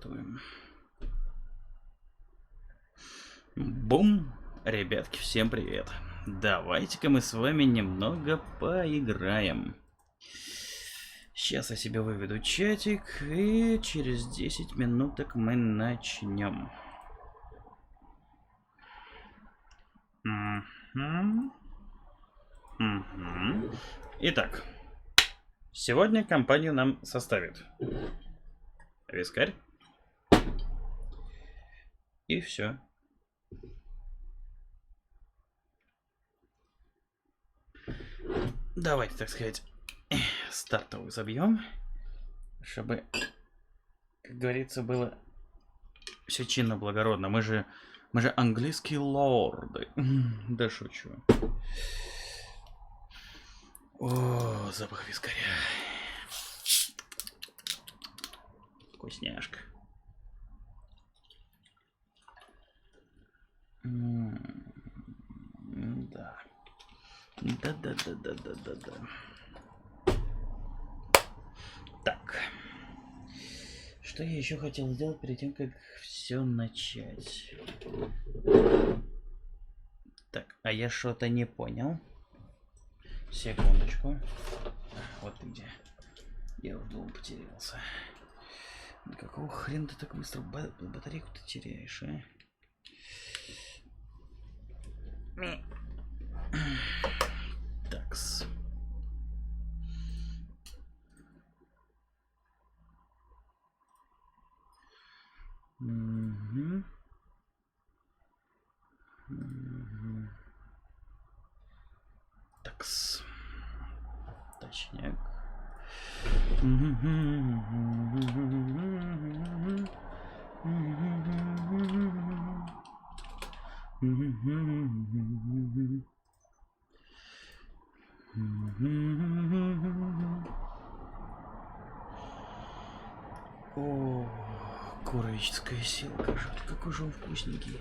стартуем. Бум! Ребятки, всем привет! Давайте-ка мы с вами немного поиграем. Сейчас я себе выведу чатик, и через 10 минуток мы начнем. Итак, сегодня компанию нам составит вискарь и все. Давайте, так сказать, стартовый забьем, чтобы, как говорится, было все чинно, благородно. Мы же английские лорды. Да шучу. О, запах вискаря. Вкусняшка. Да. Да. Так. Что я еще хотел сделать перед тем, как все начать? Так, а я что-то не понял. Секундочку. Вот ты где. Я в дом потерялся. Какого хрена ты так быстро батарейку-то теряешь, а? Такс. Такс. Точняк. О, куроческая селка. Какой же он вкусненький.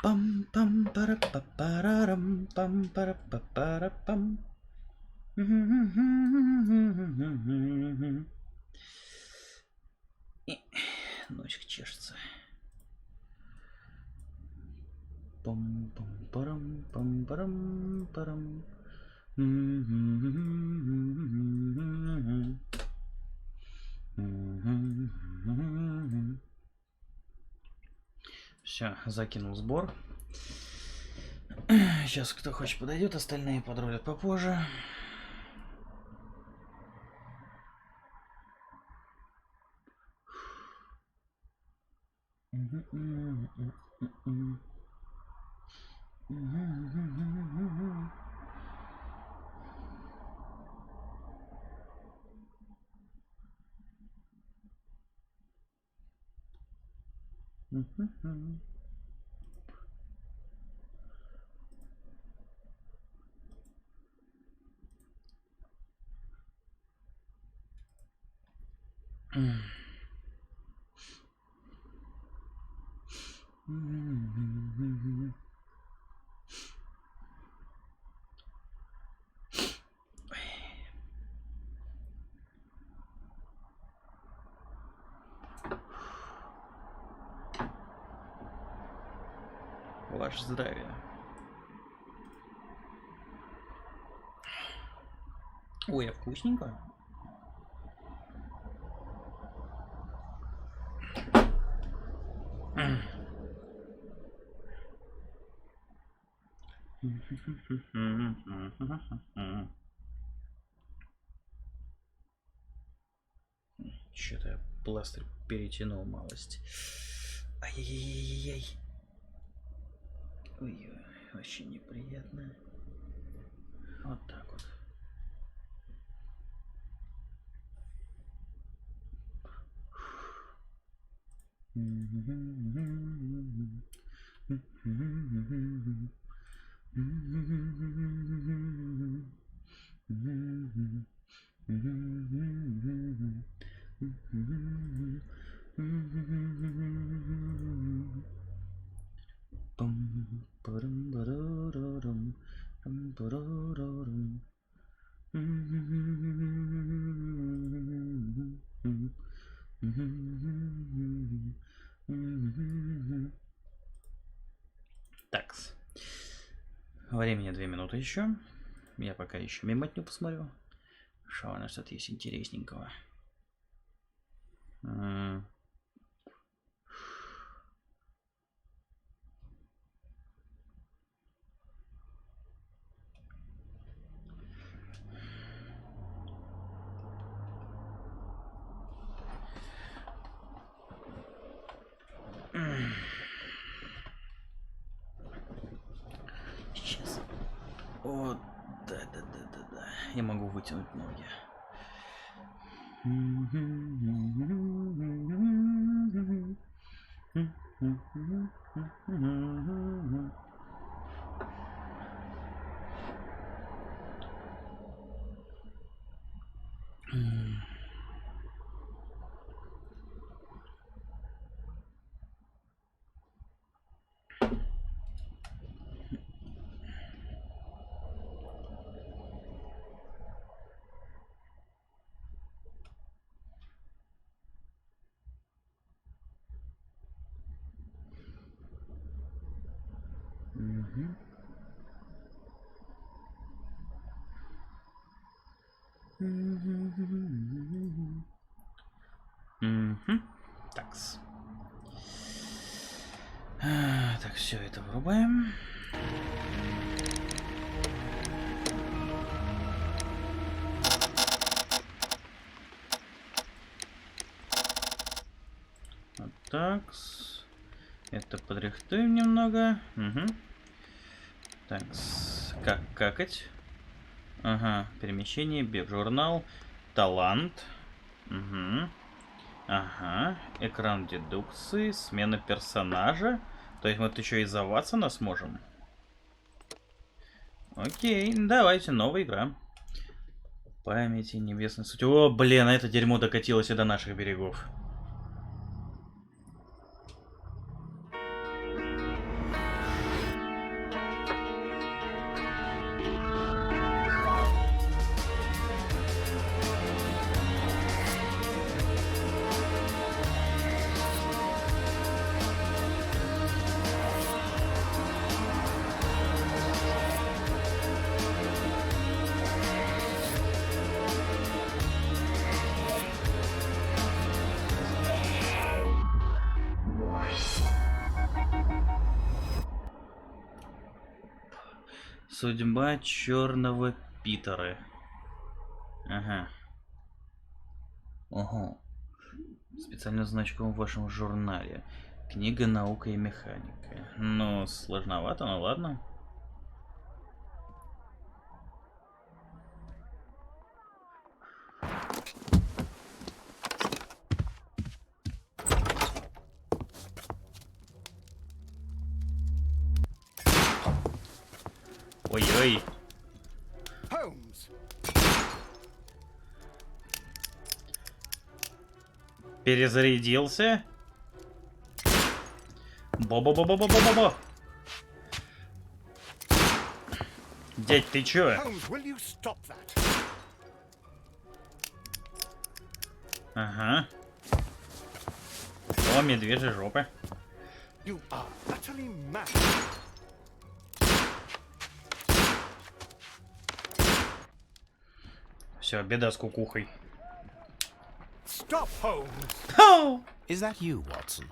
Пам-пам-пара-па-парарам, пам-пара-па-пара-пам. Носик чешется. Пам-пам-парам, пам-парам-парам. Все, закинул сбор. Сейчас кто хочет подойдет, остальные подрулят попозже. Ваше здравие. Ой, а вкусненько. Что-то я пластырь перетянул малость. Ай-яй-яй-яй-яй. Ой, очень неприятно. Вот так вот. Такс. Времени 2 минуты еще. Я пока еще мимотню посмотрю. Что у нас тут есть интересненького. Сейчас. О, да. Я могу вытянуть ноги. Такс. Так, все это вырубаем. Вот так. Это подрихтуем немного. Так, как какать? Ага, перемещение, бег, журнал, талант. Ага, экран дедукции, смена персонажа. То есть мы тут еще и за Ватсона сможем. Окей, давайте, новая игра. Памяти небесной сути. О, блин, это дерьмо докатилось и до наших берегов. Судьба черного Питера. Ага. Ого. Специальным значком в вашем журнале. Книга «Наука и механика». Ну, сложновато, но ладно. Ой-ой. Перезарядился. Бо-бо-бо-бо-бо-бо-бо. Дядь, ты чё? Ага. О, медвежьи жопы. Все, беда с кукухой. Stop, Holmes. Oh! Is that you, Watson?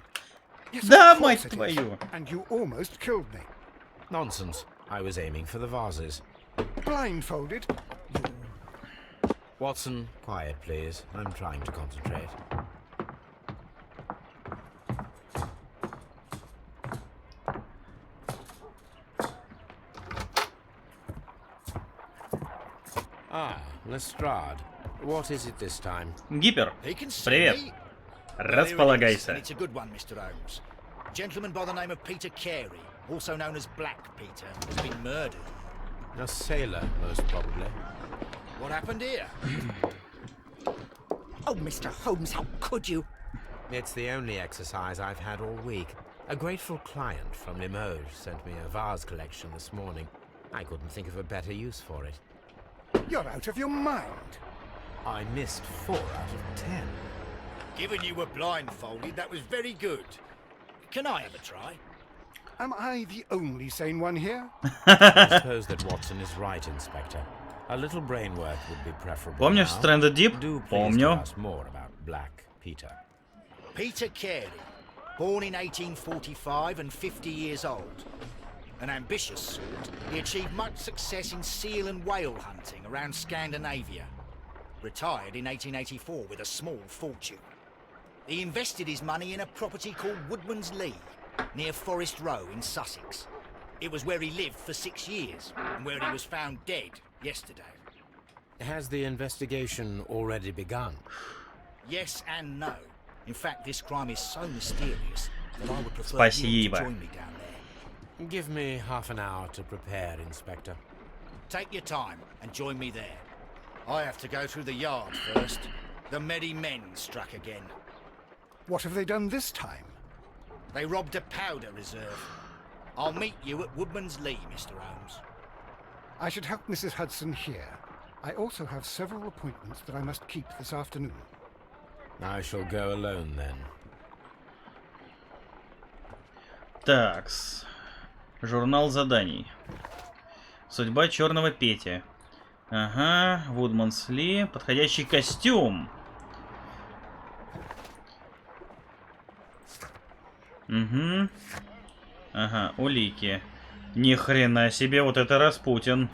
Yes, Да, of course мать it is. твою. And you almost killed me. Nonsense. I was aiming for the vases. Blindfolded? Watson, quiet, please. I'm trying to concentrate. Ah, Lestrade. What is it this time? Гипер, He can see привет. me. Располагайся. And it's a good one, Mr. Holmes. A gentleman by the name of Peter Carey, also known as Black Peter, has been murdered. A sailor, most probably. What happened here? Oh, Mr. Holmes, how could you? It's the only exercise I've had all week. A grateful client from Limoges sent me a vase collection this morning. I couldn't think of a better use for it. You're out of your mind. I missed 4 out of 10. Given you were blindfolded, that was very good. Can I have a try? Am I the only sane one here? I suppose that Watson is right, Inspector. A little brain work would be preferable. Помнишь now. Stranded Deep? Do please Помню. tell us more about Black Peter. Peter Carey, born in 1845 and 50 years old. An ambitious sort, he achieved much success in seal and whale hunting around Scandinavia. Retired in 1884 with a small fortune. He invested his money in a property called Woodman's Lee, near Forest Row in Sussex. It was where he lived for 6 years, and where he was found dead yesterday. Has the investigation already begun? Yes and no. In fact, this crime is so mysterious that I would prefer you Спасибо. to join me down there. Give me half an hour to prepare, Inspector. Take your time and join me there. I have to go through the yard first. The merry men struck again. What have they done this time? They robbed a powder reserve. I'll meet you at Woodman's Lee, Mr. Holmes. I should help Mrs. Hudson here. I also have several appointments that I must keep this afternoon. I shall go alone then. Такс. Журнал заданий. Судьба черного Пети. Ага, Woodman's Lee. Подходящий костюм. Угу. Ага, улики. Ни хрена себе, вот это Распутин.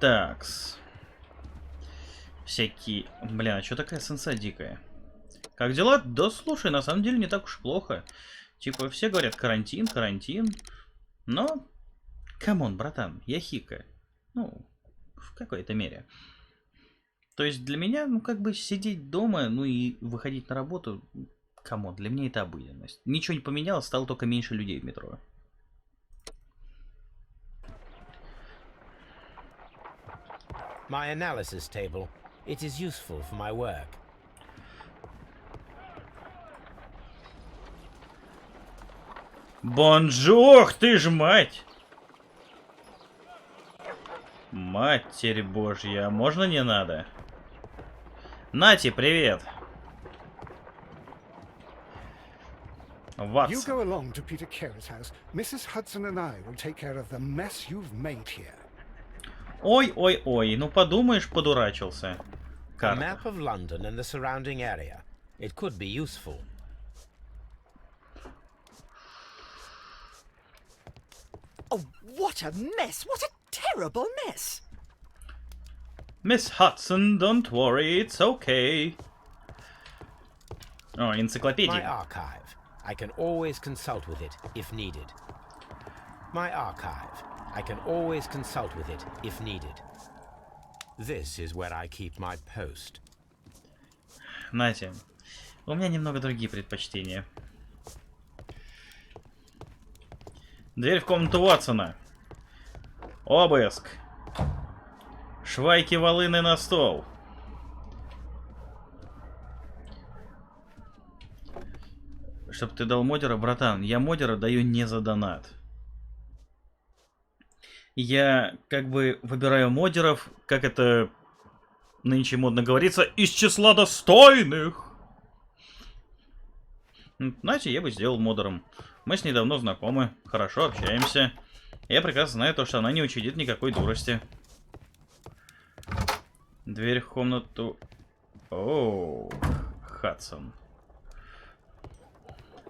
Такс. Всякие... Блин, а что такая сенса дикая? Как дела? Да слушай, на самом деле не так уж плохо. Типа, все говорят карантин, карантин. Но... Камон, братан, я хика. Ну, в какой-то мере. То есть для меня, ну, как бы сидеть дома, ну и выходить на работу... Камон, для меня это обыденность. Ничего не поменялось, стало только меньше людей в метро. My analysis table. It is useful for my work. Бонжур, ты ж мать! Матерь божья, можно не надо? Нати, привет! You Ватсон. go along to Peter Carey's house. Mrs. Hudson and I will take care of the mess you've made here. Ой-ой-ой, ну подумаешь, подурачился. A Карта. map of London and the surrounding area. It could be useful. Oh, what a mess! What a terrible mess! Miss Hudson, don't worry, it's okay. О, My энциклопедия. archive. I can always consult with it if needed. My archive. I can always consult with it if needed. This is where I keep my post. Нате, у меня немного другие предпочтения. Дверь в комнату Уотсона. Обыск. Швайки волыны на стол. Чтоб ты дал модера, братан, я модера даю не за донат. Я как бы выбираю модеров, как это нынче модно говорится, из числа достойных. Знаете, я бы сделал модером. Мы с ней давно знакомы, хорошо общаемся. Я прекрасно знаю то, что она не учудит никакой дурости. Дверь в комнату... Оу, Хадсон.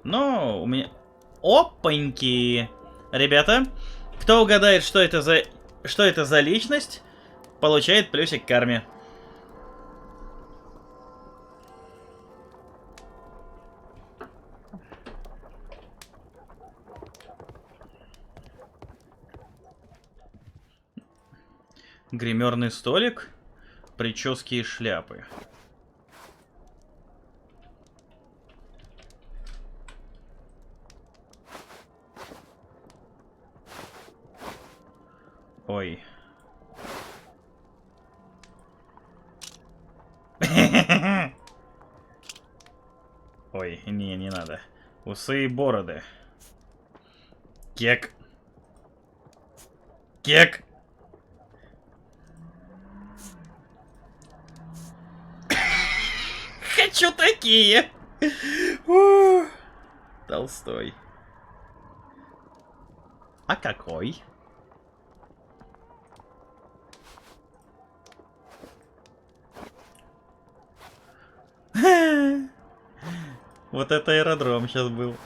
Но у меня... Опаньки! Ребята, кто угадает, что это за личность, получает плюсик к карме. Гримерный столик, прически и шляпы. Ой. Ой, не надо. Усы и бороды. Кек. Кек. Хочу такие. Толстой. А какой? Вот это аэродром сейчас был.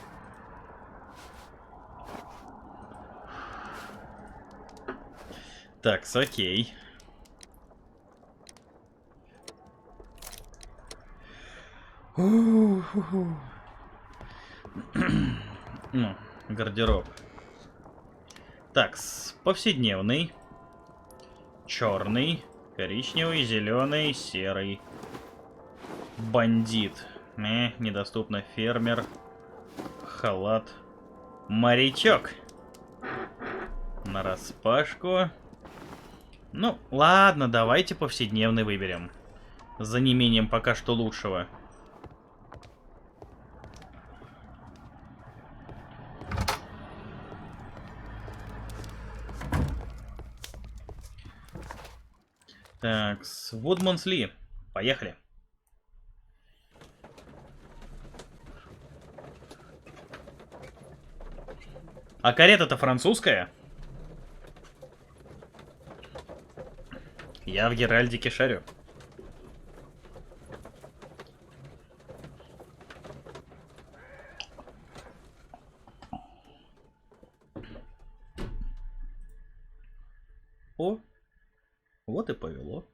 Так, окей. Ну, гардероб. Так, повседневный, черный, коричневый, зеленый, серый. Бандит. Недоступно. Фермер. Халат. Морячок. Нараспашку. Ну, ладно, давайте повседневный выберем. За неимением пока что лучшего. Так, с Woodman's Lee. Поехали. А карета-то французская? Я в Геральдике шарю. О, вот и повело.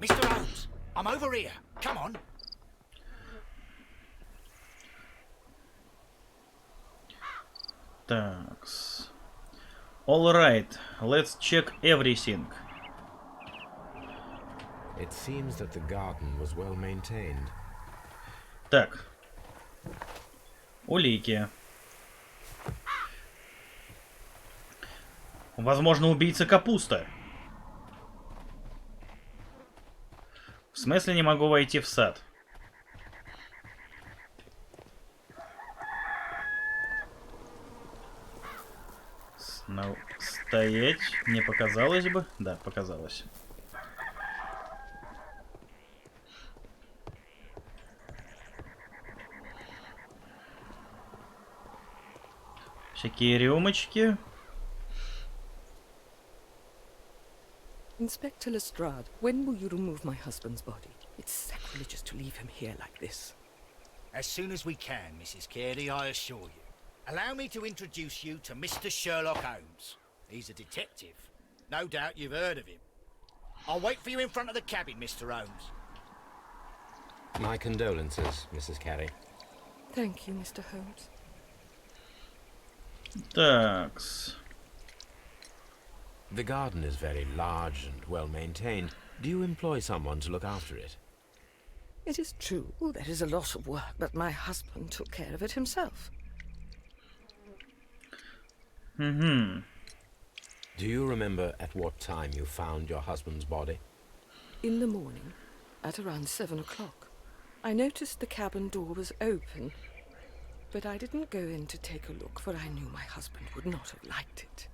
Mr. Holmes, I'm over here. Come on. Такс. All right, let's check everything. It seems that the garden was well maintained. Так. Улики. Возможно, убийца капуста. В смысле не могу войти в сад? Стоять. Не показалось бы? Да, показалось. Всякие рюмочки. Inspector Lestrade, when will you remove my husband's body? It's sacrilegious to leave him here like this. As soon as we can, Mrs. Carey, I assure you. Allow me to introduce you to Mr. Sherlock Holmes. He's a detective. No doubt you've heard of him. I'll wait for you in front of the cabin, Mr. Holmes. My condolences, Mrs. Carey. Thank you, Mr. Holmes. Такс. The garden is very large and well maintained. Do you employ someone to look after it? It is true, there is a lot of work, but my husband took care of it himself. Mm-hmm. Do you remember at what time you found your husband's body? In the morning, at around 7 o'clock. I noticed the cabin door was open, but I didn't go in to take a look, for I knew my husband would not have liked it.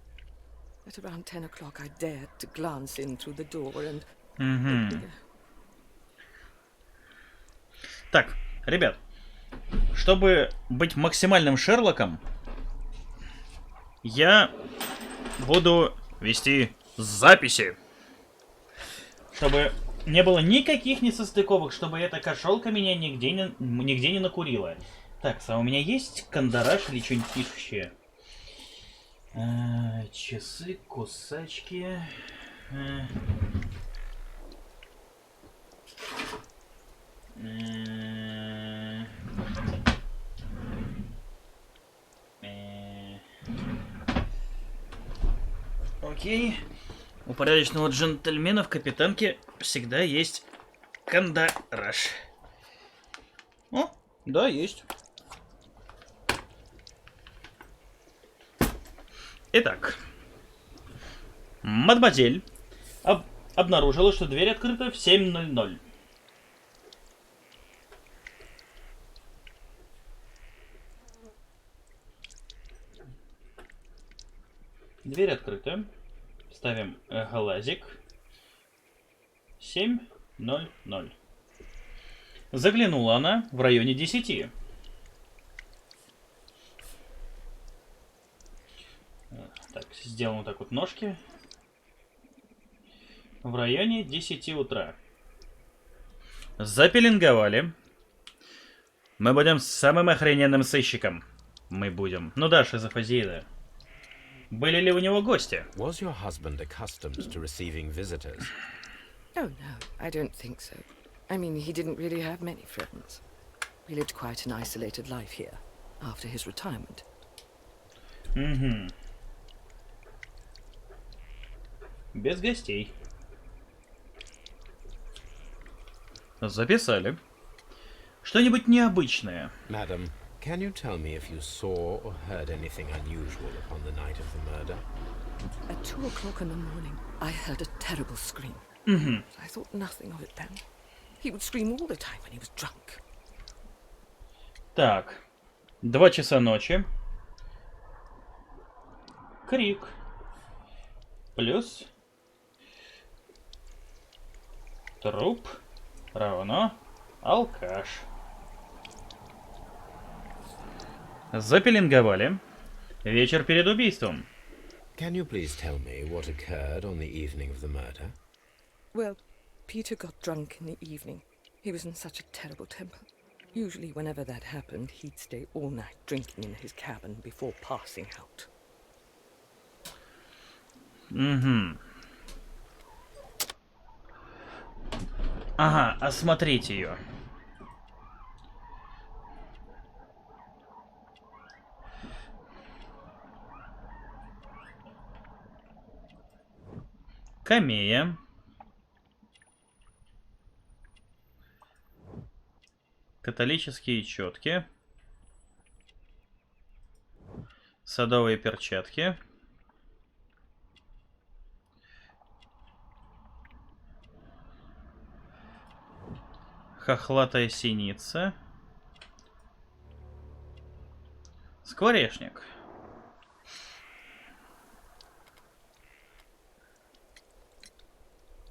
At around 10 o'clock, I dared to glance in through the door and... Так, ребят, чтобы быть максимальным Шерлоком, я буду вести записи, чтобы не было никаких несостыковок, чтобы эта кошелка меня нигде не накурила. Так, а у меня есть кандараш или что-нибудь пишущее? Часы, кусачки. Окей. У порядочного джентльмена в капитанке всегда есть кандараш. О, да, есть. Итак, мадемуазель обнаружила, что дверь открыта в 7:00. Дверь открыта. Ставим глазик. 7:00. Заглянула она в районе 10. Так, сделаем вот так вот ножки. В районе 10 утра. Запеленговали. Мы будем самым охрененным сыщиком. Мы будем. Ну да, шизофазия. Были ли у него гости? Was your husband accustomed to receiving visitors? Oh, no, I don't think so. I mean, he didn't really have many friends. He lived quite an isolated life here, after his retirement. Угу. Без гостей. Записали. Что-нибудь необычное. Madam, can you tell me if you saw or heard anything unusual upon the night of the murder? At 2 o'clock in the morning, I heard a terrible scream. I thought nothing of it then. He would scream all the time when he was drunk. Так. 2 часа ночи. Крик. Плюс. Труп. Равно. Алкаш. Запеленговали. Вечер перед убийством. Can you please tell me what occurred on the evening of the murder? Well, Peter got drunk in the evening. He was in such a terrible temper. Usually, whenever that happened, he'd stay all night drinking in his cabin before passing out. Угу. Ага, осмотреть ее. Камея. Католические четки. Садовые перчатки. Хохлатая синица. Скворечник.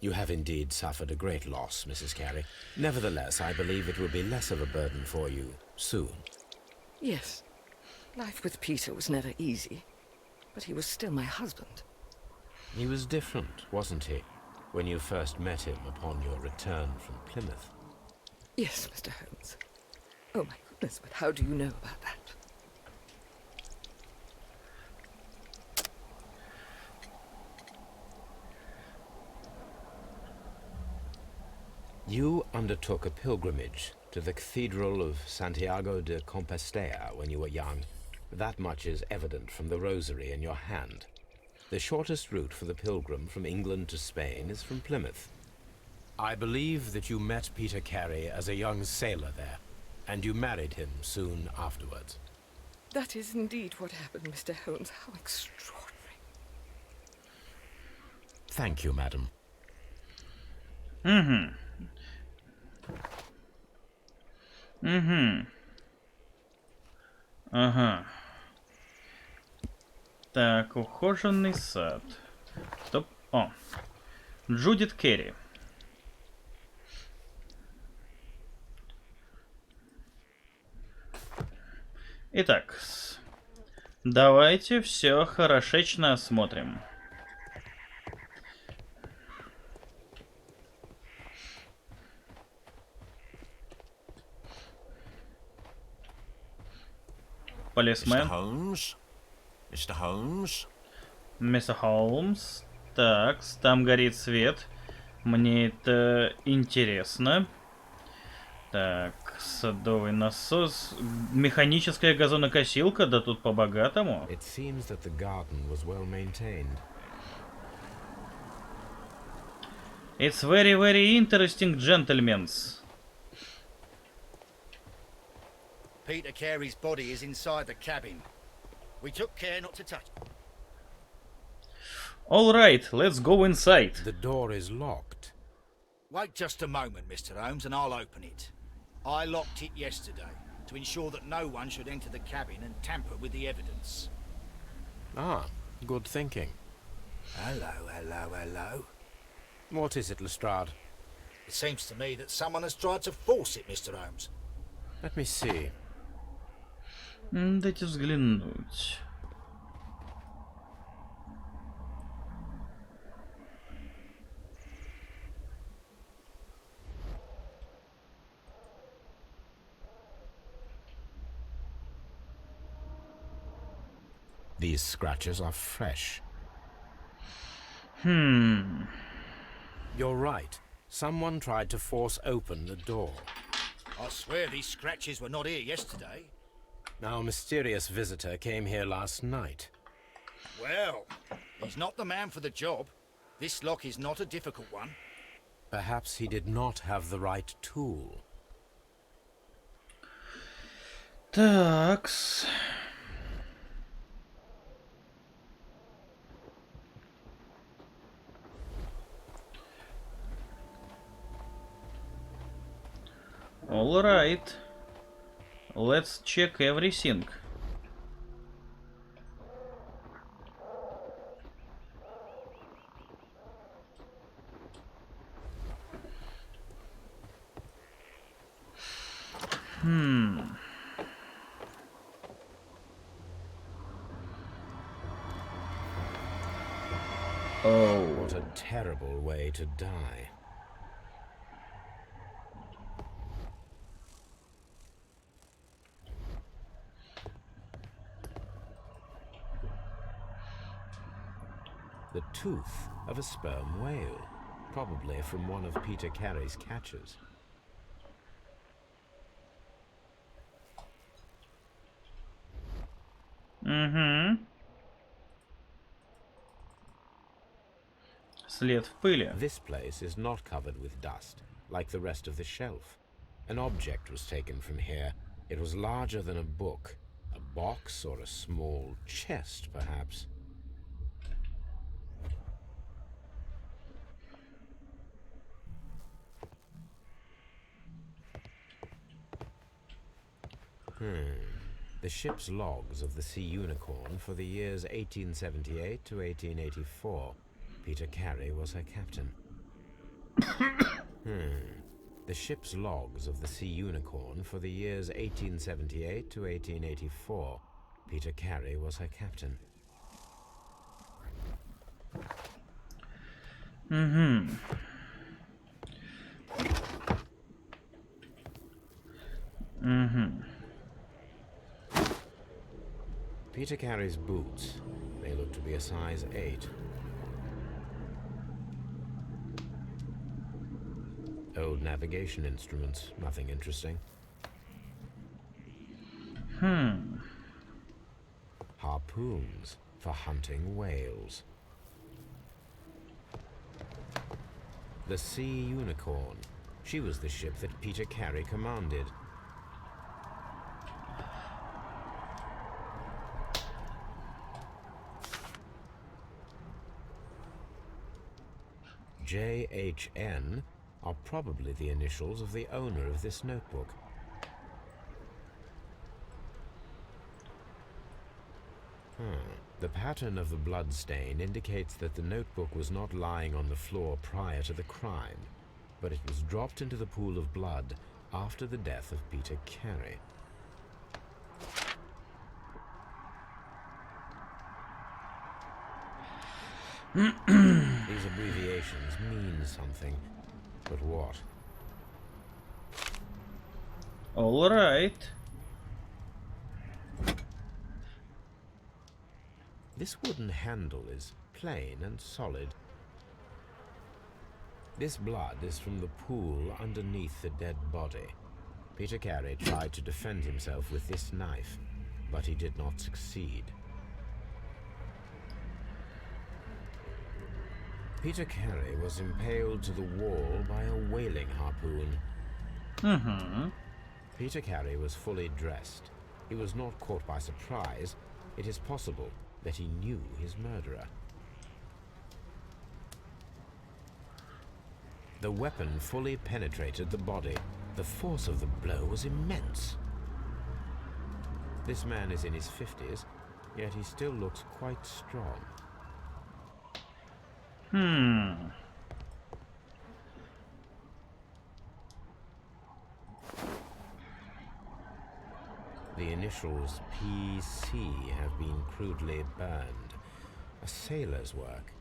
You have indeed suffered a great loss, Mrs. Carey. Nevertheless, I believe it will be less of a burden for you soon. Yes, life with Peter was never easy, but he was still my husband. He was different, wasn't he, when you first met him upon your return from Plymouth? Yes, Mr. Holmes. Oh my goodness, but how do you know about that? You undertook a pilgrimage to the Cathedral of Santiago de Compostela when you were young. That much is evident from the rosary in your hand. The shortest route for the pilgrim from England to Spain is from Plymouth. I believe that you met Peter Carey as a young sailor there, and you married him soon afterwards. That is indeed what happened, Mr. Holmes. How extraordinary. Thank you, madam. Угу. Угу. Ага. Так, ухоженный сад. Стоп. О. Джудит Керри. Итак, давайте все хорошечно осмотрим. Полисмен. Mr. Holmes? Mr. Holmes? Мистер Холмс. Так, там горит свет. Мне это интересно. Так, садовый насос. Механическая газонокосилка, да тут по-богатому. It seems that the garden was well maintained. It's very, very interesting, gentlemen. Peter Carey's body is inside the cabin. We took care not to touch it. All right, let's go inside. The door is locked. Wait just a moment, Mr. Holmes, and I'll open it. I locked it yesterday to ensure that no one should enter the cabin and tamper with the evidence. Ah, Good thinking. Hello, hello, hello. What is it, Lestrade? It seems to me that someone has tried to force it, Mr. Holmes. Let me see. Дайте взглянуть. These scratches are fresh. Хм. You're right. Someone tried to force open the door. I swear these scratches were not here yesterday. Our mysterious visitor came here last night. Well, he's not the man for the job. This lock is not a difficult one. Perhaps he did not have the right tool. Такс. All right. Let's check everything. Oh. What a terrible way to die. The tooth of a sperm whale, probably from one of Peter Carey's catches. След в пыли. This place is not covered with dust, like the rest of the shelf. An object was taken from here. It was larger than a book. A box or a small chest, perhaps. The ship's logs of the Sea Unicorn for the years 1878 to 1884. Peter Carey was her captain. The ship's logs of the Sea Unicorn for the years 1878 to 1884. Peter Carey was her captain. Peter Carey's boots. They look to be a size 8. Old navigation instruments. Nothing interesting. Harpoons for hunting whales. The Sea Unicorn. She was the ship that Peter Carey commanded. JHN are probably the initials of the owner of this notebook. The pattern of the blood stain indicates that the notebook was not lying on the floor prior to the crime, but it was dropped into the pool of blood after the death of Peter Carey. These abbreviations mean something, but what? All right. This wooden handle is plain and solid. This blood is from the pool underneath the dead body. Peter Carey tried to defend himself with this knife, but he did not succeed. Peter Carey was impaled to the wall by a whaling harpoon. Peter Carey was fully dressed. He was not caught by surprise. It is possible that he knew his murderer. The weapon fully penetrated the body. The force of the blow was immense. This man is in his 50s. yet he still looks quite strong. The initials PC have been crudely burned. A sailor's work.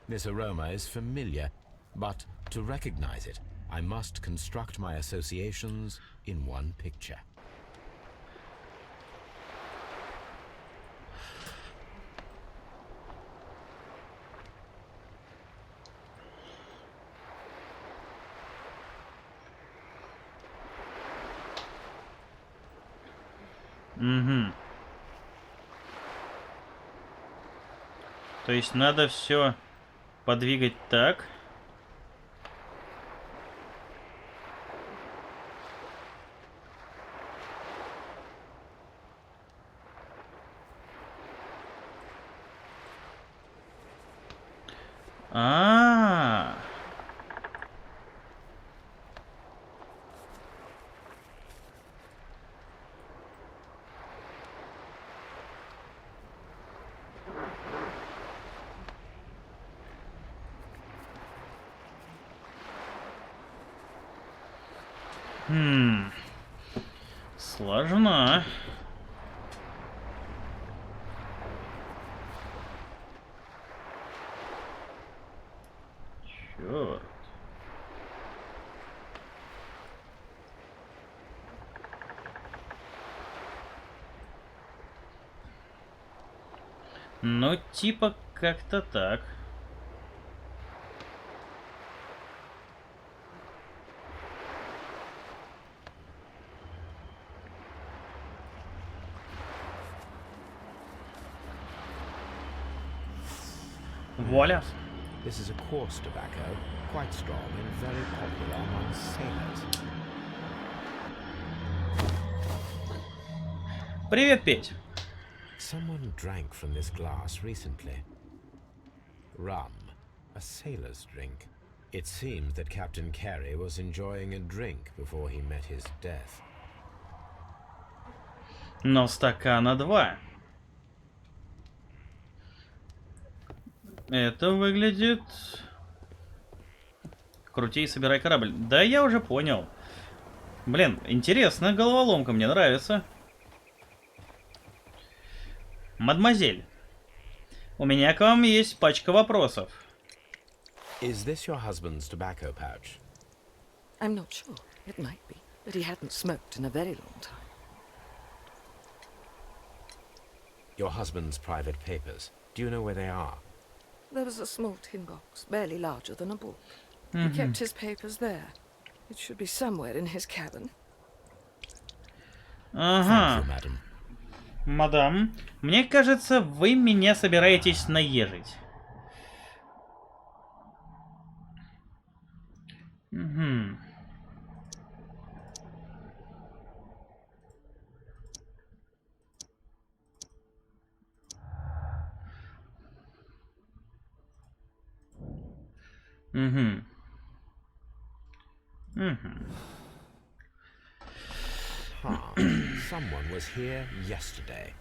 This aroma is familiar, but to recognize it, I must construct my associations in one picture. То есть надо все подвигать так. А-а-а. Сложно. Черт. Ну, типа как-то так. Вуаля. This is a coarse tobacco, quite strong and very popular among sailors. Привет, Петь. Someone drank from this glass recently. Rum, a sailor's drink. It seems that Captain Carey was enjoying a drink before he met his death. Но стакана 2. Это выглядит... Крути и собирай корабль. Да, я уже понял. Блин, интересно, головоломка, мне нравится. Мадемуазель, у меня к вам есть пачка вопросов. Is this your husband's tobacco pouch? I'm not sure. It might be, but he hadn't smoked in a very long time. Your husband's private papers. Do you know where they are? There was a small tin box, barely larger than a book. He kept his papers there. It should be somewhere in his cabin. Ага. Thank you, madam. Мадам, мне кажется, вы меня собираетесь наежить. Угу. Угу. Угу. Someone was here yesterday.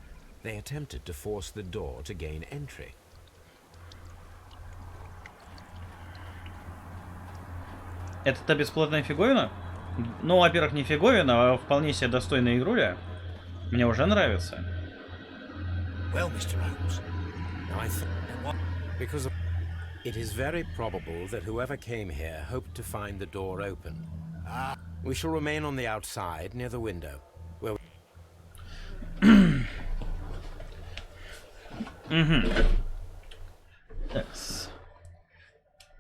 They attempted to force the door to gain entry. Это та бесплатная фиговина? Ну, во-первых, не фиговина, а вполне себе достойная игруля. Мне уже нравится. Well, Mr. Holmes, I think because it is very probable that whoever came here hoped to find the door open. We shall remain on the outside near the window. Where Такс.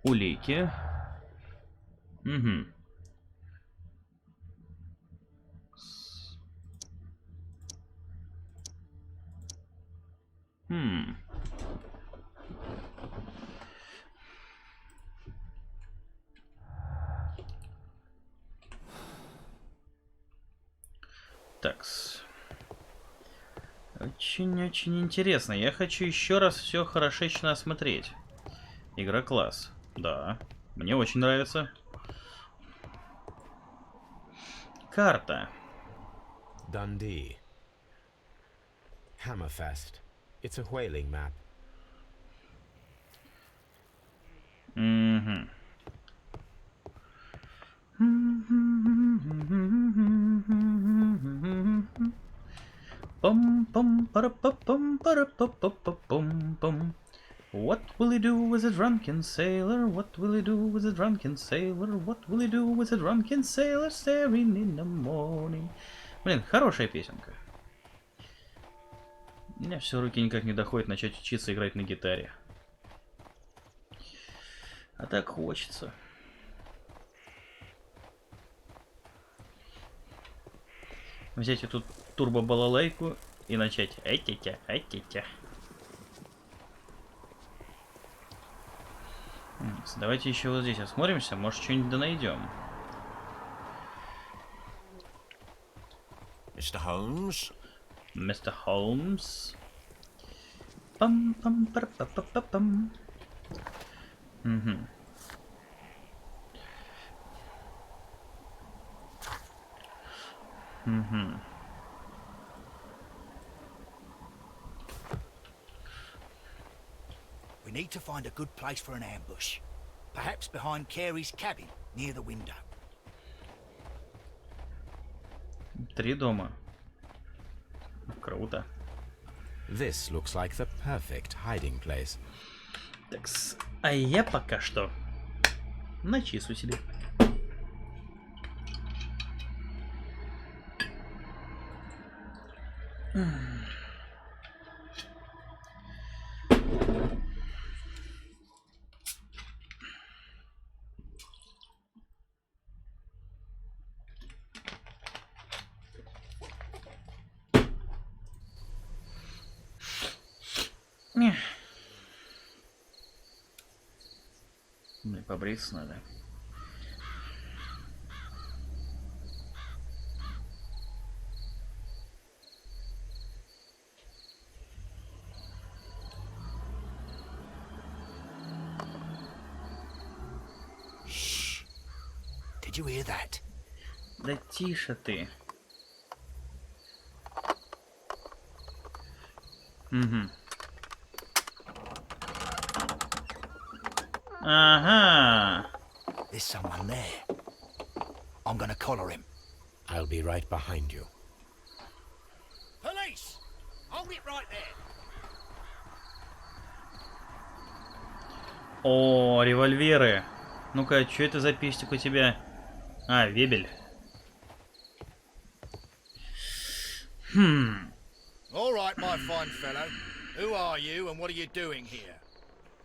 Улики. Угу. Такс. Очень-очень интересно. Я хочу еще раз все хорошечно осмотреть. Игра класс. Да. Мне очень нравится. Карта. Dundee. Hammerfest. It's a whaling map. Угу. Пам-пам-пара-па-пам-пара-па-па-пам-пам. What will he do with a drunken sailor? What will he do with a drunken sailor? What will he do with a drunken sailor staring in the morning? Блин, хорошая песенка. У меня все руки никак не доходят начать учиться играть на гитаре. А так хочется. Взять эту турбо-балалайку и начать. Ай-тя-тя, ай-тя-тя. Давайте еще вот здесь осмотримся, может что-нибудь да найдем. Mr. Holmes? Mr. Holmes. Пам-пам-пара-па-па-па-пам. Угу. Угу. We need to find a good place for an ambush. Perhaps behind Carey's cabin, near the window. 3 дома. Круто. This looks like the perfect hiding place. Такс. А я пока что начислю себе. Мне побриться надо. Shh. Did you hear that? Да тише ты. Угу. Ага. There's someone there. I'm gonna collar him. I'll be right behind you. Police! Hold it right there. О, револьверы. Ну-ка, что это за пестик у тебя? А, вебель. All right, my fine fellow. Who are you and what are you doing here?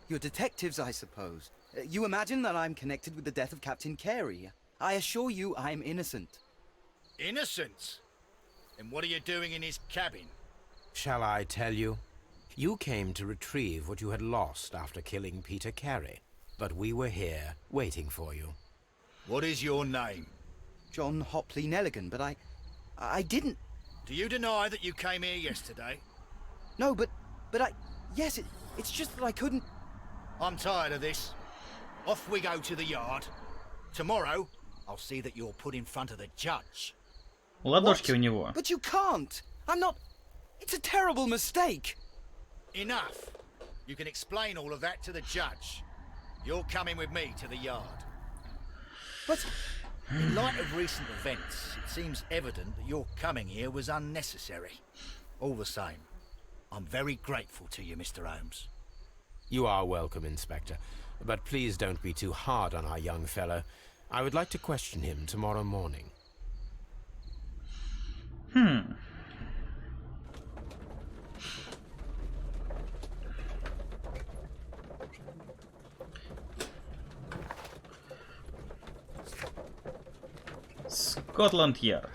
You're detectives, I suppose. You imagine that I'm connected with the death of Captain Carey. I assure you I'm innocent. Innocent? And what are you doing in his cabin? Shall I tell you? You came to retrieve what you had lost after killing Peter Carey, but we were here waiting for you. What is your name? John Hopley Nelligan, but I didn't... Do you deny that you came here yesterday? No, but yes, it's just that I couldn't... I'm tired of this. Off we go to the yard. Tomorrow, I'll see that you're put in front of the judge. Ладошки у него. But you can't. I'm not... It's a terrible mistake. Enough. You can explain all of that to the judge. You're coming with me to the yard. But... In light of recent events, it seems evident that your coming here was unnecessary. All the same, I'm very grateful to you, Mr. Holmes. You are welcome, Inspector, but please don't be too hard on our young fellow. I would like to question him tomorrow morning. Скотланд-Ярд.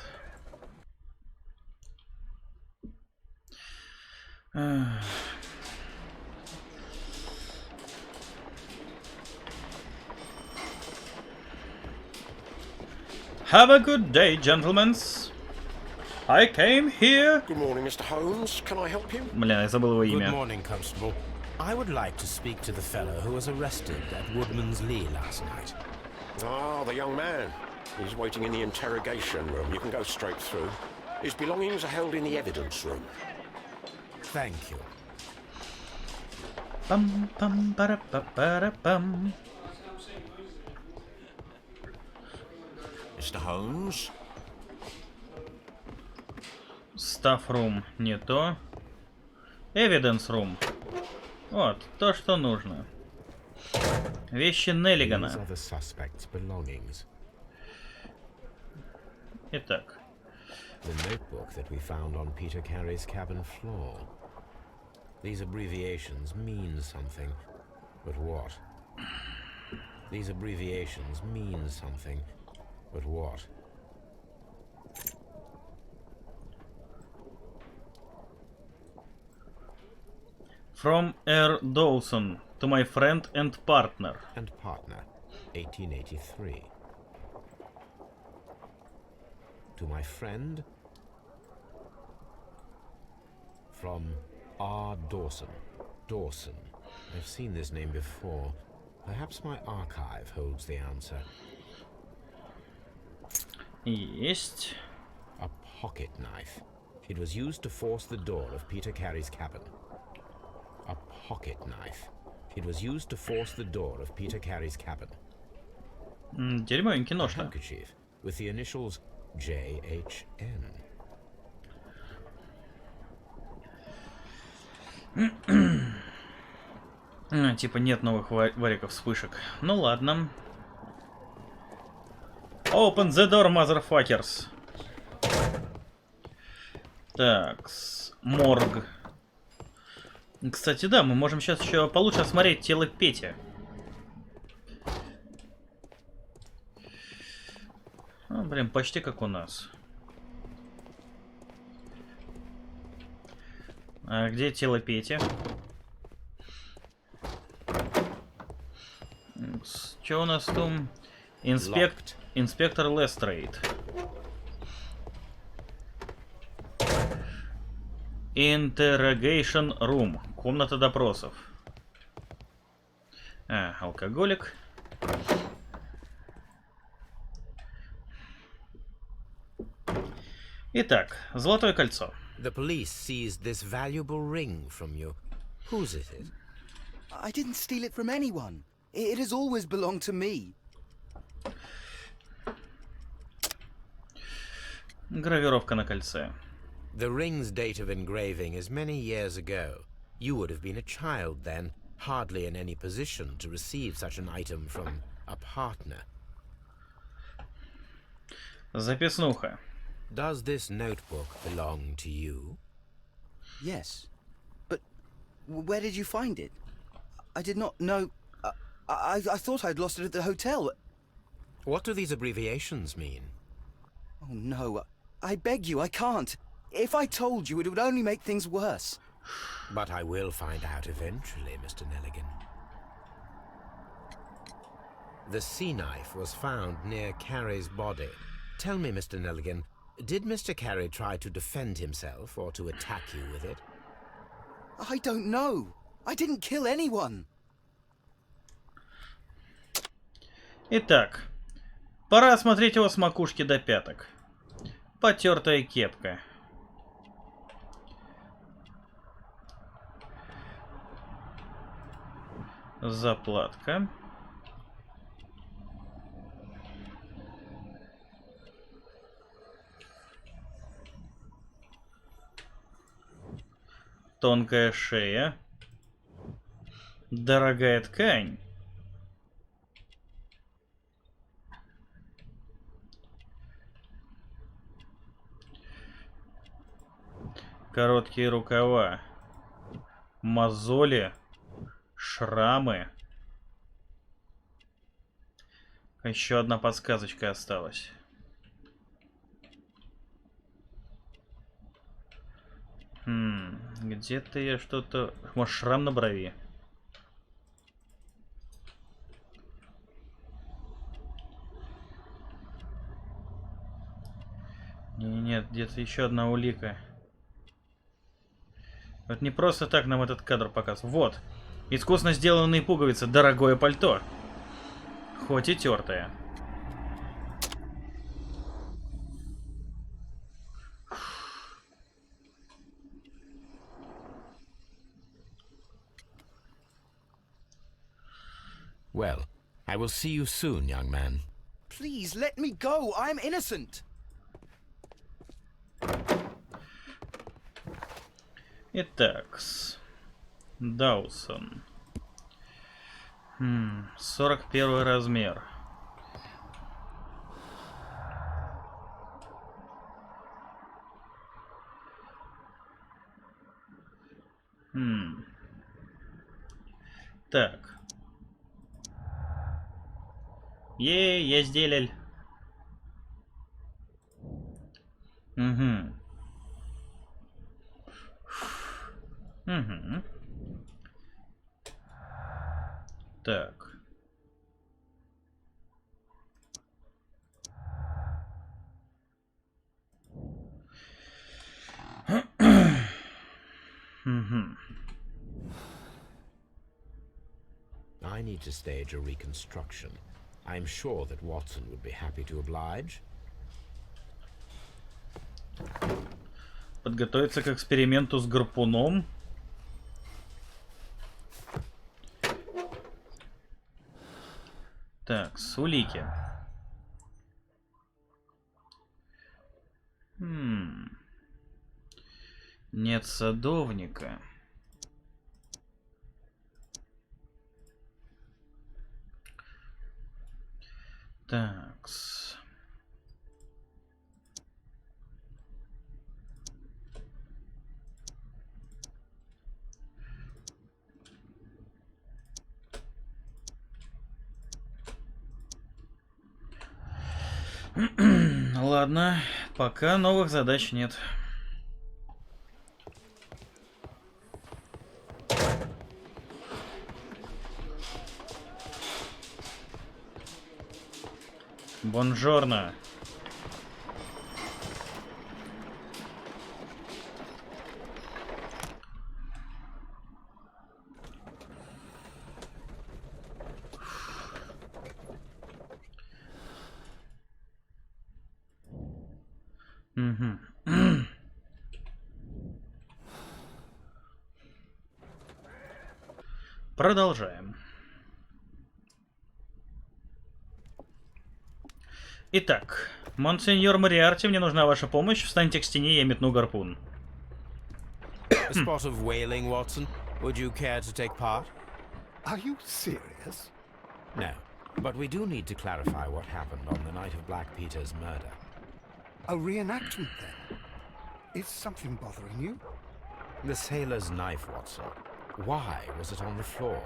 Have a good day, gentlemen. I came here... Good morning, Mr. Holmes. Can I help you? Бля, я забыл его Good имя. morning, Constable. I would like to speak to the fellow who was arrested at Woodman's Lee last night. Ah, the young man. He's waiting in the interrogation room. You can go straight through. His belongings are held in the evidence room. Thank you. Pam pam para pa para pam. Mr. Holmes? Staff room не то. Evidence room. Вот, то, что нужно. Вещи These Неллигана. are the suspect's belongings. Итак, The notebook that we found on Peter Carey's cabin floor. These abbreviations mean something. But what? These abbreviations mean something. But what? From R. Dawson to my friend and partner. And partner, 1883. To my friend, from R. Dawson. Dawson. I've seen this name before. Perhaps my archive holds the answer. Есть. A pocket knife. It was used to force the door of Peter Carey's cabin. A pocket knife. It was used to force the door of Peter Carey's cabin. Дерьмовенький A нож-то. handkerchief with the initials JHN. Типа нет новых вариков вспышек. Ну ладно. Open the door, motherfuckers. Так, морг. Кстати, да, мы можем сейчас еще получше осмотреть тело Пети. Блин, почти как у нас. А где тело Пети? Что у нас там? Инспектор Лестрейд. Interrogation Room. Комната допросов. Алкоголик. Итак, золотое кольцо. The police seized this valuable ring from you. Whose is it? I didn't steal it from anyone. It has always belonged to me. Гравировка на кольце. The ring's date of engraving is many years ago. You would have been a child then, hardly in any position to receive such an item from a partner. Записнуха. Does this notebook belong to you? Yes. But where did you find it? I did not know. I thought I'd lost it at the hotel. What do these abbreviations mean? Oh no. I beg you, I can't. If I told you, it would only make things worse. But I will find out eventually, Mr. Nelligan. The sea knife was found near Carey's body. Tell me, Mr. Nelligan, did Mr. Carey try to defend himself or to attack you with it? I don't know. I didn't kill anyone. Итак, пора осмотреть его с макушки до пяток. Потертая кепка. Заплатка. Тонкая шея. Дорогая ткань. Короткие рукава. Мозоли. Шрамы. Еще одна подсказочка осталась. Где-то я что-то... Может, шрам на брови? Нет, где-то еще одна улика. Вот не просто так нам этот кадр показывают. Вот. Искусно сделанные пуговицы. Дорогое пальто. Хоть и тертое. Well, I will see you soon, young man. Please let me go. I'm innocent. Итак, Даусон. 41 размер. Так. Я сделал. Угу. Угу. Так. Угу. I need to stage a reconstruction. I'm sure that Watson would be happy to oblige. Подготовиться к эксперименту с гарпуном. Так, улики. Нет садовника. Такс. Ладно, пока новых задач нет. Бонжорно. Продолжаем. Итак, монсеньор Мориарти, мне нужна ваша помощь. Встаньте к стене, я метну гарпун. A spot of whaling, Watson. Would you care to take part? Are you serious? No, but we do need to clarify what happened on the night of Black Peter's murder. A reenactment, then? Is something bothering you? The sailor's knife, Watson. Why was it on the floor?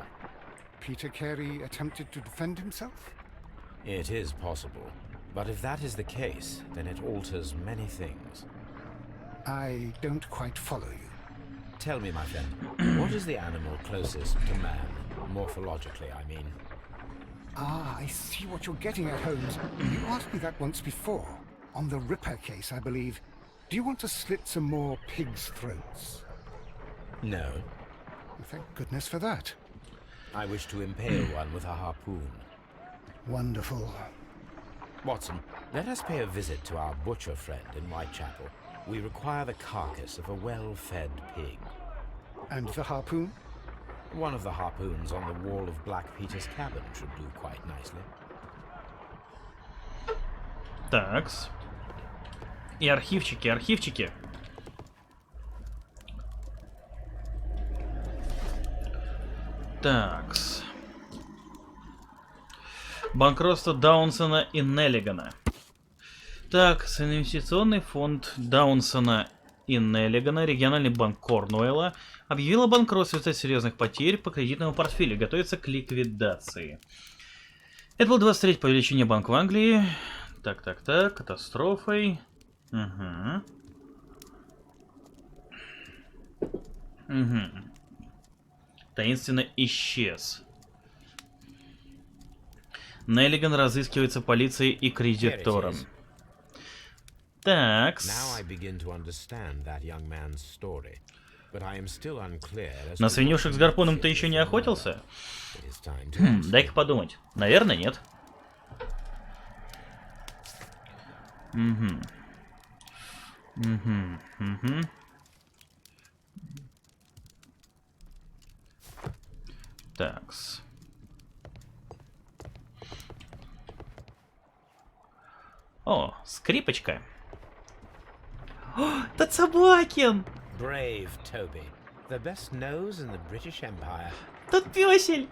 Peter Carey attempted to defend himself? It is possible. But if that is the case, then it alters many things. I don't quite follow you. Tell me, my friend, what is the animal closest to man? Morphologically, I mean. Ah, I see what you're getting at, Holmes. You asked me that once before. On the Ripper case, I believe. Do you want to slit some more pigs' throats? No. Thank goodness for that. I wish to impale one with a harpoon. Wonderful. Watson, let us pay a visit to our butcher friend in Whitechapel. We require the carcass of a well-fed pig. And the harpoon? One of the harpoons on the wall of Black Peter's cabin should do quite nicely. Такс. И архивчики, архивчики. Такс. Банкротство Даунсона и Неллигана. Так, инвестиционный фонд Даунсона и Неллигана, региональный банк Корнуэлла, объявил о банкротстве из-за серьезных потерь по кредитному портфелю, готовится к ликвидации. Это был 23-й по величине банк в Англии. Так, катастрофой. Таинственно исчез. Неллиган разыскивается полицией и кредитором. Так. but I am still unclear as На to свинюшек с гарпуном ты еще не охотился? It is time to ask Дай-ка подумать. Наверное, нет. Угу. Угу. Угу. Такс. О, скрипочка. О, Тацабакин! Brave Toby, the best nose in the British Empire. Тут пёсель!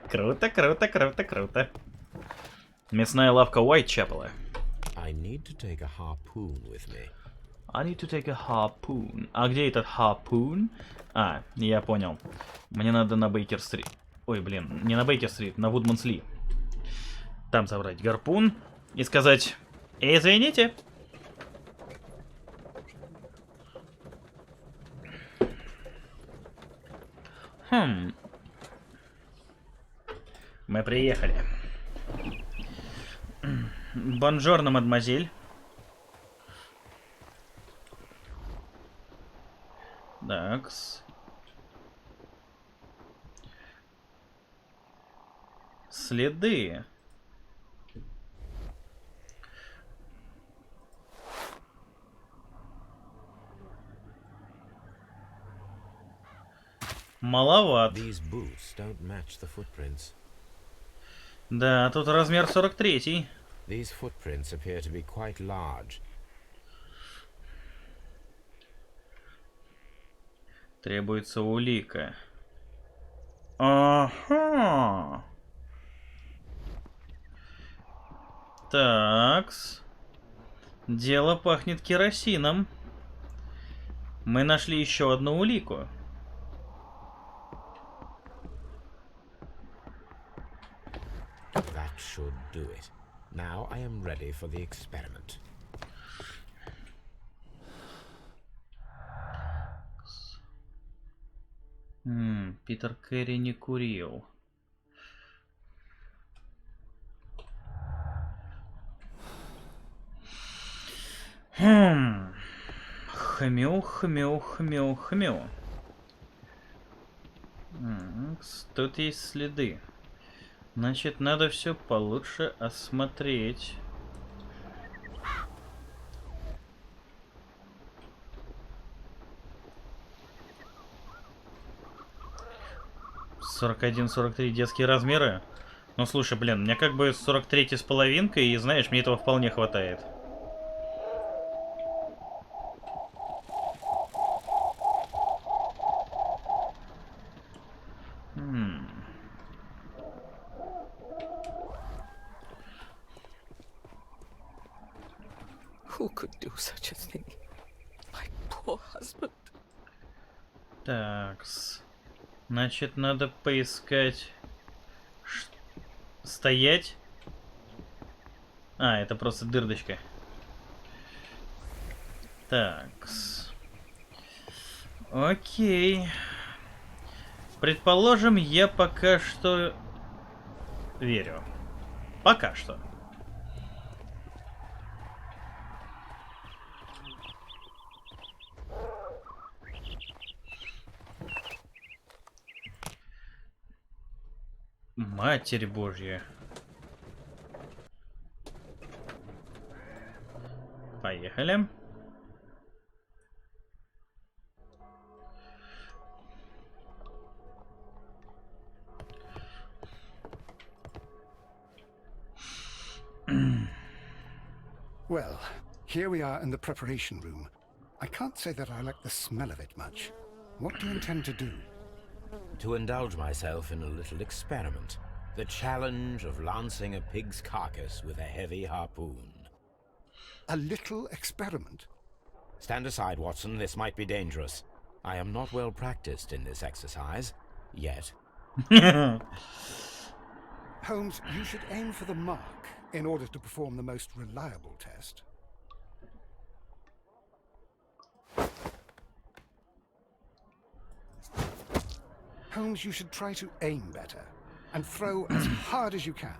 Круто, круто, круто, круто. Мясная лавка Уайтчапела. I need to take a harpoon with me. I need to take a harpoon. А где этот harpoon? А, я понял. Мне надо на Бейкер-стрит. Ой, блин, не на Бейкер-стрит, на Вудманс-Ли. Там забрать гарпун и сказать: извините. Мы приехали. Бонжорно, мадемуазель. Такс. Следы. Маловат. These boots don't match the footprints. Да, тут размер 43. These footprints appear to be quite large. Требуется улика. Ага. Такс. Дело пахнет керосином. Мы нашли еще одну улику. That should do it. Now I am ready for the experiment. Питер Кэрри не курил. Хмю, хмю, хмю, хмю. Тут есть следы. Значит, надо все получше осмотреть. (41, 43 детские размеры. Ну слушай, блин, мне как бы 43 с половинкой, и знаешь, мне этого вполне хватает. Who could do such a thing? My poor husband. Такс. Значит, надо поискать... Стоять? А, это просто дырдочка. Такс. Окей. Предположим, я пока что верю. Пока что. Матерь Божья. Поехали. Well, here we are in the preparation room. I can't say that I like the smell of it much. What do you intend to do? To indulge myself in a little experiment. The challenge of lancing a pig's carcass with a heavy harpoon. A little experiment? Stand aside, Watson. This might be dangerous. I am not well practiced in this exercise. Yet. Holmes, you should aim for the mark in order to perform the most reliable test. Holmes, you should try to aim better and throw as hard as you can.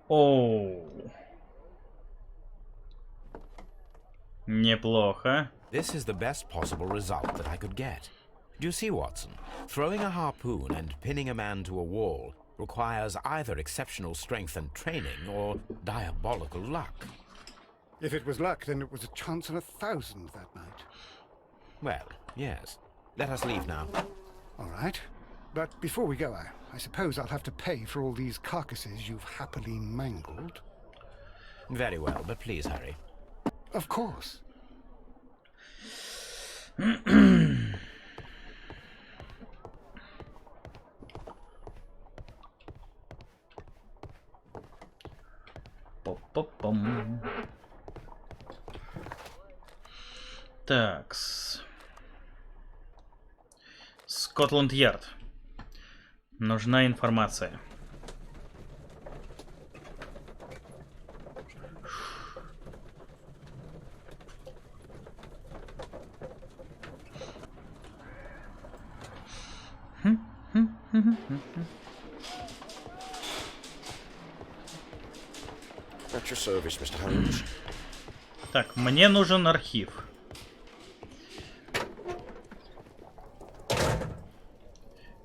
Оу. Неплохо. This is the best possible result that I could get. Do you see, Watson? Throwing a harpoon and pinning a man to a wall requires either exceptional strength and training or diabolical luck. If it was luck, then it was a chance in 1,000 that night. Well, yes. Let us leave now. All right. But before we go, I suppose I'll have to pay for all these carcasses you've happily mangled. Very well, but please hurry. Of course. Поп-поп-пом. Такс. Скотланд-Ярд. Нужна информация. At your service, Mr. Holmes. Так, мне нужен архив.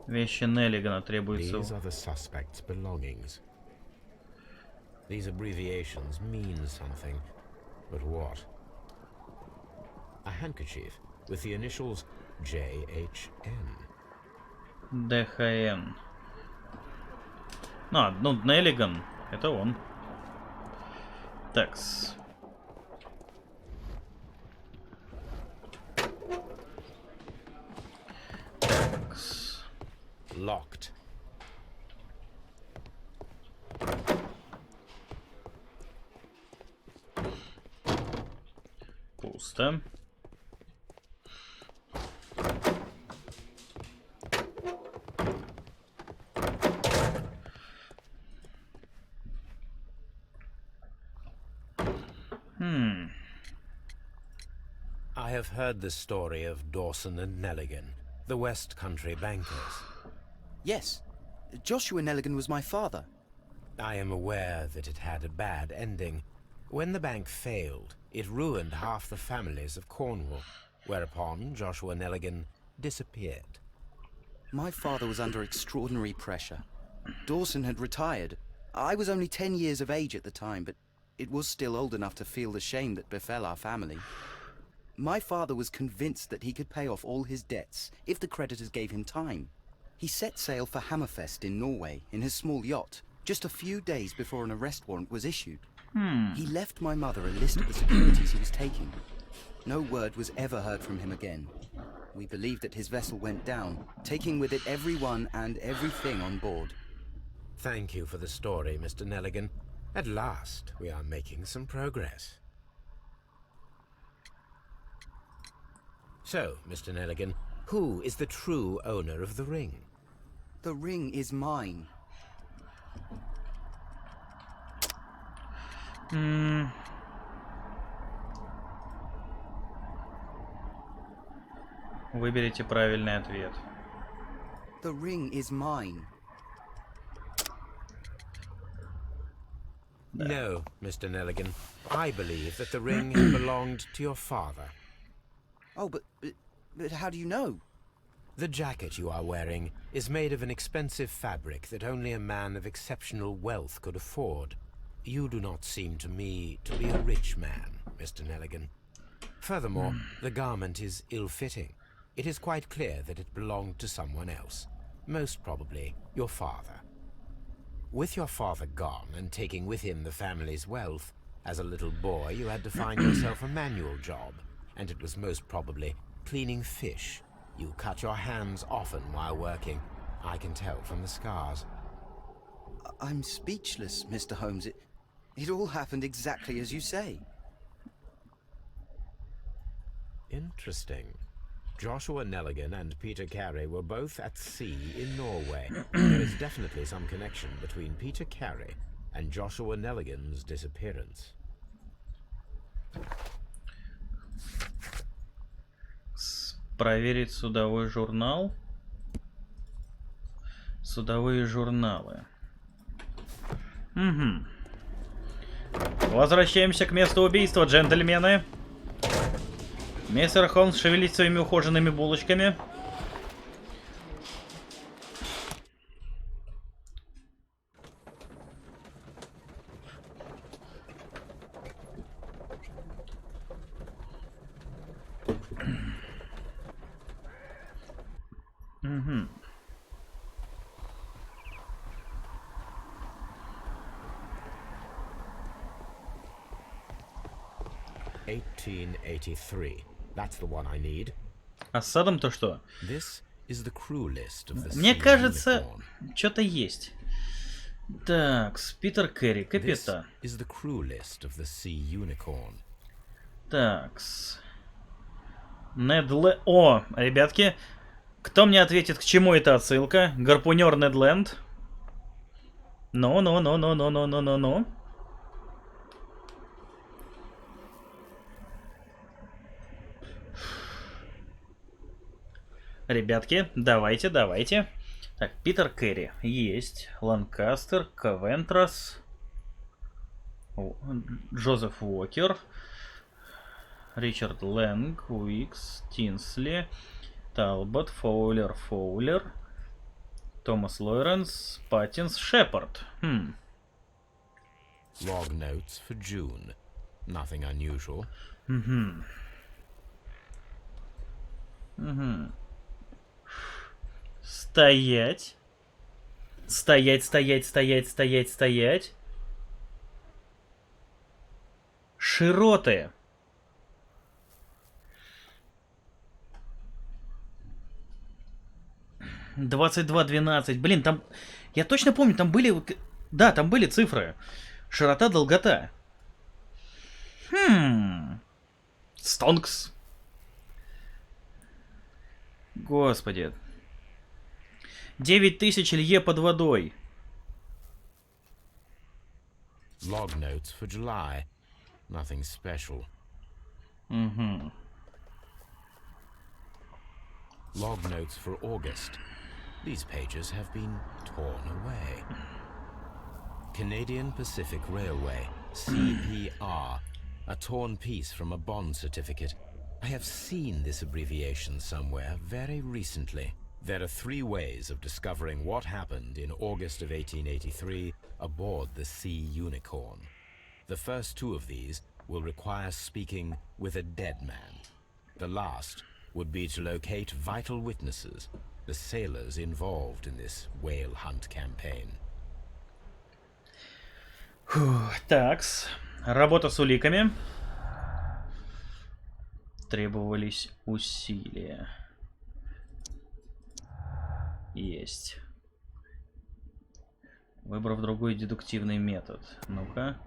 Вещи Неллигана требуются. These are the suspect's belongings. These abbreviations mean something, but what? A handkerchief with the initials JHN. ДХН. А, ну, Неллиган. Это он. Такс. Такс. Locked. Пусто. I have heard the story of Dawson and Nelligan, the West Country bankers. Yes, Joshua Nelligan was my father. I am aware that it had a bad ending. When the bank failed, it ruined half the families of Cornwall, whereupon Joshua Nelligan disappeared. My father was under extraordinary pressure. Dawson had retired. I was only 10 years of age at the time, but it was still old enough to feel the shame that befell our family. My father was convinced that he could pay off all his debts if the creditors gave him time. He set sail for Hammerfest in Norway in his small yacht, just a few days before an arrest warrant was issued. He left my mother a list of the securities he was taking. No word was ever heard from him again. We believe that his vessel went down, taking with it everyone and everything on board. Thank you for the story, Mr. Nelligan. At last, we are making some progress. So, Mr. Nelligan, who is the true owner of the ring? The ring is mine. Выберите правильный ответ. The ring is mine. No, Mr. Nelligan. I believe that the ring had belonged to your father. Oh, but how do you know? The jacket you are wearing is made of an expensive fabric that only a man of exceptional wealth could afford. You do not seem to me to be a rich man, Mr. Nelligan. Furthermore, the garment is ill-fitting. It is quite clear that it belonged to someone else, most probably your father. With your father gone and taking with him the family's wealth, as a little boy you had to find yourself a manual job, and it was most probably cleaning fish. You cut your hands often while working. I can tell from the scars. I'm speechless, Mr. Holmes. It all happened exactly as you say. Interesting. Joshua Nelligan and Peter Carey were both at sea in Norway. There is definitely some connection between Peter Carey and Joshua Nelligan's disappearance. Проверить судовой журнал. Судовые журналы. Возвращаемся к месту убийства, джентльмены. Мистер Холмс шевелит своими ухоженными булочками. Угу. That's the one I need. А с садом-то что? This is the crew list of the Мне Sea кажется, Unicorn. что-то есть. Так, Питер Керри, This капитан. is the crew list of the Sea Unicorn. Такс. О, ребятки, кто мне ответит, к чему эта отсылка? Гарпунер Недленд. Ну. Ребятки, давайте. Так, Питер Керри есть. Ланкастер, Кавентрас, Джозеф Уокер, Ричард Лэнг, Уикс, Тинсли, Талбот, Фоулер, Томас Лойренс, Паттинс, Шепард. Log notes for June. Nothing unusual. Стоять. Широты. $22.12. Блин, там... Я точно помню, там были... Да, там были цифры. Широта, долгота. Стонкс. Господи. 9000 лье под водой. Log notes for July. Nothing special. Log notes for August. These pages have been torn away. Canadian Pacific Railway, CPR. A torn piece from a bond certificate. I have seen this abbreviation somewhere very recently. There are 3 ways of discovering what happened in August of 1883 aboard the Sea Unicorn. The first 2 of these will require speaking with a dead man. The last would be to locate vital witnesses, the sailors involved in this whale hunt campaign. Такс. Работа с уликами. Требовались усилия. Есть. Выбрав другой дедуктивный метод. Ну-ка.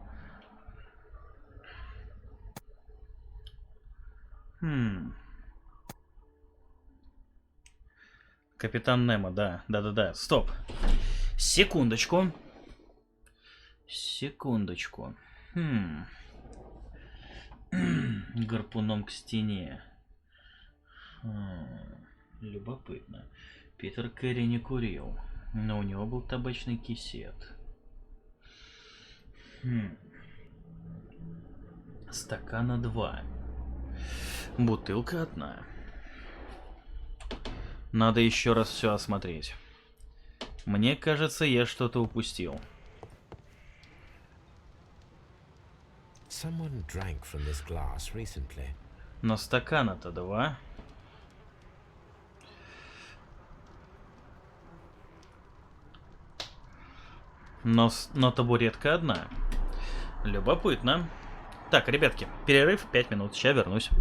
Капитан Немо, да. Стоп. Секундочку. Гарпуном к стене. Любопытно. Питер Керри не курил, но у него был табачный кисет. Стакана 2. Бутылка 1. Надо еще раз все осмотреть. Мне кажется, я что-то упустил. Someone drank from this glass recently. Но стакана-то 2. Но табуретка 1. Любопытно. Так, ребятки, перерыв 5 минут. Сейчас вернусь.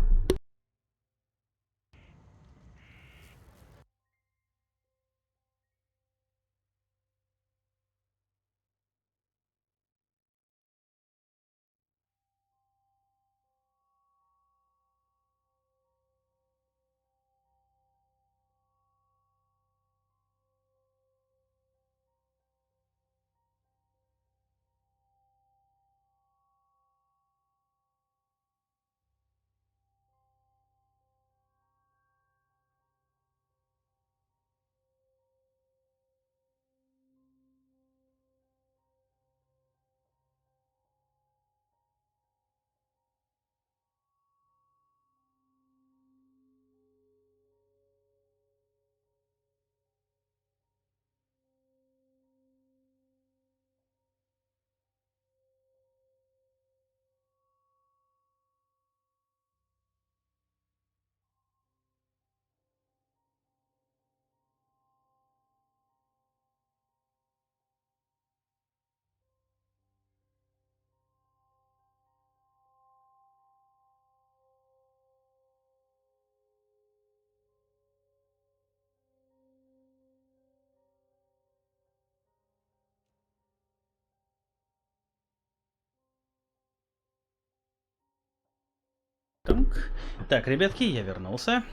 Тунк. Так, ребятки, я вернулся.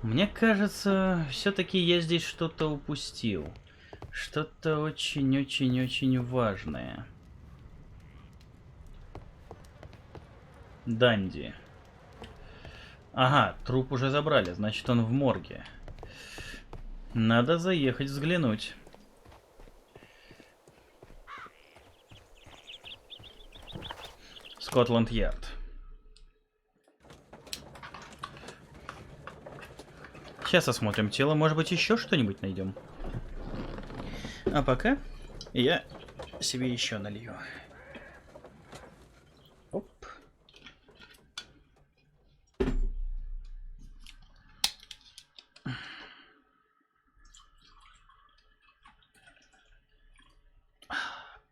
Мне кажется, все-таки я здесь что-то упустил. Что-то очень-очень-очень важное. Данди. Ага, труп уже забрали, значит он в морге. Надо заехать взглянуть. Скотланд-Ярд. Сейчас осмотрим тело, может быть еще что-нибудь найдем. А пока я себе еще налью. Оп.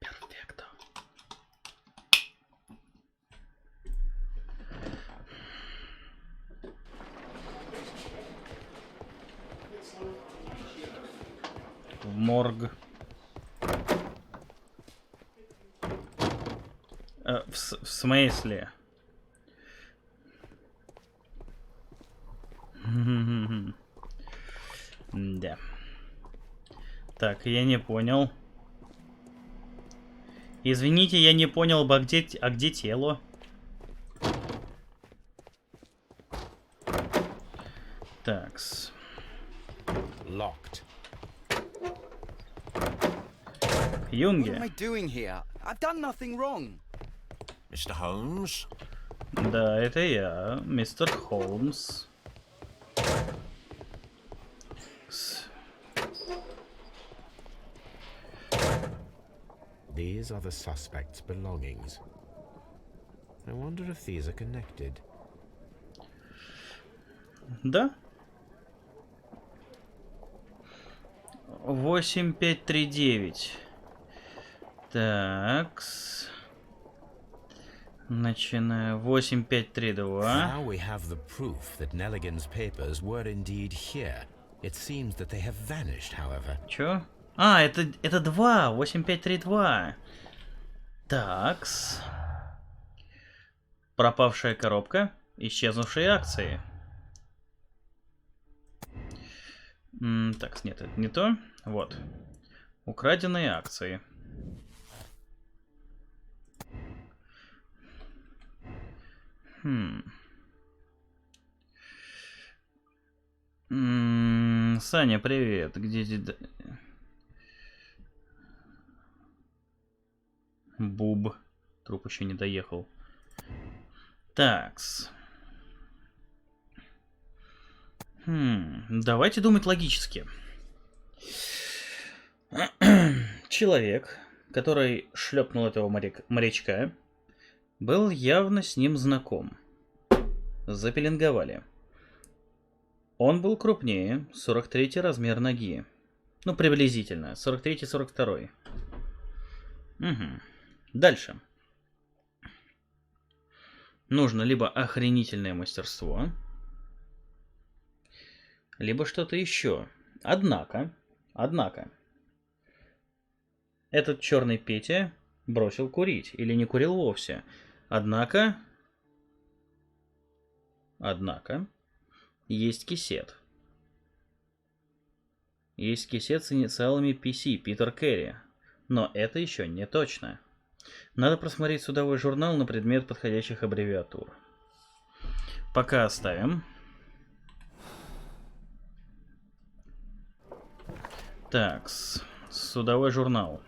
Перфекто. В морг. В смысле? Да. Так, я не понял. Извините, я не понял, а где тело? Такс. Locked. What am I Юнге. doing here? I've done nothing wrong. Mr. Holmes? Да, это я, мистер Холмс. These are the suspect's belongings. I wonder if these are connected. Да. 8539. Такс. Начинаю. 8532. Now we have the proof that Nelligan's papers were indeed here. It seems that they have vanished, however. Чё? А, это 2. 8532. Такс. Пропавшая коробка. Исчезнувшие акции. Так, нет, это не то. Вот. Украденные акции. Саня, привет. Где... Буб. Труп еще не доехал. Такс. Давайте думать логически. Человек, который шлепнул этого морячка, был явно с ним знаком. Запеленговали. Он был крупнее, 43-й размер ноги. Ну, приблизительно, 43-й, 42-й. Угу. Дальше. Нужно либо охренительное мастерство, либо что-то еще. Однако, этот черный Петя бросил курить или не курил вовсе. Однако, есть кисет. Есть кисет с инициалами PC, Питер Керри. Но это еще не точно. Надо просмотреть судовой журнал на предмет подходящих аббревиатур. Пока оставим. Так, судовой журнал.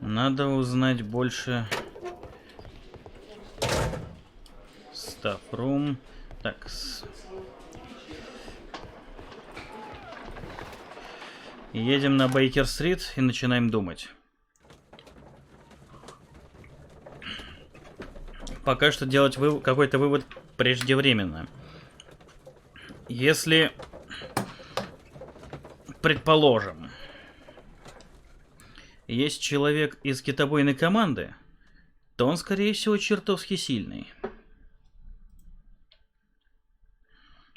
Надо узнать больше. Стафрум. Так. Едем на Бейкер-стрит и начинаем думать. Пока что делать какой-то вывод преждевременно. Если, предположим, есть человек из китобойной команды, то он, скорее всего, чертовски сильный.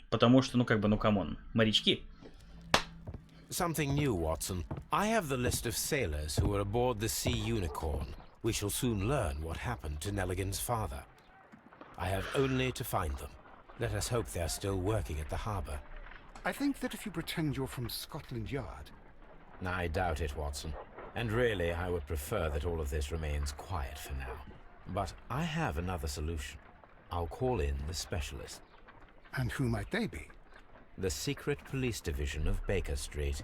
Потому что, ну как бы, ну камон, морячки. Something new, Watson. I have the list of sailors who were aboard the Sea Unicorn. We shall soon learn what happened to Nelligan's father. I have only to find them. Let us hope they're still working at the harbour. I think that if you pretend you're from Scotland Yard... I doubt it, Watson. And really, I would prefer that all of this remains quiet for now. But I have another solution. I'll call in the specialist. And who might they be? The secret police division of Baker Street.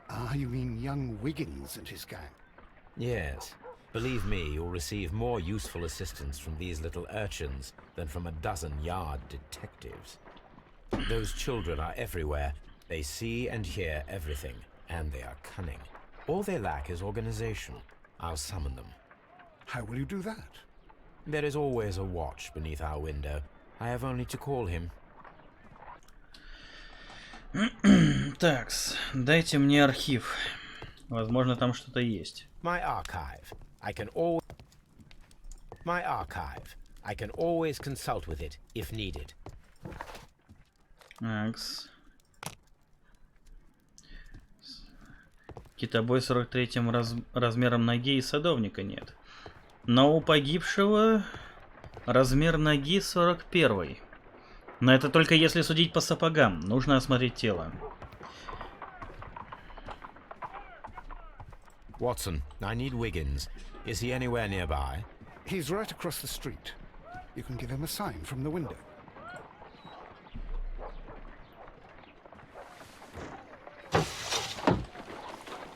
Ah, you mean young Wiggins and his gang? Yes. Believe me, you'll receive more useful assistance from these little urchins than from a dozen yard detectives. Those children are everywhere. They see and hear everything, and they are cunning. All they lack is organization. I'll summon them. How will you do that? There is always a watch beneath our window. I have only to call him. Такс, дайте мне архив. Возможно, там что-то есть. My archive. I can always consult with it if needed. Такс. Китобой 43-м размером ноги и садовника нет. Но у погибшего размер ноги 41-й. Но это только если судить по сапогам. Нужно осмотреть тело. Watson, I need Wiggins. Is he anywhere nearby? He's right across the street. You can give him a sign from the window.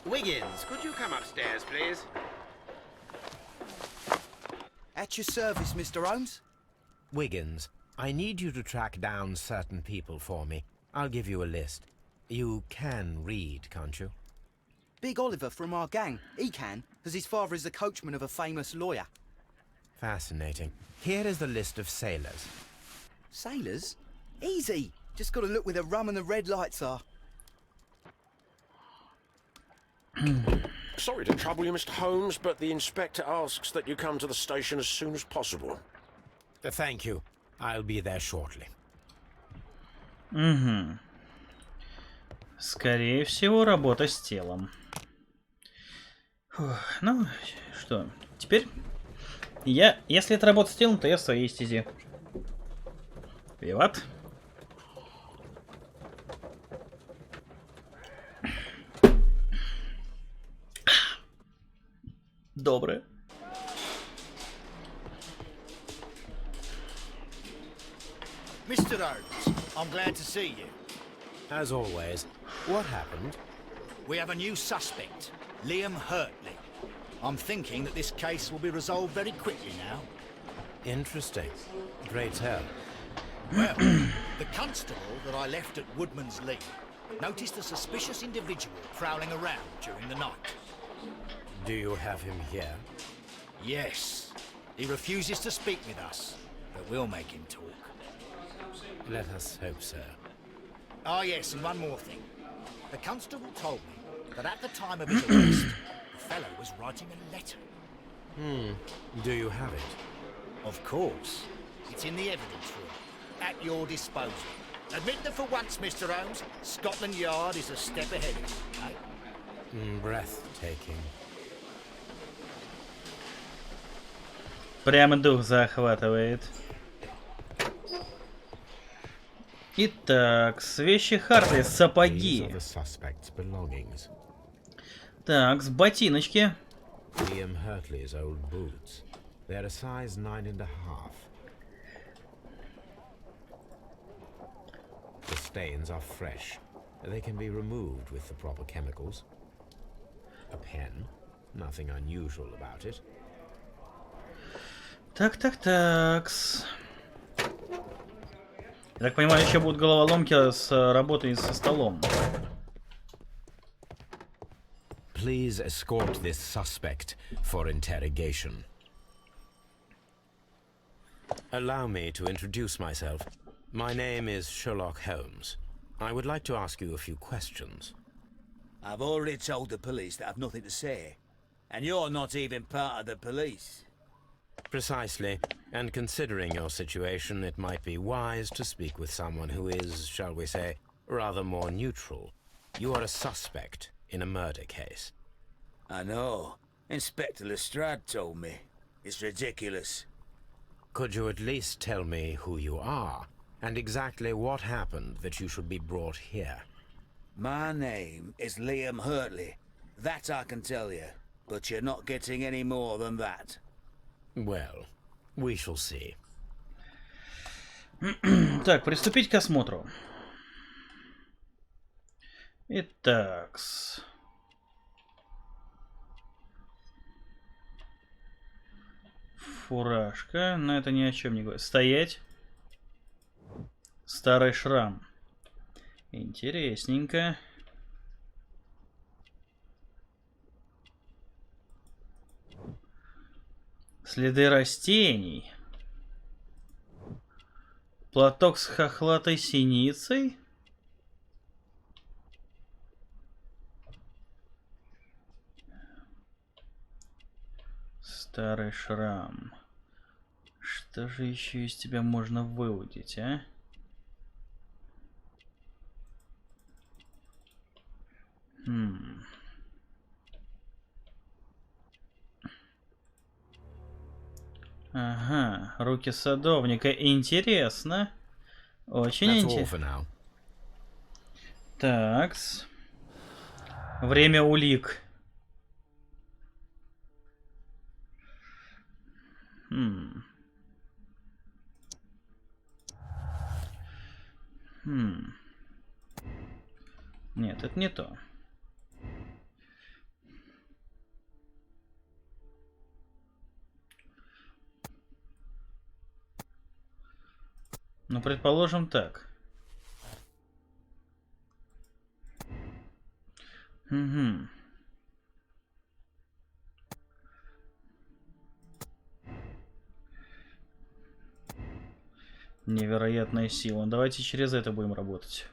Wiggins, could you come upstairs, please? At your service, Mr. Holmes. Wiggins, I need you to track down certain people for me. I'll give you a list. You can read, can't you? Big Oliver from our gang. He can, as his father is the coachman of a famous lawyer. Fascinating. Here is the list of sailors. Sailors? Easy. Just gotta look where the rum and the red lights are. Sorry to trouble you, Mr. Holmes, but the inspector asks that you come to the station as soon as possible. Thank you. I'll be there shortly. Угу. Скорее всего, работа с телом. Фух, ну, что, теперь если это работа с телом, то я в своей стезе. Плевать. Доброе. Mr. Holmes, I'm glad to see you. As always, what happened? We have a new suspect, Liam Hurtley. I'm thinking that this case will be resolved very quickly now. Interesting. Great help. Well, the constable that I left at Woodman's Lee noticed a suspicious individual prowling around during the night. Do you have him here? Yes. He refuses to speak with us, but we'll make him talk. Let us hope so. Oh, yes, and one more thing. The constable told me that at the time of his arrest, the fellow was writing a letter. Do you have it? Of course. It's in the evidence room, at your disposal. Admit that for once, Mr. Holmes, Scotland Yard is a step ahead of you, eh? Breathtaking. Прямо дух захватывает. Итак, с вещи Хартли, сапоги. Так, с ботиночки. Liam Hurtley's old boots. They're a size 9.5. The stains are fresh. They can be removed with the proper chemicals. A pen. Nothing unusual about it. Так. Я так понимаю, еще будут головоломки с работой со столом. Please escort this suspect for interrogation. Allow me to introduce myself. My name is Sherlock Holmes. I would like to ask you a few questions. I've already told the police that I've nothing to say. And you're not even part of the police. Precisely. And considering your situation, it might be wise to speak with someone who is, shall we say, rather more neutral. You are a suspect in a murder case. I know. Inspector Lestrade told me. It's ridiculous. Could you at least tell me who you are, and exactly what happened that you should be brought here? My name is Liam Hurtley. That I can tell you. But you're not getting any more than that. Well, we shall see. Так, приступить к осмотру. Итак. Фуражка. Но это ни о чем не говорит. Стоять. Старый шрам. Интересненько. Следы растений. Платок с хохлатой синицей. Старый шрам. Что же еще из тебя можно выудить, а? Ага, руки садовника. Интересно. Очень интересно. Такс. Время улик. Нет, это не то. Ну, предположим, так. Угу. Невероятная сила. Давайте через это будем работать.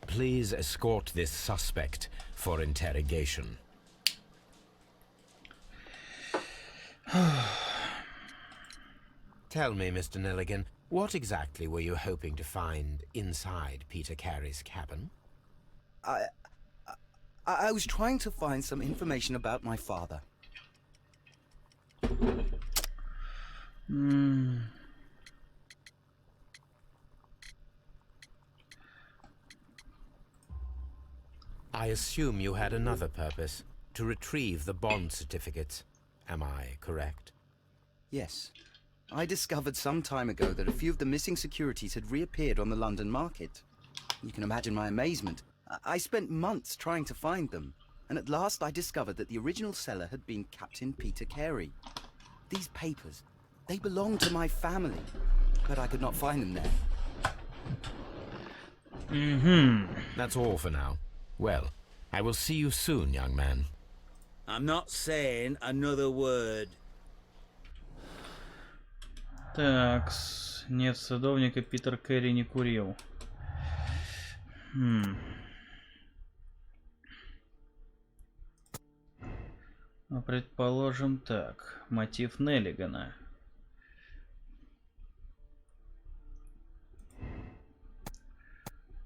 Please escort this suspect for interrogation. Tell me, Mr. Nelligan, what exactly were you hoping to find inside Peter Carey's cabin? I was trying to find some information about my father. I assume you had another purpose, to retrieve the bond certificates. Am I correct? Yes. I discovered some time ago that a few of the missing securities had reappeared on the London market. You can imagine my amazement. I spent months trying to find them, and at last I discovered that the original seller had been Captain Peter Carey. These papers, they belong to my family, but I could not find them there. That's all for now. Well, I will see you soon, young man. I'm not saying another word. Так, нет, садовника Питер Кэрри не курил. Ну, предположим так. Мотив Неллигана.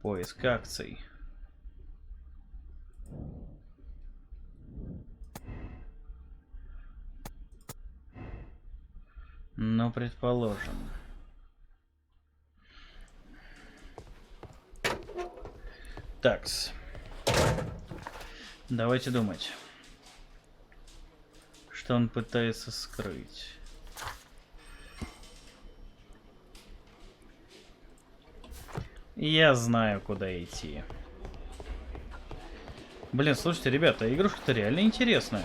Поиск акций. Ну, предположим. Такс. Давайте думать. Что он пытается скрыть? Я знаю, куда идти. Блин, слушайте, ребята, игрушка-то реально интересная.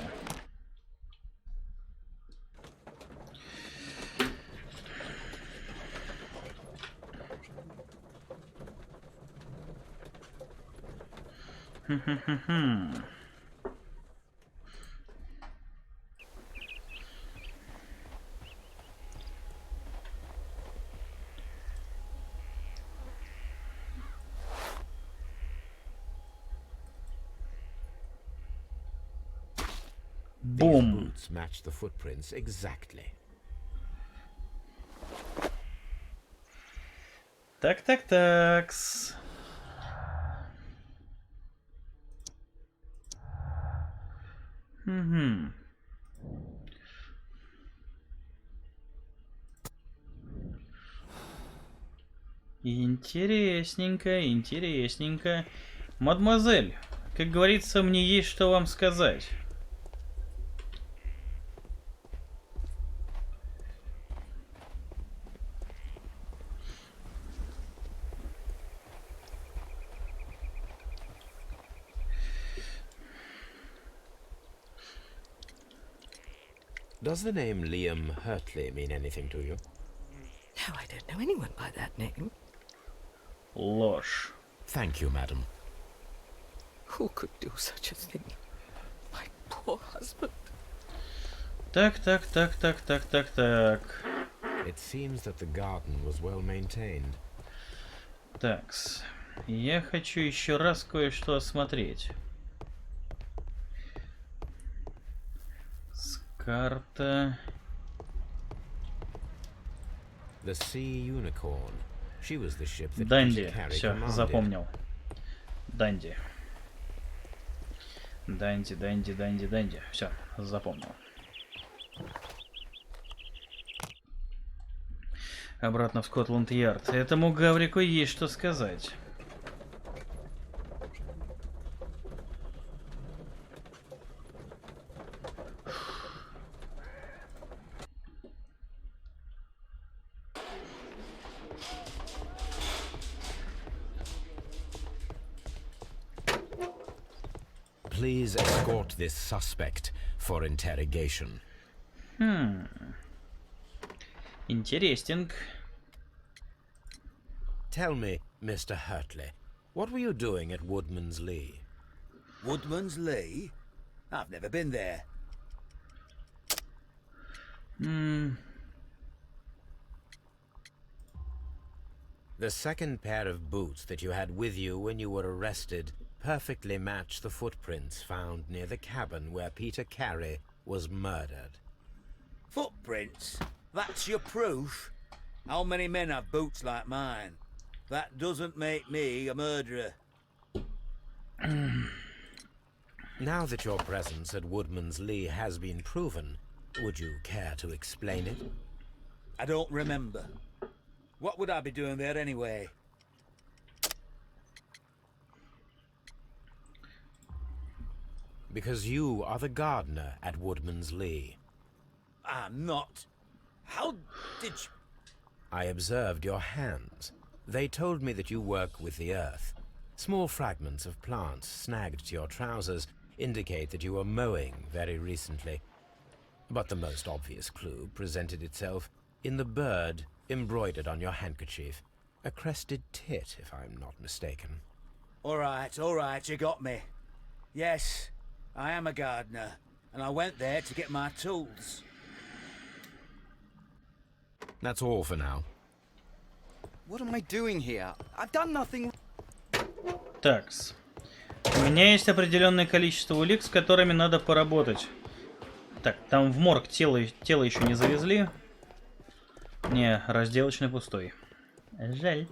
Бум. boots match the footprints exactly. Так. Угу. Интересненько. Мадемуазель, как говорится, мне есть что вам сказать. Does the name Liam Hurtley mean anything to you? No, I don't know anyone by that name. Ложь. Thank you, madam. Who could do such a thing? My poor husband. Так. It seems that the garden was well maintained. Такс. Я хочу еще раз кое-что осмотреть. Карта. The Sea Unicorn. She was the ship that Данди. Carey Все, commanded. запомнил. Данди. Все, запомнил. Обратно в Скотланд-Ярд. Этому Гаврику есть что сказать. Please escort this suspect for interrogation. Интересненько. Tell me, Mr. Hurtley, what were you doing at Woodman's Lee? Woodman's Lee? I've never been there. The second pair of boots that you had with you when you were arrested perfectly match the footprints found near the cabin where Peter Carey was murdered. Footprints? That's your proof? How many men have boots like mine? That doesn't make me a murderer. Now that your presence at Woodman's Lee has been proven, would you care to explain it? I don't remember. What would I be doing there anyway? Because you are the gardener at Woodman's Lee. I'm not. How did you... I observed your hands. They told me that you work with the earth. Small fragments of plants snagged to your trousers indicate that you were mowing very recently. But the most obvious clue presented itself in the bird embroidered on your handkerchief. A crested tit, if I'm not mistaken. All right, you got me. Yes, I am a gardener, and I went there to get my tools. That's all for now. What am I doing here? I've done nothing. Такс. У меня есть определенное количество улик, с которыми надо поработать. Так, там в морг тело еще не завезли. Не, разделочный пустой. Жаль.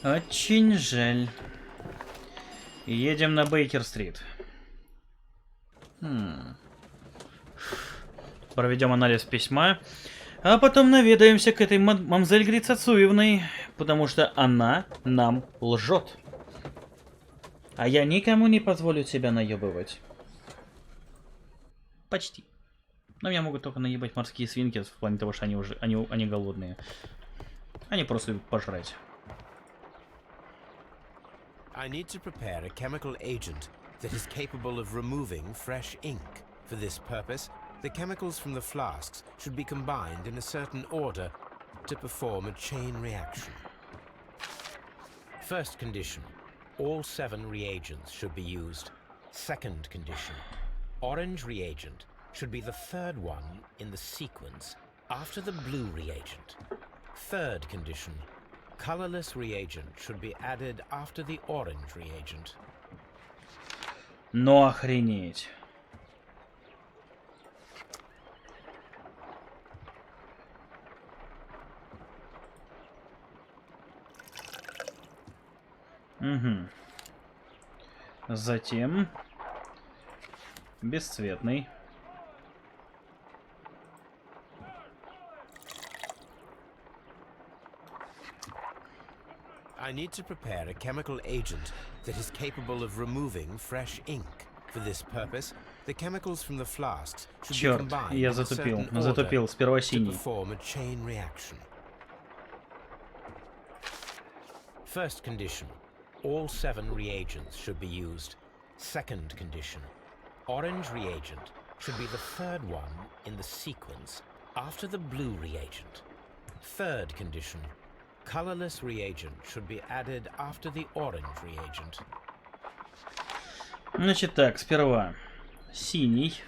Очень жаль. Едем на Бейкер-стрит. Проведем анализ письма. А потом наведаемся к этой мамзель Грицацуевной, потому что она нам лжет. А я никому не позволю себя наебывать. Почти. Но меня могут только наебать морские свинки в плане того, что они голодные. Они просто любят пожрать. I need to prepare a chemical agent that is capable of removing fresh ink. For this purpose, the chemicals from the flasks should be combined in a certain order to perform a chain reaction. First condition, all 7 reagents should be used. Second condition, orange reagent should be the third one in the sequence after the blue reagent. Third condition, colorless reagent should be added after the orange reagent. Ну охренеть. Угу. Затем бесцветный. I need to prepare a chemical agent that is capable of removing fresh ink. For this purpose, the chemicals from the flasks should be combined in a certain order to perform a chain reaction. First condition, all 7 reagents should be used. Second condition, orange reagent should be the third one in the sequence after the blue reagent. Third condition, colorless reagent should be added after the orange reagent. Значит так, сперва синий.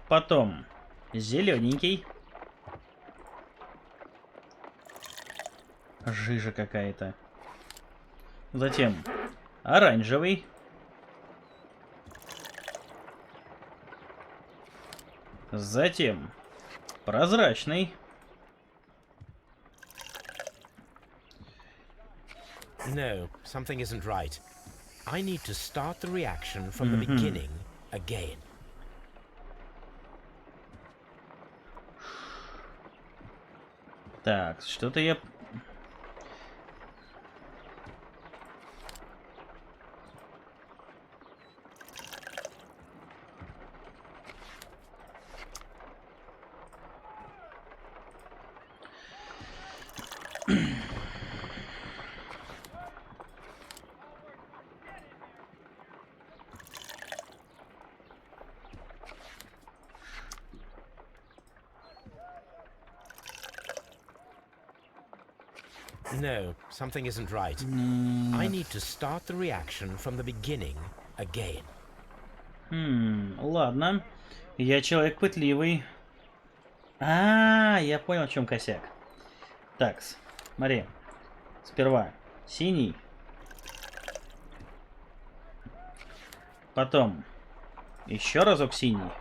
Потом зелененький. Жижа какая-то. Затем оранжевый. Затем прозрачный. No, something isn't right. I need to start the reaction from the beginning again. Так, что-то я... No, something isn't right. I need to start the reaction from the beginning again. Ладно. Я человек пытливый. Я понял, в чем косяк. Так, смотри. Сперва синий. Потом еще разок синий.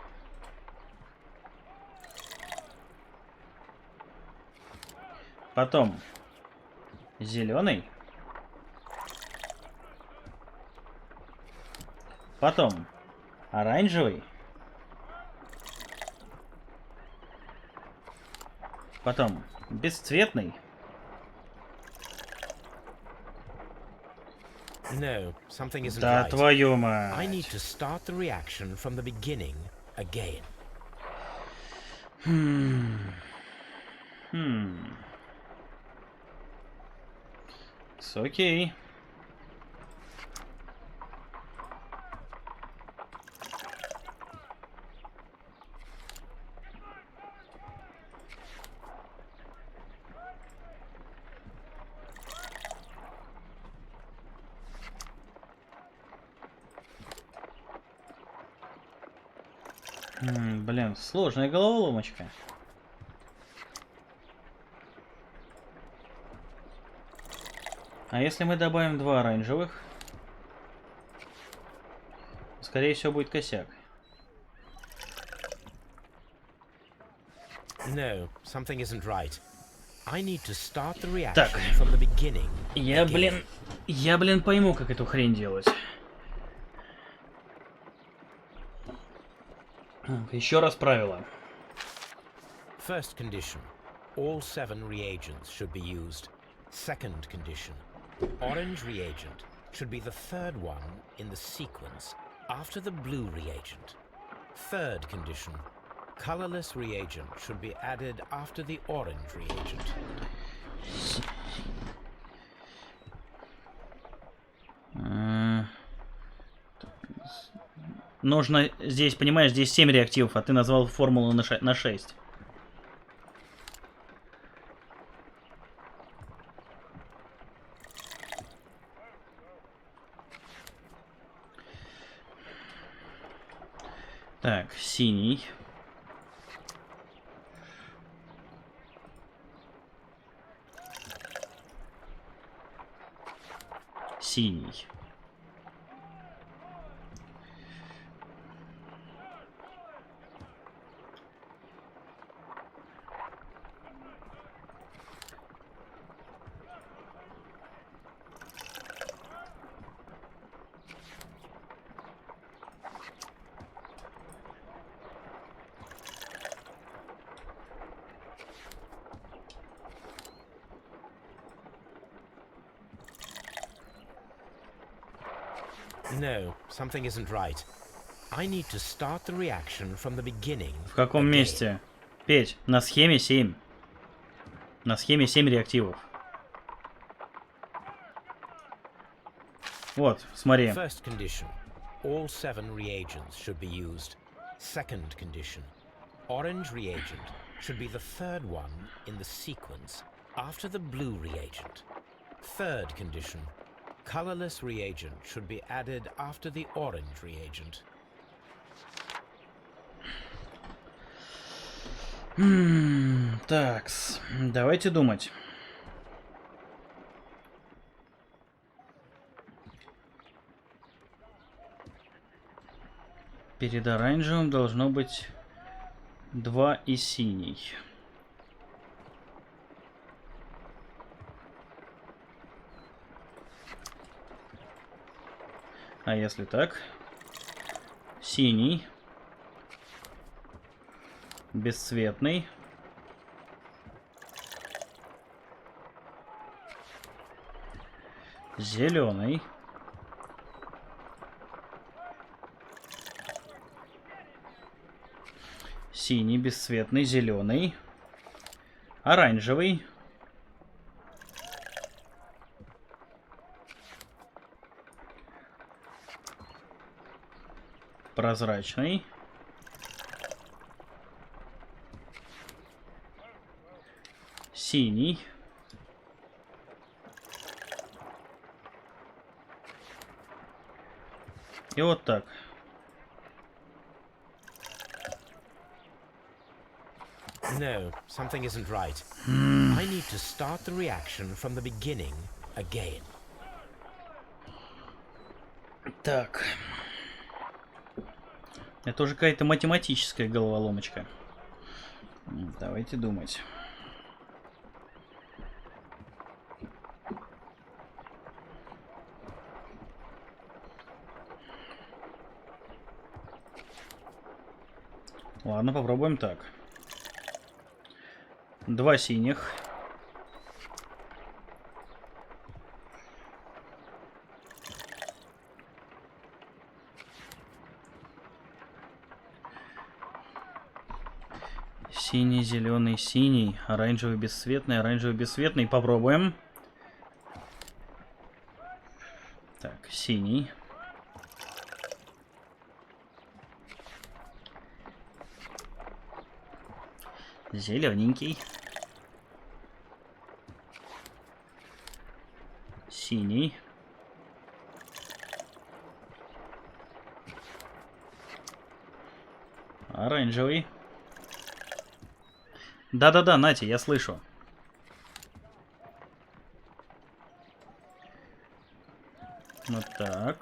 Потом зеленый. Потом оранжевый. Потом бесцветный. No, something isn't Да right. твою I мать. need to start the reaction from the beginning again. Окей. Блин, сложная головоломочка. А если мы добавим 2 оранжевых? Скорее всего, будет косяк. No, something isn't right. I need to start the reaction Так. from the beginning. Я, блин, пойму, как эту хрень делать. Еще раз правило. First condition, all 7 reagents should be used. Second condition, orange reagent should be the third one in the sequence after the blue reagent. Third condition, colorless reagent should be added after the orange reagent. Нужно здесь, понимаешь, здесь 7 реактивов, а ты назвал формулу на 6. Так, синий. синий. No, something isn't right. I need to start the reaction from the beginning. В каком месте? Петь, на схеме 7. На схеме 7 реактивов. Вот, смотри. First condition. All 7 reagents should be used. Second condition. Orange reagent should be the third one in the sequence after the blue reagent. Third condition. Colorless reagent should be added after the orange reagent. Такс, давайте думать. Перед оранжевым должно быть 2 и синий. А если так? Синий. Бесцветный. Зеленый. Синий, бесцветный, зеленый. Оранжевый. Прозрачный. Синий. И вот так. No, something isn't right. I need to start the reaction from the beginning again. Так. Это уже какая-то математическая головоломочка. Давайте думать. Ладно, попробуем так. 2 синих. Синий, зеленый, синий, оранжевый, бесцветный, оранжевый, бесцветный. Попробуем. Так, синий. Зелененький. Синий. Оранжевый. Да-да-да, Нати, я слышу. Вот так.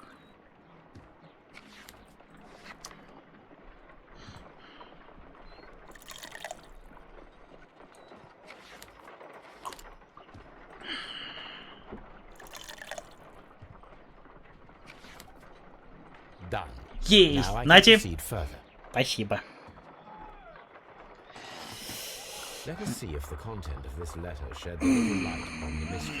Done. Есть, Now I can Нати. proceed further. Спасибо. Let us see if the content of this letter shed a little light on the mystery.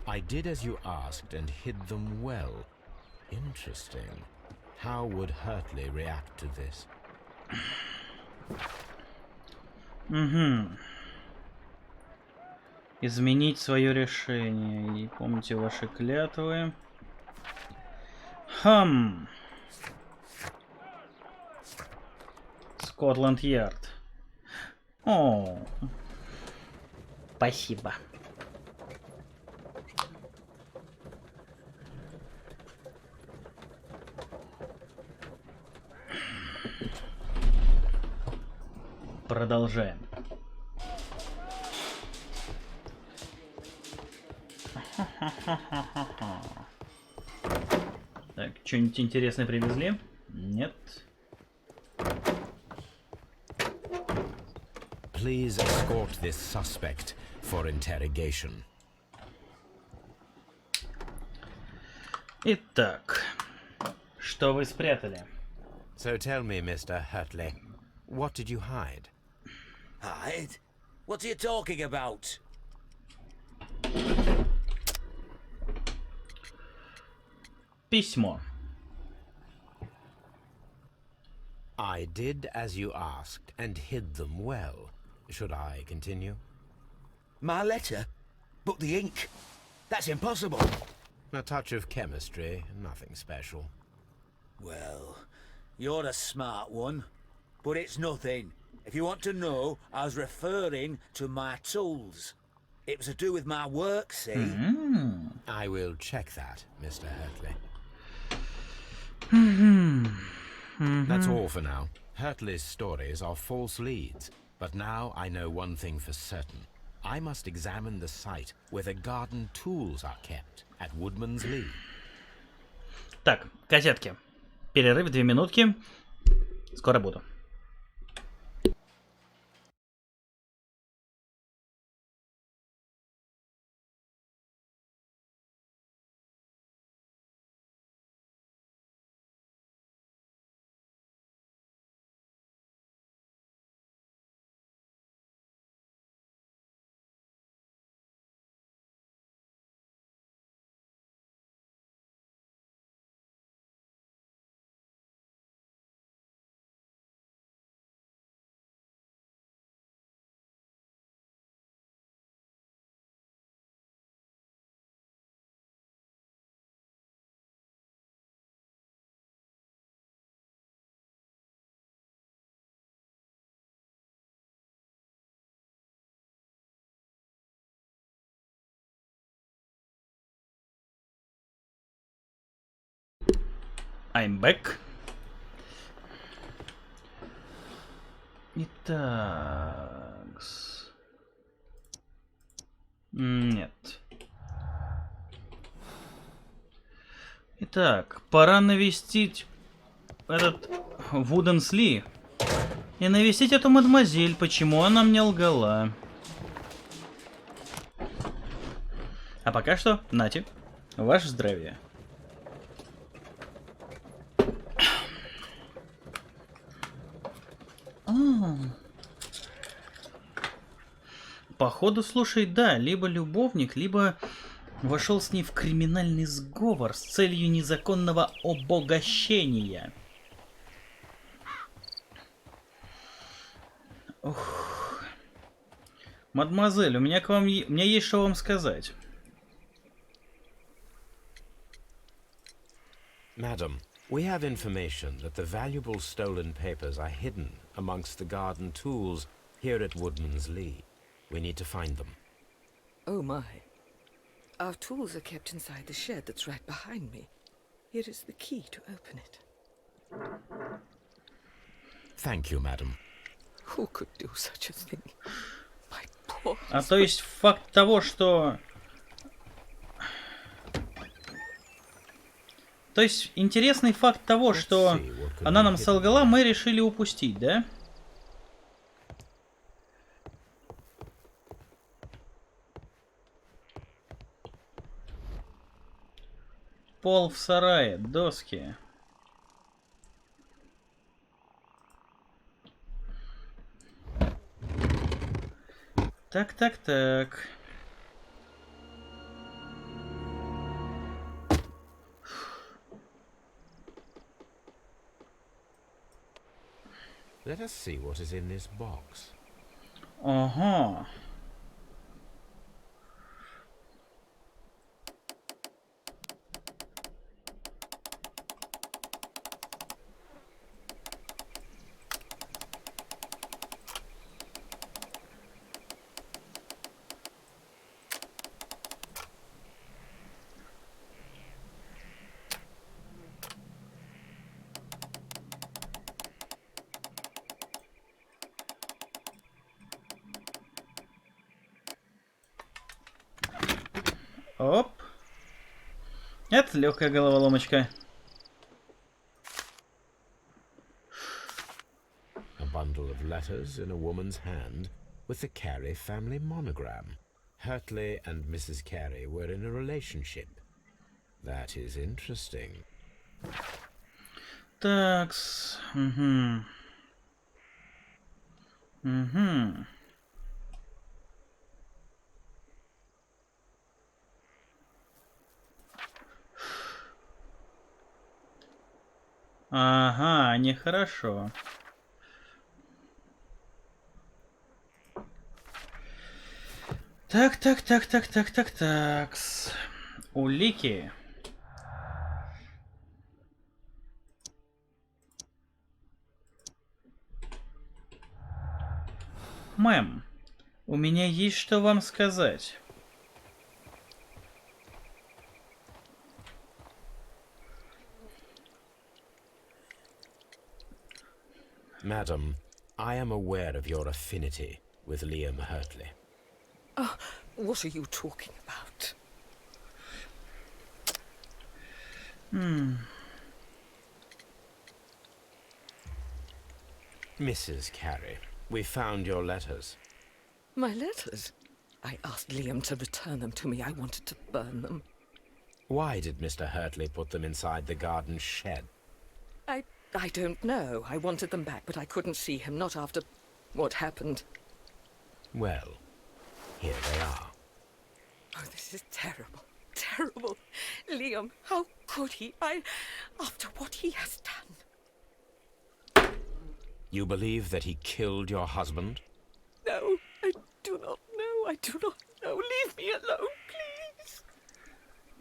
I did as you asked and hid them well. Interesting. How would Hurtley react to this? Изменить свое решение. И помните ваши клятвы. Скотланд-Ярд. О. Спасибо. Продолжаем. Так, что-нибудь интересное привезли? Нет. Please escort this suspect for interrogation. Итак, что вы спрятали? So tell me, Mr. Hurtley, what did you hide? Hide? What are you talking about? Письмо. I did as you asked and hid them well. Should I continue? My letter? But the ink? That's impossible. A touch of chemistry, nothing special. Well, you're a smart one. But it's nothing. If you want to know, I was referring to my tools. It was to do with my work, see? I will check that, Mr. Hurtley. That's all for now. Hurtley's stories are false leads. But now I know one thing for certain. I must examine the site where the garden tools are kept at Woodman's Lee. Так, кассетки. Перерыв 2 минутки. Скоро буду. I'm back. Итак. Нет. Итак, пора навестить этот Вуденсли и навестить эту мадемуазель. Почему она мне лгала? А пока что, нате, ваше здравие. Походу, слушай, да, либо любовник, либо вошел с ней в криминальный сговор с целью незаконного обогащения. Ух. Мадемуазель, у меня есть что вам сказать. Madam, we have information that the valuable stolen papers are hidden amongst the garden tools here at Woodman's Lee. We need to find them. Oh my. Our tools are kept inside the shed that's right behind me. Here is the key to open it. Thank you, madam. Who could do such a thing? My poor А то есть факт того, что... То есть интересный факт того, что она нам солгала, мы решили упустить, да? Пол в сарае, доски. Так. Let us see what is in this box. Ага. Оп. Это легкая головоломочка. A bundle of letters in a woman's hand with the Carey family monogram. Hurtley and Mrs. Carey were in a relationship. That is interesting. Такс. Угу. Угу. Ага, нехорошо. Так. Улики. Мэм, у меня есть что вам сказать. Madam, I am aware of your affinity with Liam Hurtley. Oh, what are you talking about? Mrs. Carey, we found your letters. My letters? I asked Liam to return them to me. I wanted to burn them. Why did Mr. Hurtley put them inside the garden shed? I don't know. I wanted them back, but I couldn't see him, not after what happened. Well, here they are. Oh, this is terrible. Terrible. Liam, how could he? After what he has done. You believe that he killed your husband? No, I do not know. I do not know. Leave me alone, please.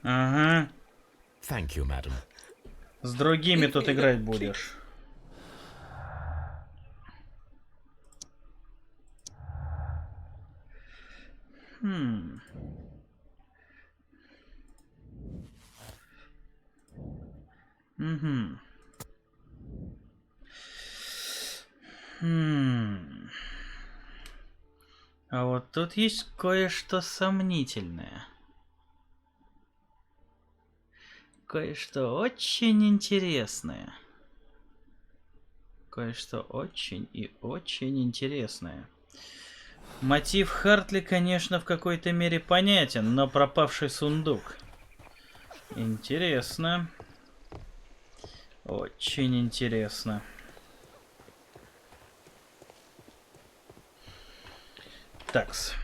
Ага. Thank you, madam. С другими тут играть будешь. Угу. А вот тут есть кое-что сомнительное. Кое-что очень интересное. Кое-что очень и очень интересное. Мотив Хартли, конечно, в какой-то мере понятен, но пропавший сундук. Интересно. Очень интересно. Такс.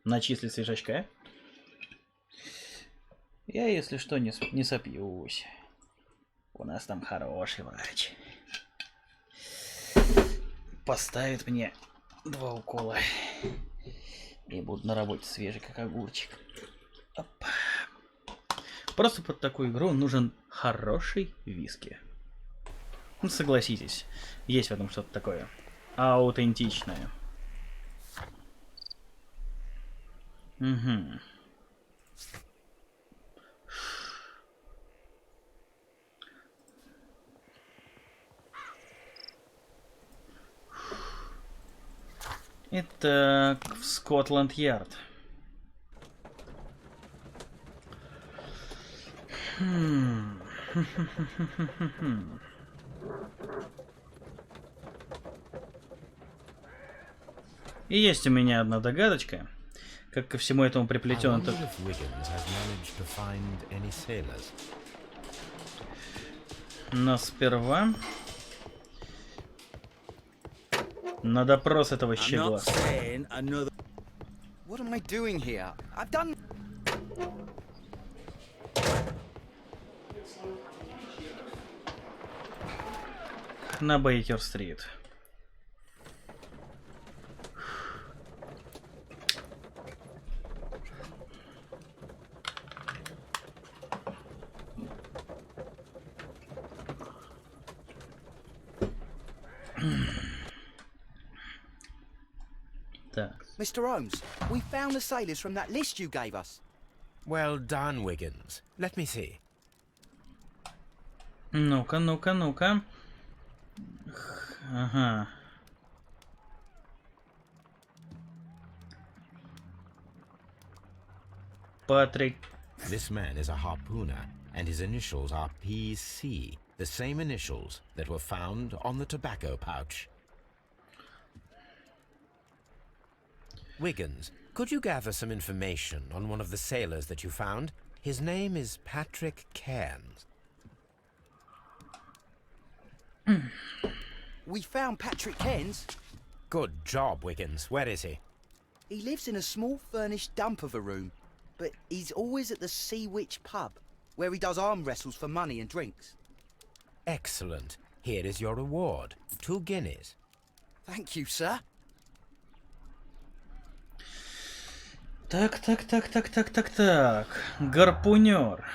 Начисли свежачка. Я, если что, не сопьюсь. У нас там хороший врач. Поставит мне 2 укола. И буду на работе свежий, как огурчик. Оп. Просто под такую игру нужен хороший виски. Ну, согласитесь, есть в этом что-то такое аутентичное. Угу. Итак, в Скотланд-Ярд. И есть у меня одна догадочка, как ко всему этому приплетен этот... Но сперва... на допрос этого щегла. What am I doing here? I've done... На Бейкер-стрит. Так. Mr. Holmes, we found the sailors from that list you gave us. Well done, Wiggins. Let me see. Ну-ка, ну-ка, ну-ка. Ага. Патрик. This man is a harpooner, and his initials are PC, the same initials that were found on the tobacco pouch. Wiggins, could you gather some information on one of the sailors that you found? His name is Patrick Cairns. We found Patrick Cairns. Good job, Wiggins. Where is he? He lives in a small furnished dump of a room, but he's always at the Sea Witch pub, where he does arm wrestles for money and drinks. Excellent. Here is your reward. 2 guineas. Thank you, sir. Так. Гарпунер.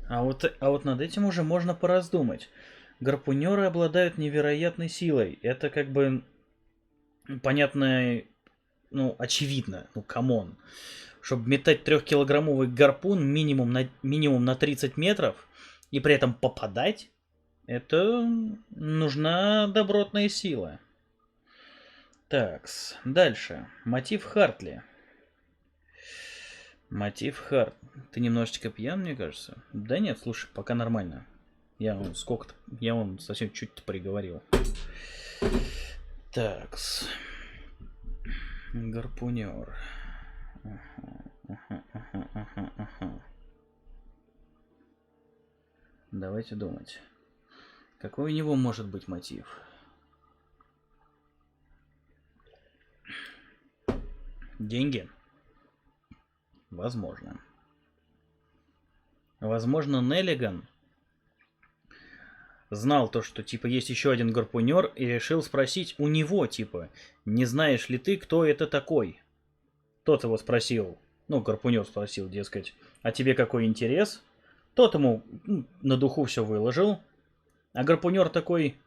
А вот над этим уже можно пораздумать. Гарпунеры обладают невероятной силой. Это как бы понятно, ну, очевидно. Ну, камон. Чтобы метать 3-килограммовый гарпун минимум на 30 метров и при этом попадать, это нужна добротная сила. Такс, дальше. Мотив Хартли. Ты немножечко пьян, мне кажется? Да нет, слушай, пока нормально. Я вон совсем чуть-то приговорил. Такс. Гарпунер. Ага. Давайте думать. Какой у него может быть мотив? Деньги? Возможно. Возможно, Неллиган знал то, что, типа, есть еще один гарпунер, и решил спросить у него, типа, не знаешь ли ты, кто это такой? Тот его спросил, ну, гарпунер спросил, дескать, а тебе какой интерес? Тот ему на духу все выложил, а гарпунер такой,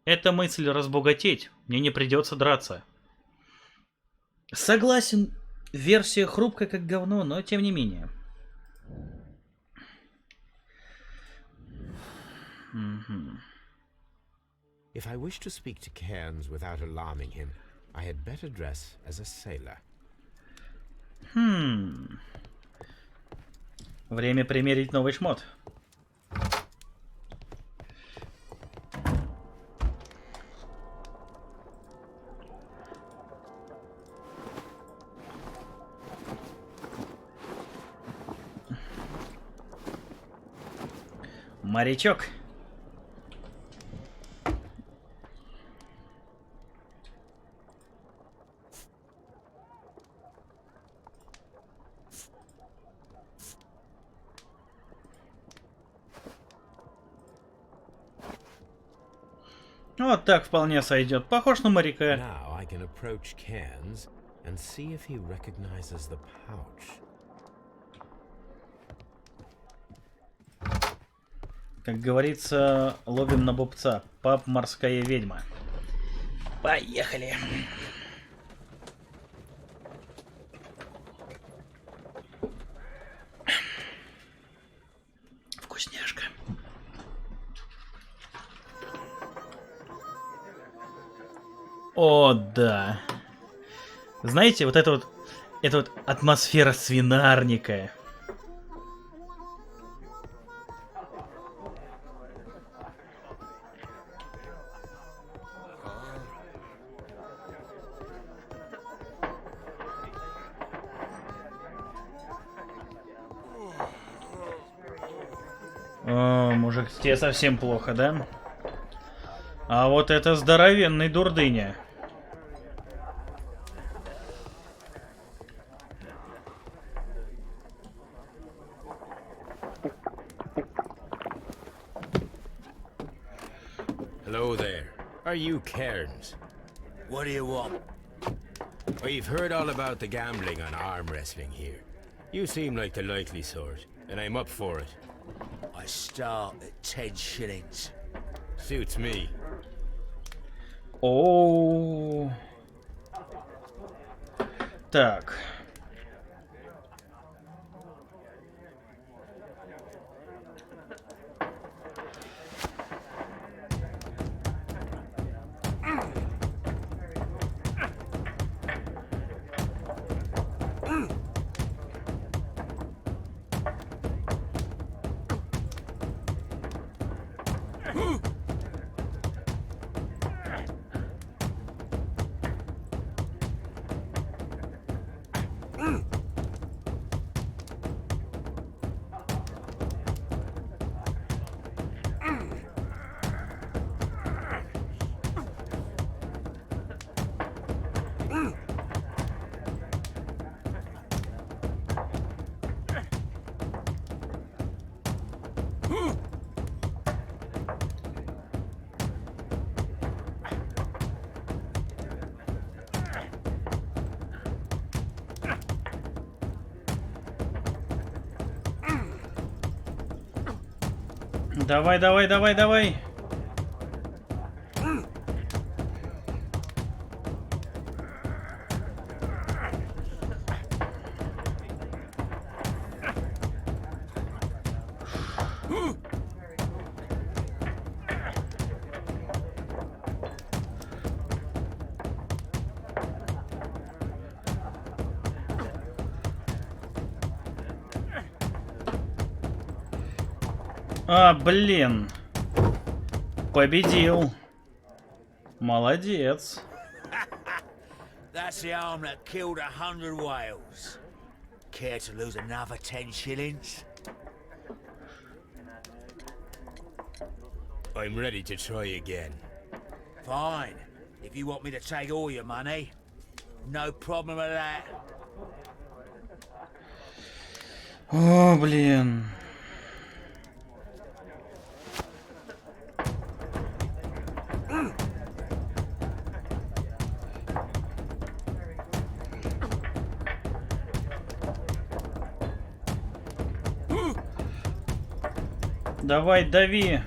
это мысль разбогатеть, мне не придется драться. Согласен, версия хрупкая как говно, но тем не менее. If I wish to speak to Cairns without alarming him, I had better dress as a sailor. Время примерить новый шмот. Морячок. Вот так вполне сойдет. Похож на моряка. Now I can approach Cairns and see if he recognizes the pouch. Как говорится, ловим на бобца. Пап, морская ведьма. Поехали. Вкусняшка. О, да. Знаете, вот эта вот атмосфера свинарника. О, мужик, тебе совсем плохо, да? А вот это здоровенный дурдыня. Hello there. Are you Cairns? What do you want? We've heard all about the gambling on arm wrestling here. You seem like the likely sort, and I'm up for it. I start at 10 shillings. Suits me. О. Так. Давай, давай, давай, давай. А, блин. Победил. Молодец. That's the arm that killed 100 whales. Care to lose another 10 shillings? I'm ready to try again. Fine. If you want me to take all your money, no problem with that. О, блин. Давай, дави.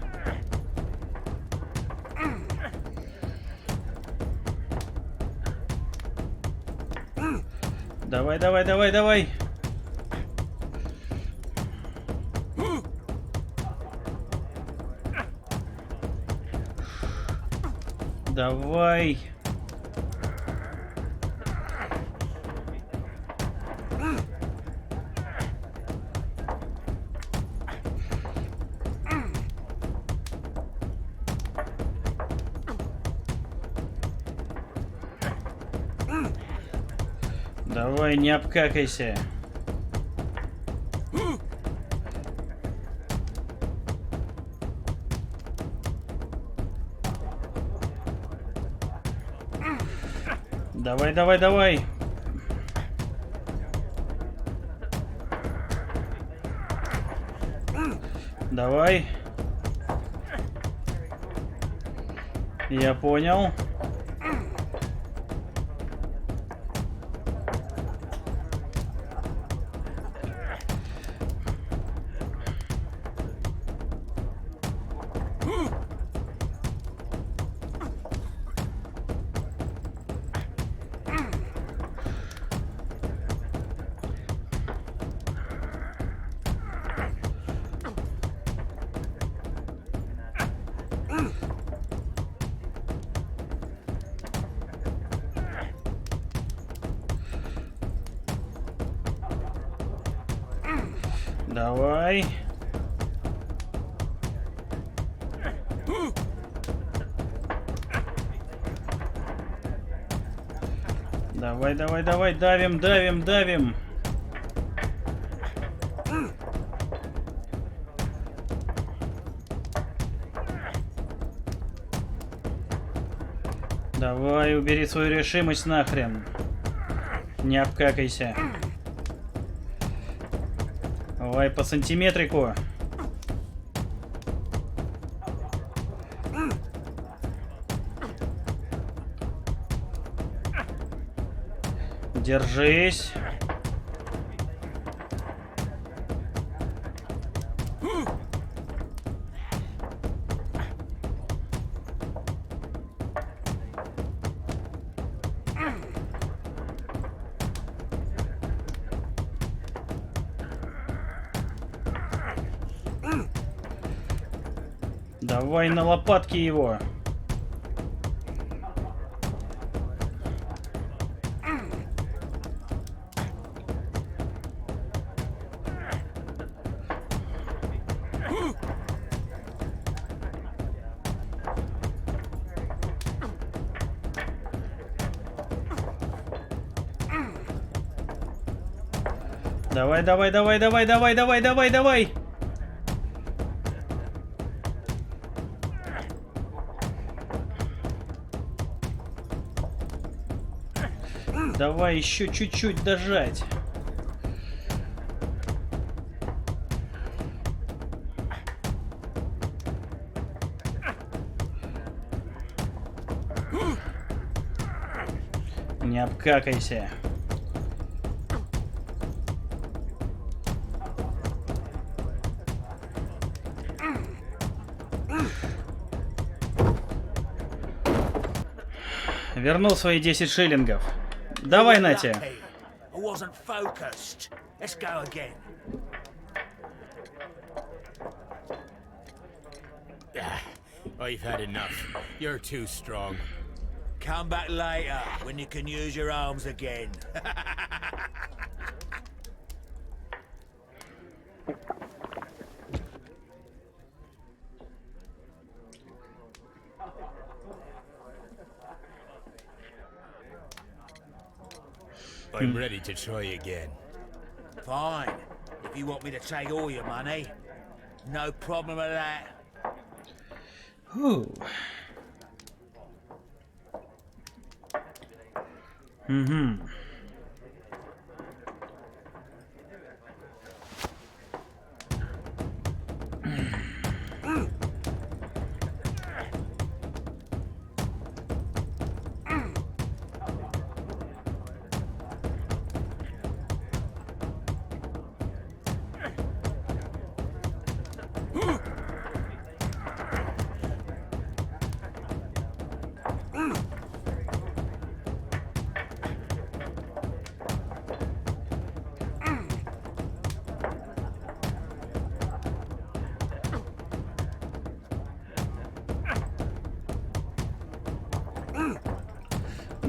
Давай, давай, давай, давай. Давай. Давай, не обкакайся. Давай, давай, давай. Давай. Я понял. Давай. Давай, давай, давай, давим, давим, давим. Давай, убери свою решимость нахрен. Не обкакайся. Давай по сантиметрику. Держись. Давай на лопатки его. Давай, давай, давай, давай, давай, давай, давай, давай. Давай еще чуть-чуть дожать. Не обкакайся. Вернул свои 10 шиллингов. Давай, Натя. I wasn't focused. Let's go again. I've had enough. You're too strong. Come back later when you can use your arms again. I'm ready to try again. Fine. If you want me to take all your money, no problem with that. Ooh. Mm-hmm.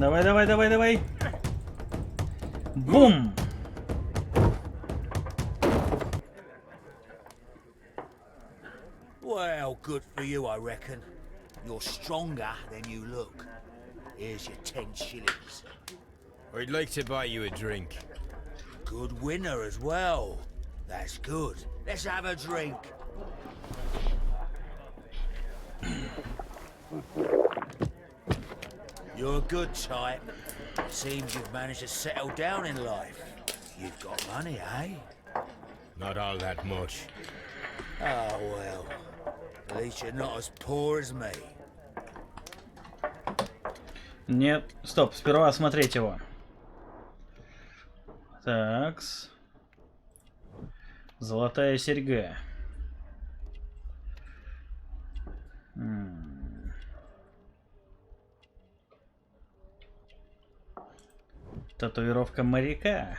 Давай, давай, давай, давай. Бум! Well, good for you, I reckon. You're stronger than you look. Here's your 10 shillings. I'd like to buy you a drink. Good winner as well. That's good. Let's have a drink. You're a good type. Seems you've managed to settle down in life. You've got money, eh? Not all that much. Oh, well. At least you're not as poor as me. Нет, стоп, сперва осмотреть его. Такс. Золотая серьга. Татуировка моряка.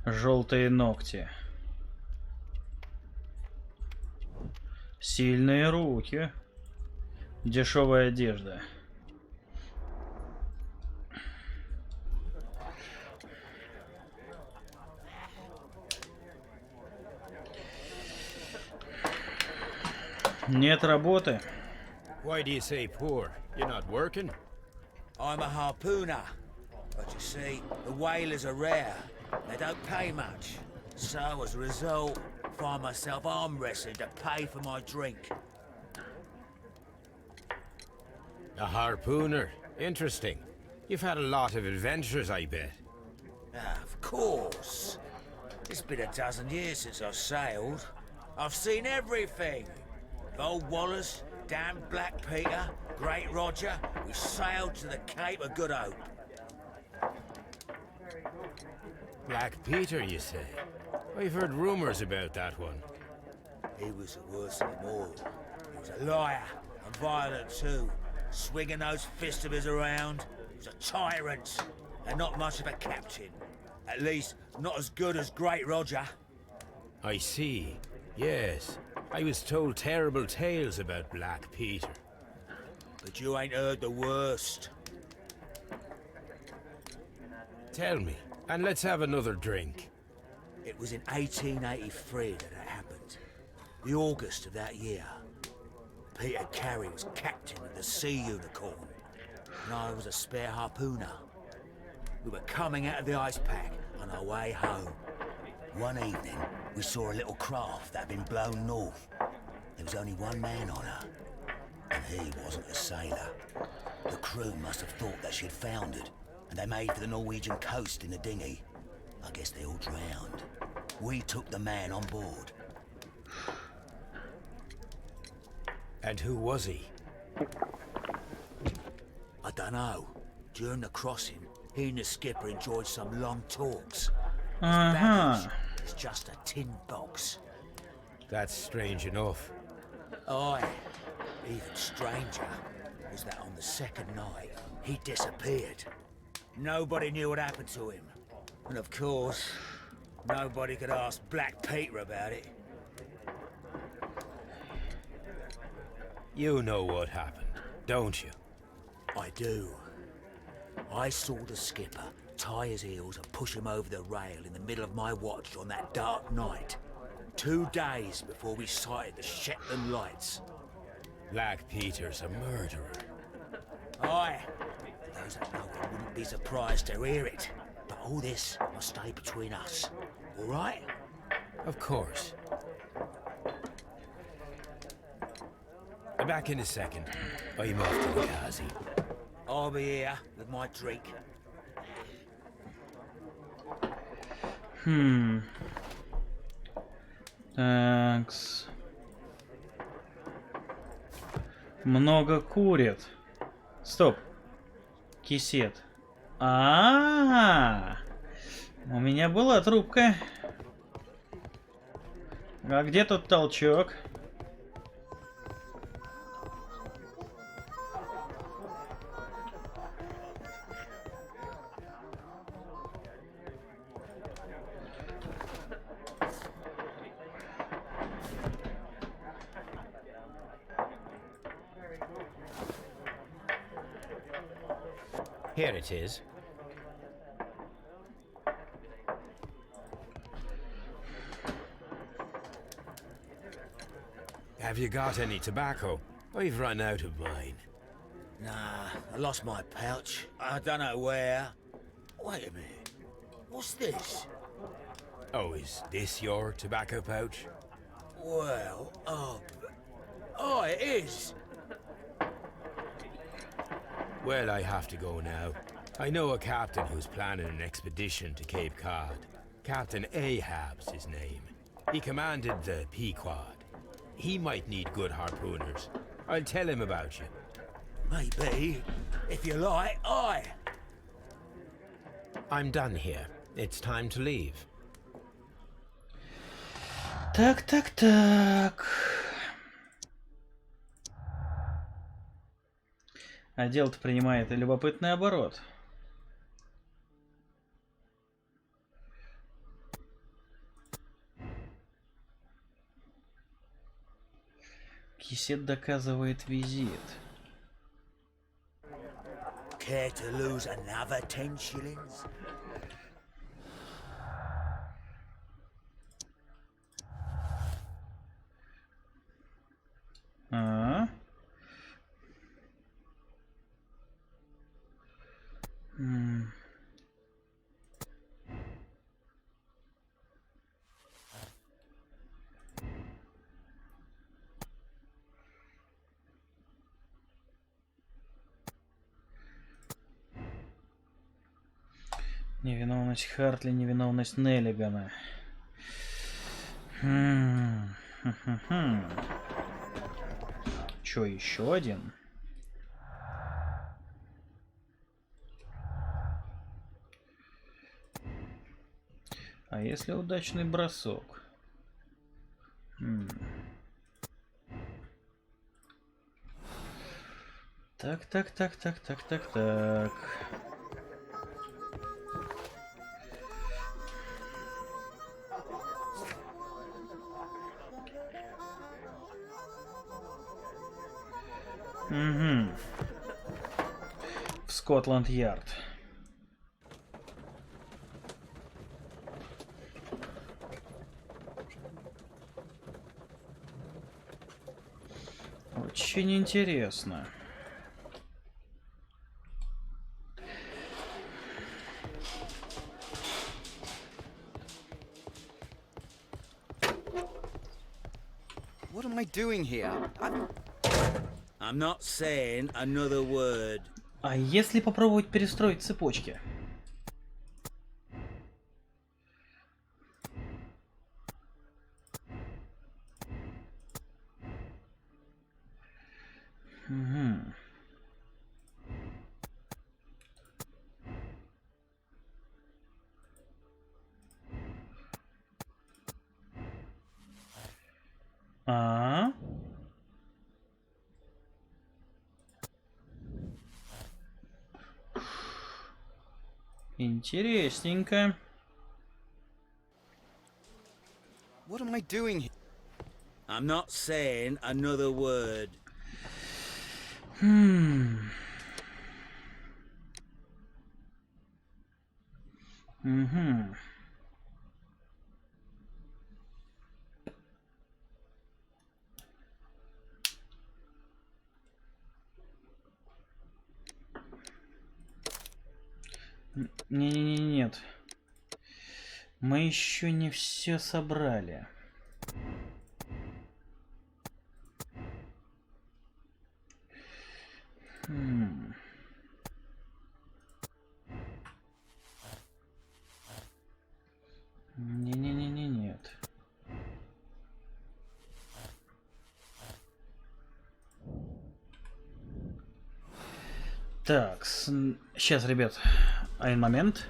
Желтые ногти. Сильные руки. Дешевая одежда. Нет работы. Why do you say poor? You're not working? I'm a harpooner. But you see, the whalers are rare. They don't pay much. So, as a result, I find myself arm wrestling to pay for my drink. A harpooner? Interesting. You've had a lot of adventures, I bet. Of course. It's been a dozen years since I've sailed. I've seen everything. Old Wallace, damn Black Peter, Great Roger, we sailed to the Cape of Good Hope. Black Peter, you say? I've heard rumors about that one. He was the worst of them all. He was a liar, and violent too. Swinging those fists of his around. He was a tyrant, and not much of a captain. At least, not as good as Great Roger. I see. Yes. I was told terrible tales about Black Peter. But you ain't heard the worst. Tell me, and let's have another drink. It was in 1883 that it happened. The August of that year. Peter Carey was captain of the Sea Unicorn, and I was a spare harpooner. We were coming out of the ice pack on our way home. One evening, we saw a little craft that had been blown north. There was only one man on her, and he wasn't a sailor. The crew must have thought that she'd foundered, and they made for the Norwegian coast in the dinghy. I guess they all drowned. We took the man on board. And who was he? I don't know. During the crossing, he and the skipper enjoyed some long talks. Ага. It's just a tin box. That's strange enough. Aye. Even stranger was that on the second night, he disappeared. Nobody knew what happened to him. And of course, nobody could ask Black Peter about it. You know what happened, don't you? I do. I saw the skipper tie his heels and push him over the rail in the middle of my watch on that dark night. 2 days before we sighted the Shetland lights. Black Peter's a murderer. Aye. Those that know him wouldn't be surprised to hear it. But all this must stay between us. All right? Of course. Back in a second. I'm off to the Kazi. I'll be here with my drink. Такс. Много курит. Стоп. Кисет. У меня была трубка. А где тут толчок? Here it is. Have you got any tobacco? I've run out of mine. Nah, I lost my pouch. I don't know where. Wait a minute. What's this? Oh, is this your tobacco pouch? Well, oh, it is. Well, I have to go now. I know a captain who's planning an expedition to Cape Cod. Captain Ahab's his name. He commanded the Pequod. He might need good harpooners. I'll tell him about you. Maybe. If you like, aye. I'm done here. It's time to leave. Так. А дело-то принимает любопытный оборот. Кисет доказывает визит. Care to lose another 10 shillings? Невиновность Хартли, невиновность Неллигана. Чё, еще один? А если удачный бросок? Так. В Скотланд-Ярд. Очень интересно. What am I doing here? I'm not saying another word. А если попробовать перестроить цепочки? Интересненько. What am I doing here? I'm not saying another word. Угу. Нет. Мы еще не все собрали. Нет. Так, сейчас, ребят, один момент.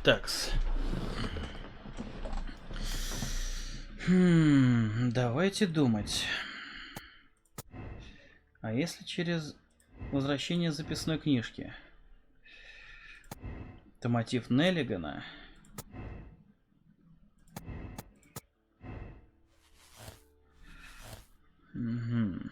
Такс. Давайте думать. А если через возвращение записной книжки? Это мотив Неллигана. Угу.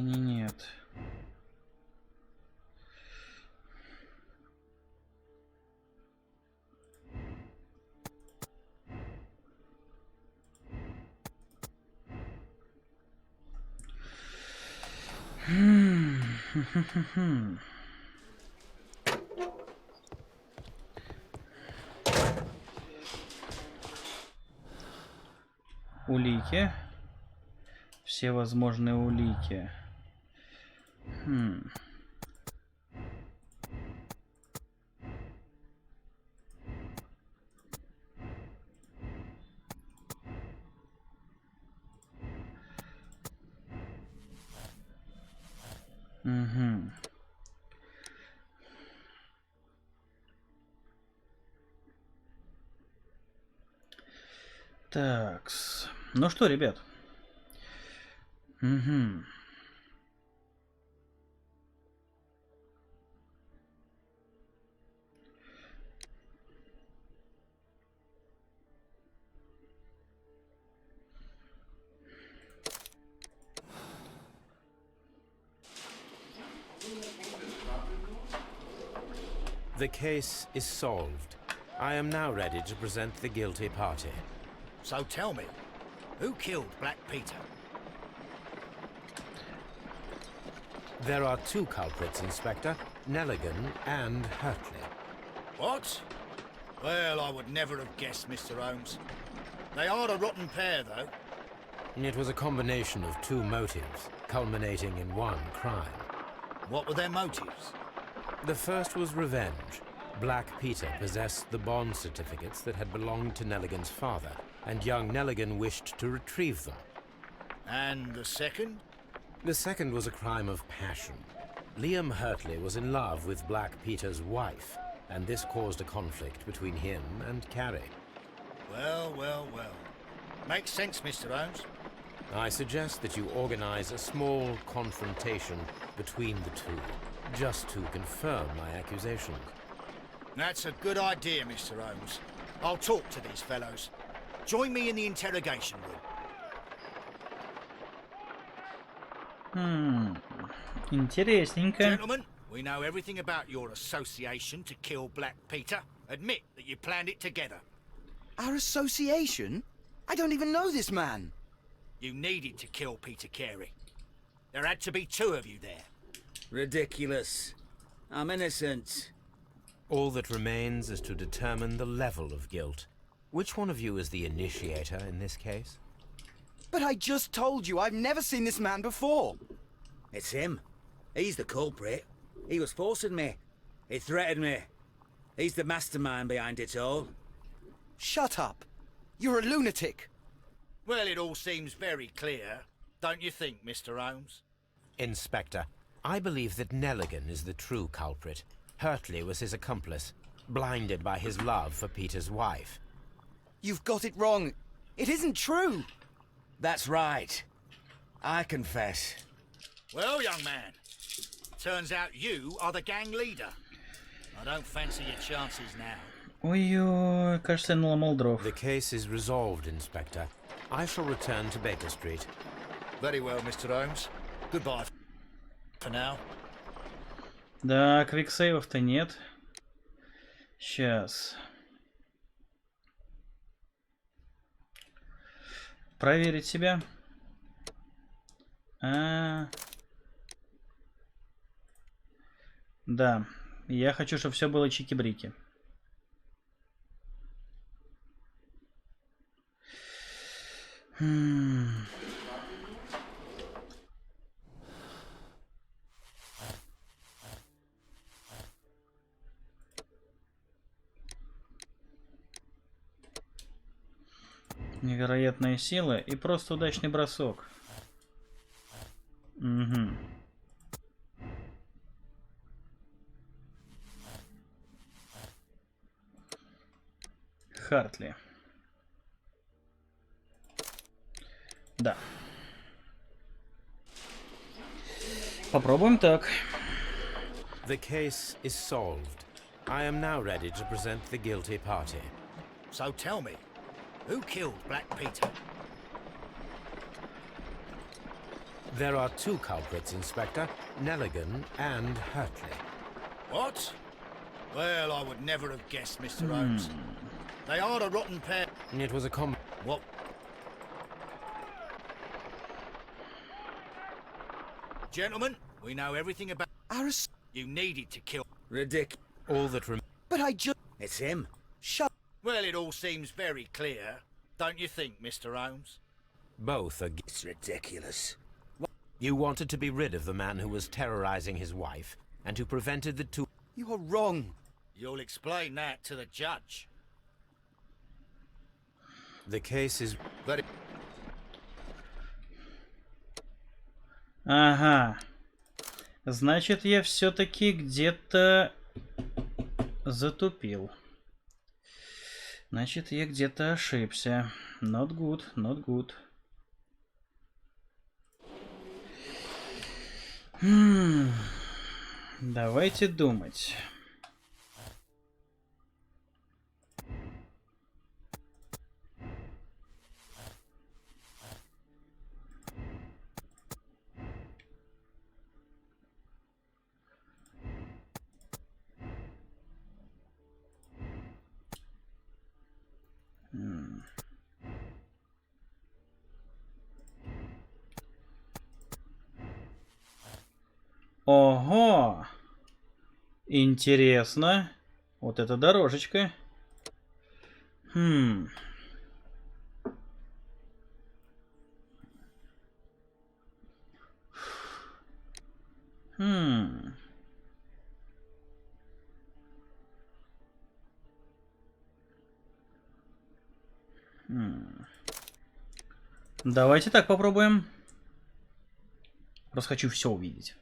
Нет. Улики. Все возможные улики. Угу. Такс. Ну что, ребят? Угу. The case is solved. I am now ready to present the guilty party. So tell me, who killed Black Peter? There are two culprits, Inspector. Nelligan and Hurtley. What? Well, I would never have guessed, Mr. Holmes. They are a rotten pair, though. It was a combination of two motives, culminating in one crime. What were their motives? The first was revenge. Black Peter possessed the bond certificates that had belonged to Nelligan's father, and young Nelligan wished to retrieve them. And the second? The second was a crime of passion. Liam Hurtley was in love with Black Peter's wife, and this caused a conflict between him and Carrie. Well. Makes sense, Mr. Holmes. I suggest that you organize a small confrontation between the two, just to confirm my accusations. That's a good idea, Mr. Holmes. I'll talk to these fellows. Join me in the interrogation room. Интересненько. Gentlemen, we know everything about your association to kill Black Peter. Admit that you planned it together. Our association? I don't even know this man. You needed to kill Peter Carey. There had to be two of you there. Ridiculous. I'm innocent. All that remains is to determine the level of guilt. Which one of you is the initiator in this case? But I just told you I've never seen this man before. It's him. He's the culprit. He was forcing me. He threatened me. He's the mastermind behind it all. Shut up. You're a lunatic. Well, it all seems very clear, don't you think, Mr. Holmes? Inspector, I believe that Nelligan is the true culprit. Hurtley was his accomplice, blinded by his love for Peter's wife. You've got it wrong. It isn't true. That's right. I confess. Well, young man, turns out you are the gang leader. I don't fancy your chances now. Ой-ой, кажется, я наломал дров. The case is resolved, Inspector. I shall return to Baker Street. Very well, Mr. Holmes. Goodbye for now. Да, квиксейвов-то нет. Сейчас. Проверить себя. Да, я хочу, чтобы все было чики-брики. Невероятная сила и просто удачный бросок. Угу. Хартли. Да. Попробуем так. The case is solved. I am now ready to present the guilty party. So tell me, who killed Black Peter? There are two culprits, Inspector. Nelligan and Hurtley. What? Well, I would never have guessed, Mr. Holmes. They are a rotten pair. It was a What? Gentlemen, we know everything about... You needed to kill... Ridiculous. All that But I just... It's him. Shut... Well, it all seems very clear, don't you think, Mr. Holmes? both are... It's ridiculous. You wanted to be rid of the man who was terrorizing his wife, and who prevented the two... You are wrong. You'll explain that to the judge. The case is... Very... Ага. Значит, я все-таки где-то затупил. Значит, я где-то ошибся. Not good, not good. Давайте думать. Ого! Интересно. Вот эта дорожечка. Хм. Давайте так попробуем. Просто хочу все увидеть.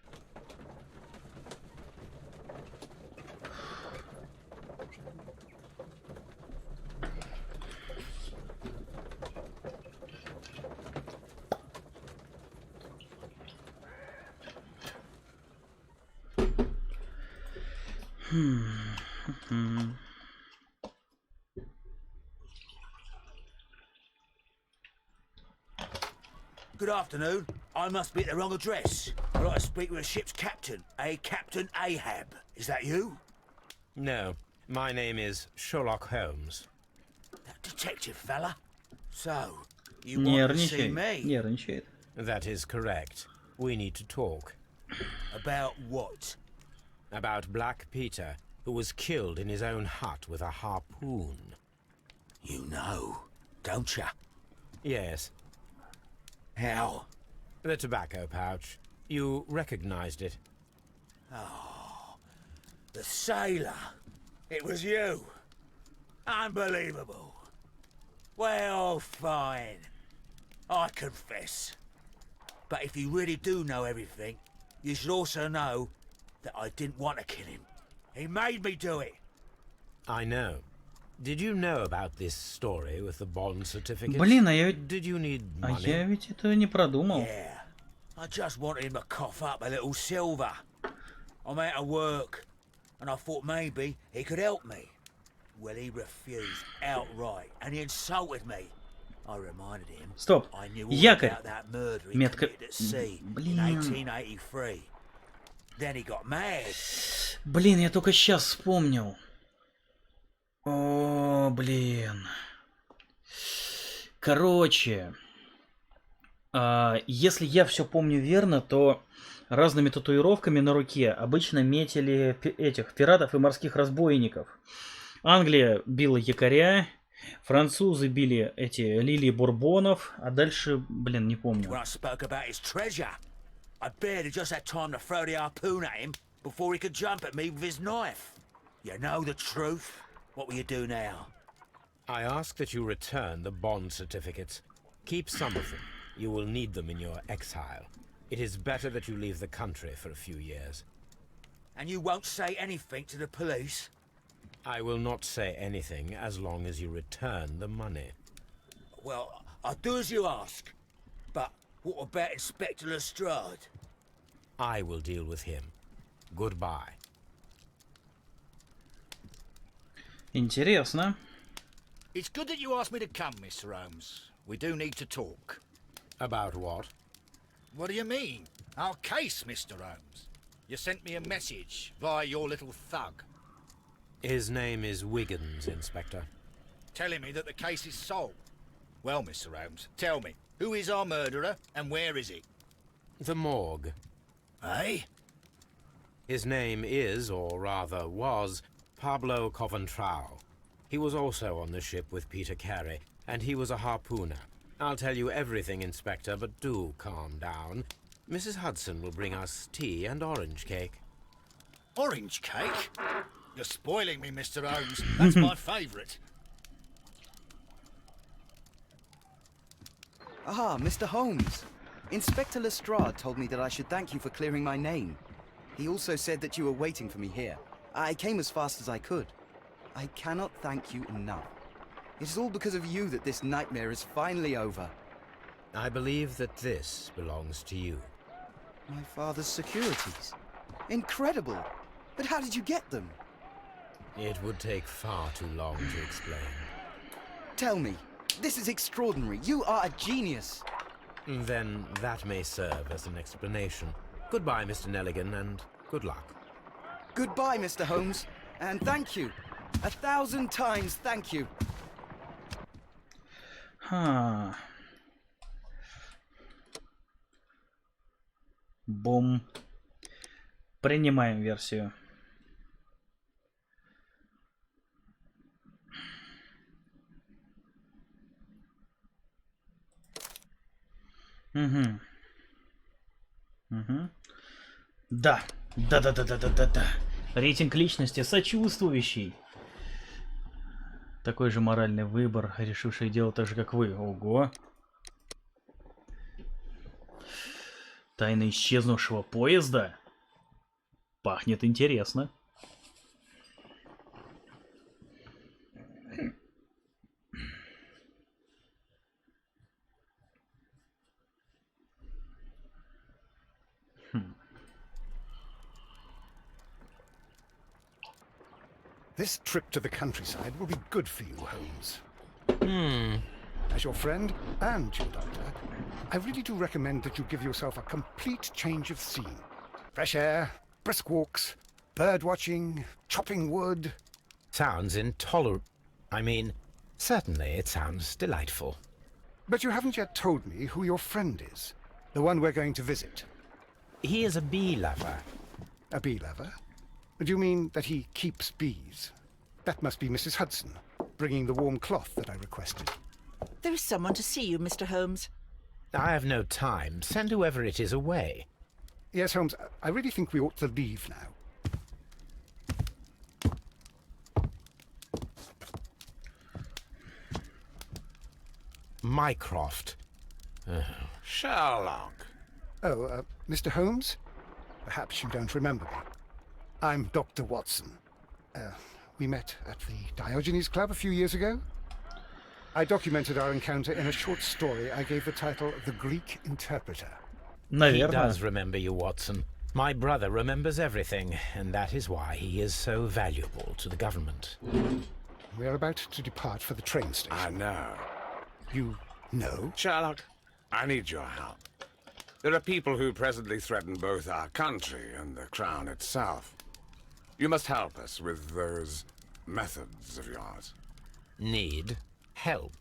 Good afternoon. I must be at the wrong address. I'd like to speak with a ship's captain, a Captain Ahab. Is that you? No, my name is Sherlock Holmes. That detective fella? So, you want to see me? Нервничает. That is correct. We need to talk. About what? About Black Peter, who was killed in his own hut with a harpoon. You know, don't ya? Yes. How? The tobacco pouch. You recognized it. Oh, the sailor. It was you. Unbelievable. Well, fine. I confess. But if you really do know everything, you should also know that I didn't want to kill him. He made me do it. I know. Did you know about this story with the bond certificate? Блин, а я... Did you need А money? я ведь этого не продумал. Yeah. I just wanted him to cough up a little silver. I'm out of work, and I thought maybe he could help me. Well, he refused outright, and he insulted me. I reminded him Стоп. I knew all Якорь. about that murder he Метка. committed at sea in Блин. 1883. Then he got mad. Блин, я только сейчас вспомнил. О, блин. Короче, если я все помню верно, то разными татуировками на руке обычно метили этих пиратов и морских разбойников. Англия била якоря, французы били эти лилии бурбонов, а дальше, блин, не помню. When I spoke about his treasure, I barely just had time to throw the harpoon at him before he could jump at me with his knife. You know the truth. What will you do now? I ask that you return the bond certificates. Keep some of them. You will need them in your exile. It is better that you leave the country for a few years. And you won't say anything to the police? I will not say anything as long as you return the money. Well, I'll do as you ask. But what about Inspector Lestrade? I will deal with him. Goodbye. Интересно. It's good that you asked me to come, Mr. Holmes. We do need to talk. About what? What do you mean? Our case, Mr. Holmes. You sent me a message via your little thug, His name is Wiggins, Inspector. telling me that the case is solved. Well, Mr. Holmes, tell me, who is our murderer and where is he? The morgue. Eh? His name is, or rather was, Pablo Coventrao. He was also on the ship with Peter Carey, and he was a harpooner. I'll tell you everything, Inspector, but do calm down. Mrs. Hudson will bring us tea and orange cake. Orange cake? You're spoiling me, Mr. Holmes. That's my favourite. Ah, Mr. Holmes. Inspector Lestrade told me that I should thank you for clearing my name. He also said that you were waiting for me here. I came as fast as I could. I cannot thank you enough. It is all because of you that this nightmare is finally over. I believe that this belongs to you. My father's securities. Incredible! But how did you get them? It would take far too long to explain. Tell me. This is extraordinary. You are a genius. Then that may serve as an explanation. Goodbye, Mr. Nelligan, and good luck. Goodbye, Mr. Holmes. And thank you. 1,000 times thank you. Ха. Бум. Принимаем версию. Угу. Угу. Да. Да. Рейтинг личности сочувствующий. Такой же моральный выбор, решивший делать так же, как вы. Ого. Тайна исчезнувшего поезда. Пахнет интересно. This trip to the countryside will be good for you, Holmes. As your friend and your doctor, I really do recommend that you give yourself a complete change of scene. Fresh air, brisk walks, bird watching, chopping wood. Sounds intolerable. I mean, certainly it sounds delightful. But you haven't yet told me who your friend is. The one we're going to visit. He is a bee lover. A bee lover? Do you mean that he keeps bees? That must be Mrs. Hudson, bringing the warm cloth that I requested. There is someone to see you, Mr. Holmes. I have no time. Send whoever it is away. Yes, Holmes, I really think we ought to leave now. Mycroft. Sherlock. Oh, Mr. Holmes? Perhaps you don't remember me. I'm Dr. Watson. We met at the Diogenes Club a few years ago. I documented our encounter in a short story I gave the title The Greek Interpreter. He Наверное. does remember you, Watson. My brother remembers everything, and that is why he is so valuable to the government. We're about to depart for the train station. I know. You know? Sherlock, I need your help. There are people who presently threaten both our country and the crown itself. You must help us with those methods of yours. Need? Help?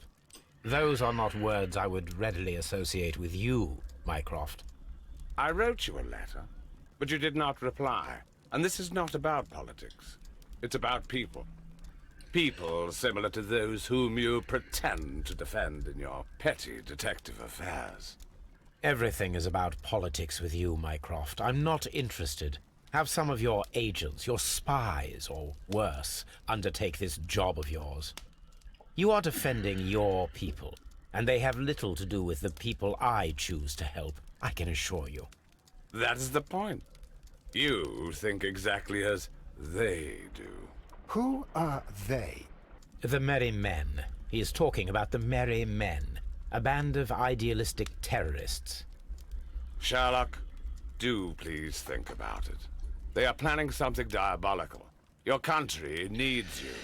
Those are not words I would readily associate with you, Mycroft. I wrote you a letter, but you did not reply. And this is not about politics. It's about people. People similar to those whom you pretend to defend in your petty detective affairs. Everything is about politics with you, Mycroft. I'm not interested. Have some of your agents, your spies, or worse, undertake this job of yours. You are defending your people, and they have little to do with the people I choose to help, I can assure you. That is the point. You think exactly as they do. Who are they? The Merry Men. He is talking about the Merry Men, a band of idealistic terrorists. Sherlock, do please think about it. They are planning something diabolical. Your country needs you.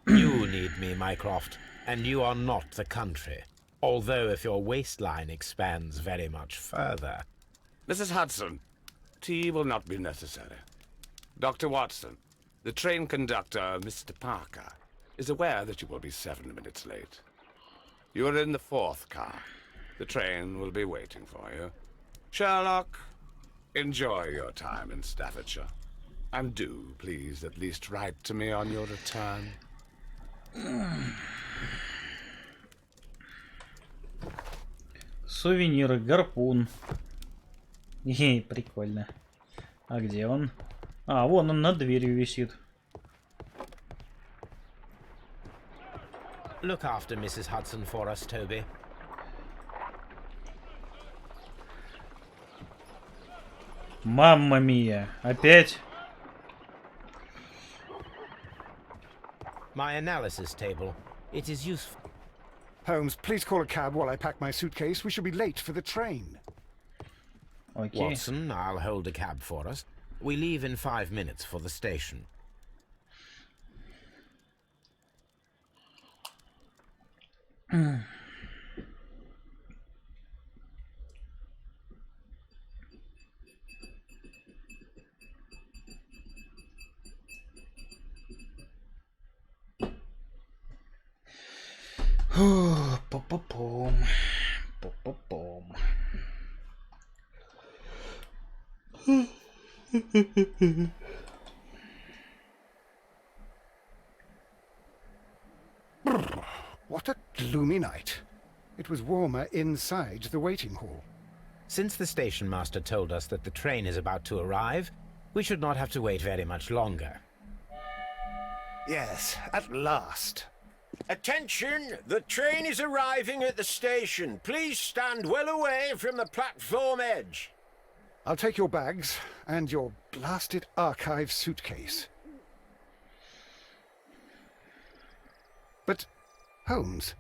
You need me, Mycroft, and you are not the country. Although if your waistline expands very much further. Mrs. Hudson, tea will not be necessary. Dr. Watson, the train conductor, Mr. Parker, is aware that you will be 7 minutes late. You are in the 4th car. The train will be waiting for you. Sherlock, enjoy your time in Staffordshire. And do, please, at least write to me on your return. Сувениры, гарпун. Прикольно. А где он? А, вон он над дверью висит. Look after Mrs. Hudson for us, Toby. Мамма мия. Опять? My analysis table. It is useful. Holmes, please call a cab while I pack my suitcase. We shall be late for the train. Окей. Watson, I'll hold a cab for us. We leave in 5 minutes for the station. Пу-пу-пум. Пу-пу-пум. What a gloomy night. It was warmer inside the waiting hall. Since the station master told us that the train is about to arrive, we should not have to wait very much longer. Yes, at last. Attention! The train is arriving at the station. Please stand well away from the platform edge. I'll take your bags and your blasted archive suitcase. But, Holmes,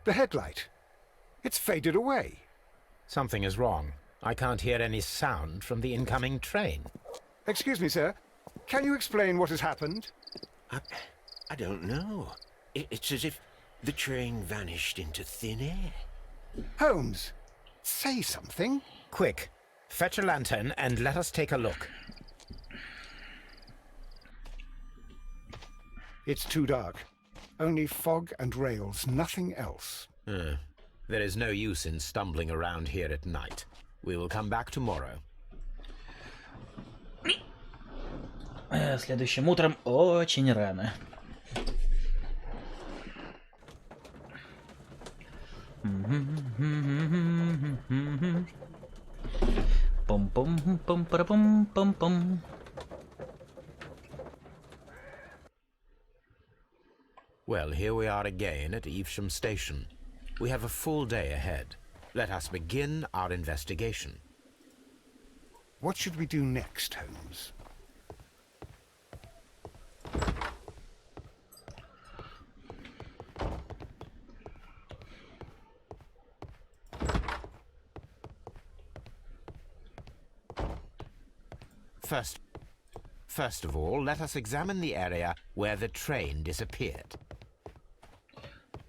the headlight. It's faded away. Something is wrong. I can't hear any sound from the incoming train. Excuse me, sir. Can you explain what has happened? I don't know. It's as if the train vanished into thin air. Holmes, say something. Quick, fetch a lantern and let us take a look. It's too dark. Only fog and rails, nothing else. There is no use in stumbling around here at night. We will come back tomorrow. Следующим утром очень рано. Пом-пом-пом-пом-пом-пом. Well, here we are again at Evesham Station. We have a full day ahead. Let us begin our investigation. What should we do next, Holmes? First of all, let us examine the area where the train disappeared.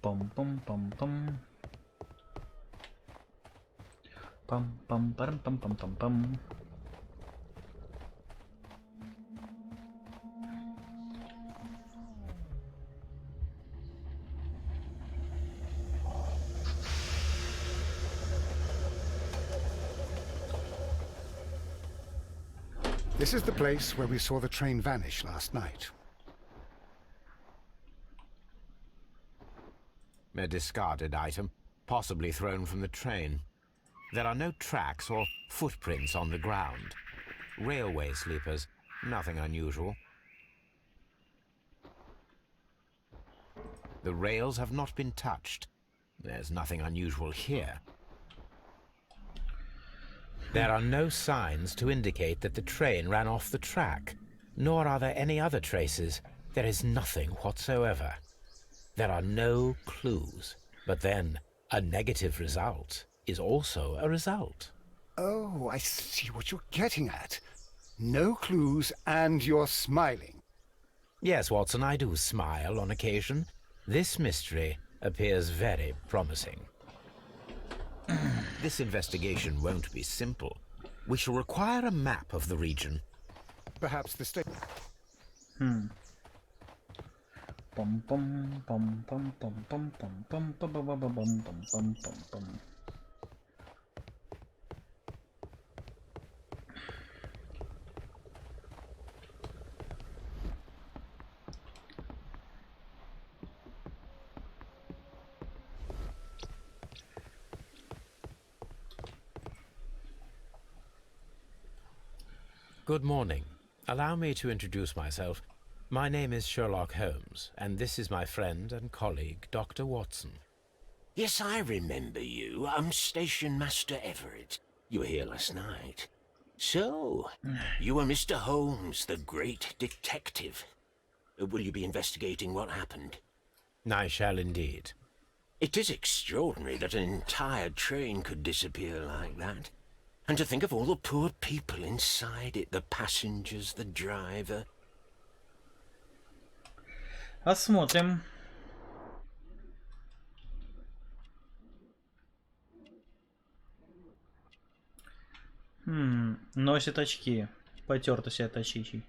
Pom pom pom pom. Pom pom pom pom pom pom pom. This is the place where we saw the train vanish last night. A discarded item, possibly thrown from the train. There are no tracks or footprints on the ground. Railway sleepers, nothing unusual. The rails have not been touched. There's nothing unusual here. There are no signs to indicate that the train ran off the track, nor are there any other traces. There is nothing whatsoever. There are no clues, but then a negative result is also a result. Oh, I see what you're getting at. No clues and you're smiling. Yes, Watson, I do smile on occasion. This mystery appears very promising. This investigation won't be simple. We shall require a map of the region. Perhaps the state. Pom pom pom pom pom pom pom pom pom pom pom pom pom pom pom. Good morning. Allow me to introduce myself. My name is Sherlock Holmes, and this is my friend and colleague, Dr. Watson. Yes, I remember you. I'm Station Master Everett. You were here last night. So, you were Mr. Holmes, the great detective. Will you be investigating what happened? I shall indeed. It is extraordinary that an entire train could disappear like that. And to think of all the poor people inside it, the passengers, the driver. Посмотрим. Носит очки. Потертый себе точичий.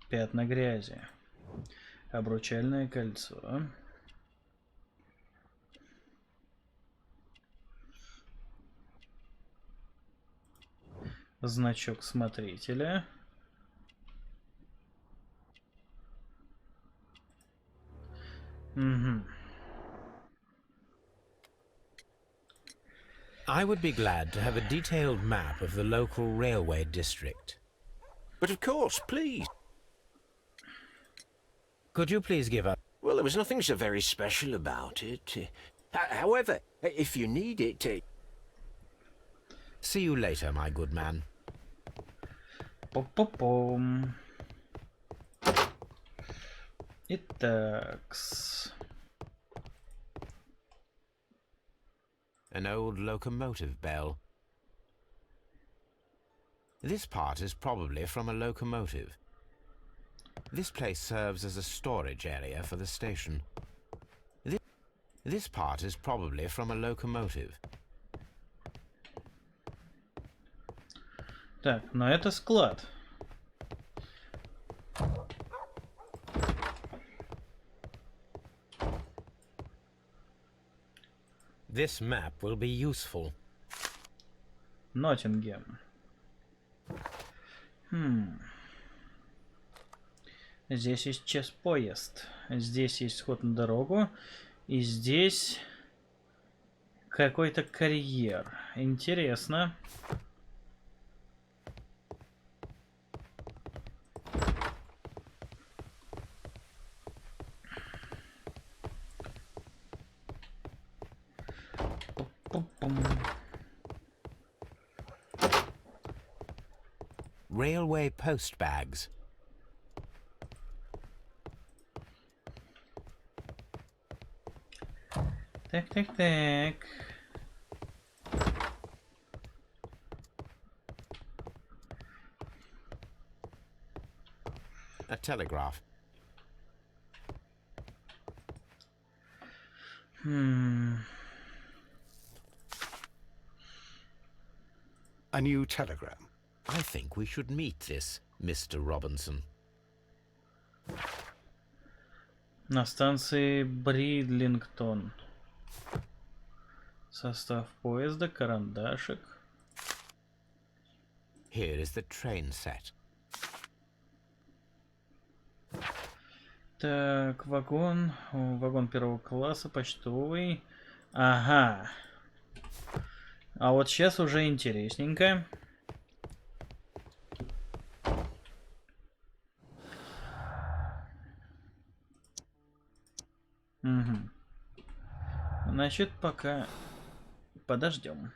Пятна грязи. Обручальное кольцо. Значок смотрителя. I would be glad to have a detailed map of the local railway district. But of course, please. Could you please give us... Well, there was nothing so very special about it. However, if you need it... See you later, my good man. Пом-пом-пом. Итак. An old locomotive bell. This part is probably from a locomotive. This place serves as a storage area for the station. This part is probably from a locomotive. Так, но это склад. This map will be useful. Ноттингем. Здесь есть поезд. Здесь есть вход на дорогу. И здесь какой-то карьер. Интересно. Railway post bags. Так. A telegraph. A new telegram. I think we should meet this, Mr. Robinson. На станции Бридлингтон. Состав поезда, карандашик. Here is the train set. Так, вагон. Вагон первого класса, почтовый. Ага. А вот сейчас уже интересненько. Угу. Значит, пока подождем.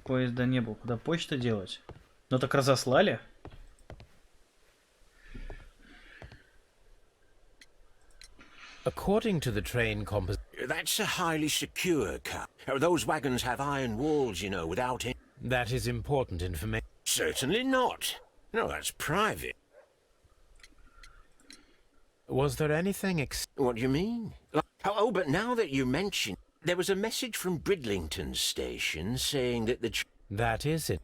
Поезда не было. Куда почту делать? Ну так разослали. According to the train composition... That's a highly secure car. Those wagons have iron walls, you know, without it. That is important information. Certainly not. No, that's private. Was there anything What do you mean? Oh, but now that you mention, there was a message from Bridlington station saying that the... That is it.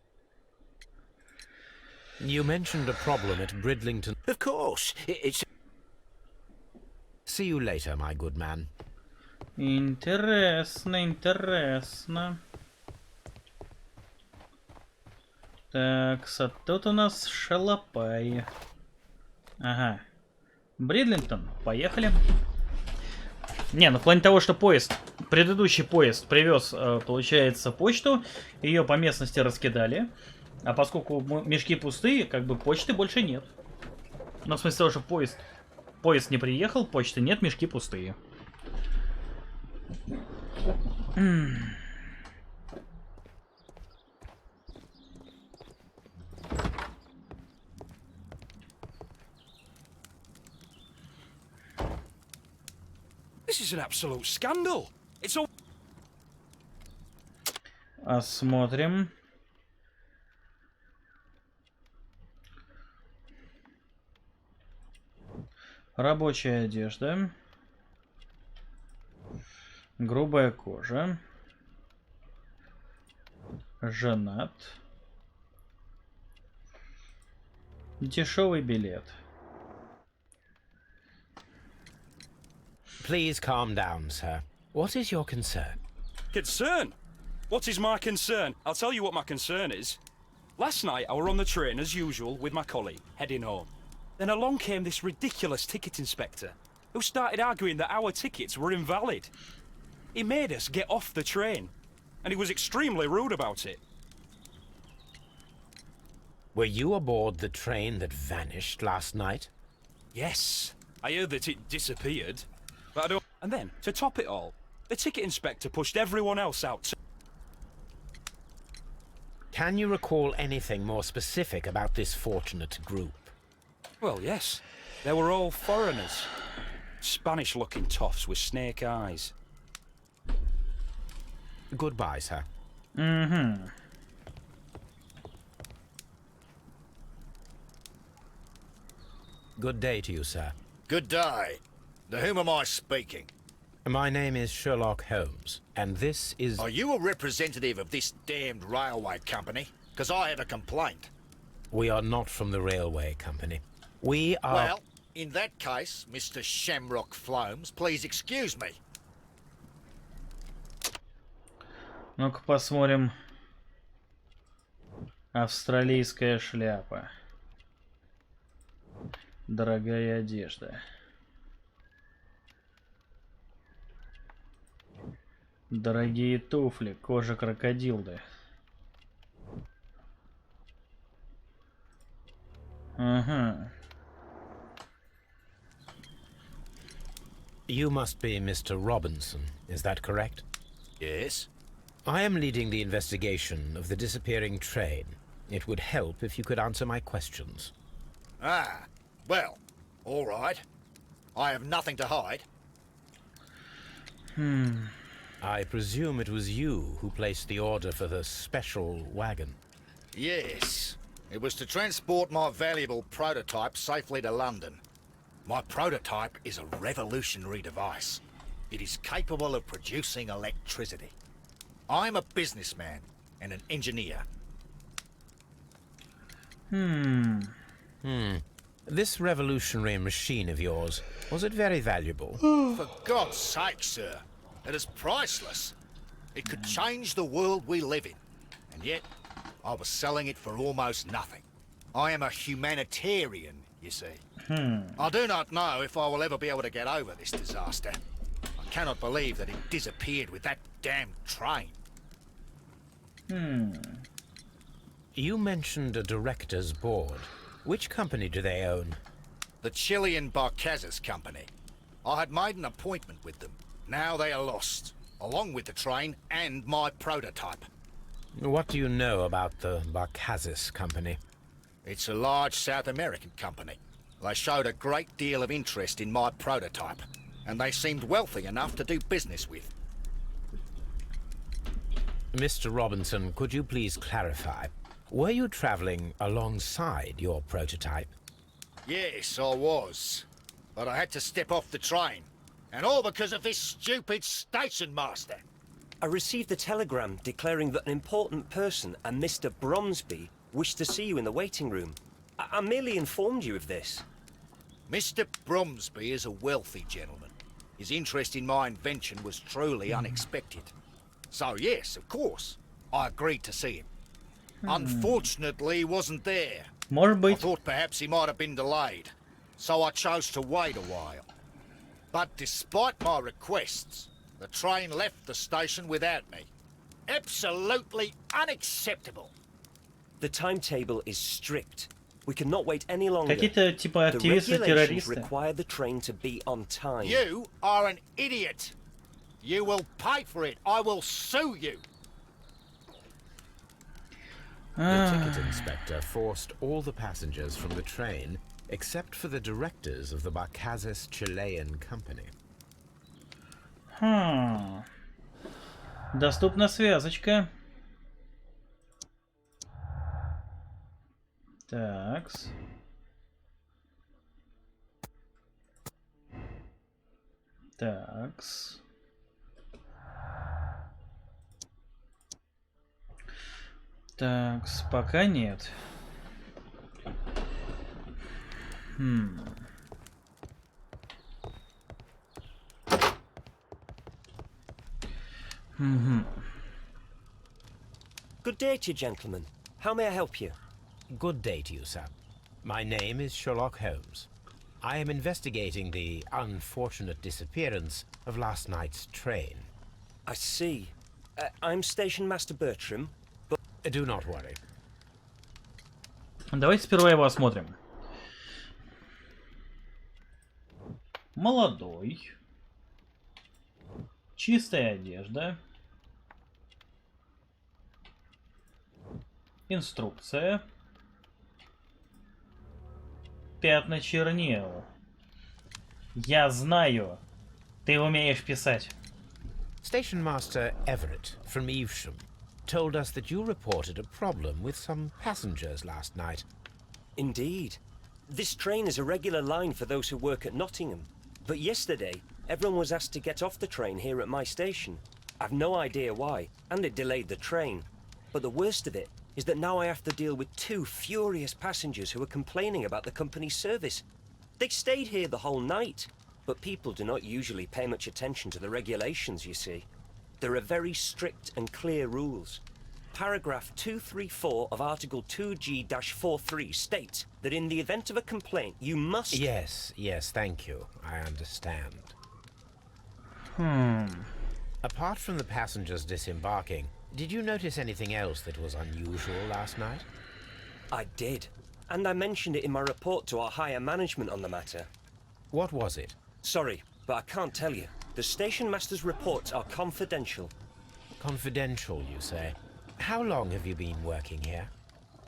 You mentioned a problem at Bridlington. Of course, it's... See you later, my good man. Интересно. Так, тут у нас шалопай. Ага. Бридлингтон, поехали. Не, ну в плане того, что предыдущий поезд привез, получается, почту, ее по местности раскидали, а поскольку мешки пустые, как бы почты больше нет. Ну, в смысле того, что поезд не приехал, почты нет, мешки пустые. This is an absolute scandal. It's all... Осмотрим. Рабочая одежда. Грубая кожа. Женат. Дешевый билет. Please calm down, sir. What is your concern? Concern? What is my concern? I'll tell you what my concern is. Last night I were on the train as usual with my colleague, heading home. Then along came this ridiculous ticket inspector, who started arguing that our tickets were invalid. He made us get off the train, and he was extremely rude about it. Were you aboard the train that vanished last night? Yes, I heard that it disappeared, but I don't... And then, to top it all, the ticket inspector pushed everyone else out too. Can you recall anything more specific about this fortunate group? Well, yes. They were all foreigners. Spanish-looking toffs with snake eyes. Goodbye, sir. Good day to you, sir. Good day. To whom am I speaking? My name is Sherlock Holmes, and this is... Are you a representative of this damned railway company? Because I have a complaint. We are not from the railway company. We are... Well, in that case, Mr. Shamrock Flomes, please excuse me. Ну-ка посмотрим. Австралийская шляпа. Дорогая одежда. Дорогие туфли, кожа крокодилды. Ага. You must be Mr. Robinson, is that correct? Yes. I am leading the investigation of the disappearing train. It would help if you could answer my questions. Ah, well, all right. I have nothing to hide. I presume it was you who placed the order for the special wagon. Yes. It was to transport my valuable prototype safely to London. My prototype is a revolutionary device. It is capable of producing electricity. I'm a businessman and an engineer. This revolutionary machine of yours, was it very valuable? For God's sake, sir, it is priceless. It could change the world we live in. And yet, I was selling it for almost nothing. I am a humanitarian, you see. I do not know if I will ever be able to get over this disaster. I cannot believe that it disappeared with that damn train. You mentioned a director's board. Which company do they own? The Chilean Barcazes Company. I had made an appointment with them. Now they are lost, along with the train and my prototype. What do you know about the Barcazes Company? It's a large South American company. They showed a great deal of interest in my prototype, and they seemed wealthy enough to do business with. Mr. Robinson, could you please clarify? Were you traveling alongside your prototype? Yes, I was. But I had to step off the train. And all because of this stupid station master. I received a telegram declaring that an important person, a Mr. Bromsby, wished to see you in the waiting room. I merely informed you of this. Mr. Bromsby is a wealthy gentleman. His interest in my invention was truly unexpected. So yes, of course, I agreed to see him. Unfortunately, he wasn't there. I thought perhaps he might have been delayed, so I chose to wait a while. But despite my requests, the train left the station without me. Absolutely unacceptable. The timetable is strict. We cannot wait any longer. Какие-то типа The активисты, regulations террористы. require the train to be on time. You are an idiot. You will pay for it. I will sue you. The ticket inspector forced all the passengers from the train except for the directors of the Barcazes Chilean Company. Доступна связочка. Такс. Такс. Такс, пока нет. Good day to you, gentlemen. How may I help you? Good day to you, sir. My name is Sherlock Holmes. I am investigating the unfortunate disappearance of last night's train. I see. I'm Station Master Bertram, but... Do not worry. Давайте сперва его осмотрим. Молодой. Чистая одежда. Инструкция. Пятна чернил. Я знаю. Ты умеешь писать. Station Master Everett from Evesham told us that you reported a problem with some passengers last night. Indeed. This train is a regular line for those who work at Nottingham. But yesterday, everyone was asked to get off the train here at my station. I've no idea why, and it delayed the train. But the worst of it is that now I have to deal with two furious passengers who are complaining about the company's service. They stayed here the whole night, but people do not usually pay much attention to the regulations, you see. There are very strict and clear rules. Paragraph 234 of Article 2G-43 states that in the event of a complaint, you must... Yes, thank you. I understand. Apart from the passengers disembarking, did you notice anything else that was unusual last night? I did. And I mentioned it in my report to our higher management on the matter. What was it? Sorry, but I can't tell you. The station master's reports are confidential. Confidential, you say? How long have you been working here?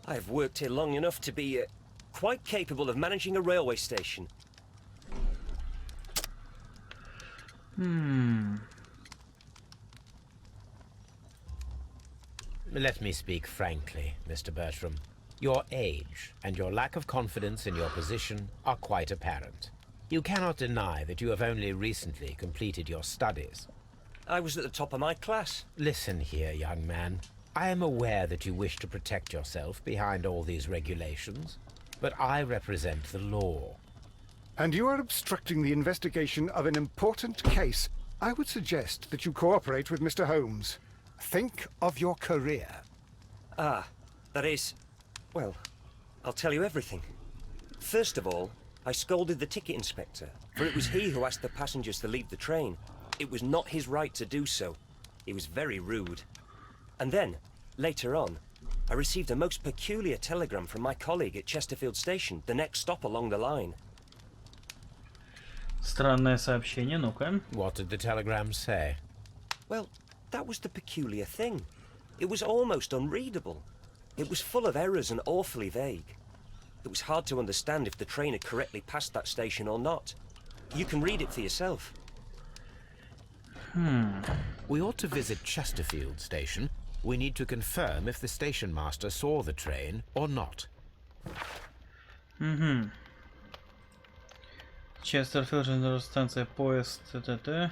I have worked here long enough to be quite capable of managing a railway station. Let me speak frankly, Mr. Bertram. Your age and your lack of confidence in your position are quite apparent. You cannot deny that you have only recently completed your studies. I was at the top of my class. Listen here, young man. I am aware that you wish to protect yourself behind all these regulations, but I represent the law. And you are obstructing the investigation of an important case. I would suggest that you cooperate with Mr. Holmes. Think of your career. Ah, that is... Well, I'll tell you everything. First of all, I scolded the ticket inspector, for it was he who asked the passengers to leave the train. It was not his right to do so. He was very rude. And then, later on, I received a most peculiar telegram from my colleague at Chesterfield Station, the next stop along the line. Странное сообщение, ну-ка. What did the telegram say? Well, that was the peculiar thing. It was almost unreadable. It was full of errors and awfully vague. It was hard to understand if the train had correctly passed that station or not. You can read it for yourself. We ought to visit Chesterfield Station. We need to confirm if the station master saw the train or not. Chesterfield, станция, поезд, т.т.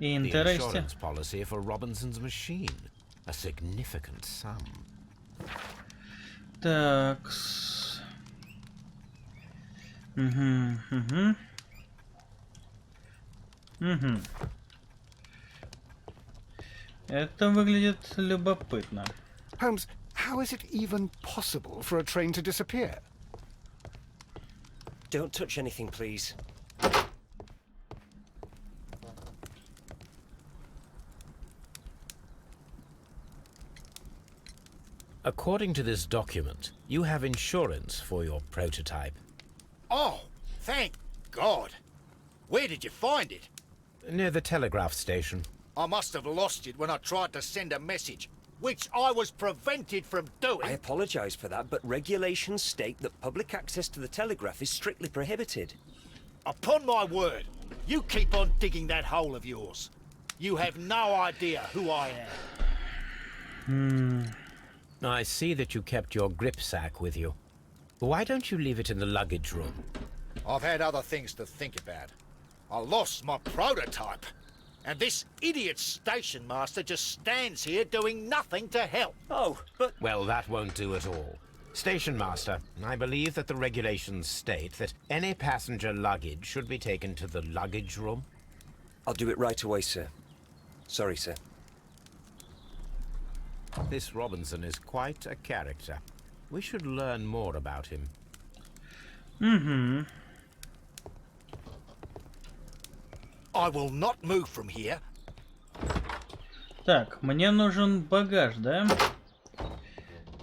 The Interesting. insurance policy for Robinson's machine. A significant sum. Такс. Это выглядит любопытно. Holmes, how is it even possible for a train to disappear? Don't touch anything, please. According to this document, you have insurance for your prototype. Oh, thank God. Where did you find it? Near the telegraph station. I must have lost it when I tried to send a message, which I was prevented from doing. I apologize for that, but regulations state that public access to the telegraph is strictly prohibited. Upon my word, you keep on digging that hole of yours. You have no idea who I am. I see that you kept your grip sack with you. Why don't you leave it in the luggage room? I've had other things to think about. I lost my prototype. And this idiot station master just stands here doing nothing to help. Oh, but... Well, that won't do at all. Station master, I believe that the regulations state that any passenger luggage should be taken to the luggage room. I'll do it right away, sir. Sorry, sir. This Robinson is quite a character. We should learn more about him. I will not move from here. Так, мне нужен багаж, да?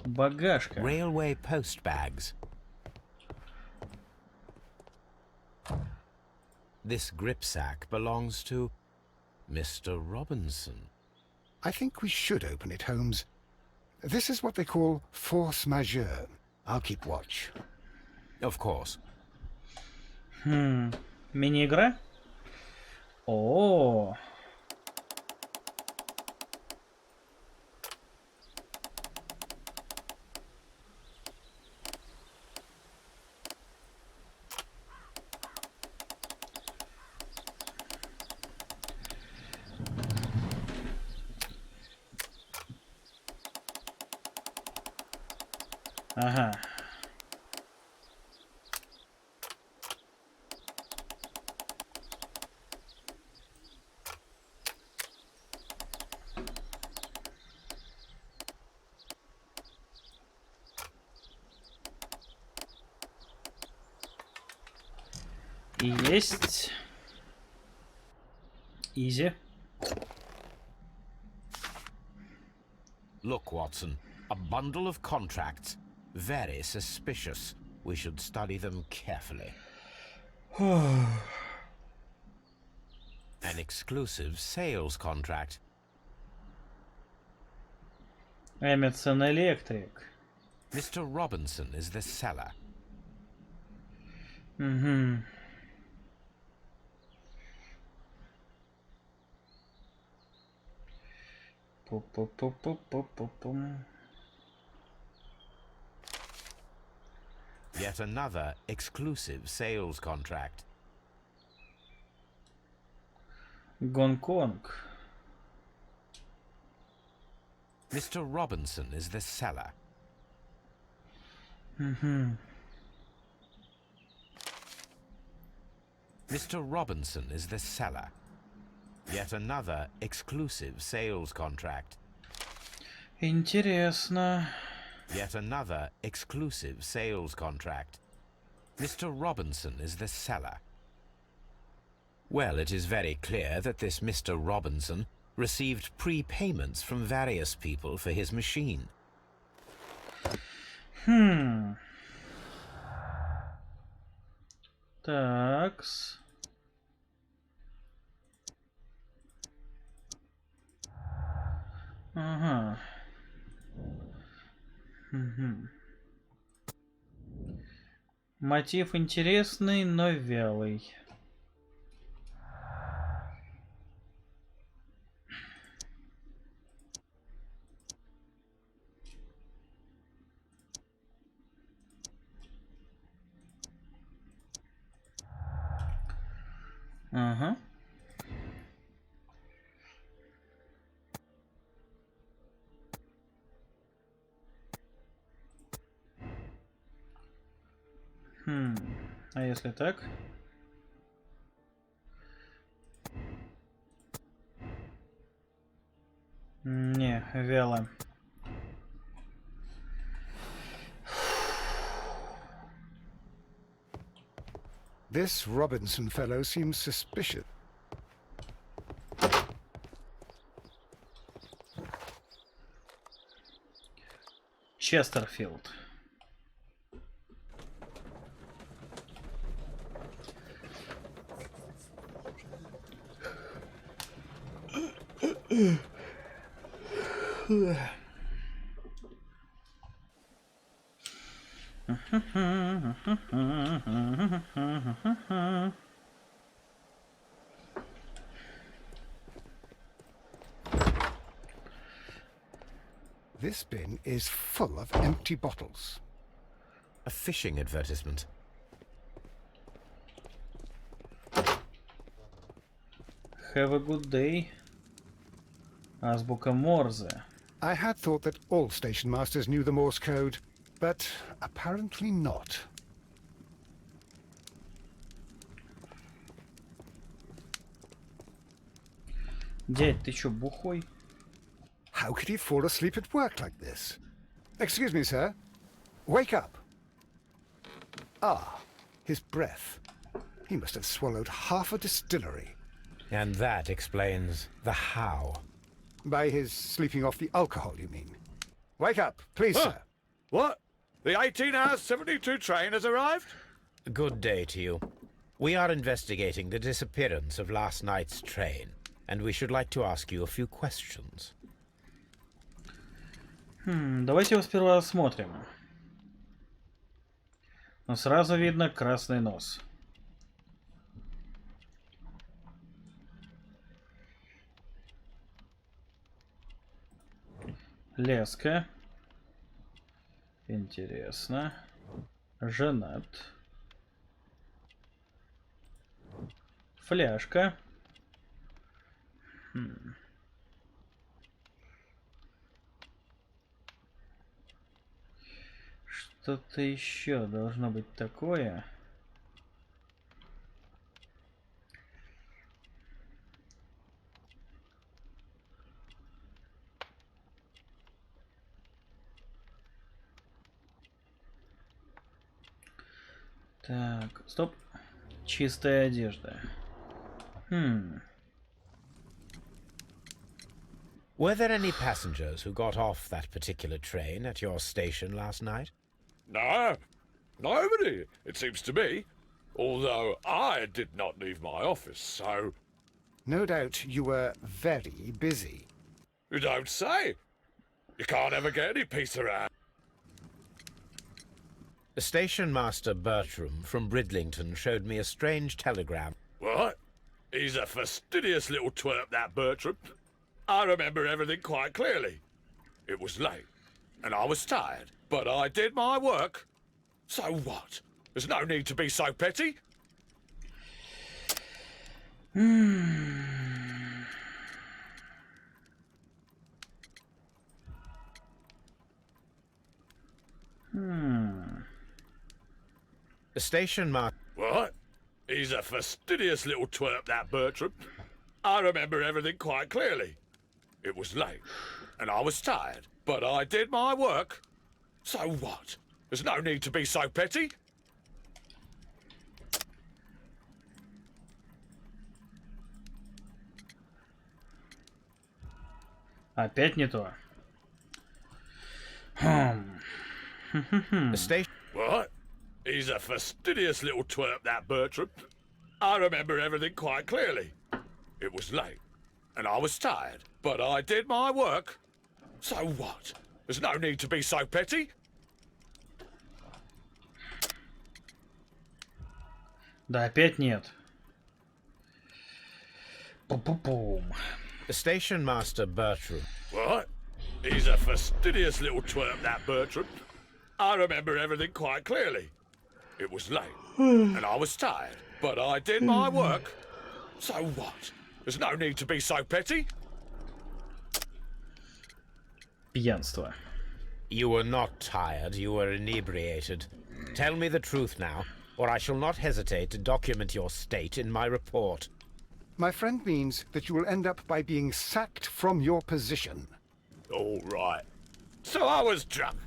Багажка. Railway post bags. This grip sack belongs to Mr. Robinson. I think we should open it, Holmes. This is what they call force majeure. I'll keep watch. Of course. Мини-игра? О. Ага. Есть. Изи. Look, Watson, a bundle of contracts. Very suspicious. We should study them carefully. An exclusive sales contract. Emerson Electric. Mr. Robinson is the seller. Угу. Пу-пу-пу-пу-пу-пу-пум. Yet another exclusive sales contract. Гонконг. Mr. Robinson is the seller. Угу. Mr. Robinson is the seller. Yet another exclusive sales contract. Интересно. Yet another exclusive sales contract. Mr. Robinson is the seller. Well, it is very clear that this Mr. Robinson received prepayments from various people for his machine. Такс. Ага. Угу. Мотив интересный, но вялый. Ага. А если так? Не, вяло. This Robinson fellow seems suspicious. Честерфилд. This bin is full of empty bottles. A fishing advertisement. Have a good day. Азбука Морзе. I had thought that all station masters knew the Morse code, but apparently not. Дядь, ты чё, бухой? How could he fall asleep at work like this? Excuse me, sir. Wake up. Ah, his breath. He must have swallowed half a distillery. And that explains the how. By his sleeping off the alcohol, you mean? Wake up, please, sir. What? The 18-hour 72 train has arrived? Good day to you. We are investigating the disappearance of last night's train, and we should like to ask you a few questions. Давайте его сперва осмотрим. Но сразу видно красный нос. Леска. Интересно. Женат. Фляжка. Что-то еще должно быть такое. Так, стоп. Чистая одежда. Were there any passengers who got off that particular train at your station last night? No, nobody, it seems to me. Although I did not leave my office, so... No doubt you were very busy. You don't say. You can't ever get any peace around. Station Master Bertram from Bridlington showed me a strange telegram. What? He's a fastidious little twerp, that Bertram. I remember everything quite clearly. It was late, and I was tired, but I did my work. So what? There's no need to be so petty. Station Master... What? He's a fastidious little twerp, that Bertram. I remember everything quite clearly. It was late, and I was tired, but I did my work. So what? There's no need to be so petty. Опять не то. What? He's a fastidious little twerp, that Bertram. I remember everything quite clearly. It was late, and I was tired, but I did my work. So what? There's no need to be so petty. Да, опять нет. Пу-пу-пум. Station Master Bertram. What? He's a fastidious little twerp, that Bertram. I remember everything quite clearly. It was late, and I was tired, but I did my work. So what? There's no need to be so petty. Пьянство. You were not tired, you were inebriated. Tell me the truth now, or I shall not hesitate to document your state in my report. My friend means that you will end up by being sacked from your position. All right. So I was drunk.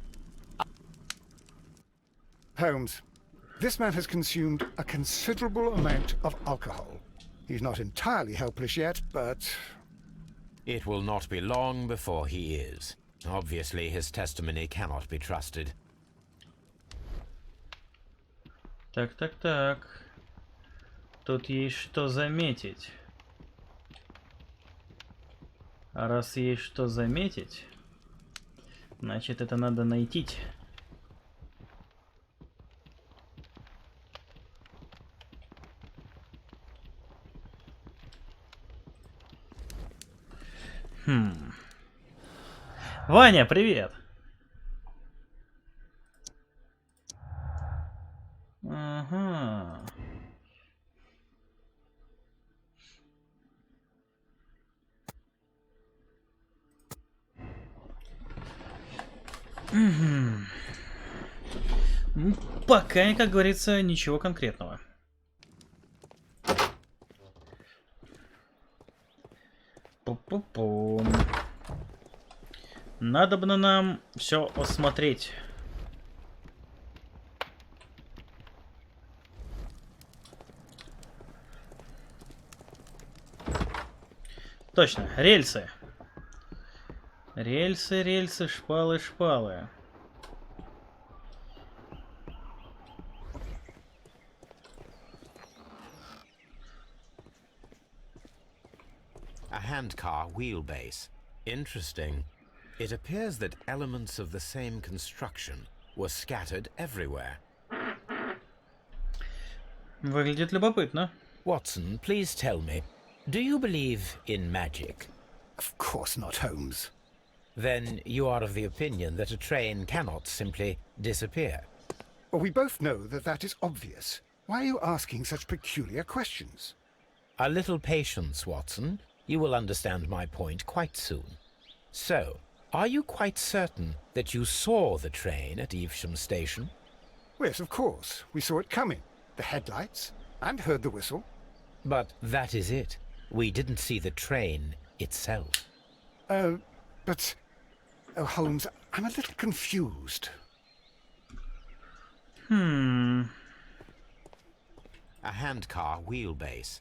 Holmes, this man has consumed a considerable amount of alcohol. He's not entirely helpless yet, but... It will not be long before he is. Obviously, his testimony cannot be trusted. Так. Тут есть что заметить. А раз есть что заметить, значит, это надо найти. Ваня, привет! Ага. Пока, как говорится, ничего конкретного. Пу-пу-пум. Надобно нам все осмотреть. Точно, рельсы. Рельсы, шпалы. A handcar wheelbase. Interesting. It appears that elements of the same construction were scattered everywhere. Выглядит любопытно. Watson, please tell me, do you believe in magic? Of course not, Holmes. Then you are of the opinion that a train cannot simply disappear. Well, we both know that that is obvious. Why are you asking such peculiar questions? A little patience, Watson. You will understand my point quite soon. So, are you quite certain that you saw the train at Evesham Station? Yes, of course. We saw it coming. The headlights, and heard the whistle. But that is it. We didn't see the train itself. But... Oh, Holmes, I'm a little confused. A handcar wheelbase.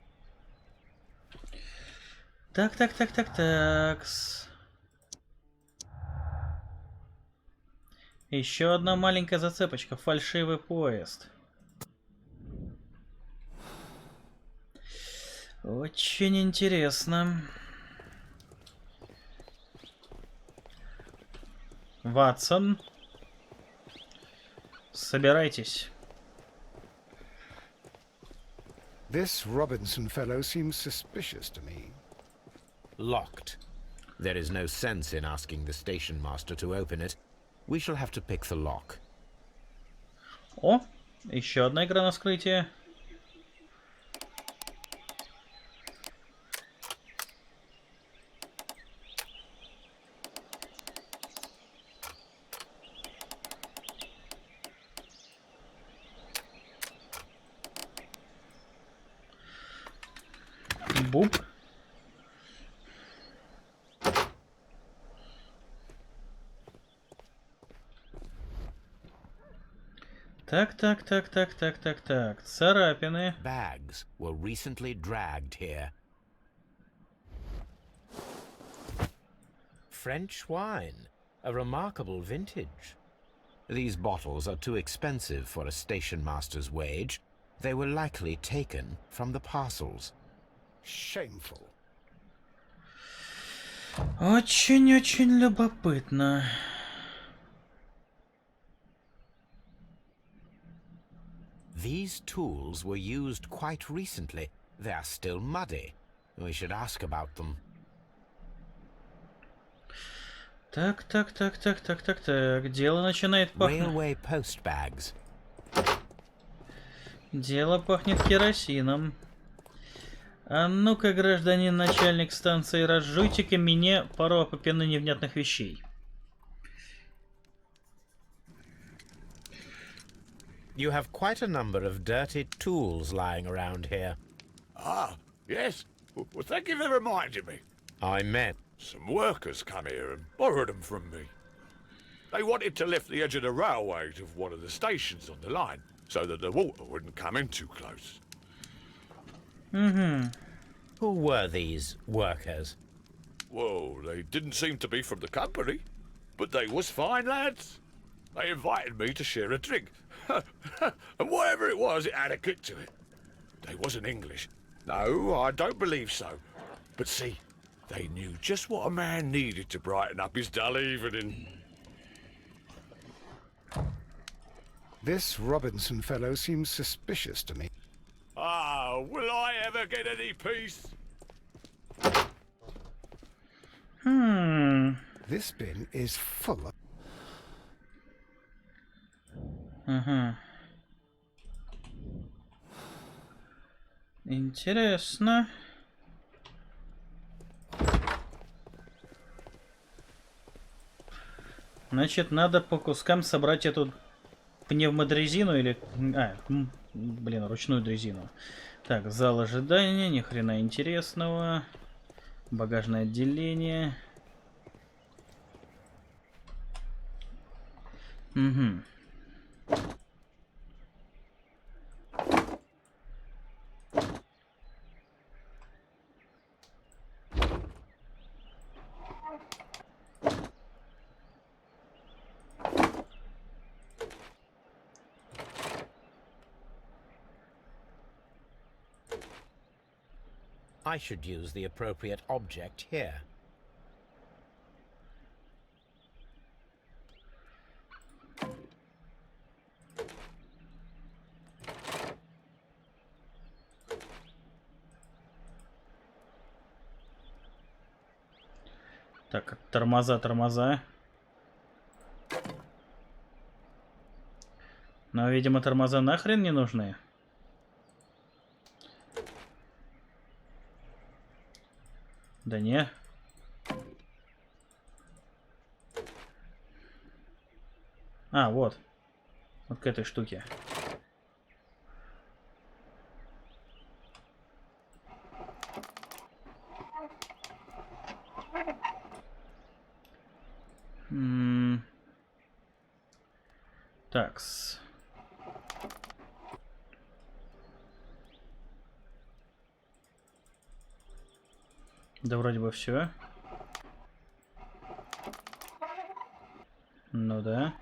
Так. Еще одна маленькая зацепочка. Фальшивый поезд. Очень интересно. Ватсон. Собирайтесь. This Robinson fellow seems suspicious to me. Locked. There is no sense in asking the station master to open it. We shall have to pick the lock. О, еще одна игра на вскрытие. Буб. Так. Царапины. Bags were recently dragged here. French wine, a remarkable vintage. These bottles are too expensive for a station master's wage. They were likely taken from the parcels. Shameful. Очень любопытно. These tools were used quite recently. They are still muddy. We should ask about them. Так. Дело начинает пахнуть. Railway post bags. Дело пахнет керосином. А ну-ка, гражданин начальник станции, разжуйте-ка мне пару опопенно невнятных вещей. You have quite a number of dirty tools lying around here. Ah, yes. Well, thank you for reminding me. I meant Some workers come here and borrowed them from me. They wanted to lift the edge of the railway to one of the stations on the line so that the water wouldn't come in too close. Who were these workers? Well, they didn't seem to be from the company, but they was fine lads. They invited me to share a drink. And whatever it was, it had a kick to it. They wasn't English. No, I don't believe so. But see, they knew just what a man needed to brighten up his dull evening. This Robinson fellow seems suspicious to me. Ah, will I ever get any peace? This bin is full of... Интересно. Значит, надо по кускам собрать эту пневмодрезину или... блин, ручную дрезину. Так, зал ожидания, ни хрена интересного. Багажное отделение. I should use the appropriate object here. Так, тормоза, тормоза. Но, видимо, тормоза нахрен не нужны. Да не. А, вот. Вот к этой штуке. Такс. Да вроде бы все. Ну да.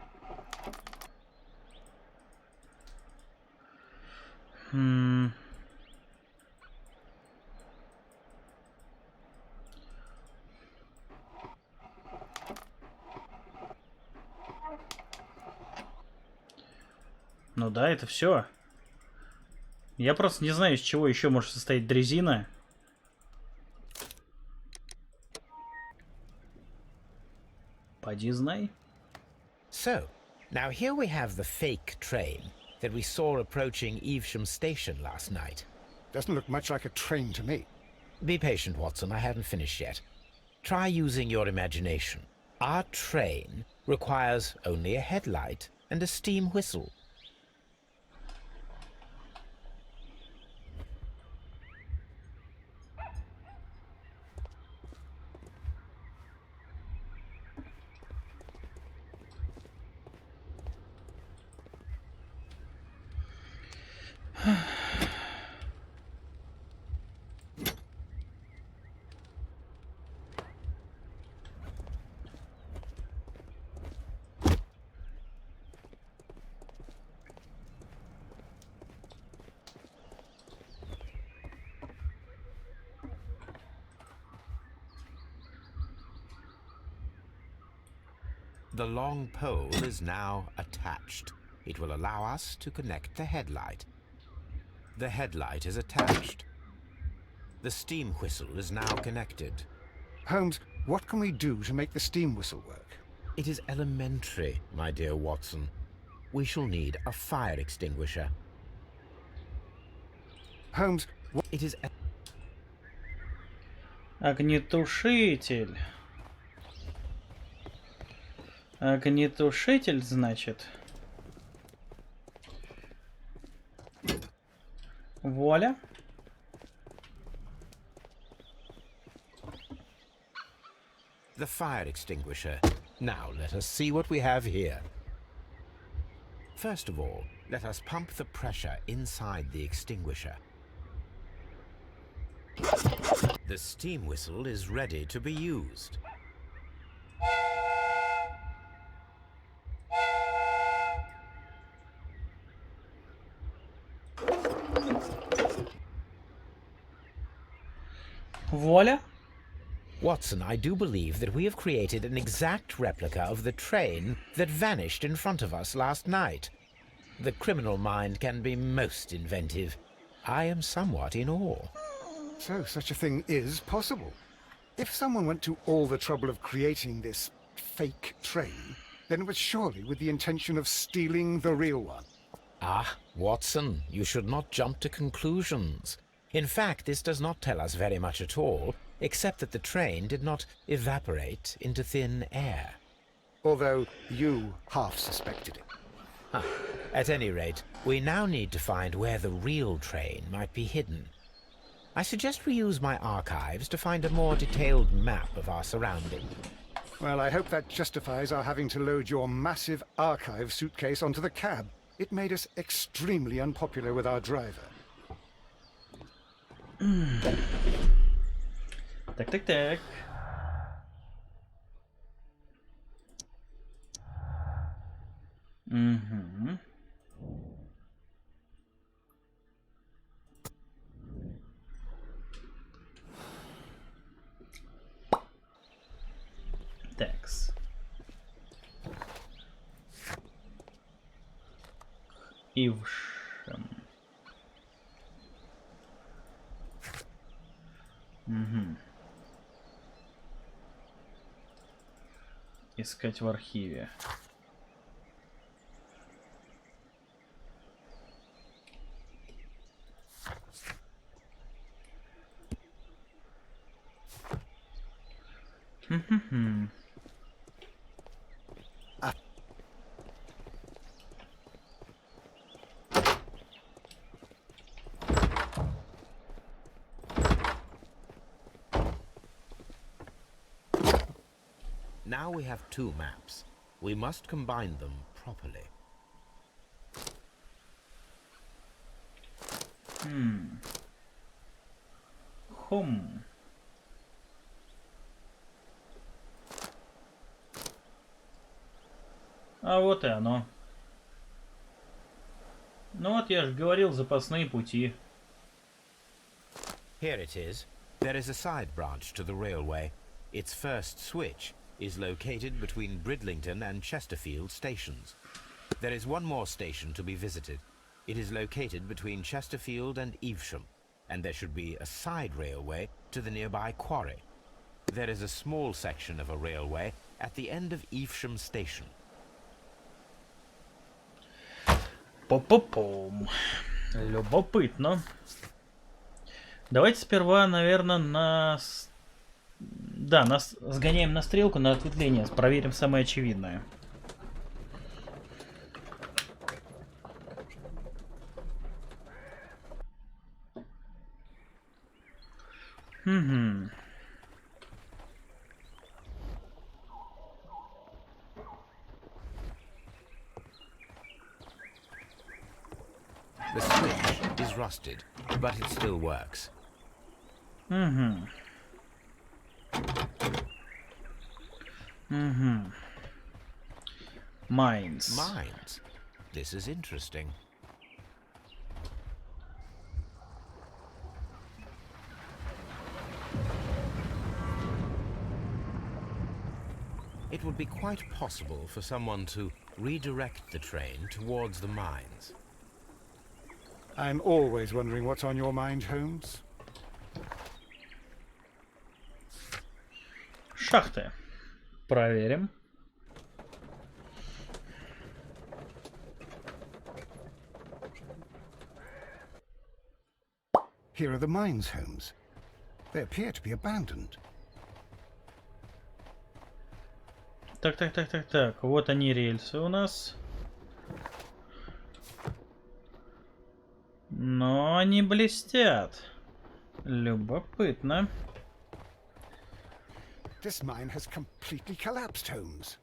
Ну да, это все. Я просто не знаю, из чего еще может состоять дрезина. Поди знай. So, now here we have the fake train that we saw approaching Evesham station last night. Doesn't look much like a train to me. Be patient, Watson, I haven't finished yet. Try using your imagination. Our train requires only a headlight and a steam whistle. The long pole is now attached. It will allow us to connect the headlight. The headlight is attached. The steam whistle is now connected. Holmes, what can we do to make the steam whistle work? It is elementary, my dear Watson. We shall need a fire extinguisher. Holmes, what? It is Огнетушитель. Огнетушитель, значит. Вуаля. the fire extinguisher. Now let us see what we have here. First of all, let us pump the pressure inside the extinguisher. The steam whistle is ready to be used. Voila. Watson, I do believe that we have created an exact replica of the train that vanished in front of us last night. The criminal mind can be most inventive. I am somewhat in awe. So such a thing is possible. If someone went to all the trouble of creating this fake train, then it was surely with the intention of stealing the real one. Ah, Watson, you should not jump to conclusions. In fact, this does not tell us very much at all, except that the train did not evaporate into thin air. Although you half suspected it. Huh. At any rate, we now need to find where the real train might be hidden. I suggest we use my archives to find a more detailed map of our surroundings. Well, I hope that justifies our having to load your massive archive suitcase onto the cab. It made us extremely unpopular with our driver. Так. Угу. Такс. Ившем. Угу. Искать в архиве. Now we have two maps. We must combine them properly. А вот и оно. Ну вот я же говорил, запасные пути. Here it is. There is a side branch to the railway. Its first switch is located between Bridlington and Chesterfield stations. There is one more station to be visited. It is located between Chesterfield and Evesham, and there should be a side railway to the nearby quarry. There is a small section of a railway at the end of Evesham station. По-по-пом. Любопытно. Давайте сперва, наверное, Да, сгоняем на стрелку, на ответвление. Проверим самое очевидное. The switch is rusted, but it still works. Mines. Mines. This is interesting. It would be quite possible for someone to redirect the train towards the mines. I'm always wondering what's on your mind, Holmes. Шахты. Проверим. Here are the mines, Holmes. They appear to be abandoned. Так. Вот они, рельсы у нас. Но они блестят. Любопытно. This mine has completely collapsed, Holmes.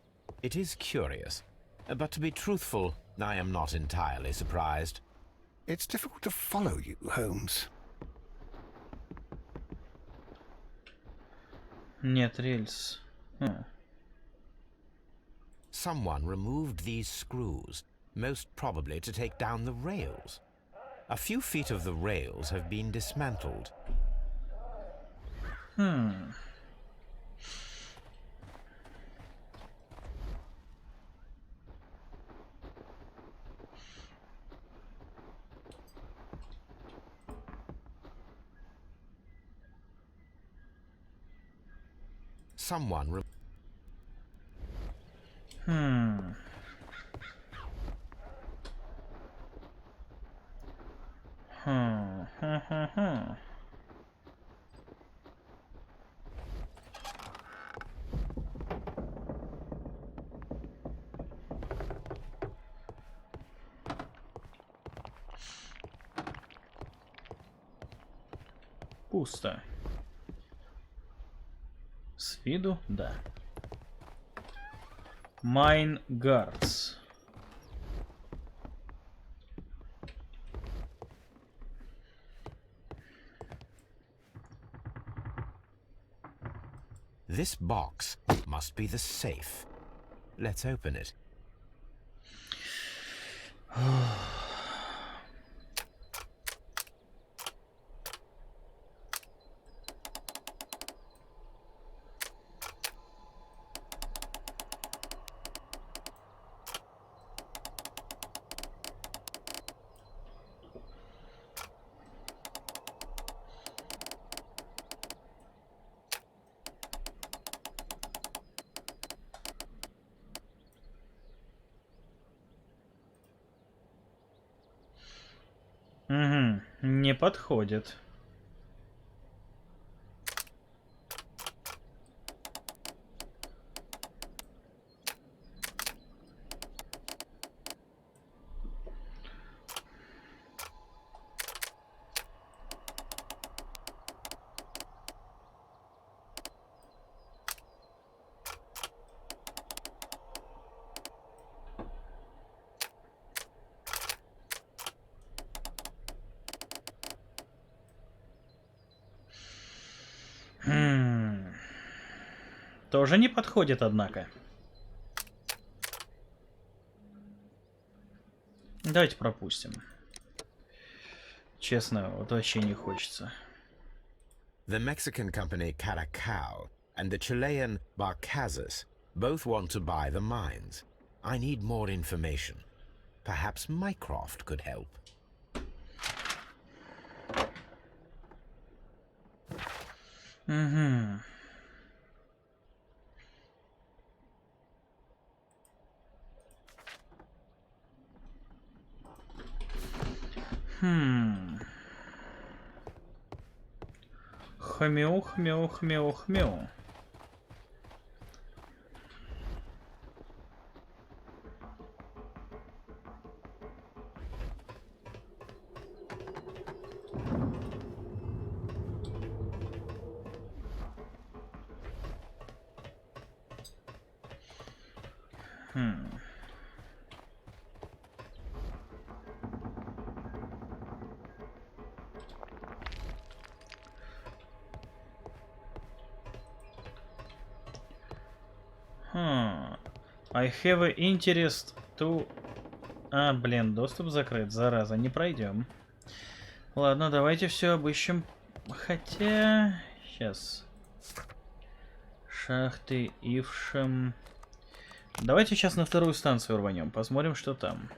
It is curious, but to be truthful, I am not entirely surprised. It's difficult to follow you, Holmes. Нет, рельс. Someone removed these screws, most probably to take down the rails. A few feet of the rails have been dismantled. Someone Пусто. С виду, да. Mine guards. This box must be the safe. Let's open it. Не подходит. Тоже не подходит, однако. Давайте пропустим. Честно, вот вообще не хочется. The Mexican company Caracao and the Chilean Barcazas both want to buy the mines. I need more information. Perhaps Mycroft could help. Угу. Хмю, хмю, хмю, хмю. I have an interest to... А, блин, доступ закрыт, зараза, не пройдем. Ладно, давайте все обыщем. Хотя... Сейчас. Шахты, Ившем... Давайте сейчас на вторую станцию рванем, посмотрим, что там.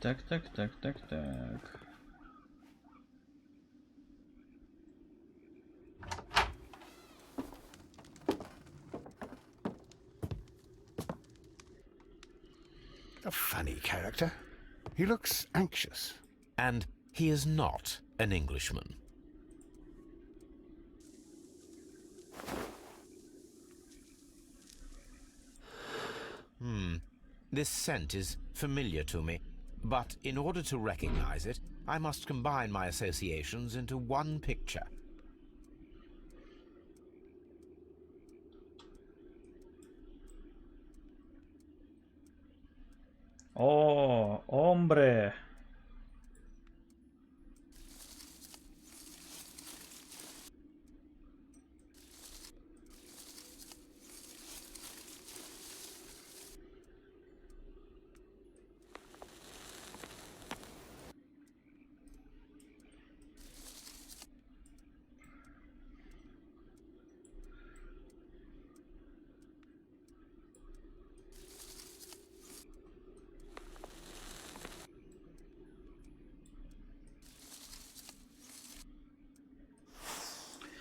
Так. A funny character. He looks anxious. And he is not an Englishman. This scent is familiar to me, but in order to recognize it, I must combine my associations into one picture. О, омбре.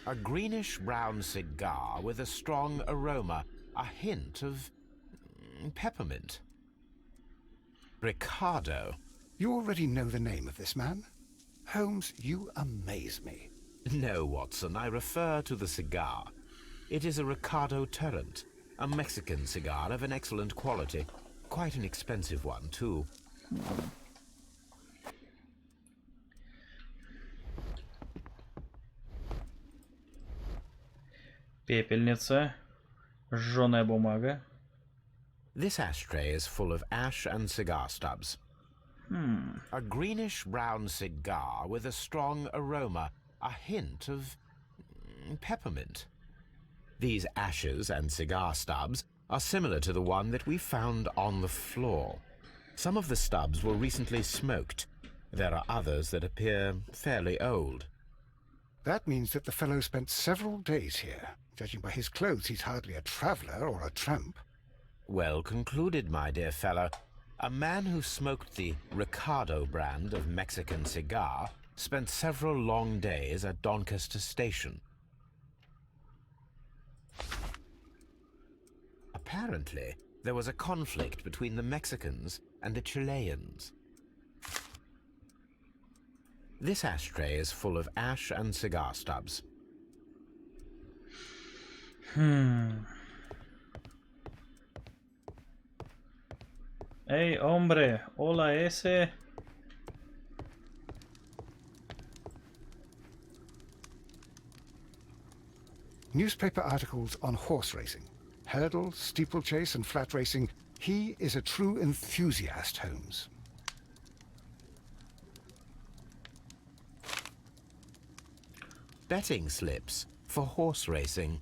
A greenish-brown cigar with a strong aroma, a hint of peppermint. Ricardo. You already know the name of this man? Holmes, you amaze me. No, Watson, I refer to the cigar. It is a Ricardo Turrent, a Mexican cigar of an excellent quality. Quite an expensive one, too. Пепельница. Жженая бумага. This ashtray is full of ash and cigar stubs. A greenish-brown cigar with a strong aroma, a hint of peppermint. These ashes and cigar stubs are similar to the one that we found on the floor. Some of the stubs were recently smoked. There are others that appear fairly old. That means that the fellow spent several days here. Judging by his clothes, he's hardly a traveller or a tramp. Well concluded, my dear fellow. A man who smoked the Ricardo brand of Mexican cigar spent several long days at Doncaster Station. Apparently, there was a conflict between the Mexicans and the Chileans. This ashtray is full of ash and cigar stubs. Ey, hombre, hola ese. Newspaper articles on horse racing. Hurdle, steeplechase and flat racing. He is a true enthusiast, Holmes. Betting slips for horse racing.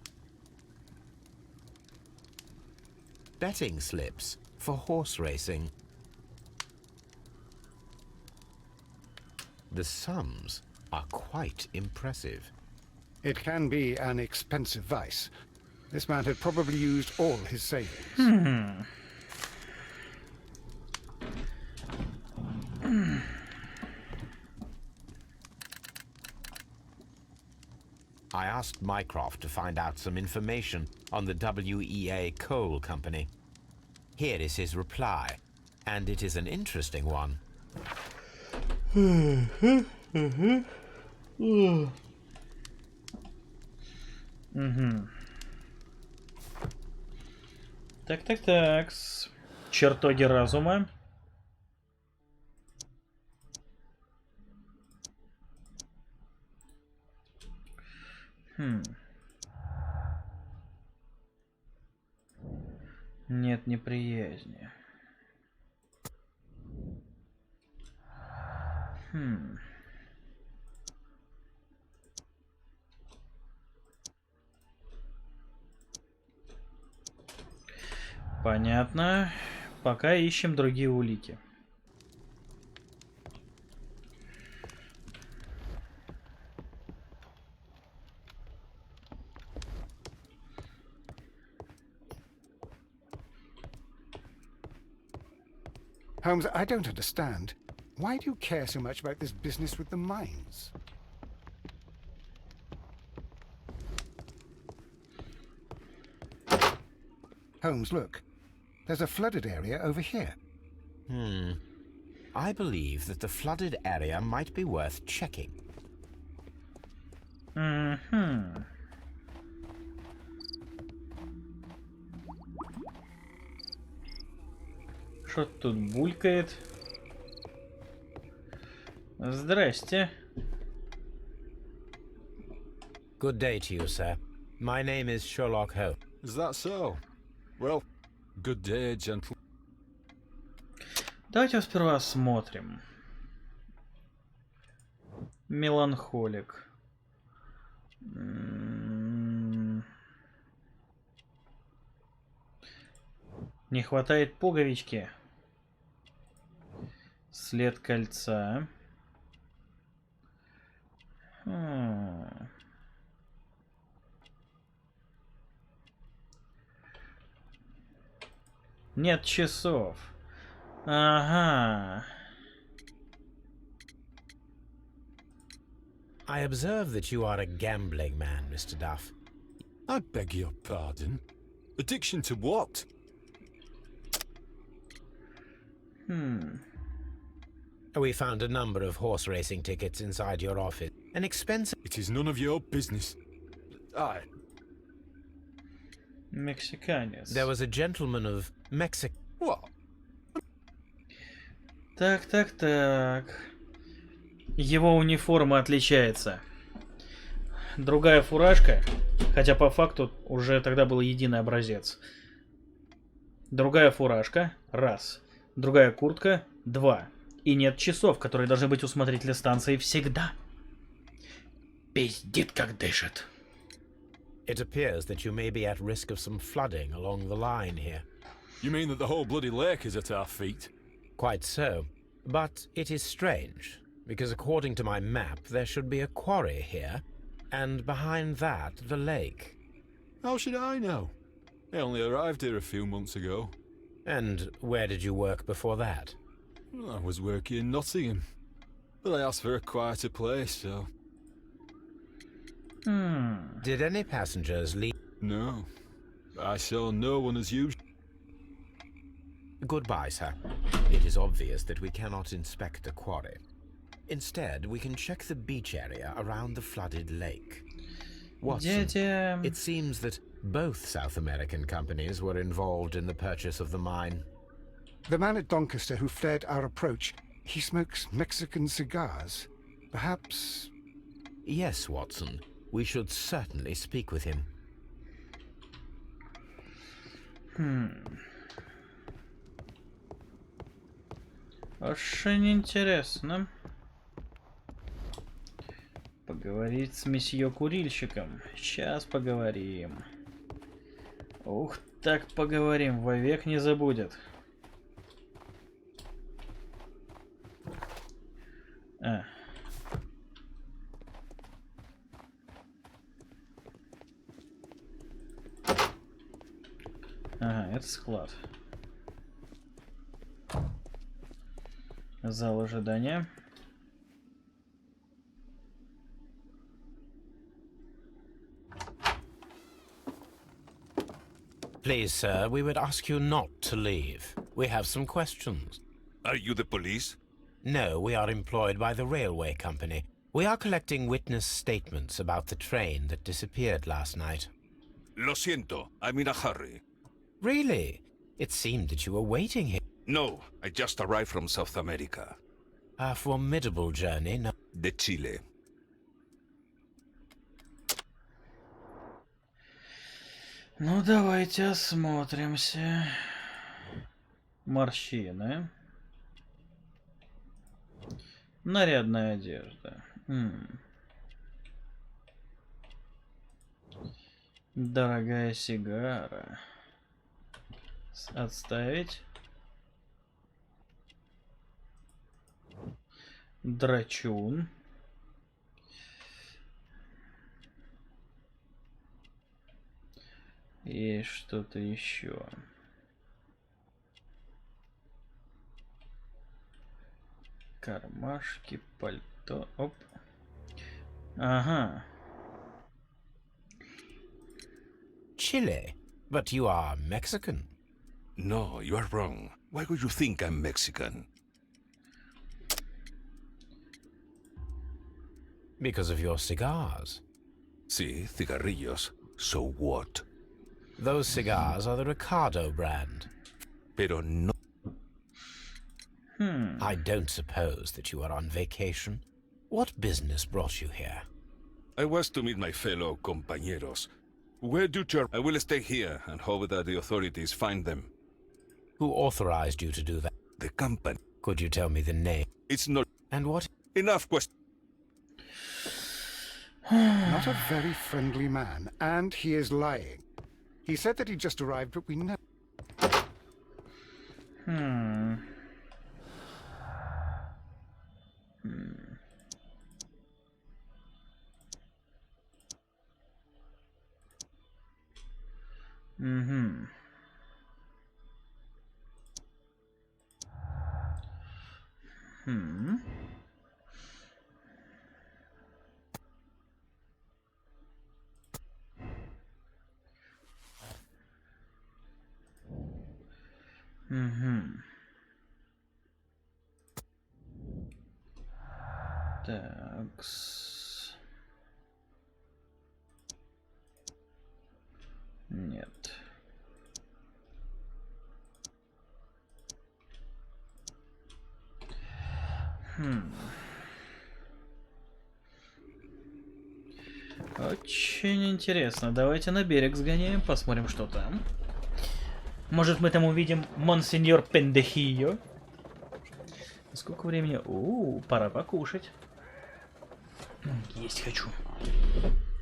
Betting slips for horse racing. The sums are quite impressive. It can be an expensive vice. This man had probably used all his savings. I asked Mycroft to find out some information on the WEA Coal Company. Here is his reply, and it is an interesting one. Так. Чертоги разума. Нет неприязни. Понятно. Пока ищем другие улики. Holmes, I don't understand. Why do you care so much about this business with the mines? Holmes, look. There's a flooded area over here. I believe that the flooded area might be worth checking. Что тут булькает? Здрасте. Good day to you, sir. My name is Sherlock Holmes. Is that so? Well, good day, gentlemen. Давайте сперва осмотрим. Меланхолик. Не хватает пуговички. След кольца. Нет часов. Ага. I observe that you are a gambling man, Mr. Duff. I beg your pardon. Addiction to what? We found a number of horse racing tickets inside your office. An expensive... It is none of your business. Мексиканец. There was a gentleman of Mexico... What? Так. Его униформа отличается. Другая фуражка, хотя по факту уже тогда был единый образец. Другая фуражка, раз. Другая куртка, два. И нет часов, которые должны быть у смотрителя станции всегда. Пиздит, как дышит. It appears that you may be at risk of some flooding along the line here. You mean that the whole bloody lake is at our feet? Quite so. But it is strange, because according to my map, there should be a quarry here, and behind that, the lake. How should I know? I only arrived here a few months ago. And where did you work before that? I was working in Nottingham. But I asked for a quieter place, so... Did any passengers leave? No. I saw no one as usual. Goodbye, sir. It is obvious that we cannot inspect the quarry. Instead, we can check the beach area around the flooded lake. Watson, it seems that both South American companies were involved in the purchase of the mine. The man at Doncaster who flared our approach, he smokes Mexican cigars. Perhaps... Yes, Watson. We should certainly speak with him. Очень интересно. Поговорить с месье курильщиком. Сейчас поговорим. Ух, так поговорим, вовек не забудет. Ага, это склад. Зал ожидания. Please, sir, we would ask you not to leave. We have some questions. Are you the police? No, we are employed by the railway company. We are collecting witness statements about the train that disappeared last night. Lo siento, I'm in a hurry. Really? It seemed that you were waiting here. No, I just arrived from South America. A formidable journey, no? De Chile. Ну, давайте осмотримся. Морщины. Нарядная одежда. Дорогая сигара. Отставить. Драчун. И что-то еще. Кармашки, пальто. Оп. Ага. Chile? But you are Mexican. No, you are wrong. Why would you think I'm Mexican? Because of your cigars. Sí, cigarrillos. So what? Those cigars are the Ricardo brand. Pero no. I don't suppose that you are on vacation. What business brought you here? I was to meet my fellow compañeros. Where do you... I will stay here and hope that the authorities find them. Who authorized you to do that? The company. Could you tell me the name? It's not... And what? Enough questions. Not a very friendly man, and he is lying. He said that he just arrived, but we know. Такс. Нет. Очень интересно. Давайте на берег сгоняем, посмотрим, что там. Может, мы там увидим монсеньор Пендехио. Сколько времени? Пора покушать. Есть хочу.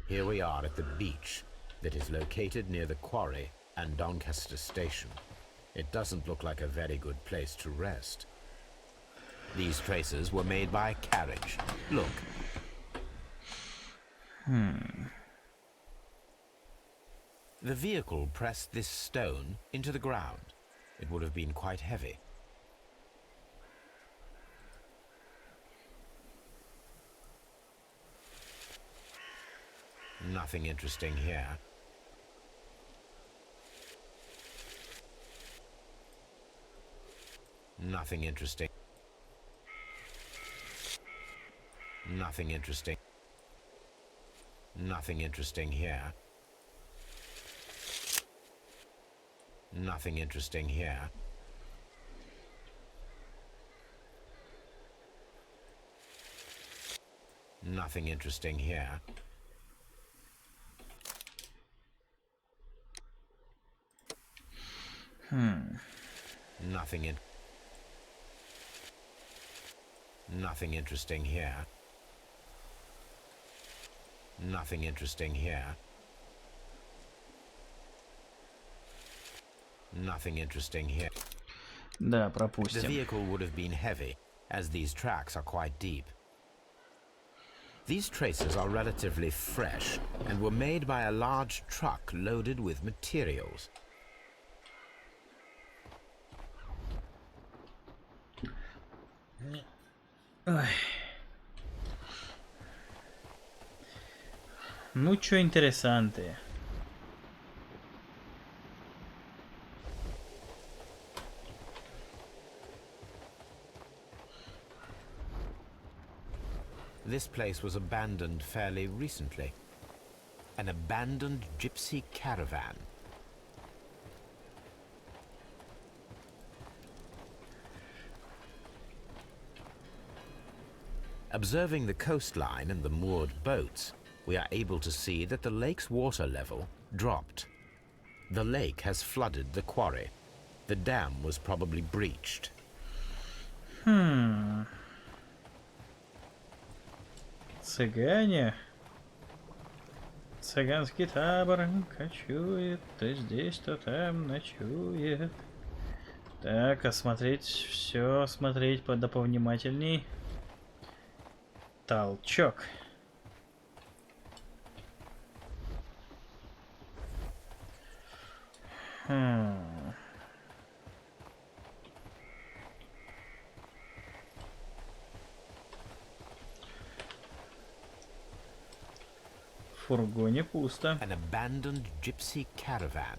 Here we are at the beach that is located near the quarry and Doncaster station. It doesn't look like a very good place to rest. These traces were made by a carriage. Look. The vehicle pressed this stone into the ground. It would have been quite heavy. Nothing interesting here. Nothing interesting. Nothing interesting. Nothing interesting here. Nothing interesting here. Nothing interesting here. Nothing interesting here. Nothing interesting here. Nothing interesting here. Да, пропустим. The vehicle would have been heavy, as these tracks are quite deep. These traces are relatively fresh and were made by a large truck loaded with materials. Ой. Ну, чё интересанте. This place was abandoned fairly recently. An abandoned gypsy caravan. Observing the coastline and the moored boats, we are able to see that the lake's water level dropped. The lake has flooded the quarry. The dam was probably breached. Цыгане. Цыганский табор кочует, то здесь, то там ночует. Так, осмотреть все, смотреть да повнимательней. Толчок. В фургоне пусто. An abandoned gypsy caravan.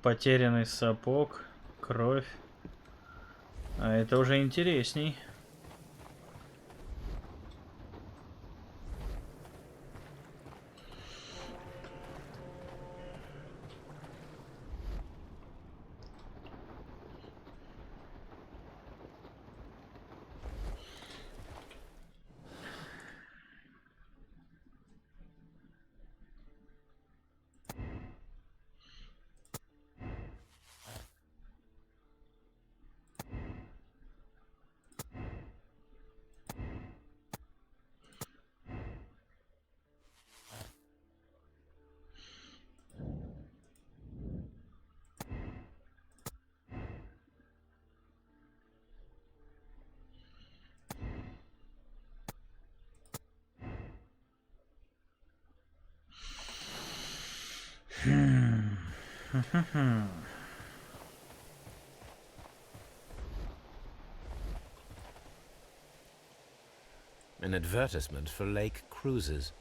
Потерянный сапог, кровь. А это уже интересней. An advertisement for lake cruises.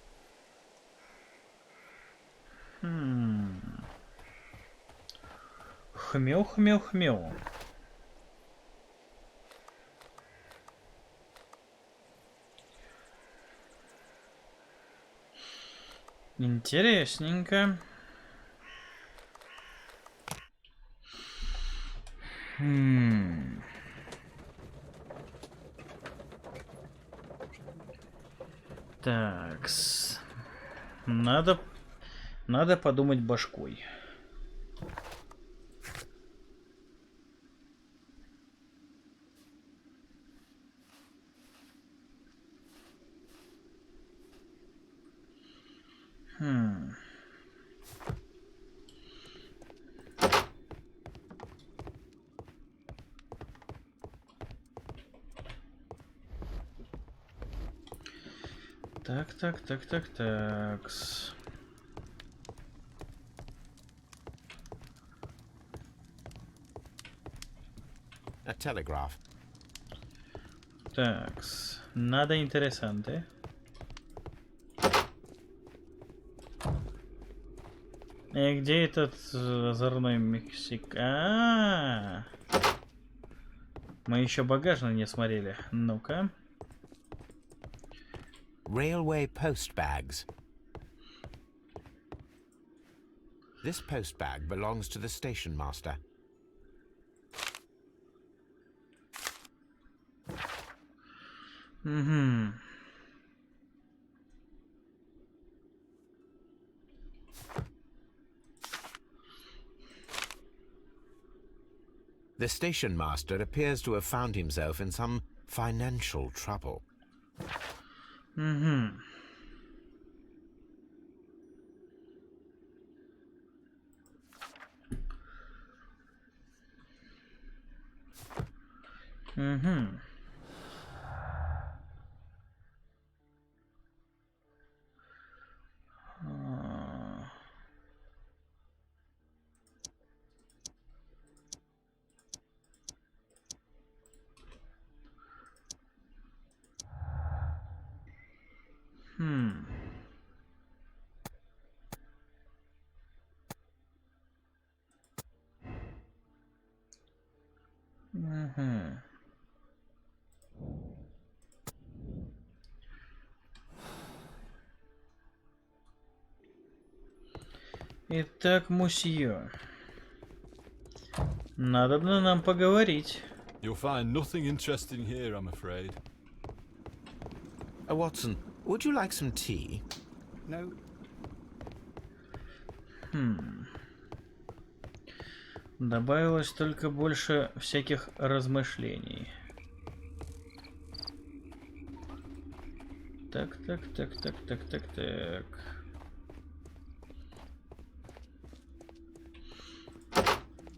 Хмел, хмел, хмел. Интересненько. Такс. Надо подумать башкой. Так. A telegraph. Так, надо интересанты. И где этот озорной Мексик? Мы еще багажный не смотрели. Ну-ка. Railway post bags. This post bag belongs to the station master. Угу. The station master appears to have found himself in some financial trouble. Угу. Угу. Угу. Итак, мусье. Надо бы нам поговорить. You'll find nothing interesting here, I'm afraid. Watson, would you like some tea? No. Добавилось только больше всяких размышлений. Так.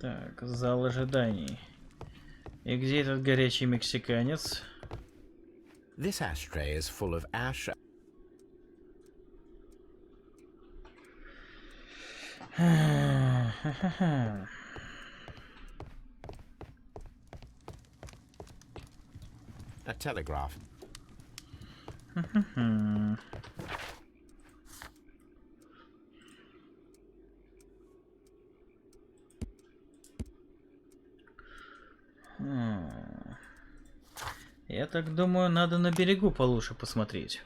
Так, зал ожиданий. И где этот горячий мексиканец? This ashtray is full of ash. A telegraph. Я так думаю, надо на берегу получше посмотреть.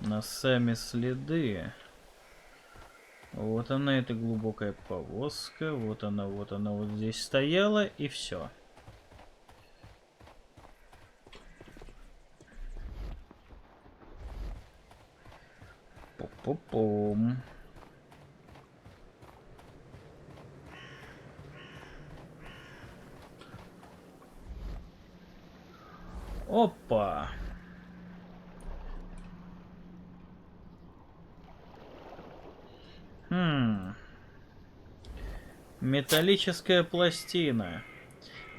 На сами следы. Вот она, эта глубокая повозка. Вот она вот здесь стояла, и все. Пу-пу-пум. Опа! Металлическая пластина.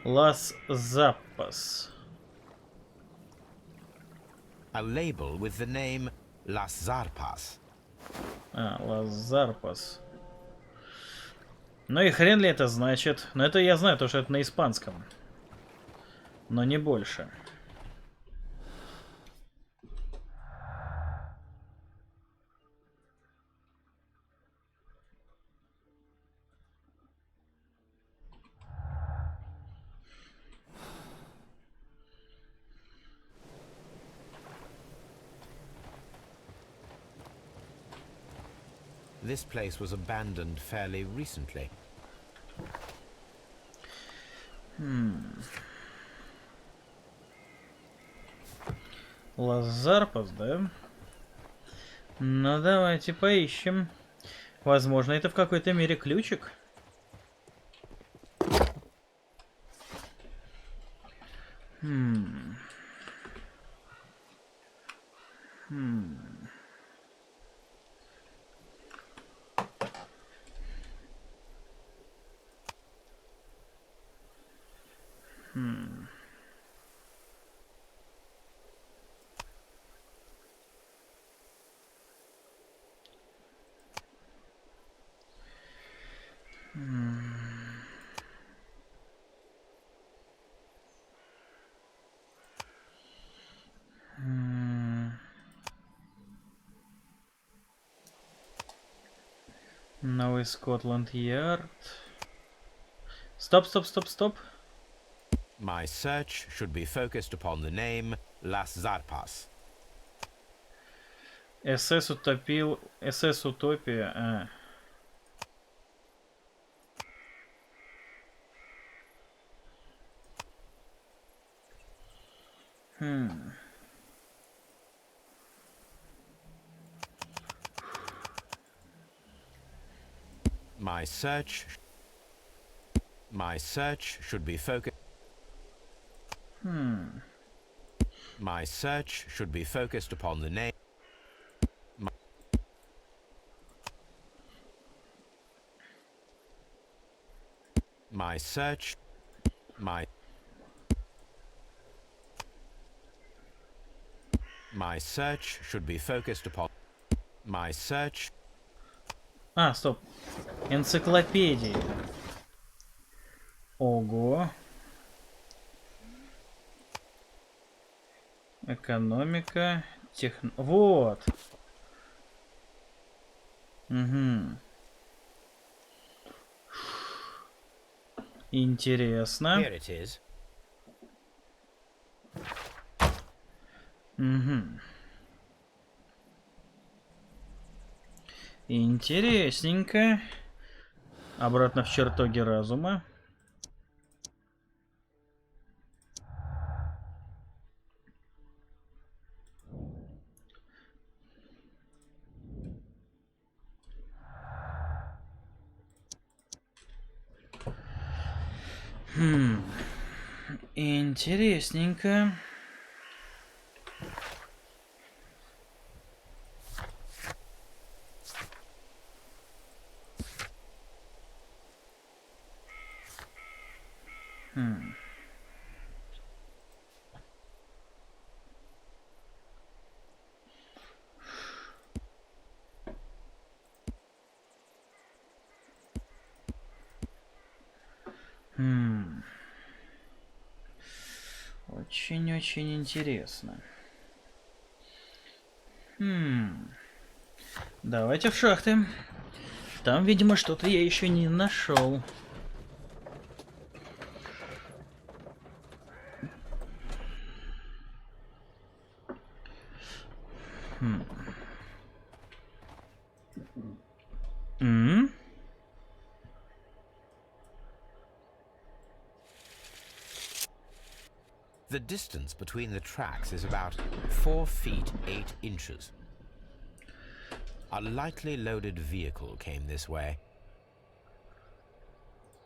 Лас Запас. A label with the name Las Zarpas. Лас Зарпас. Ну и хрен ли это значит? Но это я знаю, то что это на испанском. Но не больше. This place was abandoned fairly recently. Лас Зарпас, да? Ну давайте поищем. Возможно, это в какой-то мере ключик. Новый Скотланд-Ярд. Стоп, стоп, стоп, стоп. My search should be focused upon the name Las Zarpas. СС утопил... СС Утопия. А. My search should be focused. My search should be focused upon the name. My search should be focused upon. My search. А, стоп. Энциклопедии. Ого. Экономика. Вот. Угу. Интересно. Here it is. Угу. Интересненько. Обратно в чертоги разума. Интересненько. Очень-очень интересно. Давайте в шахты. Там, видимо, что-то я еще не нашел. The distance between the tracks is about 4 feet 8 inches. A lightly loaded vehicle came this way.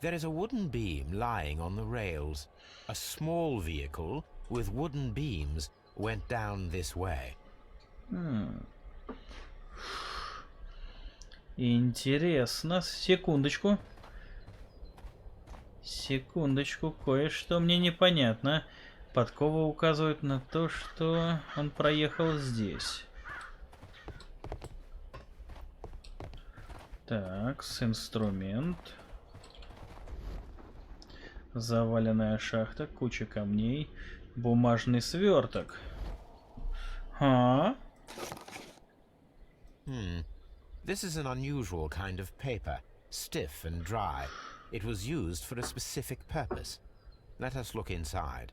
There is a wooden beam lying on the rails. A small vehicle with wooden beams went down this way. Интересно. Секундочку. Секундочку. Кое-что мне непонятно. Подкова указывает на то, что он проехал здесь. Так, инструмент. Заваленная шахта, куча камней, бумажный сверток. This is an unusual kind of paper, stiff and dry. It was used for a specific purpose. Let us look inside.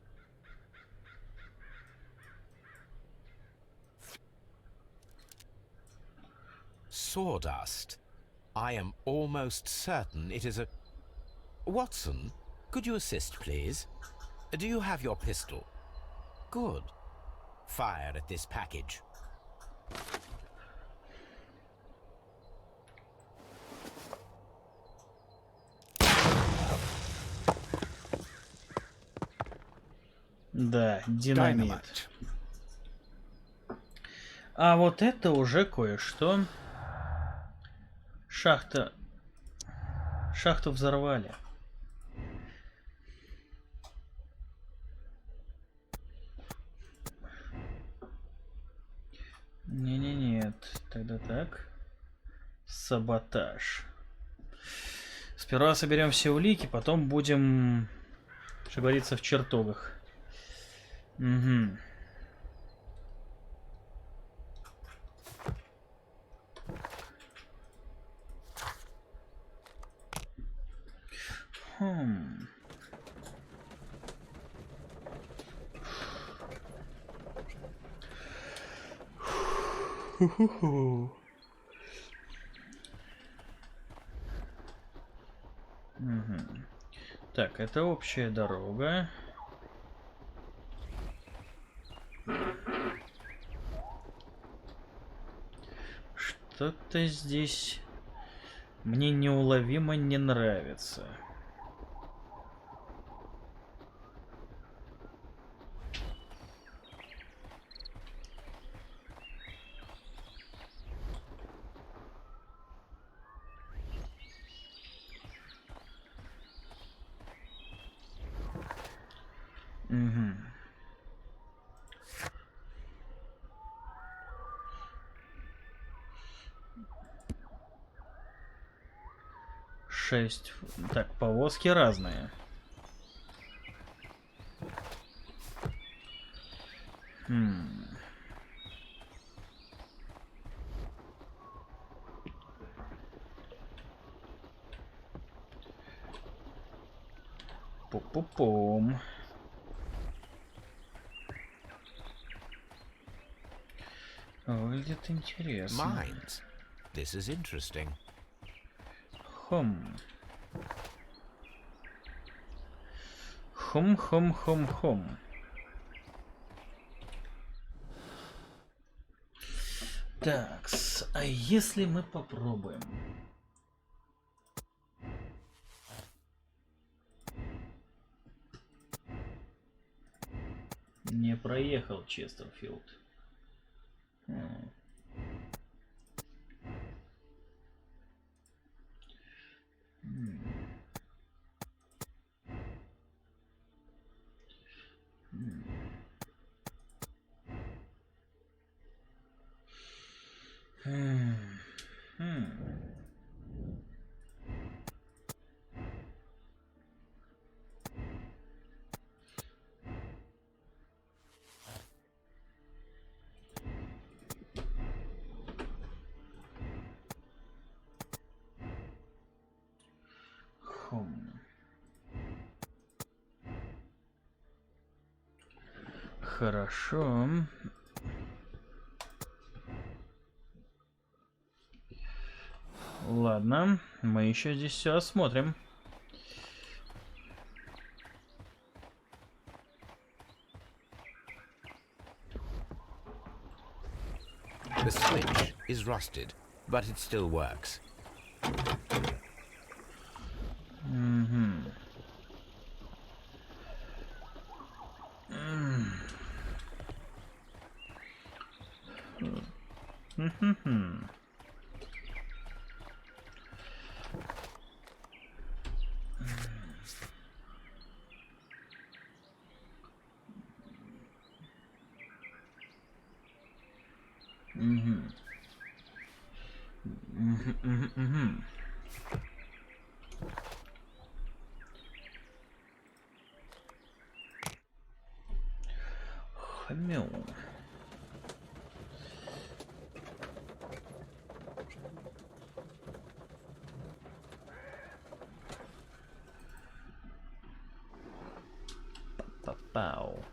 Sawdust. I am almost certain it is a... Watson, could you assist, please? Do you have your pistol? Good. Fire at this package. Да, динамит. А вот это уже кое-что. Шахта. Шахту взорвали. Так. Саботаж. Сперва соберем все улики, потом будем, что говорится, в чертогах. Угу. Так, это общая дорога. Что-то здесь мне неуловимо не нравится. Угу. Шесть. Так, повозки разные. Пу-пу-пум. Выглядит интересно. Mines. This is interesting. Хом. Так, а если мы попробуем? Не проехал Честерфилд. Хорошо. Ладно, мы еще здесь все осмотрим. The switch is rusted, but it still works. Хамел. Пау.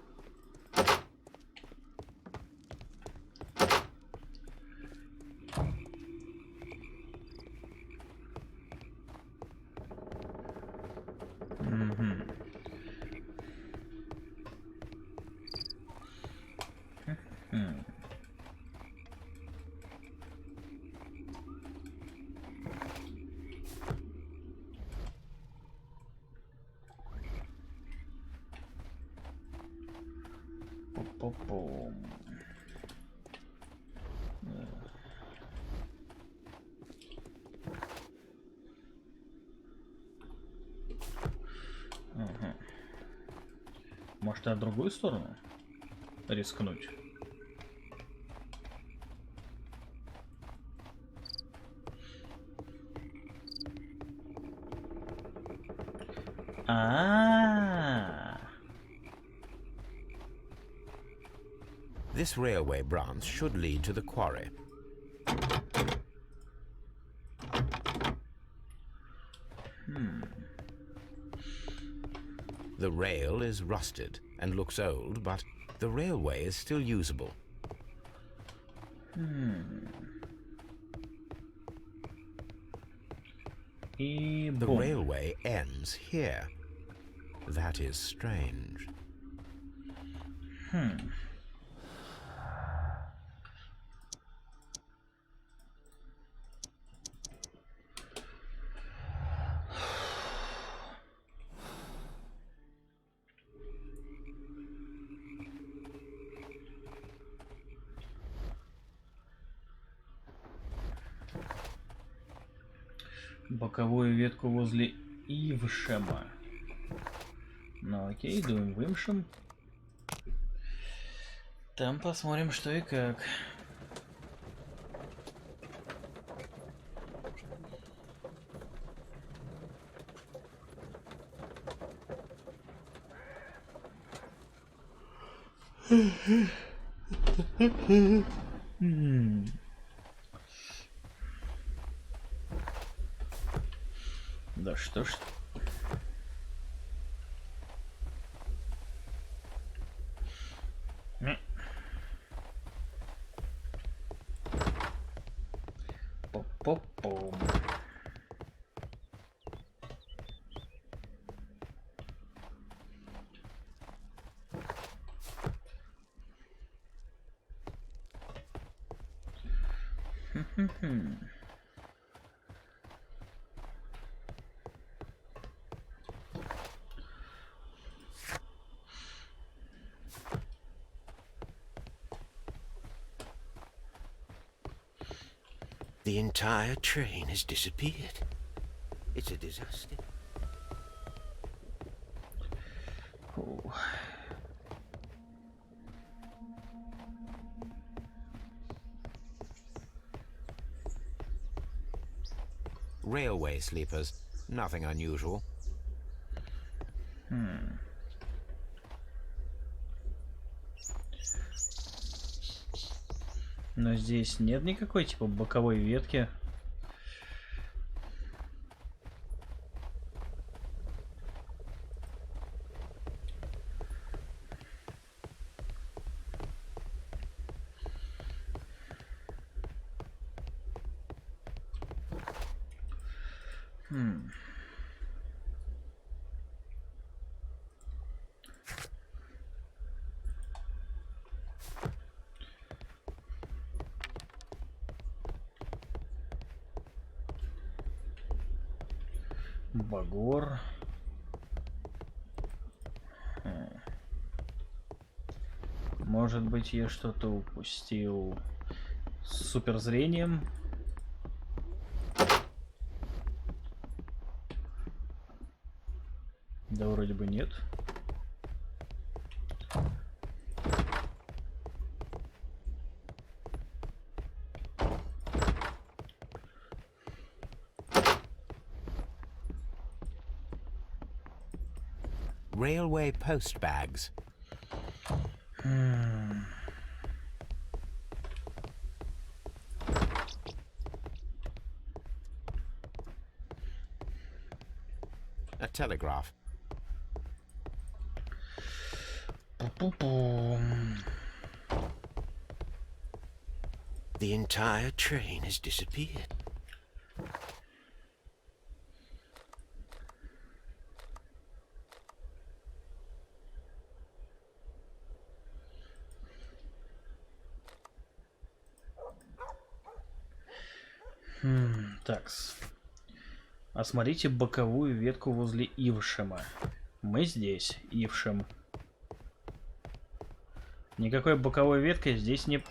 Может, в другую сторону рискнуть? This railway branch should lead to the quarry. The rail is rusted and looks old, but the railway is still usable. The railway ends here. That is strange. Боковую ветку возле Ившема. Ну окей, дуем вымшем. Там посмотрим, что и как. Да что ж. Поп-поп-пом. The entire train has disappeared. It's a disaster. Oh. Railway sleepers. Nothing unusual. Но здесь нет никакой типа боковой ветки. Багор. Может быть, я что-то упустил с суперзрением. Да вроде бы нет. Railway post bags. A telegraph. The entire train has disappeared. Такс. Осмотрите боковую ветку возле Ившема. Мы здесь, Ившем. Никакой боковой веткой здесь не...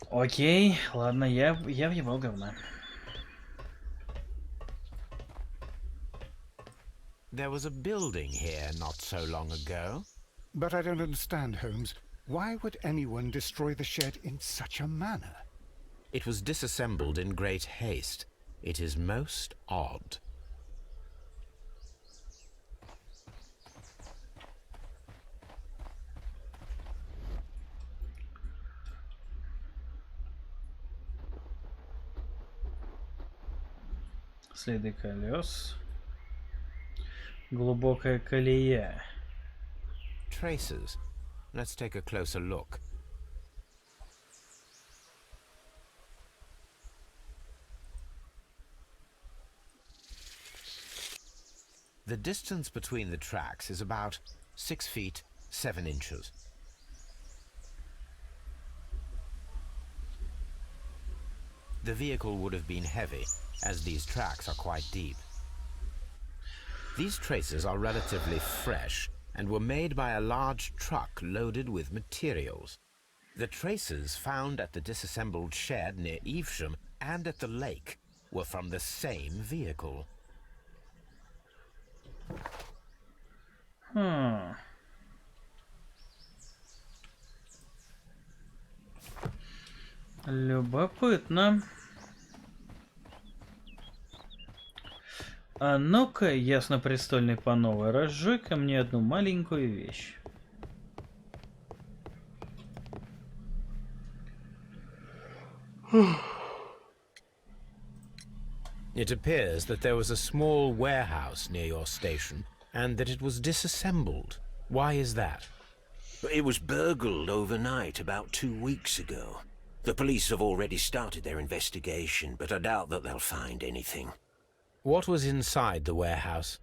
Окей, ладно, я въебал говна. There was a building here not so long ago. But I don't understand, Holmes. Why would anyone destroy the shed in such a manner? It was disassembled in great haste. It is most odd. Следы колес. Глубокая колея. Traces. Let's take a closer look. The distance between the tracks is about 6 feet 7 inches. The vehicle would have been heavy, as these tracks are quite deep. These traces are relatively fresh and were made by a large truck loaded with materials. The traces found at the disassembled shed near Evesham and at the lake were from the same vehicle. Любопытно. А ну-ка, яснопрестольный по новой, разжуй ко мне одну маленькую вещь. It appears that there was a small warehouse near your station and that it was disassembled. Why is that? It was burgled overnight about 2 weeks ago. The police have already started their investigation, but I doubt that they'll find anything. What was inside the warehouse?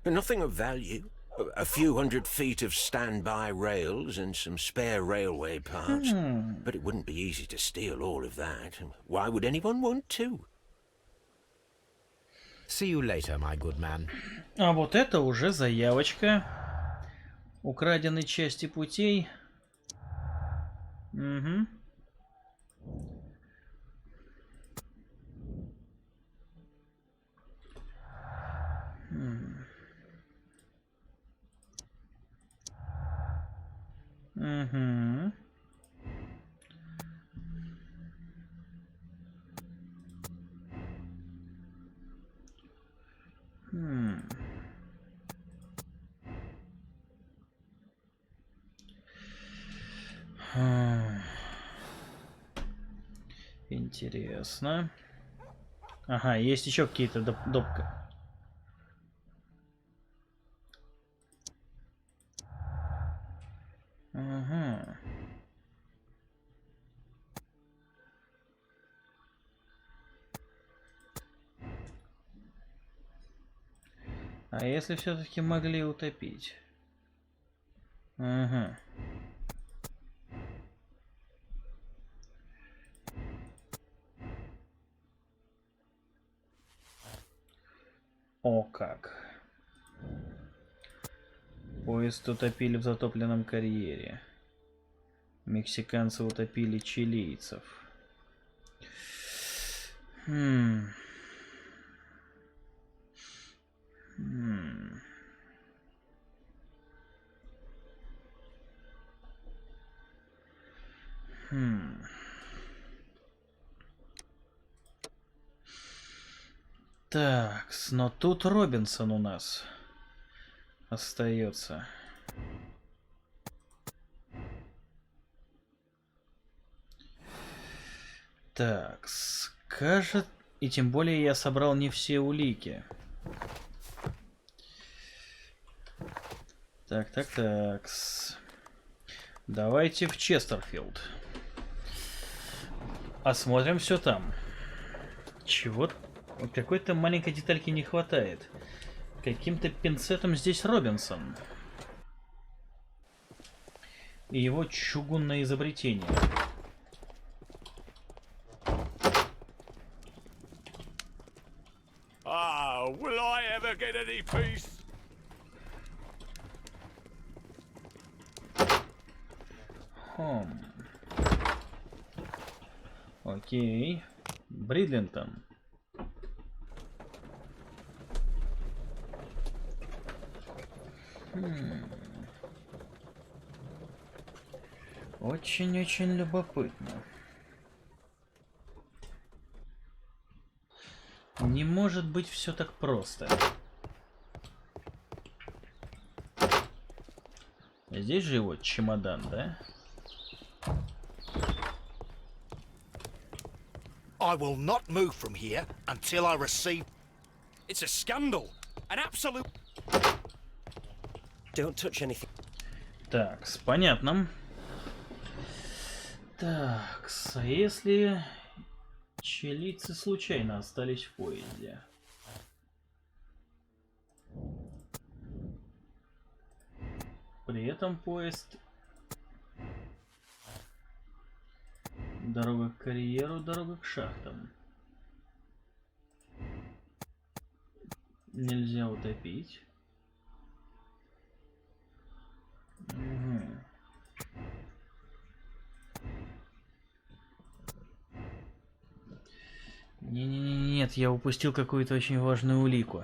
Nothing of value. A few hundred feet of standby rails and some spare railway parts. But it wouldn't be easy to steal all of that. Why would anyone want to? See you later, my good man. А вот это уже заявочка. Украденной части путей. Угу. Угу. Интересно. Ага, есть еще какие-то допка. Ага. А если все-таки могли утопить? Ага. О как. Поезд утопили в затопленном карьере. Мексиканцы утопили чилийцев. Так, но тут Робинсон у нас остается. Так, скажет... И тем более я собрал не все улики. Так. Давайте в Честерфилд. Осмотрим все там. Чего-то... Какой-то маленькой детальки не хватает. Каким-то пинцетом здесь Робинсон. И его чугунное изобретение. Will I ever get any peace? Окей. Бридлинтон. Очень-очень любопытно. может быть все так просто. Здесь же его чемодан, да? I will not move from here until I receive... It's a scandal. An absolute... Don't touch anything. Так, понятно. Так, а если чилийцы случайно остались в поезде? При этом поезд... Дорога к карьеру, дорога к шахтам. Нельзя утопить. Угу. Нет, я упустил какую-то очень важную улику.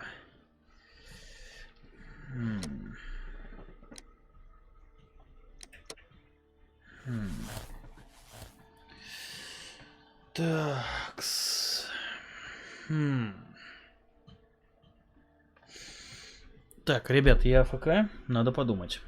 Такс. Так, ребят, я АФК, надо подумать.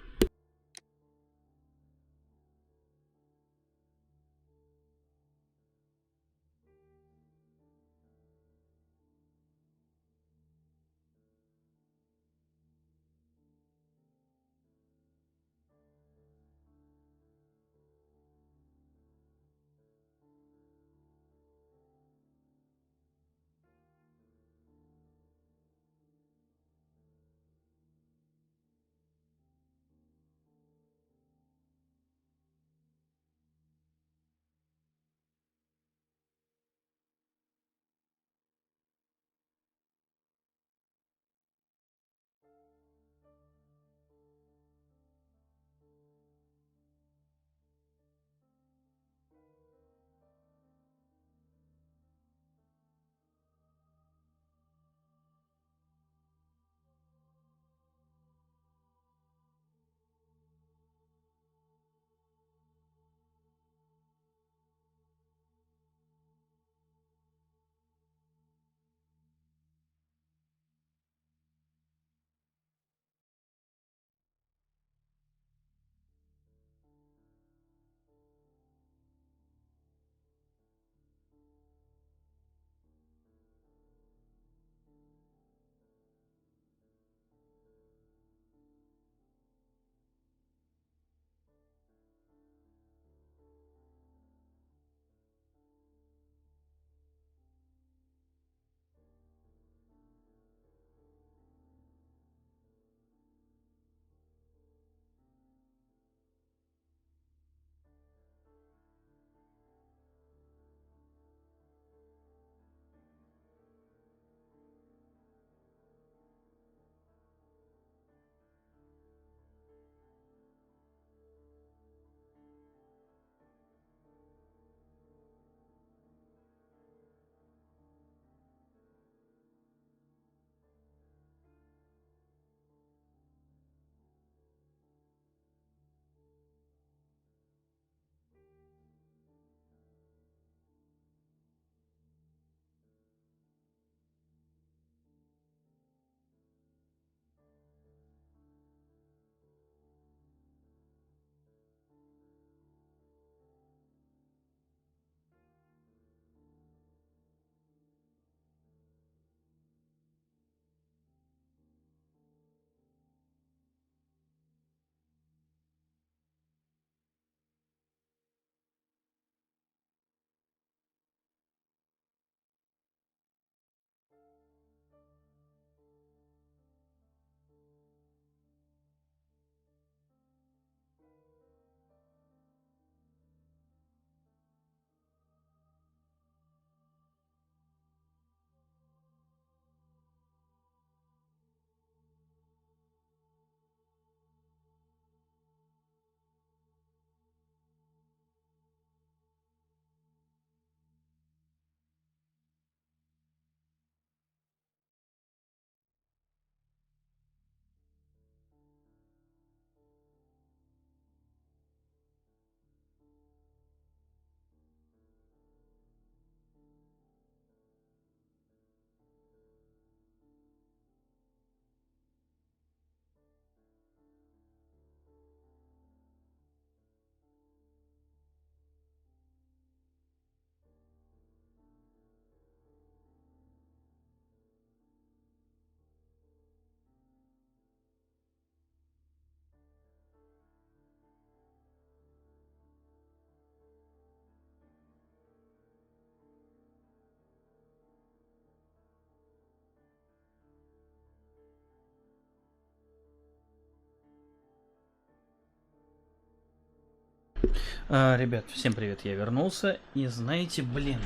Ребят, всем привет, я вернулся. И знаете, блин,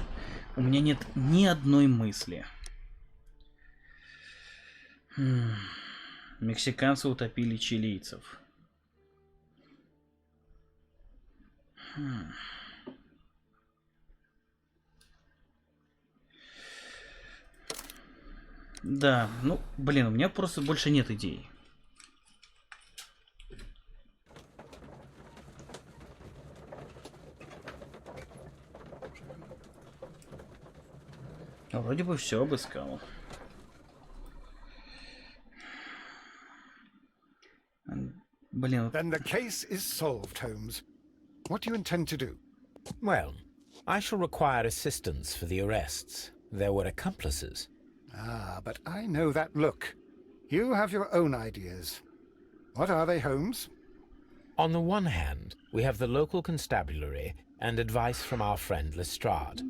у меня нет ни одной мысли. Мексиканцы утопили чилийцев. Да, ну, блин, у меня просто больше нет идей. Вроде бы все обыскал. Блин. Then the case is solved, Holmes. What do you intend to do? Well, I shall require assistance for the arrests. There were accomplices. Ah, but I know that look. You have your own ideas. What are they, Holmes? On the one hand, we have the local constabulary and advice from our friend Lestrade.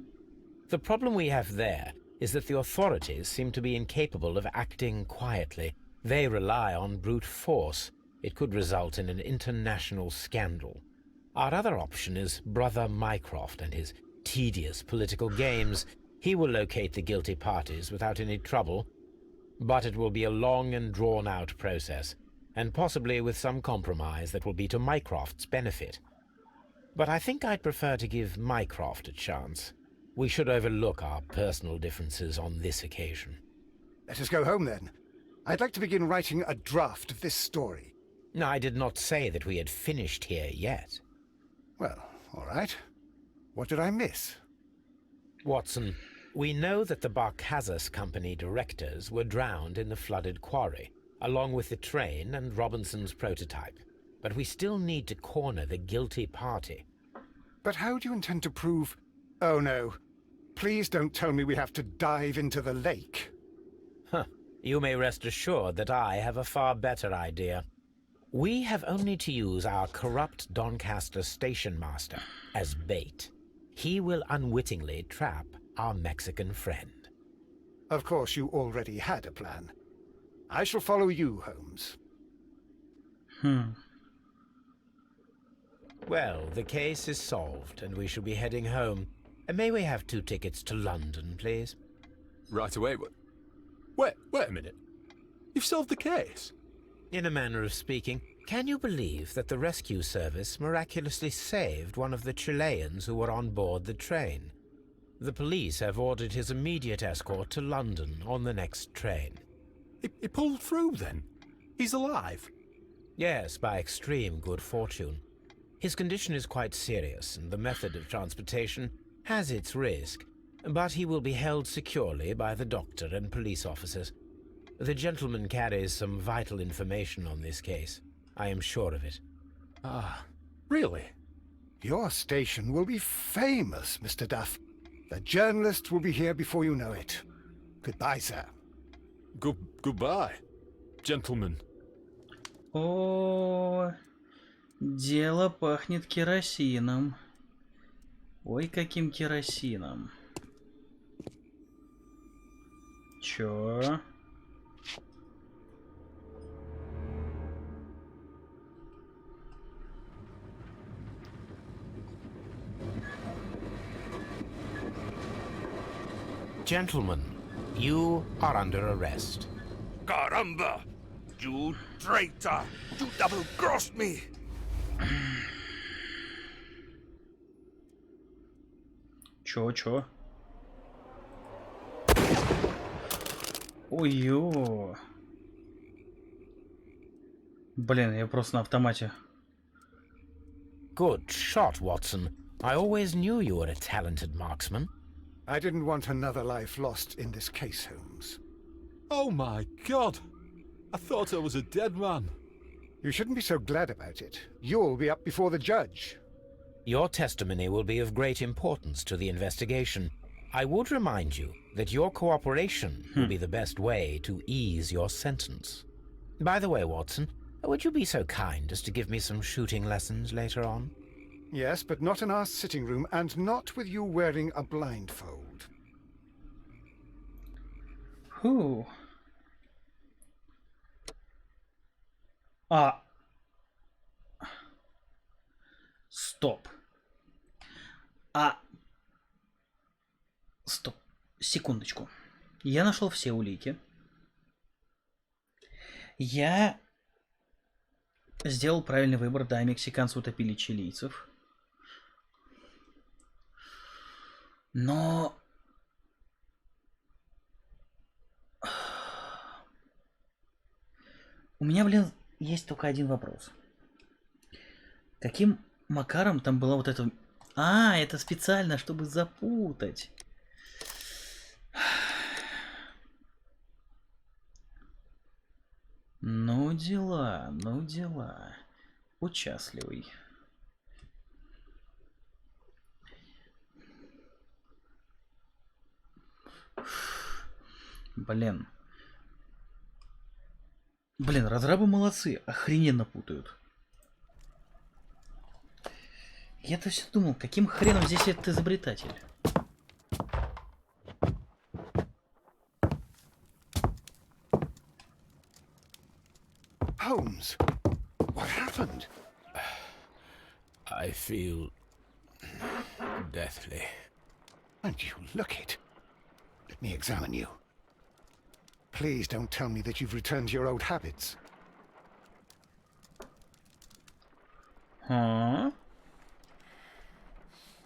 The problem we have there is that the authorities seem to be incapable of acting quietly. They rely on brute force. It could result in an international scandal. Our other option is Brother Mycroft and his tedious political games. He will locate the guilty parties without any trouble, but it will be a long and drawn-out process, and possibly with some compromise that will be to Mycroft's benefit. But I think I'd prefer to give Mycroft a chance. We should overlook our personal differences on this occasion. Let us go home, then. I'd like to begin writing a draft of this story. I did not say that we had finished here yet. Well, all right. What did I miss? Watson, we know that the Barcazas Company directors were drowned in the flooded quarry, along with the train and Robinson's prototype. But we still need to corner the guilty party. But how do you intend to prove... Oh, no. Please don't tell me we have to dive into the lake. Huh. You may rest assured that I have a far better idea. We have only to use our corrupt Doncaster station master as bait. He will unwittingly trap our Mexican friend. Of course, you already had a plan. I shall follow you, Holmes. Well, the case is solved, and we shall be heading home. May we have 2 tickets to London, please? Right away. Wait a minute. You've solved the case? In a manner of speaking. Can you believe that the rescue service miraculously saved one of the Chileans who were on board the train? The police have ordered his immediate escort to London on the next train. He pulled through, then? He's alive? Yes, by extreme good fortune. His condition is quite serious, and the method of transportation has its risk, but he will be held securely by the doctor and police officers. The gentleman carries some vital information on this case. I am sure of it. Ah, really? Your station will be famous, Mr. Duff. The journalists will be here before you know it. Goodbye, sir. Goodbye, gentlemen. О, дело пахнет керосином. Ой, каким керосином. Чё? Gentlemen, you are under arrest. Caramba! You traitor! You double-crossed me! Чё? Ой-ё. Блин, я просто на автомате. Good shot, Watson. I always knew you were a talented marksman. I didn't want another life lost in this case, Holmes. Oh my God! I thought I was a dead man. You shouldn't be so glad about it. You'll be up before the judge. Your testimony will be of great importance to the investigation. I would remind you that your cooperation will be the best way to ease your sentence. By the way, Watson, would you be so kind as to give me some shooting lessons later on? Yes, but not in our sitting room, and not with you wearing a blindfold. Who? Стоп. Стоп. Секундочку. Я нашел все улики. Я сделал правильный выбор. Да, мексиканцы утопили чилийцев. Но... У меня, блин, есть только один вопрос. Каким макаром там была вот эта... это специально, чтобы запутать. Ну дела, ну дела. Участливый. Блин. Блин, разрабы молодцы, охрененно путают. Я-то все думал, каким хреном здесь этот изобретатель? Holmes, what happened? I feel deathly. And you look it. Let me examine you. Please don't tell me that you've returned to your old habits. Huh?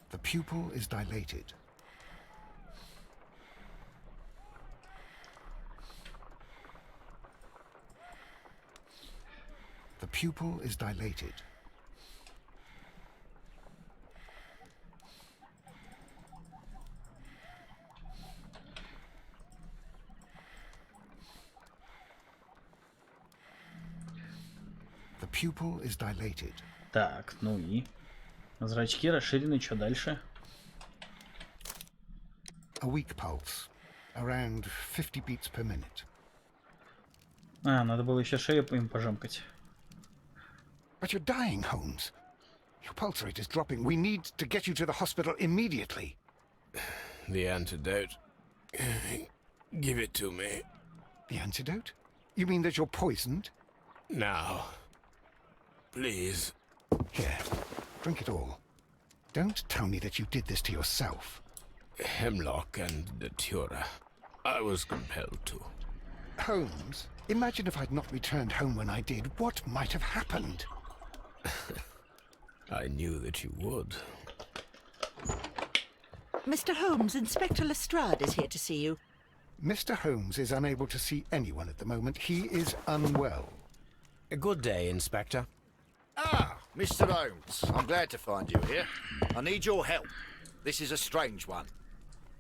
The pupil is dilated. The pupil is dilated. The pupil is dilated. Так, ну и... Зрачки расширены, что дальше? A weak pulse. Around 50 beats per minute. Надо было еще шею им пожамкать. But you're dying, Holmes. Your pulse rate is dropping. We need to get you to the hospital immediately. The antidote. Give it to me. The antidote? You mean that you're poisoned? Now. Please. Here, drink it all. Don't tell me that you did this to yourself. Hemlock and datura. I was compelled to. Holmes, imagine if I'd not returned home when I did. What might have happened? I knew that you would. Mr. Holmes, Inspector Lestrade is here to see you. Mr. Holmes is unable to see anyone at the moment. He is unwell. A good day, Inspector. Ah, Mr. Holmes, I'm glad to find you here. I need your help. This is a strange one.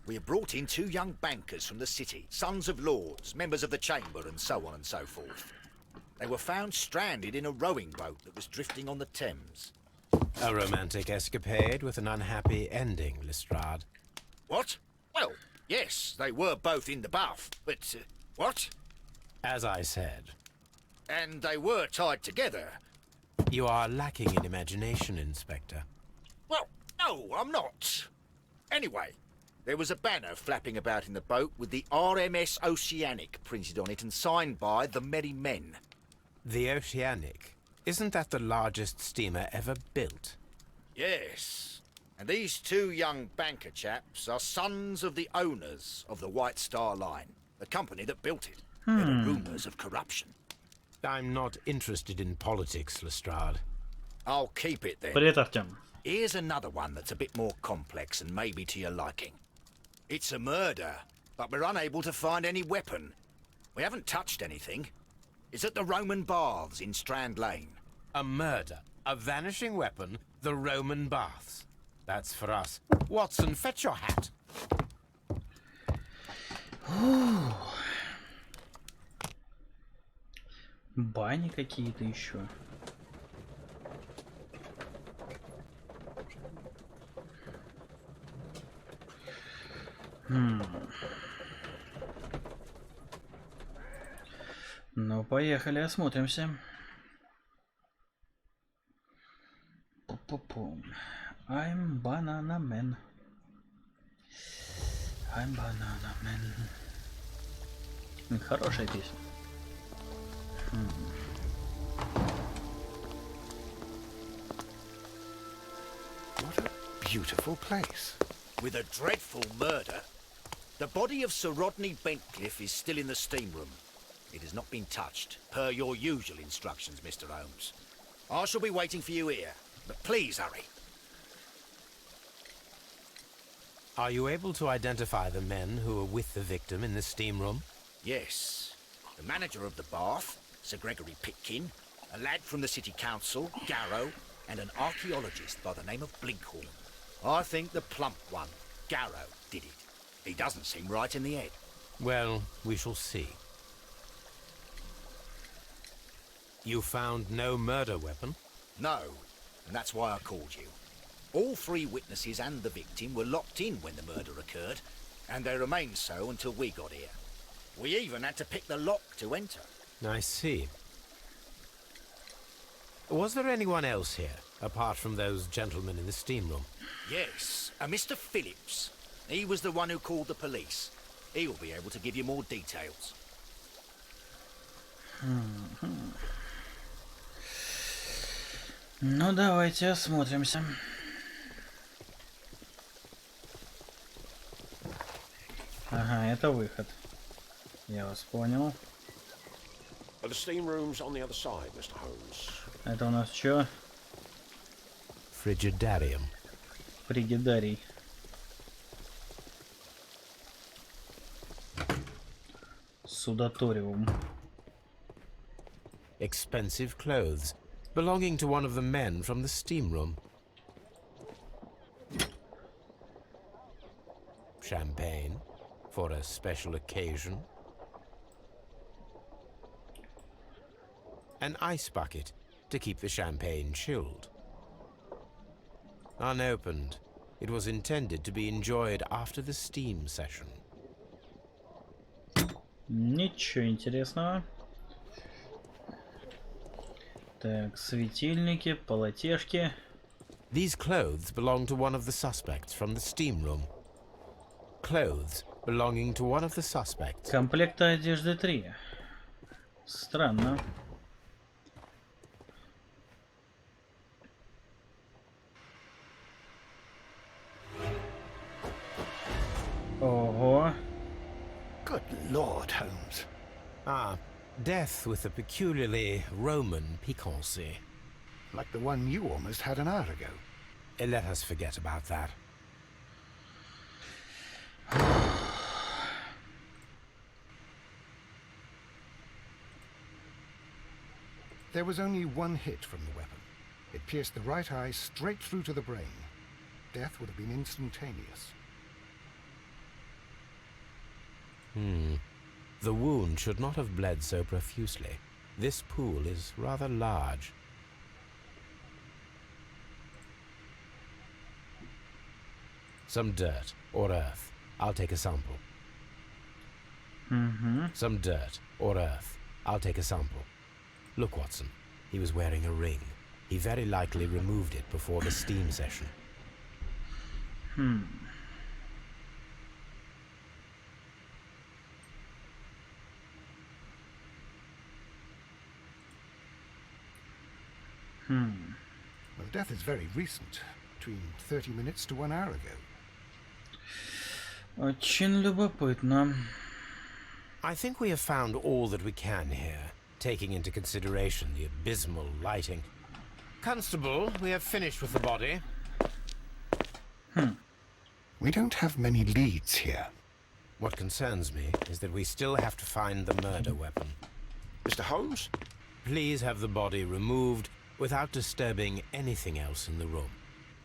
We have brought in two young bankers from the city, sons of lords, members of the chamber, and so on and so forth. They were found stranded in a rowing boat that was drifting on the Thames. A romantic escapade with an unhappy ending, Lestrade. What? Well, yes, they were both in the bath, but... what? As I said. And they were tied together. You are lacking in imagination, Inspector. Well, no, I'm not. Anyway, there was a banner flapping about in the boat with the RMS Oceanic printed on it and signed by the Merry Men. The Oceanic? Isn't that the largest steamer ever built? Yes. And these two young banker chaps are sons of the owners of the White Star Line, the company that built it. There are rumours of corruption. I'm not interested in politics, Lestrade. I'll keep it then. Привет, Артем. Here's another one that's a bit more complex and maybe to your liking. It's a murder, but we're unable to find any weapon. We haven't touched anything. It's at the Roman Baths in Strand Lane. A murder, a vanishing weapon, the Roman Baths. That's for us. Watson, fetch your hat. Бани какие-то еще. Ну, поехали, осмотримся. Пу-пу-пу. I'm banana man. I'm banana man. Хорошая песня. beautiful place. With a dreadful murder. The body of Sir Rodney Bentcliffe is still in the steam room. It has not been touched, per your usual instructions, Mr. Holmes. I shall be waiting for you here, but please hurry. Are you able to identify the men who were with the victim in the steam room? Yes. The manager of the bath, Sir Gregory Pitkin, a lad from the City Council, Garrow, and an archaeologist by the name of Blinkhorn. I think the plump one, Garrow, did it. He doesn't seem right in the head. Well, we shall see. You found no murder weapon? No, and that's why I called you. All three witnesses and the victim were locked in when the murder occurred, and they remained so until we got here. We even had to pick the lock to enter. I see. Was there anyone else here, apart from those gentlemen in the steam room? Yes, a Mr. Phillips. He was the one who called the police. He'll be able to give you more details. Ну, давайте осмотримся. Ага, это выход. Я вас понял. The steam room's on the other side, Mr. Holmes. Это у нас что? Frigidaриum. Фригидарий. Судаториум. Expensive clothes, belonging to one of the men from the steam room. Champagne, for a special occasion. An ice bucket, to keep the champagne chilled. Unopened, it was intended to be enjoyed after the steam session. Ничего интересного. Так, светильники, полотешки. These clothes belong to one of the suspects from the steam room. Clothes belonging to one of the suspects. Комплекта одежды 3. Странно. Ого. Good Lord, Holmes. Ah, death with a peculiarly Roman piquancy. Like the one you almost had an hour ago. Let us forget about that. There was only one hit from the weapon. It pierced the right eye straight through to the brain. Death would have been instantaneous. The wound should not have bled so profusely. This pool is rather large. Some dirt or earth. I'll take a sample. Some dirt or earth. I'll take a sample. Look, Watson. He was wearing a ring. He very likely removed it before the steam session. Well, death is very recent. Between 30 minutes to 1 hour ago. Очень любопытно. I think we have found all that we can here, taking into consideration the abysmal lighting. Constable, we have finished with the body. We don't have many leads here. What concerns me is that we still have to find the murder weapon. Mr. Holmes? Please have the body removed without disturbing anything else in the room.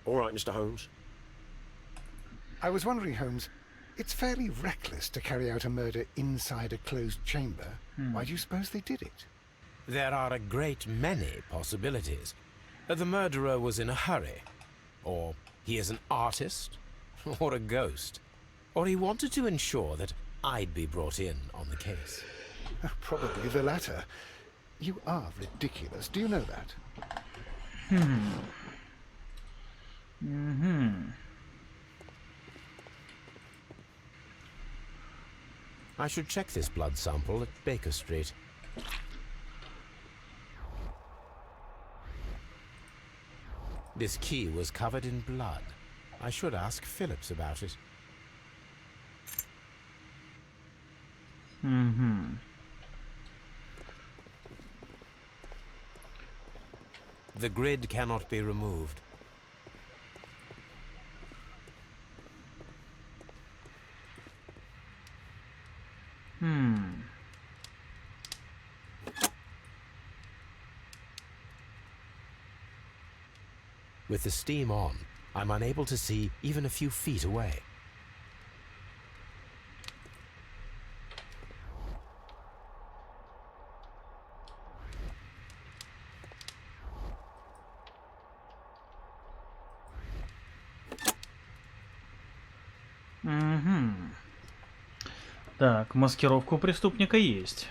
All right, Mr. Holmes. I was wondering, Holmes, it's fairly reckless to carry out a murder inside a closed chamber. Why do you suppose they did it? There are a great many possibilities. The murderer was in a hurry. Or he is an artist. Or a ghost. Or he wanted to ensure that I'd be brought in on the case. Probably the latter. You are ridiculous. Do you know that? I should check this blood sample at Baker Street. This key was covered in blood. I should ask Phillips about it. The grid cannot be removed. With the steam on, I'm unable to see even a few feet away. Так, маскировка у преступника есть.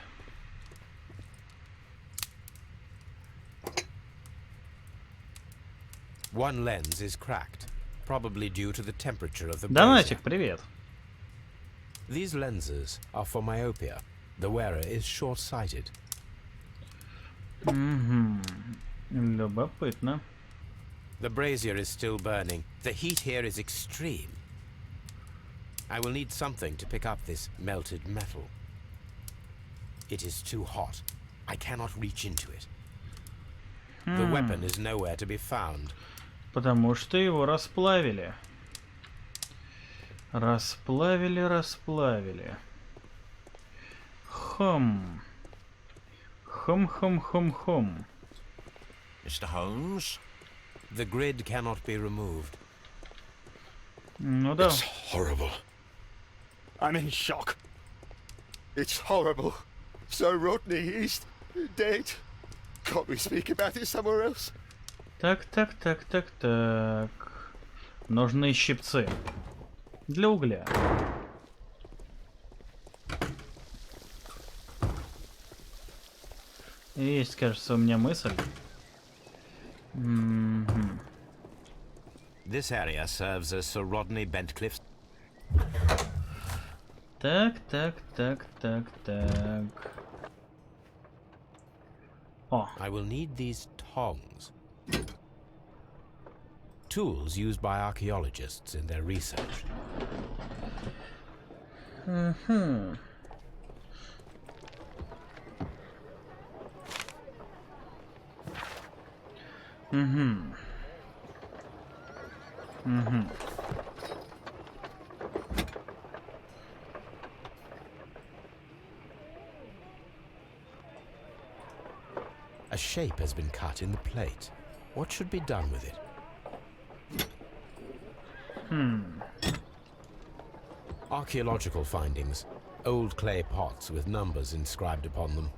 One lens is cracked, probably due to the temperature of the Донатик, brazier. привет. These lenses are for myopia. The wearer is short-sighted. Любопытно. The brazier is still burning. The heat here is extreme. I will need something to pick up this melted metal. It is too hot. I cannot reach into it. The weapon is nowhere to be found. Потому что его расплавили. Расплавили. Хм. Хм. Mr. Holmes? The grid cannot be removed. Ну да. It's horrible. I'm in shock. It's horrible. So Rodney, he's dead. Can't we speak about it somewhere else? Так. Нужны щипцы. Для угля. Есть, кажется, у меня мысль. This area serves as Sir Rodney Bentcliffe's. Так. О. I will need these tongs. Tools used by archaeologists in their research. A shape has been cut in the plate. What should be done with it? Archaeological findings. Old clay pots with numbers inscribed upon them.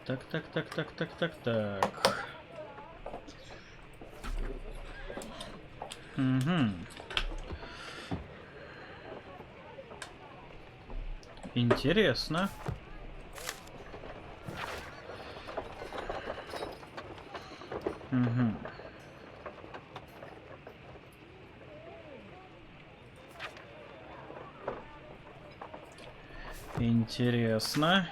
Так. Интересно. Интересно.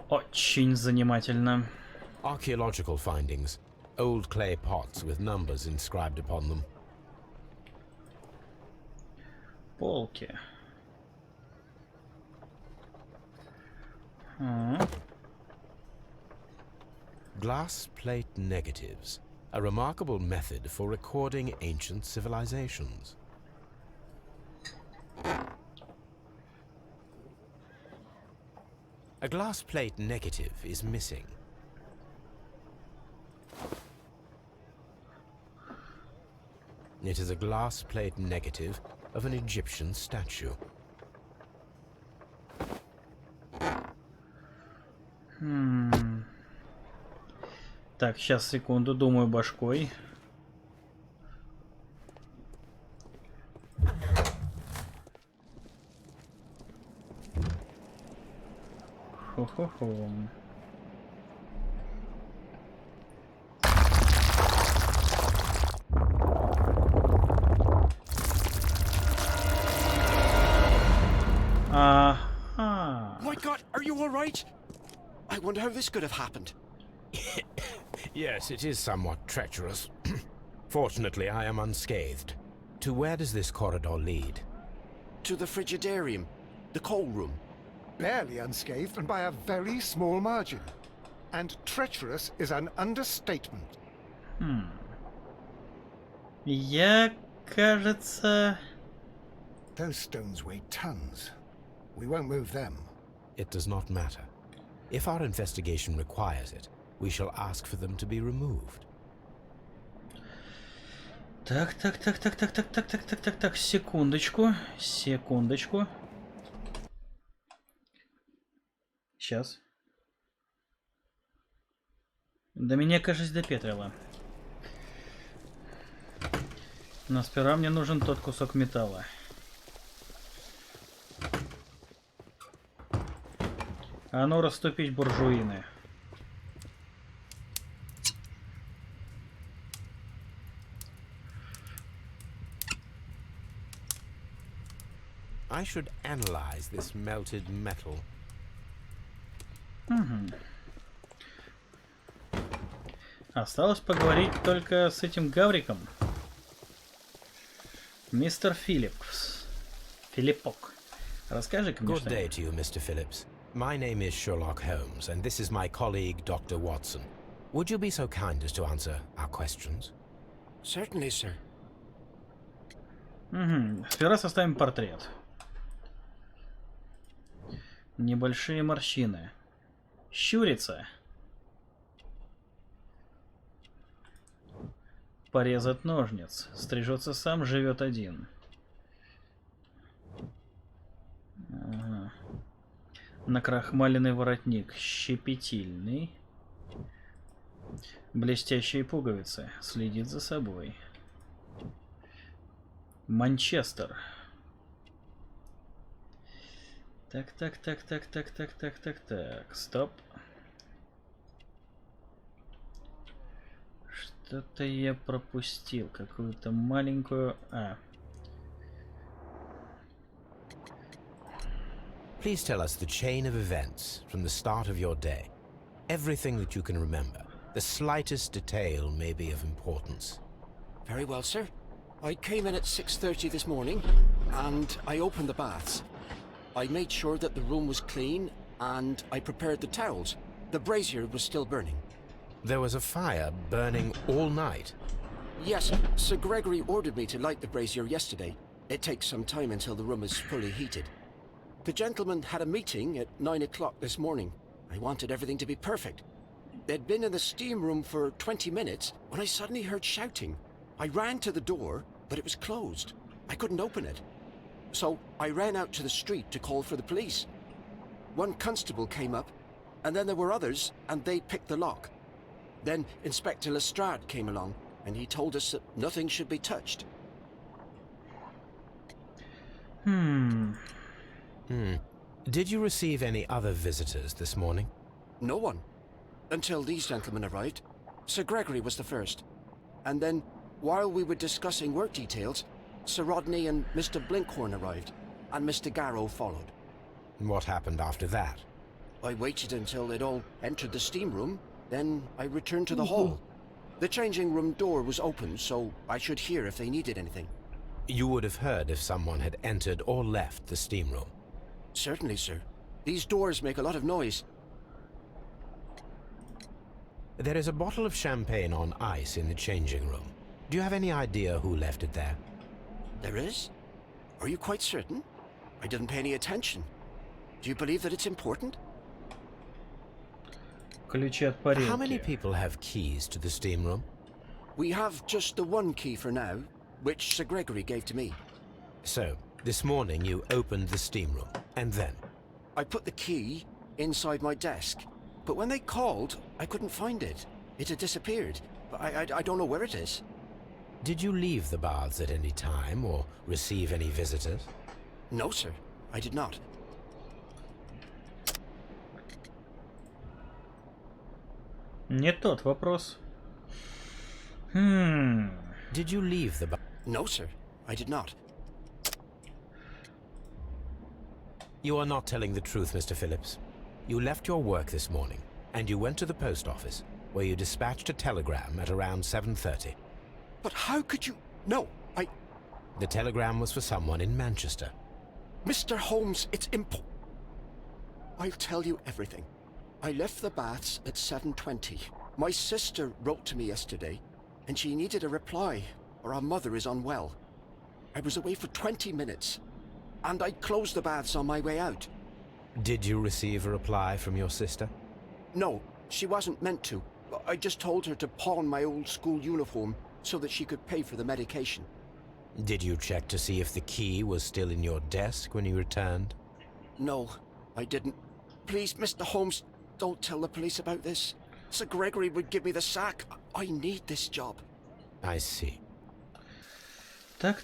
Очень занимательно. Archaeological findings. Old clay pots with numbers inscribed upon them. Полки. Glass plate negatives. A remarkable method for recording ancient civilizations. A glass plate negative is missing. It is a glass plate negative of an Egyptian statue. Так, сейчас, секунду, думаю башкой. Хо-хо-хо. My God, are you all right? I wonder how this could have happened. Yes, it is somewhat treacherous. Fortunately, I am unscathed. To where does this corridor lead? To the frigidarium, the coal room. Barely unscathed and by a very small margin. And treacherous is an understatement. Я, кажется... Those stones weigh tons. We won't move them. It does not matter. If our investigation requires it, we shall ask for them to be removed. Так, секундочку. Сейчас. До меня, кажется, допетрило. Но сперва мне нужен тот кусок металла. А ну расступить, буржуины. I should analyze this melted metal. Осталось поговорить только с этим гавриком. Мистер Филлипс. Филиппок. Расскажи-ка мне Good day to you, Mr. Phillips. My name is Sherlock Holmes, and this is my colleague, Dr. Watson. Would you be so kind as to answer our questions? Certainly, sir. Сперва составим портрет. Небольшие морщины. Щурится. Порез от ножниц. Стрижется сам, живет один. Ага. Накрахмаленный воротник. Щепетильный. Блестящие пуговицы. Следит за собой. Манчестер. Так. Стоп. Что-то я пропустил. Какую-то маленькую... Please tell us the chain of events from the start of your day. Everything that you can remember. The slightest detail may be of importance. Very well, sir. I came in at 6:30 this morning, and I opened the baths. I made sure that the room was clean, and I prepared the towels. The brazier was still burning. There was a fire burning all night. Yes, Sir Gregory ordered me to light the brazier yesterday. It takes some time until the room is fully heated. The gentlemen had a meeting at 9 o'clock this morning. I wanted everything to be perfect. They'd been in the steam room for 20 minutes when I suddenly heard shouting. I ran to the door, but it was closed. I couldn't open it. So I ran out to the street to call for the police. One constable came up, and then there were others, and they picked the lock. Then Inspector Lestrade came along, and he told us that nothing should be touched. Did you receive any other visitors this morning? No one. Until these gentlemen arrived. Sir Gregory was the first. And then, while we were discussing work details, Sir Rodney and Mr. Blinkhorn arrived, and Mr. Garrow followed. What happened after that? I waited until they'd all entered the steam room, then I returned to the hall. The changing room door was open, so I should hear if they needed anything. You would have heard if someone had entered or left the steam room. Certainly, sir. These doors make a lot of noise. There is a bottle of champagne on ice in the changing room. Do you have any idea who left it there? There is? Are you quite certain? I didn't pay any attention. Do you believe that it's important? Ключи от парилки. How many people have keys to the steam room? We have just the one key for now, which Sir Gregory gave to me. So, this morning you opened the steam room, and then? I put the key inside my desk. But when they called, I couldn't find it. It had disappeared. I don't know where it is. Did you leave the baths at any time or receive any visitors? No, sir. I did not. Не тот вопрос. Did you leave the bath? No, sir. I did not. You are not telling the truth, Mr. Phillips. You left your work this morning, and you went to the post office, where you dispatched a telegram at around 7:30. But how could you... No, The telegram was for someone in Manchester. Mr. Holmes, it's I'll tell you everything. I left the baths at 7:20. My sister wrote to me yesterday, and she needed a reply, or our mother is unwell. I was away for 20 minutes, and I closed the baths on my way out. Did you receive a reply from your sister? No, she wasn't meant to. I just told her to pawn my old school uniform so that she could pay for the medication. Did you check to see if the key was still in your desk when you returned? No, I didn't. Please, Mr. Holmes, don't tell the police about this. Sir Gregory would give me the sack. I need this job. I see. Так.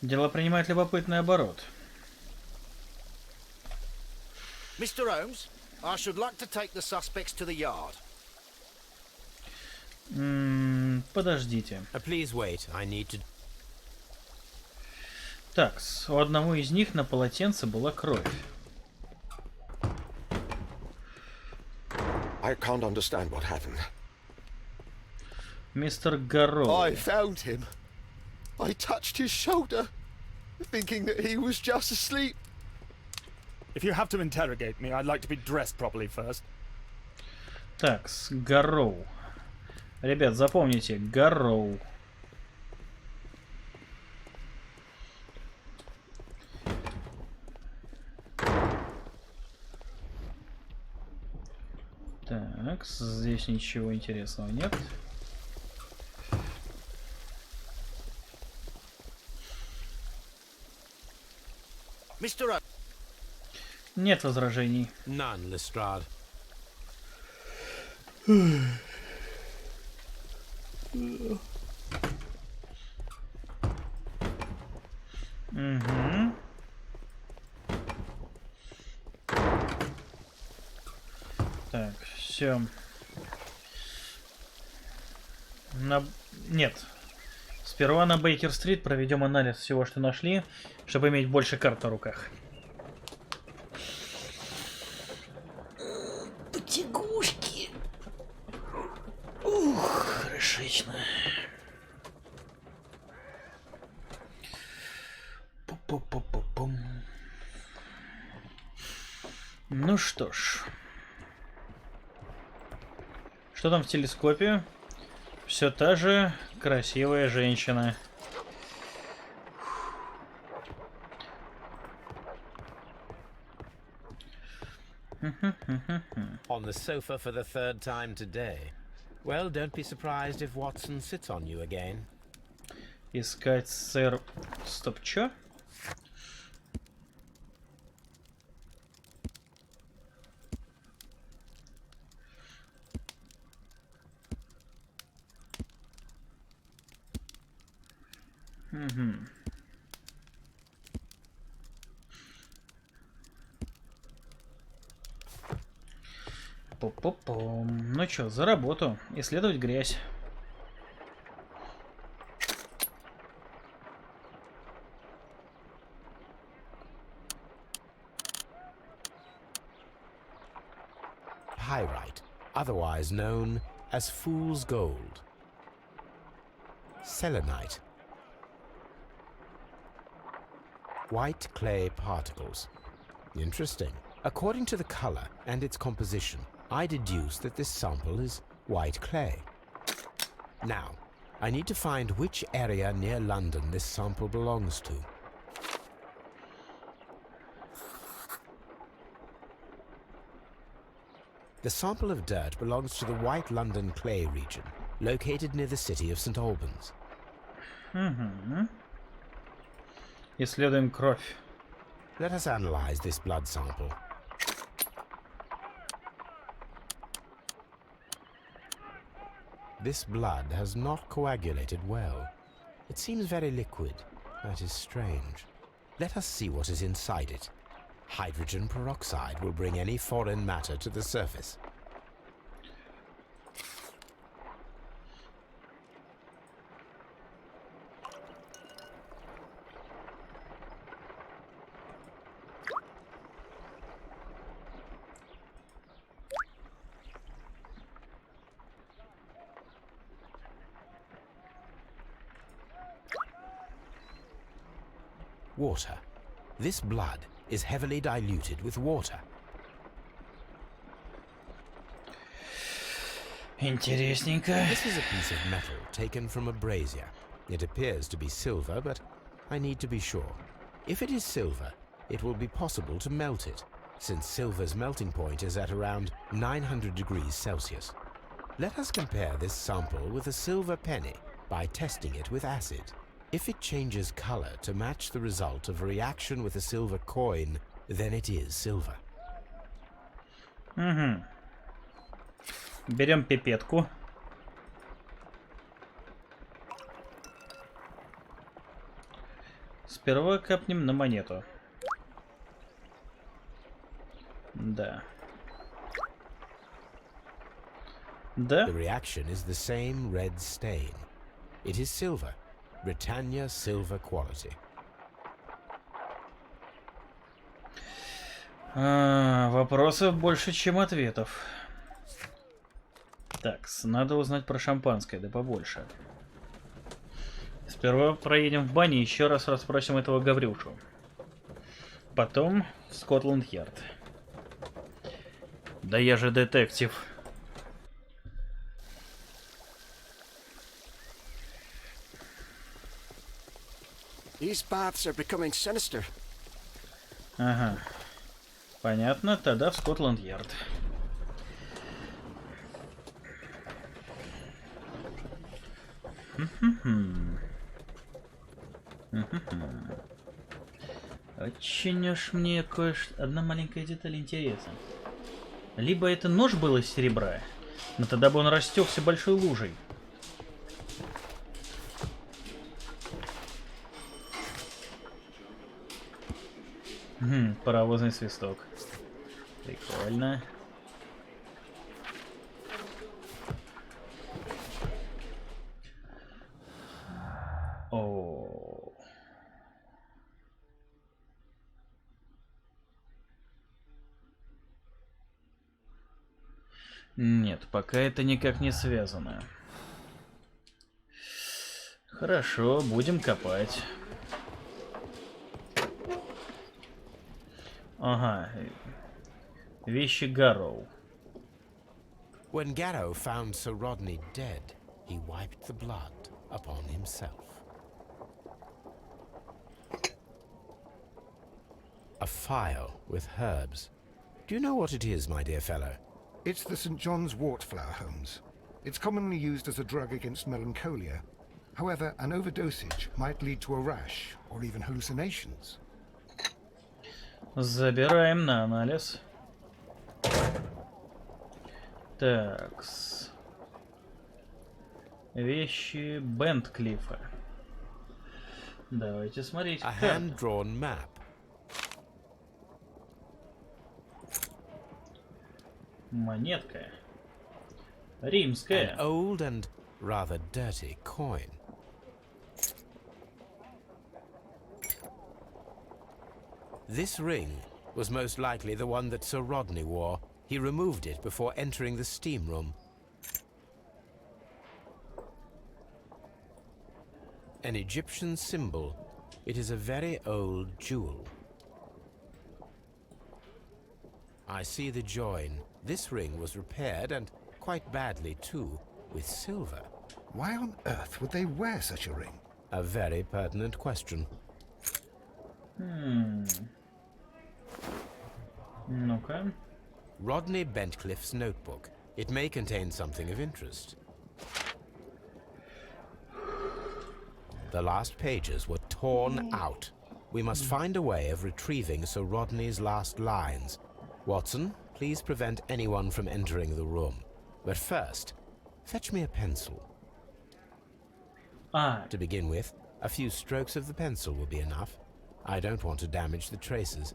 Дело принимает любопытный оборот. Mr. Holmes, I should like to take the suspects to the yard. Подождите. Please wait. I need to... Так, у одного из них на полотенце была кровь. I can't understand what happened. Мистер Гарроу. I found him. I touched his shoulder, thinking that he was just asleep. If you have to interrogate me, I'd like to be dressed properly first. Так, Гарроу. Ребят, запомните, Гарроу. Так, здесь ничего интересного нет. Mr. Нет возражений. None, Lestrade. Угу. Так, все. Нет. Сперва на Бейкер-стрит проведем анализ всего, что нашли, чтобы иметь больше карт на руках. Потягушки. Ух, хорошечно. Пу-пу-пу-пу-пум. Ну что ж. Что там в телескопе? Все та же красивая женщина. On the sofa for the third time today. Well, don't be surprised if Watson sits on you again. Искать сэр... Стоп, чё? Пу-пу-пум. Ну чё, за работу. Исследовать грязь. Pyrite, otherwise known as fool's gold. Selenite. White clay particles. Interesting. According to the color and its composition, I deduce that this sample is white clay. Now, I need to find which area near London this sample belongs to. The sample of dirt belongs to the White London clay region, located near the city of St. Albans. Исследуем кровь. Let us analyze this blood sample. this blood has not coagulated well. It seems very liquid. That is strange. Let us see what is inside it. Hydrogen peroxide will bring any foreign matter to the surface. Water. This blood is heavily diluted with water. Интересненько. This is a piece of metal taken from a brazier. It appears to be silver, but I need to be sure. If it is silver, it will be possible to melt it, since silver's melting point is at around 900 degrees Celsius. Let us compare this sample with a silver penny by testing it with acid. If it changes color to match the result of a reaction with a silver coin, then it is silver. Угу. Берем пипетку. Сперва капнем на монету. Да. Да. The reaction is the same red stain. It is silver. Britannia silver quality. Вопросов больше, чем ответов. Так, надо узнать про шампанское, да побольше. Сперва проедем в бане и еще раз расспросим этого Гаврюшу. Потом в Скотланд-Ярд. Да я же детектив. These baths are becoming sinister. Ага. Понятно, тогда в Скотланд-Ярд. Очень уж мне кое-что... Одна маленькая деталь интересна. Либо это нож был из серебра, но тогда бы он растекся большой лужей. Паровозный свисток. Прикольно. О. Нет, пока это никак не связано. Хорошо, будем копать. Ага. Вещи Гарроу. When Garrow found Sir Rodney dead, he wiped the blood upon himself. A phial with herbs. Do you know what it is, my dear fellow? It's the St. John's wort flower, Holmes. It's commonly used as a drug against melancholia. However, an overdosage might lead to a rash or even hallucinations. Забираем на анализ. Такс. Вещи Бентклифа. Давайте смотреть. A hand-drawn map. Монетка. Римская. An old and rather dirty coin. This ring was most likely the one that Sir Rodney wore. He removed it before entering the steam room. An Egyptian symbol. It is a very old jewel. I see the join. This ring was repaired, and quite badly too, with silver. Why on earth would they wear such a ring? A very pertinent question. Ну-ка. Rodney Bentcliffe's notebook. It may contain something of interest. The last pages were torn out. We must find a way of retrieving Sir Rodney's last lines. Watson, please prevent anyone from entering the room. But first, Fetch me a pencil. To begin with, a few strokes of the pencil will be enough. I don't want to damage the traces.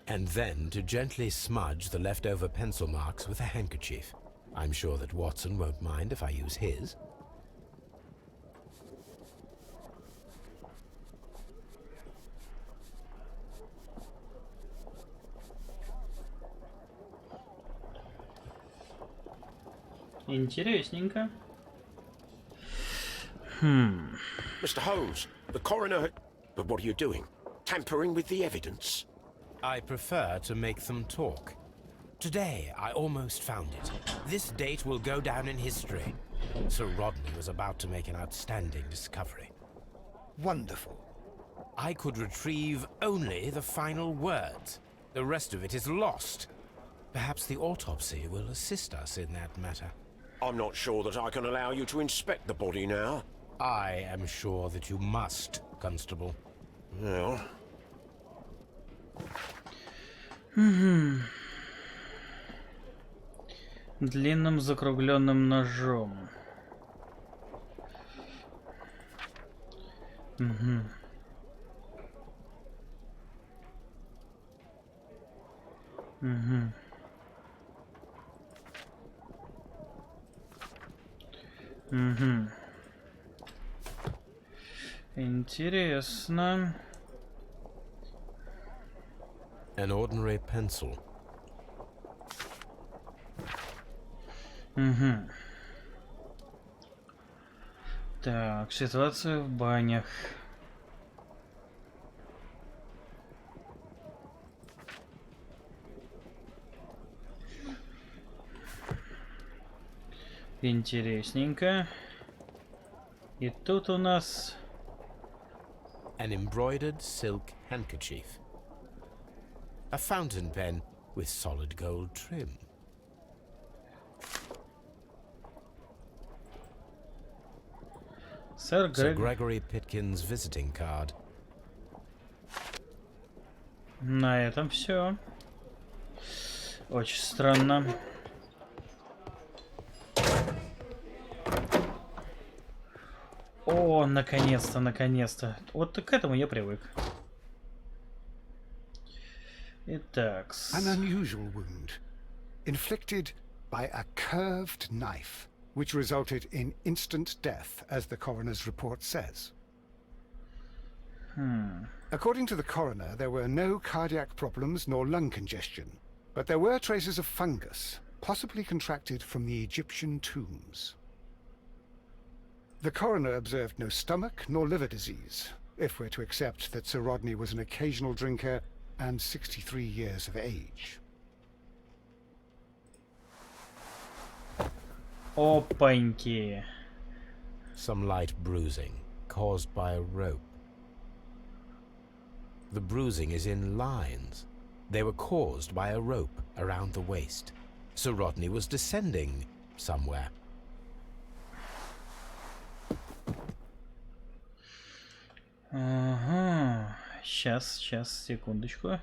And then to gently smudge the leftover pencil marks with a handkerchief. I'm sure that Watson won't mind if I use his. Интересненько. Mr. Holmes, the coroner... But what are you doing? Tampering with the evidence? I prefer to make them talk. Today, I almost found it. This date will go down in history. Sir Rodney was about to make an outstanding discovery. Wonderful. I could retrieve only the final words. The rest of it is lost. Perhaps the autopsy will assist us in that matter. I'm not sure that I can allow you to inspect the body now. I am sure that you must, Constable. Well... Длинным закругленным ножом. Интересно. An ordinary pencil. Так, ситуация в банях. Интересненько. И тут у нас... An embroidered silk handkerchief. A fountain pen with solid gold trim. Sir Gregory Pitkin's visiting card. На этом все. Очень странно. О, наконец-то, наконец-то. Вот к этому я привык. Итак. An unusual wound, inflicted by a curved knife, which resulted in instant death, as the coroner's report says. According to the coroner, there were no cardiac problems nor lung congestion, but there were traces of fungus, possibly contracted from the Egyptian tombs. The coroner observed no stomach nor liver disease, if we're to accept that Sir Rodney was an occasional drinker and 63 years of age. Опаньки. Some light bruising, caused by a rope. The bruising is in lines. They were caused by a rope around the waist. Sir Rodney was descending somewhere. Ага. Сейчас, секундочку.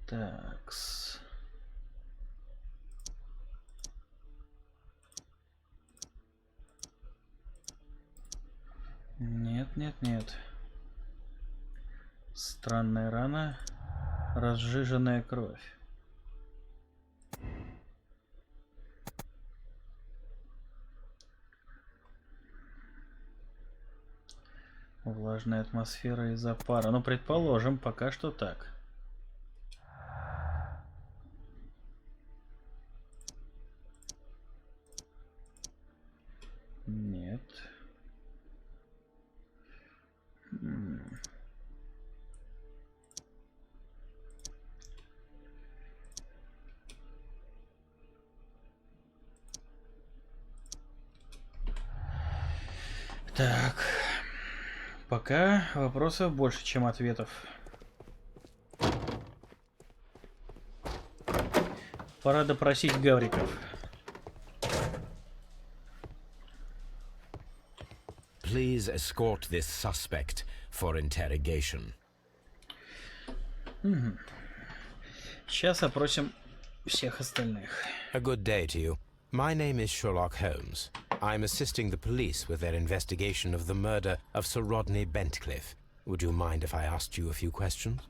Такс. Нет. нет. Странная рана. Разжиженная кровь. Влажная атмосфера из-за пара. Ну, предположим, пока что так. Нет. Так. Пока вопросов больше, чем ответов. Пора допросить гавриков. Please escort this suspect for interrogation. Сейчас опросим всех остальных. A good day to you. My name is Sherlock Holmes. I'm assisting the police with their investigation of the murder of Sir Rodney Bentcliffe. Would you mind if I asked you a few questions?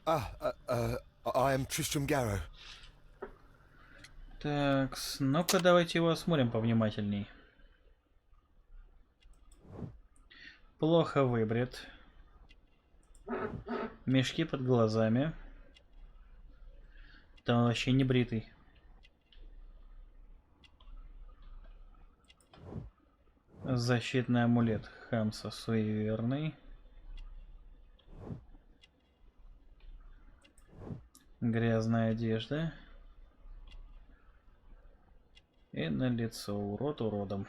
I am Tristram Garrow. Так, ну-ка давайте его осмотрим повнимательней. Плохо выбрит. Мешки под глазами. Там вообще не бритый. Защитный амулет Хамса суеверный. Грязная одежда. И на лицо урод уродом.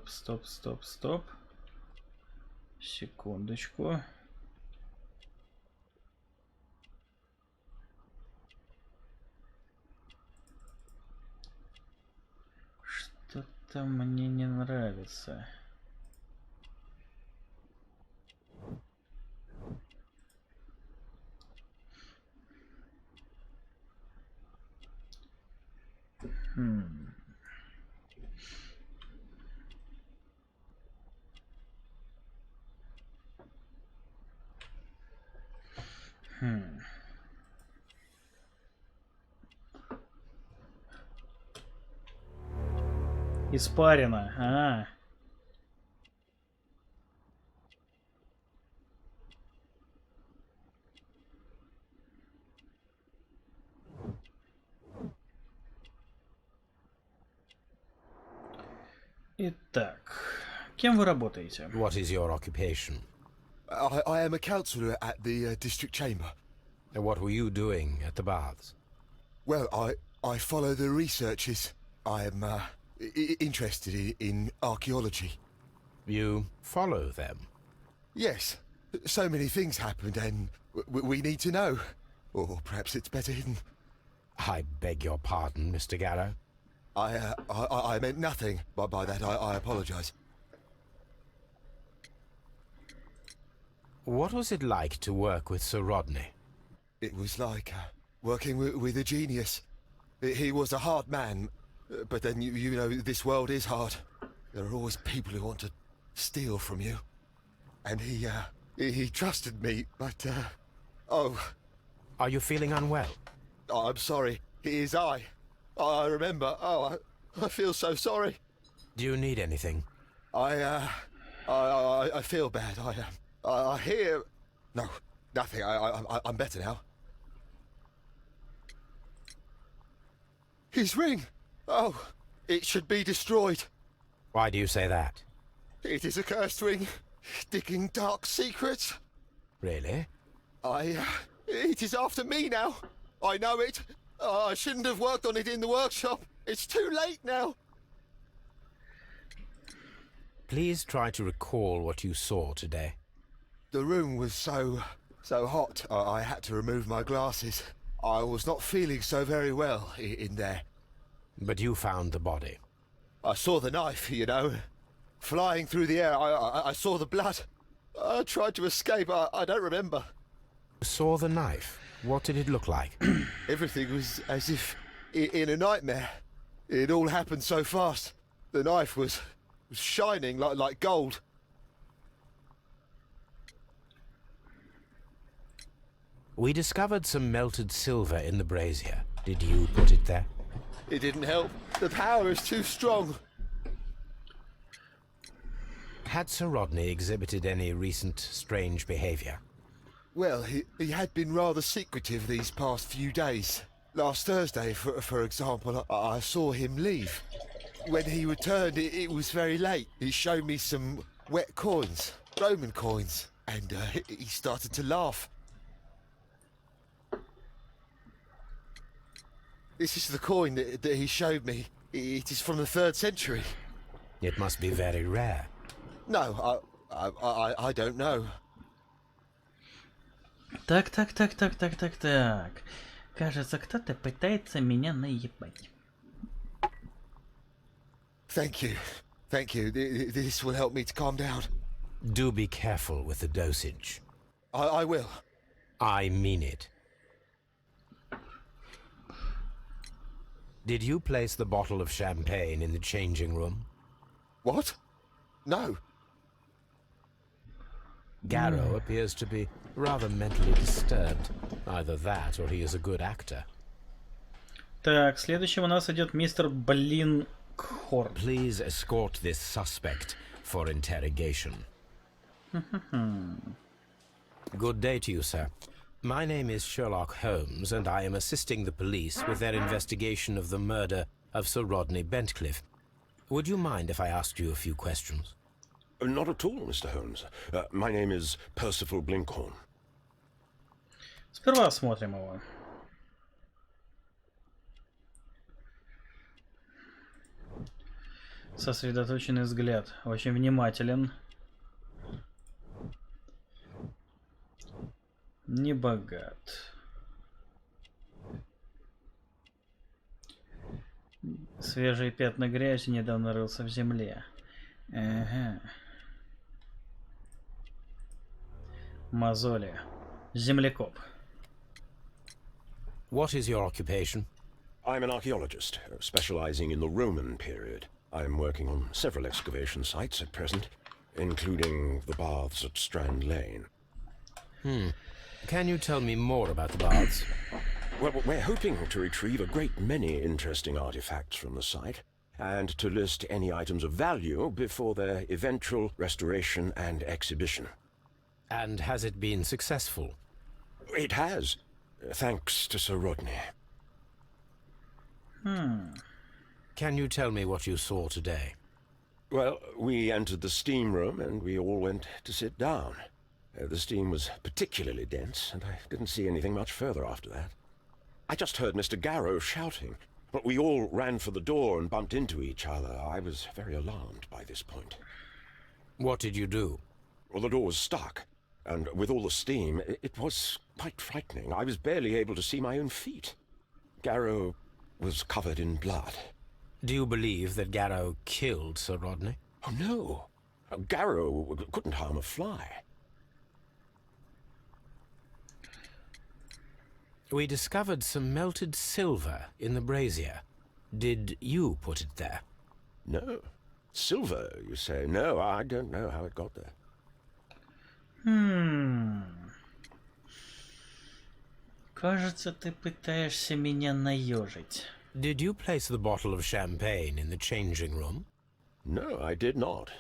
Стоп. Секундочку. Что-то мне не нравится. Испарина. Итак, кем вы работаете? What is your occupation? I am a councillor at the district chamber. And what were you doing at the baths? Well, I follow the researches. I am interested in archaeology. You follow them? Yes. So many things happened and we need to know. Or perhaps it's better hidden. I beg your pardon, Mr. Garrow. I meant nothing by that. I apologize. What was it like to work with Sir Rodney? It was like working with a genius. He was a hard man, but then you know this world is hard. There are always people who want to steal from you. And he trusted me, but oh. Are you feeling unwell? Oh, I'm sorry. It is I remember. Oh, I feel so sorry. Do you need anything? I feel bad. I hear... No, nothing. I'm better now. His ring! Oh, it should be destroyed. Why do you say that? It is a cursed ring, digging dark secrets. Really? It is after me now. I know it. I shouldn't have worked on it in the workshop. It's too late now. Please try to recall what you saw today. The room was so hot, I had to remove my glasses. I was not feeling so very well in there. But you found the body. I saw the knife, you know, flying through the air. I saw the blood. I tried to escape. I don't remember. Saw the knife. What did it look like? Everything was as if in a nightmare. It all happened so fast. The knife was shining like gold. We discovered some melted silver in the brazier. Did you put it there? It didn't help. The power is too strong. Had Sir Rodney exhibited any recent strange behavior? Well, he had been rather secretive these past few days. Last Thursday, for example, I saw him leave. When he returned, it was very late. He showed me some wet coins, Roman coins, and he started to laugh. This is the coin that he showed me. It is from the 3rd century. It must be very rare. No, I don't know. Так. Кажется, кто-то пытается меня наебать. Thank you. This will help me to calm down. Do be careful with the dosage. I will. I mean it. Did you place the bottle of champagne in the changing room? What? No. Garrow appears to be rather mentally disturbed. Either that, or he is a good actor. Так, следующим у нас идет мистер Блинкхорн. Please escort this suspect for interrogation. Good day to you, sir. My name is Sherlock Holmes, and I am assisting the police with their investigation of the murder of Sir Rodney Bentcliffe. Would you mind if I asked you a few questions? Not at all, Mr. Holmes. My name is Percival Blinkhorn. Сперва осмотрим его. Сосредоточенный взгляд. Очень внимателен. Не богат. Свежие пятна грязи, недавно рылся в земле. Ага. Мозоли. Землекоп. What is your occupation? I'm an archaeologist, specializing in the Roman period. I'm working on several excavation sites at present, including the baths at Strand Lane. Can you tell me more about the baths? Well, we're hoping to retrieve a great many interesting artifacts from the site, and to list any items of value before their eventual restoration and exhibition. And has it been successful? It has, thanks to Sir Rodney. Can you tell me what you saw today? Well, we entered the steam room and we all went to sit down. The steam was particularly dense, and I didn't see anything much further after that. I just heard Mr. Garrow shouting, but we all ran for the door and bumped into each other. I was very alarmed by this point. What did you do? Well, the door was stuck, and with all the steam, it was quite frightening. I was barely able to see my own feet. Garrow was covered in blood. Do you believe that Garrow killed Sir Rodney? Oh, no. Garrow couldn't harm a fly. We discovered some melted silver in the brazier. Did you put it there? No. Silver, you say? No, I don't know how it got there. Кажется, ты пытаешься меня наёжить. Did you place the bottle of champagne in the changing room? No, I did not.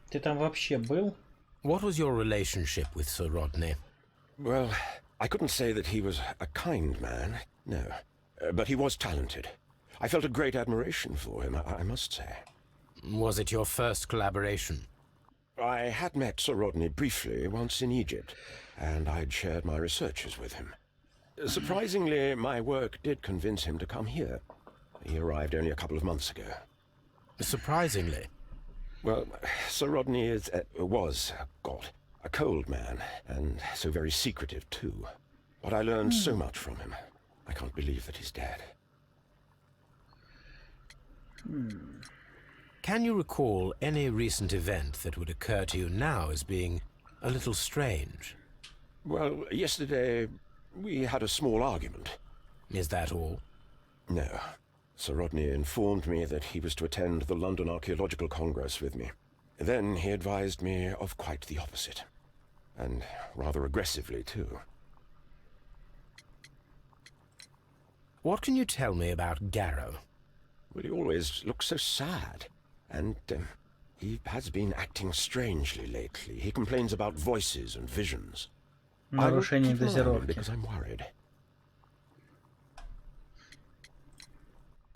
Ты там вообще был? What was your relationship with Sir Rodney? Well, I couldn't say that he was a kind man, no. But he was talented. I felt a great admiration for him, I must say. Was it your first collaboration? I had met Sir Rodney briefly once in Egypt, and I'd shared my researches with him. Surprisingly, my work did convince him to come here. He arrived only a couple of months ago. Surprisingly? Well, Sir Rodney was a cold man, and so very secretive too. But I learned so much from him. I can't believe that he's dead. Can you recall any recent event that would occur to you now as being a little strange? Well, yesterday we had a small argument. Is that all? No. Sir Rodney informed me that he was to attend the London Archaeological Congress with me. Then he advised me of quite the opposite. And rather aggressively, too. What can you tell me about Garrow? Well, he always looks so sad. And he has been acting strangely lately. He complains about voices and visions. Нарушение дозировки. Because I'm worried.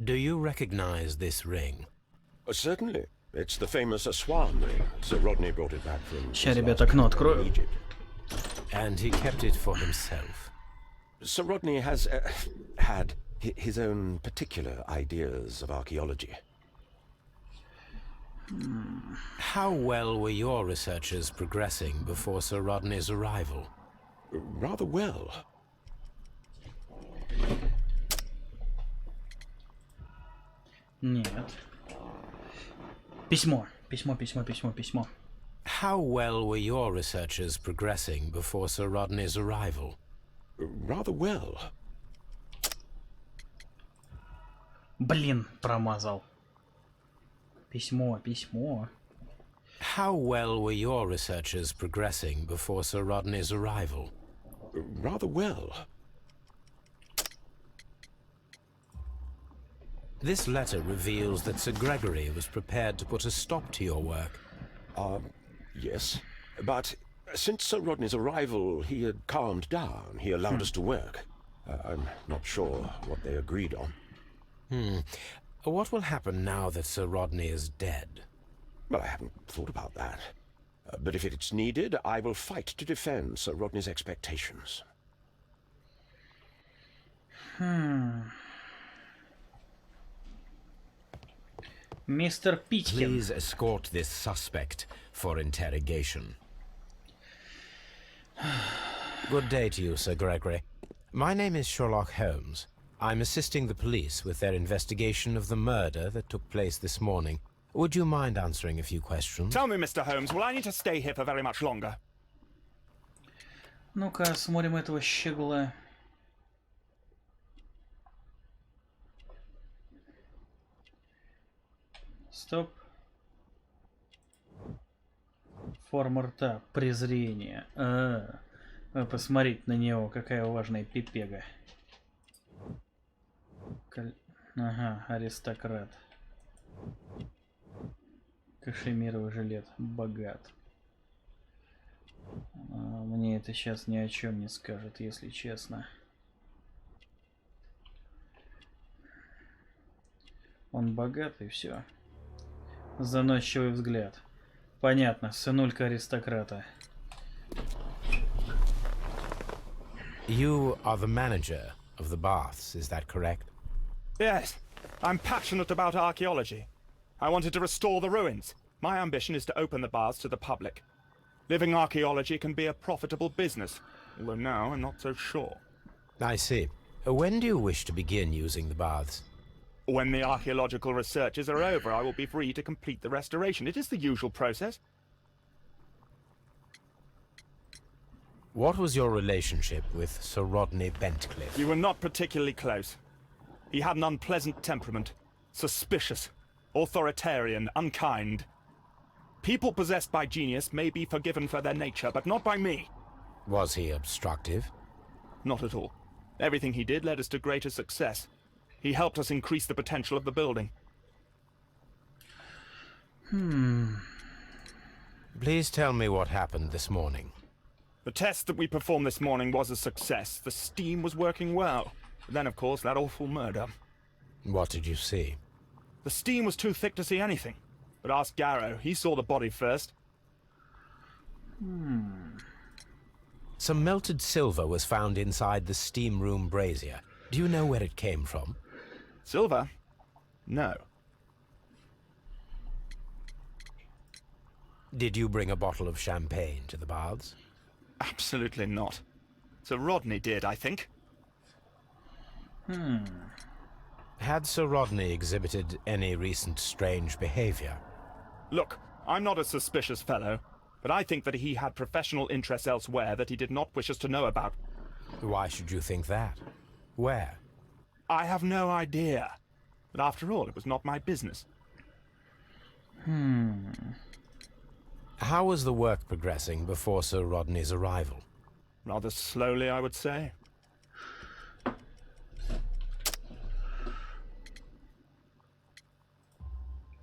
Do you recognize this ring? Certainly. It's the famous swan ring. Sir Rodney brought it back from... Сейчас, ребята, окно открою. And he kept it for himself. Sir Rodney has had his own particular ideas of archaeology. How well were your researchers progressing before Sir Rodney's arrival? Rather well. Нет. Письмо. Письмо. How well were your researchers progressing before Sir Rodney's arrival? Rather well. Блин, промазал. Письмо. How well were your researchers progressing before Sir Rodney's arrival? Rather well. This letter reveals that Sir Gregory was prepared to put a stop to your work. Yes. But since Sir Rodney's arrival, he had calmed down. He allowed us to work. I'm not sure what they agreed on. What will happen now that Sir Rodney is dead? Well, I haven't thought about that. But if it's needed, I will fight to defend Sir Rodney's expectations. Mr. Питкин. Please escort this suspect for interrogation. Good day to you, Sir Gregory. My name is Sherlock Holmes. I'm assisting the police with their investigation of the murder that took place this morning. Would you mind answering a few questions? Tell me, Mr. Holmes, will I need to stay here for very much longer? Ну-ка, смотрим этого щегла. Стоп. Форма рта. Презрение. Посмотрите на него, какая важная пипега. Ага, аристократ. Кашемировый жилет. Богат. Мне это сейчас ни о чем не скажет, если честно. Он богат и все. Заносчивый взгляд. Понятно, сынулька аристократа. You are the manager of the baths, is that correct? Yes. I'm passionate about archaeology. I wanted to restore the ruins. My ambition is to open the baths to the public. Living archaeology can be a profitable business, although now I'm not so sure. I see. When do you wish to begin using the baths? When the archaeological researches are over, I will be free to complete the restoration. It is the usual process. What was your relationship with Sir Rodney Bentcliffe? We were not particularly close. He had an unpleasant temperament. Suspicious, authoritarian, unkind. People possessed by genius may be forgiven for their nature, but not by me. Was he obstructive? Not at all. Everything he did led us to greater success. He helped us increase the potential of the building. Please tell me what happened this morning. The test that we performed this morning was a success. The steam was working well. But then, of course, that awful murder. What did you see? The steam was too thick to see anything. But ask Garrow. He saw the body first. Some melted silver was found inside the steam room brazier. Do you know where it came from? Silver? No. Did you bring a bottle of champagne to the baths? Absolutely not. Sir Rodney did, I think. Had Sir Rodney exhibited any recent strange behavior? Look, I'm not a suspicious fellow, but I think that he had professional interests elsewhere that he did not wish us to know about. Why should you think that? Where? I have no idea. But after all, it was not my business. How was the work progressing before Sir Rodney's arrival? Rather slowly, I would say.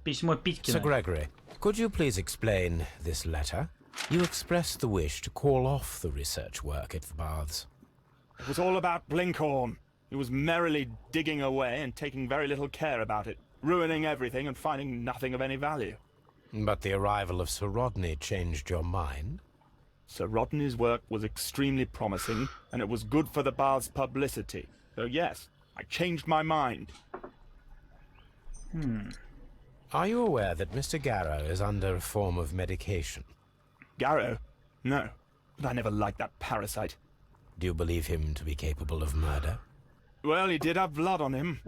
Письмо Питькина. Sir Gregory, could you please explain this letter? You expressed the wish to call off the research work at the baths. It was all about Blinkhorn. He was merrily digging away and taking very little care about it, ruining everything and finding nothing of any value. But the arrival of Sir Rodney changed your mind? Sir Rodney's work was extremely promising, and it was good for the bath's publicity. So yes, I changed my mind. Are you aware that Mr. Garrow is under a form of medication? Garrow? No, but I never liked that parasite. Do you believe him to be capable of murder? Well, he did have blood on him.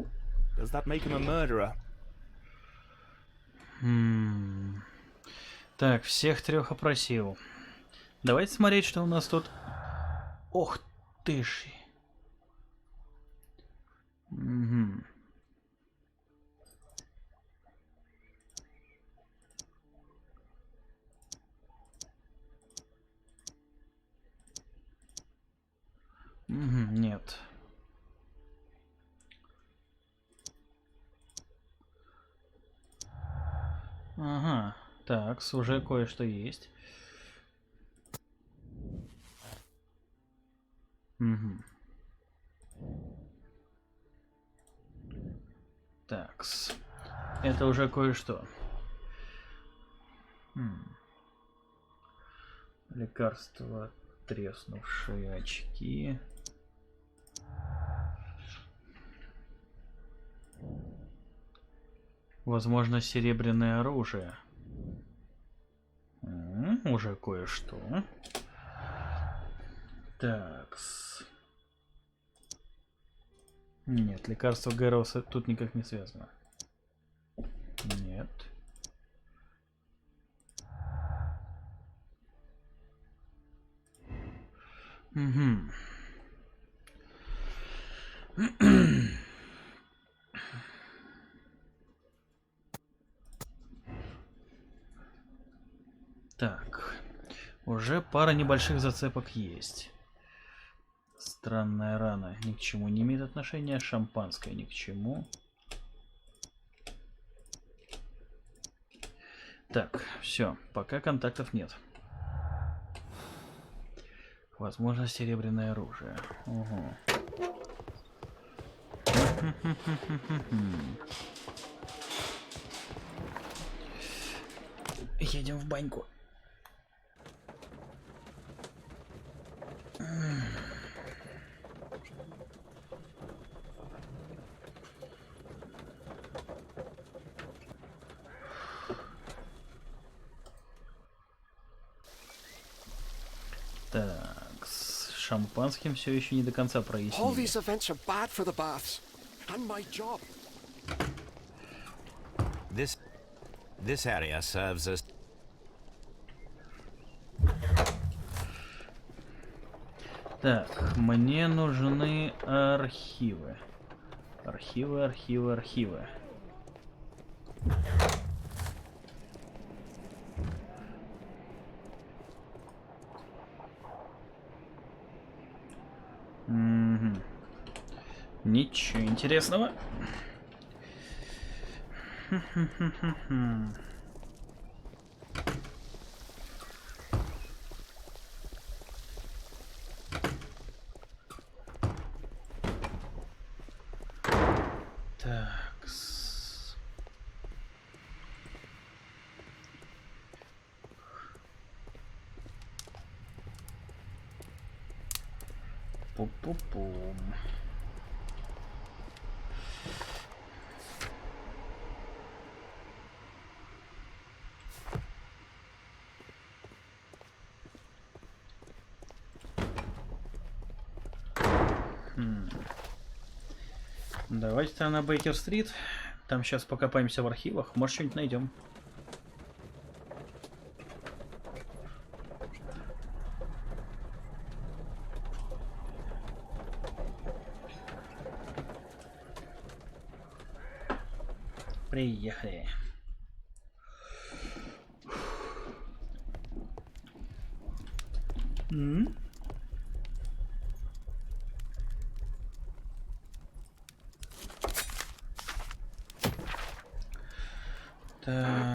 Does that make him a murderer? Так, всех трех опросил. Давайте смотреть, что у нас тут. Ох ты ж. Нет. Ага, так, уже кое-что есть. Такс. Это уже кое-что. Лекарства, треснувшие очки. Возможно, серебряное оружие. Уже кое-что. Такс. Нет, лекарство Гэроуса тут никак не связано. Нет. Так, уже пара небольших зацепок есть. Странная рана ни к чему не имеет отношения, шампанское ни к чему. Так, все, пока контактов нет. Возможно, серебряное оружие. Угу. Едем в баньку. Так, с шампанским все еще не до конца прояснили. All these events are bad for the baths and my job. This area serves as... Так, мне нужны архивы. Архивы. Ничего интересного. Такс. Пу-пу-пум. Давайте-то на Бейкер-стрит. Там сейчас покопаемся в архивах. Может, что-нибудь найдем. Приехали. Так.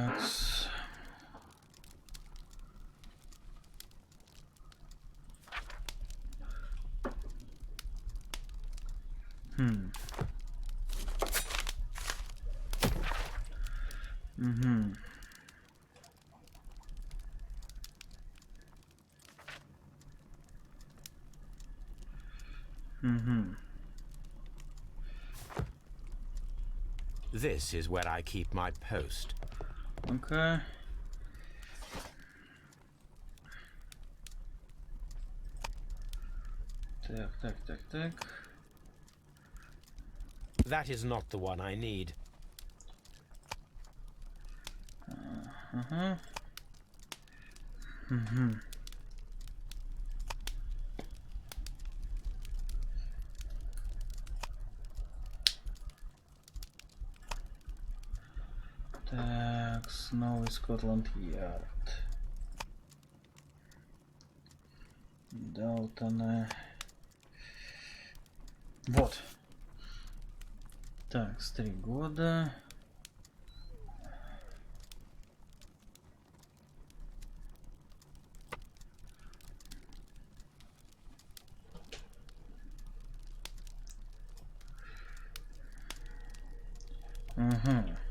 This is where I keep my post. Ну-ка. Так. That is not the one I need. Так, снова Скотланд-Ярд. Далтона. Вот. Так, с 3 года.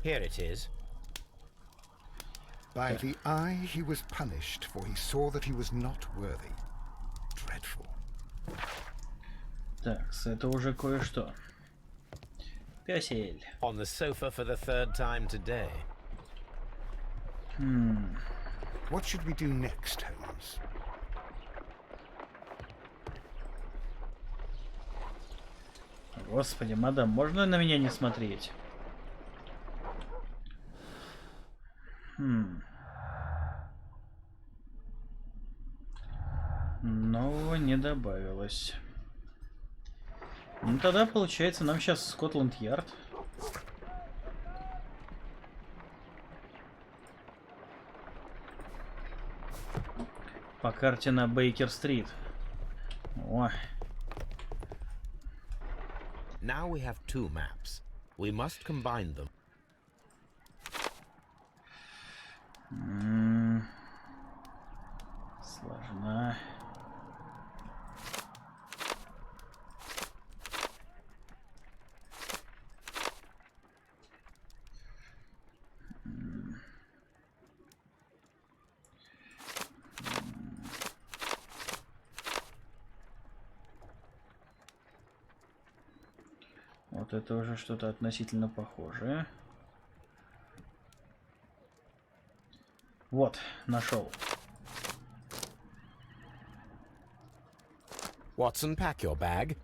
Here it is. By the eye he was punished, for he saw that he was not worthy. Dreadful. Так, это уже кое-что. Пёсель. On the sofa for the 3rd time today. What should we do next, Holmes? Господи, мадам, можно на меня не смотреть? Нового не добавилось. Ну тогда получается нам сейчас Скотланд-Ярд. По карте на Бейкер-стрит. О. Now we have 2 maps. We must combine them. Сложно. Вот это уже что-то относительно похожее. Вот, нашел. Watson, pack your bag.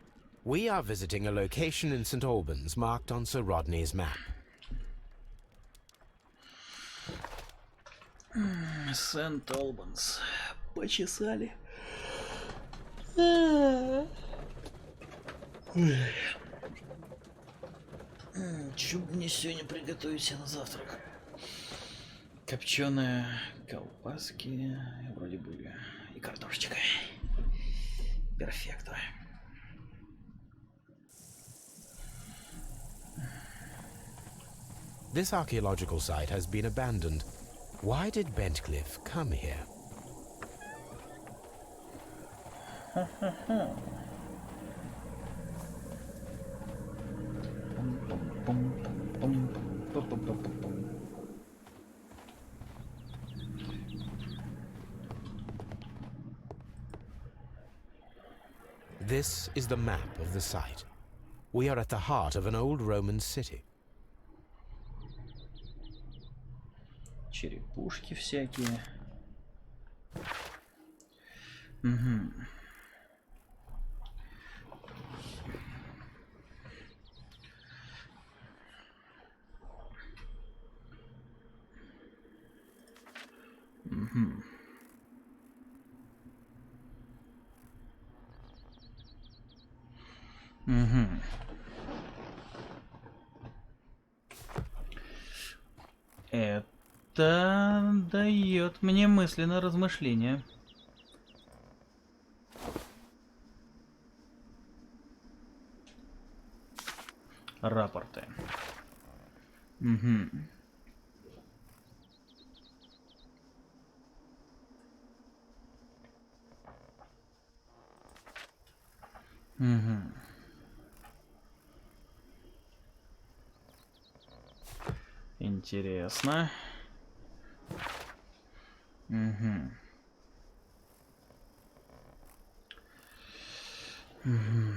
We are visiting a location in St. Albans marked on Sir Rodney's map. St. Albans. Почесали. Чё бы мне сегодня приготовить себе на завтрак? Копченые колбаски, вроде бы, и картошечка. Перфекто. This archaeological site has been abandoned. Why did Bentcliffe come here? This is the map of the site. We are at the heart of an old Roman city. Черепушки всякие. Это дает мне мысли на размышления. Рапорты. Угу. Угу. Интересно. Угу. Угу.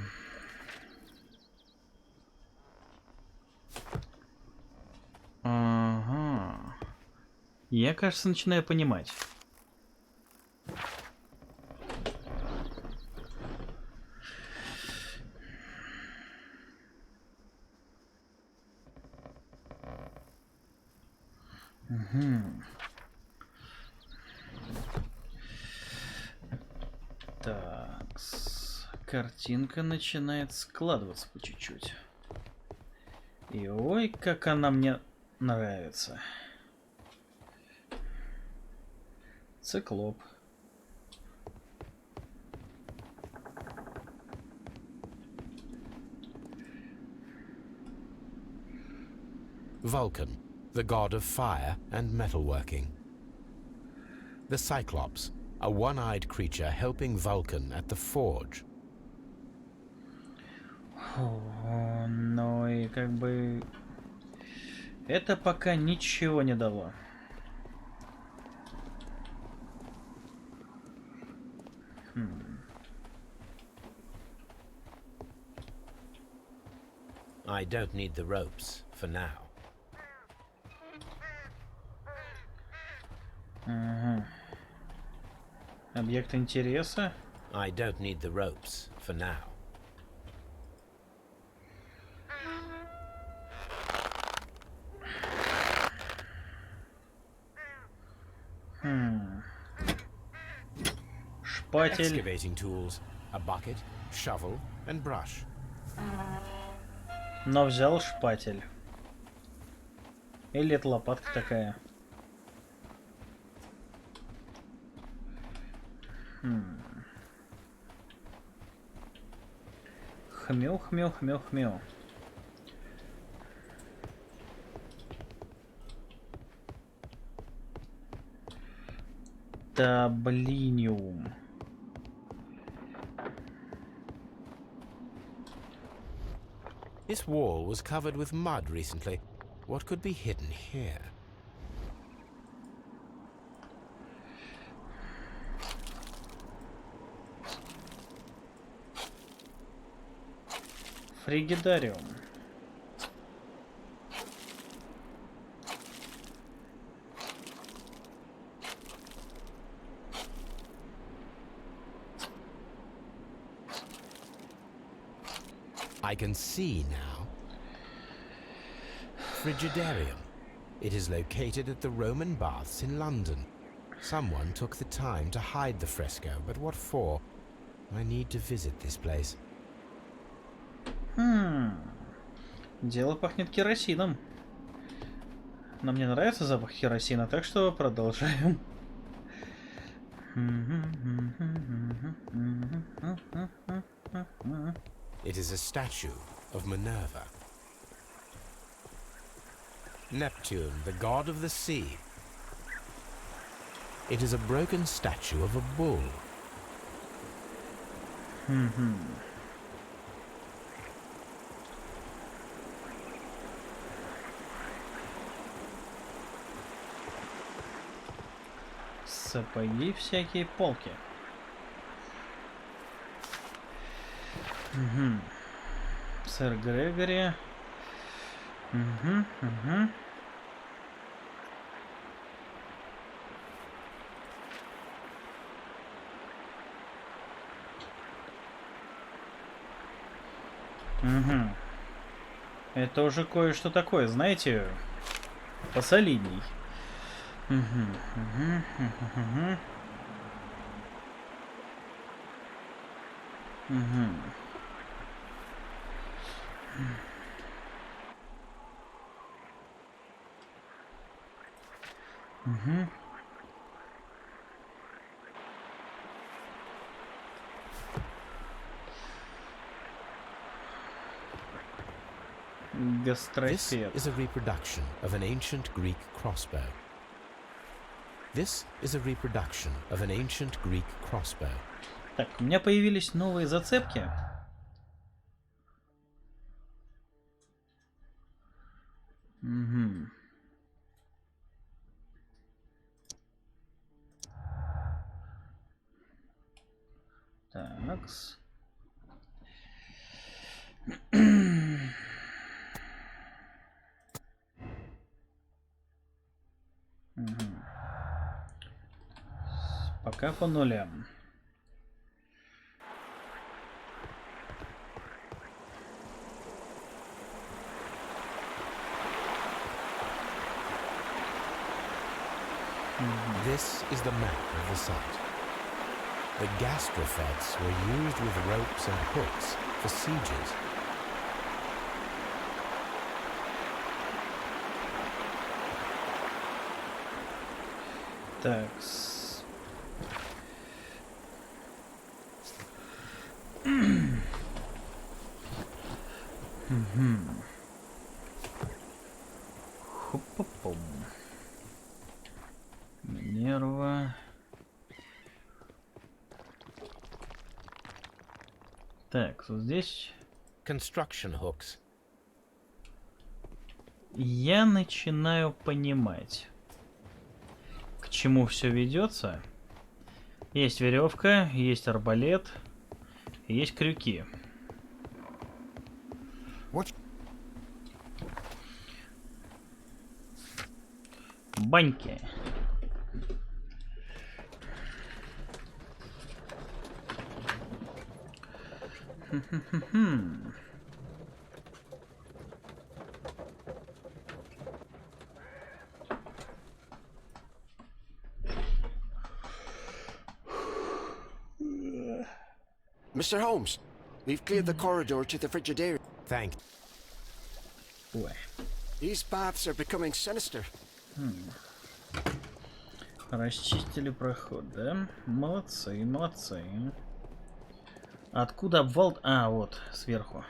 Ага. Я, кажется, начинаю понимать. Угу. Так, картинка начинает складываться по чуть-чуть. И ой, как она мне нравится. Циклоп. Vulcan, the god of fire and metalworking. The Cyclops, a one-eyed creature helping Vulcan at the forge. Ну и как бы это пока ничего не дало. I don't need the ropes for now. Ага. Объект интереса. I don't need the ropes for now. Шпатель. Excavating tools, a bucket, shovel, and brush. Но взял шпатель. Или это лопатка такая? Хмел, хмел, хмел, хмел. Таблиниум. This wall was covered with mud recently. What could be hidden here? Фригидариум. I can see now. Frigidarium. It is located at the Roman baths in London. Someone took the time to hide the fresco, but what for? I need to visit this place. Дело пахнет керосином. Но мне нравится запах керосина, так что продолжаем. It is a statue of Minerva. Neptune, the god of the sea. It is a broken statue of a bull. Сапоги всякие, полки. Сэр Грегори. Это уже кое-что такое, знаете, посолидней. Угу. This is a reproduction of an ancient Greek crossbow. This is a reproduction of an ancient Greek crossbow. Так, у меня появились новые зацепки. Угу. Такс. Пока по нулям. This is the map of the site. The gastrophetes were used with ropes and hooks for sieges. Такс. Хоп-хоп-пом. Нерва. Так, вот здесь. Construction hooks. Я начинаю понимать, к чему все ведется. Есть веревка, есть арбалет, есть крюки. Баньки. Mr. Holmes, we've cleared the corridor to the Frigidaire. Thank you. These baths are becoming sinister. Расчистили проход, да? Молодцы, молодцы. Откуда обвал? А, вот, сверху.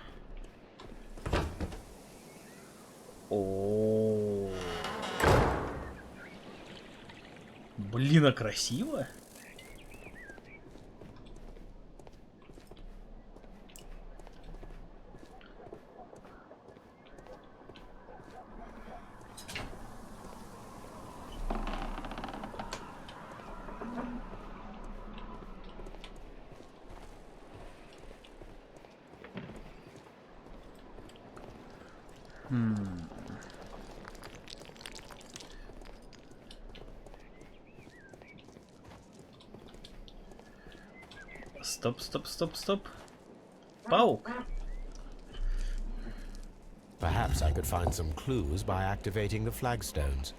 О, блин, а красиво. Стоп, стоп, стоп, стоп. Паук. Perhaps I could find some clues by activating the flagstones.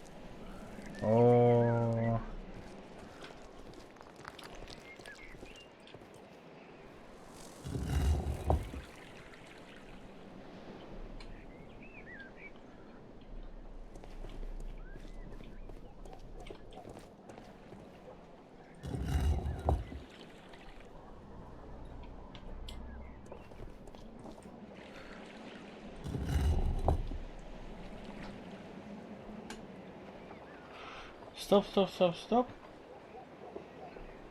О. Стоп, стоп, стоп, стоп.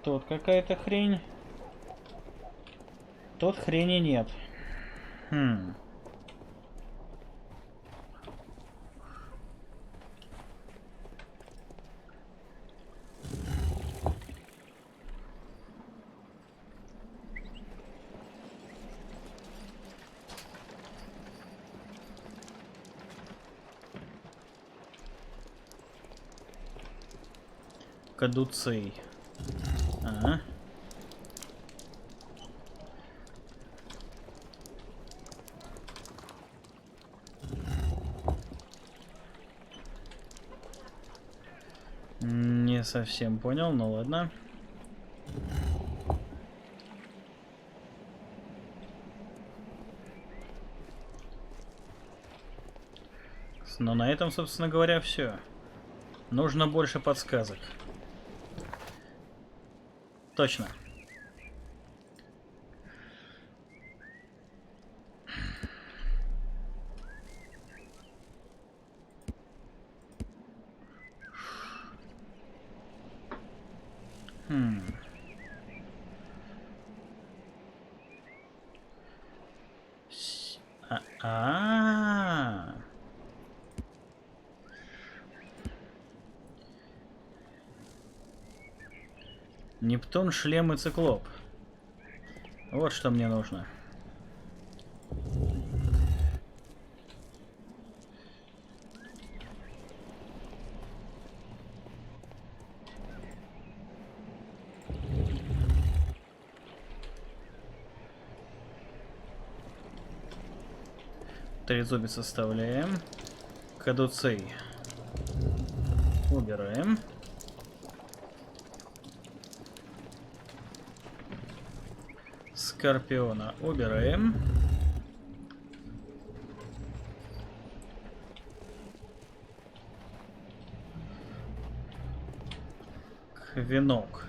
Тут какая-то хрень. Тут хрени нет. Кадуцей. Ага. Не совсем понял, но ладно. Но на этом, собственно говоря, все. Нужно больше подсказок. Точно. Нептун, шлем и циклоп. Вот что мне нужно. Трезубец оставляем. Кадуцей убираем. Скорпиона убираем. Венок.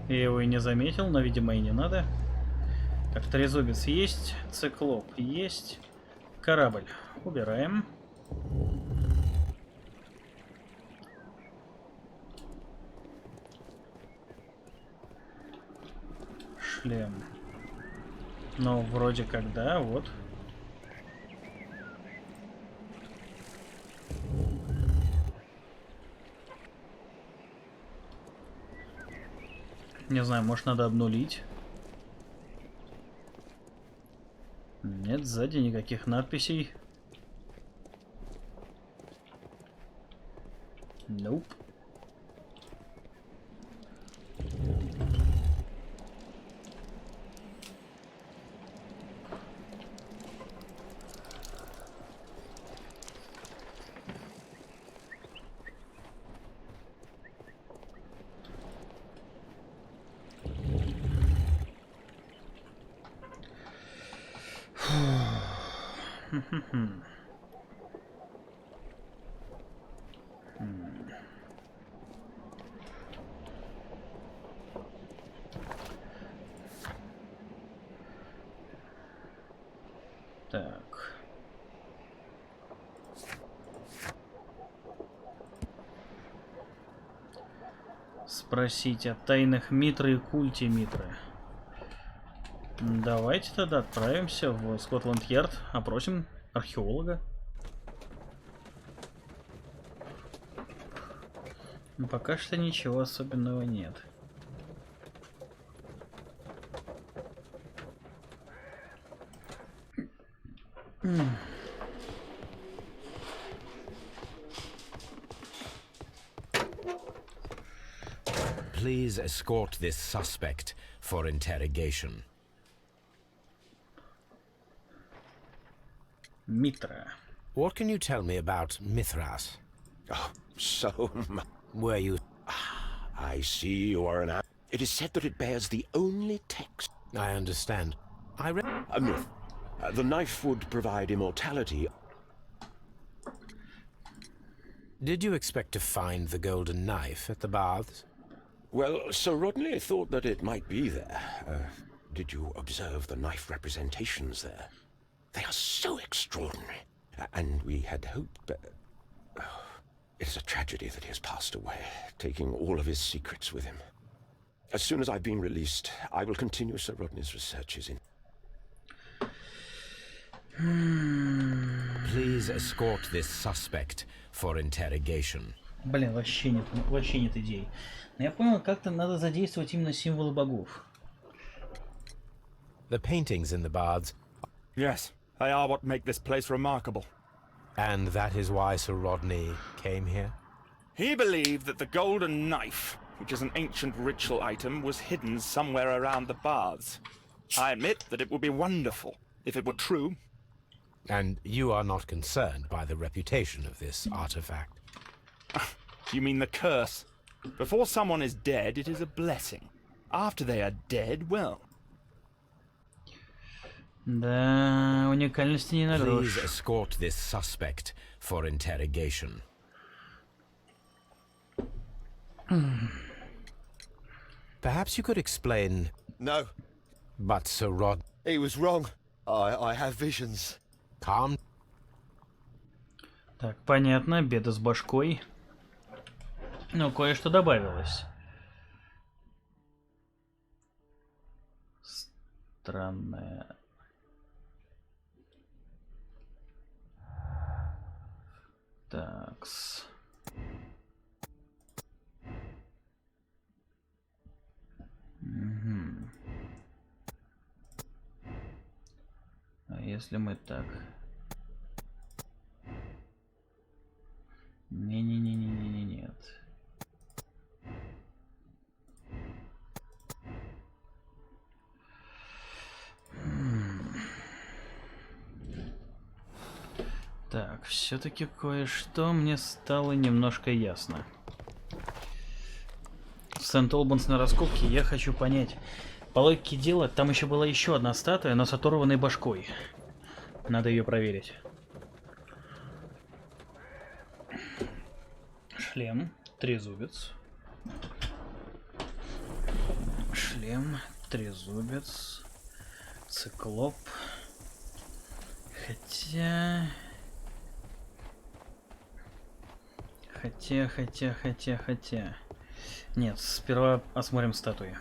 Я его и не заметил, но, видимо, и не надо. Так, трезубец есть, циклоп есть, корабль убираем. Шлем. Ну, вроде как да, вот. Не знаю, может, надо обнулить. Нет, сзади никаких надписей. Nope. Так. Спросить о тайнах Митры и культе Митры. Давайте тогда отправимся в Скотланд-Ярд, опросим археолога. Пока что ничего особенного нет. Please escort this suspect for interrogation. Mitra. What can you tell me about Mithras? Oh, so much. Were you... I see you are an... It is said that it bears the only text. I understand. I read... A myth. The knife would provide immortality. Did you expect to find the golden knife at the baths? Well, Sir Rodney thought that it might be there. Did you observe the knife representations there? They are so extraordinary. And we had hoped that... Oh, it is a tragedy that he has passed away, taking all of his secrets with him. As soon as I've been released, I will continue Sir Rodney's researches in... Please escort this suspect for interrogation. Блин, вообще нет идей. Но я понял, как-то надо задействовать именно символы богов. The paintings in the baths. Yes, they are what make this place remarkable. And that is why Sir Rodney came here? He believed that the golden knife, which is an ancient ritual item, was hidden somewhere around the baths. I admit that it would be wonderful if it were true. And you are not concerned by the reputation of this artifact? You mean the curse? Before someone is dead, it is a blessing. After they are dead, well... Да, уникальности не на грош. Please escort this suspect for interrogation. Perhaps you could explain. No. But Sir Rod. He was wrong. I have visions. Calm. Так, понятно, беда с башкой. Но кое-что добавилось. Странное. Такс. Угу. А если мы так? Не-не-не-не-не-не, нет. Так, все-таки кое-что мне стало немножко ясно. В Сент-Олбанс на раскопке я хочу понять. По логике дела, там еще была еще одна статуя, но с оторванной башкой. Надо ее проверить. Шлем, трезубец. Шлем, трезубец. Циклоп. Хотя... Нет, сперва осмотрим статуи.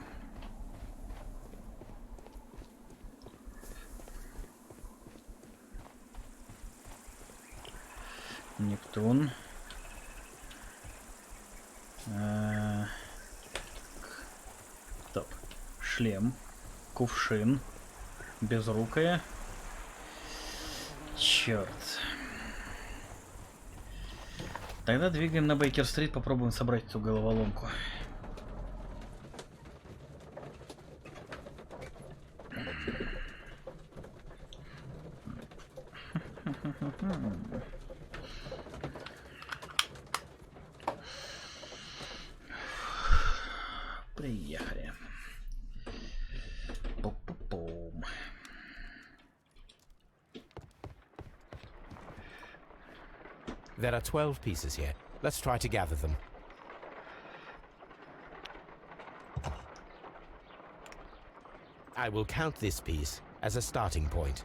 Нептун. Стоп. Шлем. Кувшин. Безрукая. Черт. Тогда двигаем на Бейкер-стрит, попробуем собрать эту головоломку. Приехали. Пу-пу-пум. There are 12 pieces here. Let's try to gather them. I will count this piece as a starting point.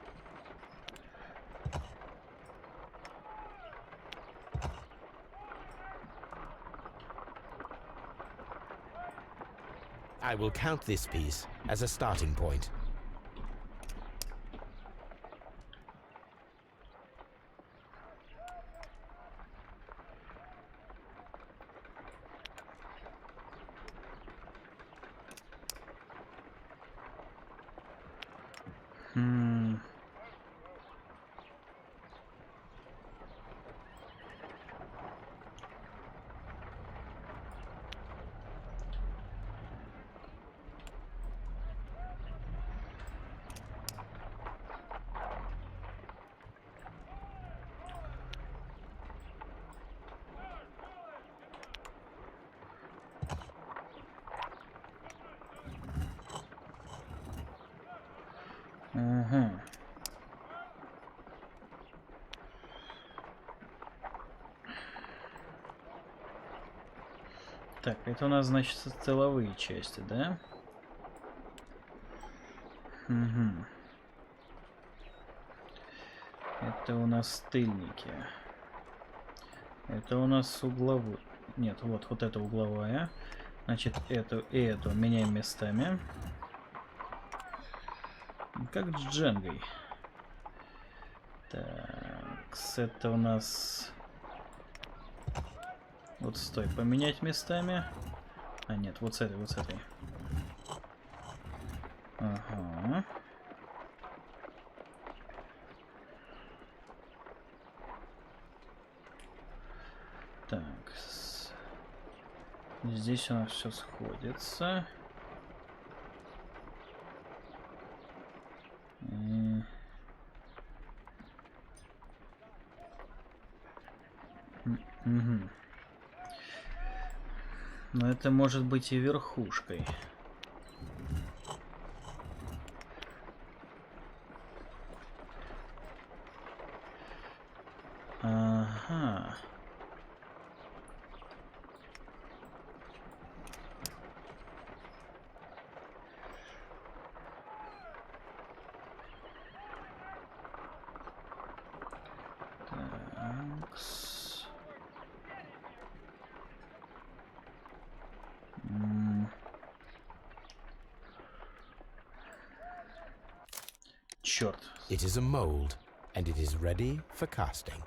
I will count this piece as a starting point. Угу. Так, это у нас, значит, тыловые части, да? Угу. Это у нас тыльники. Это у нас угловой. Нет, вот эта угловая. Значит, эту и эту меняем местами. Как с Дженгой. Так, это у нас... Вот стой, поменять местами. А нет, вот с этой, вот с этой. Ага. Так. Здесь у нас все сходится. Угу. Но это может быть и верхушкой. Ага. Черт. It is a mold, and it is ready for casting.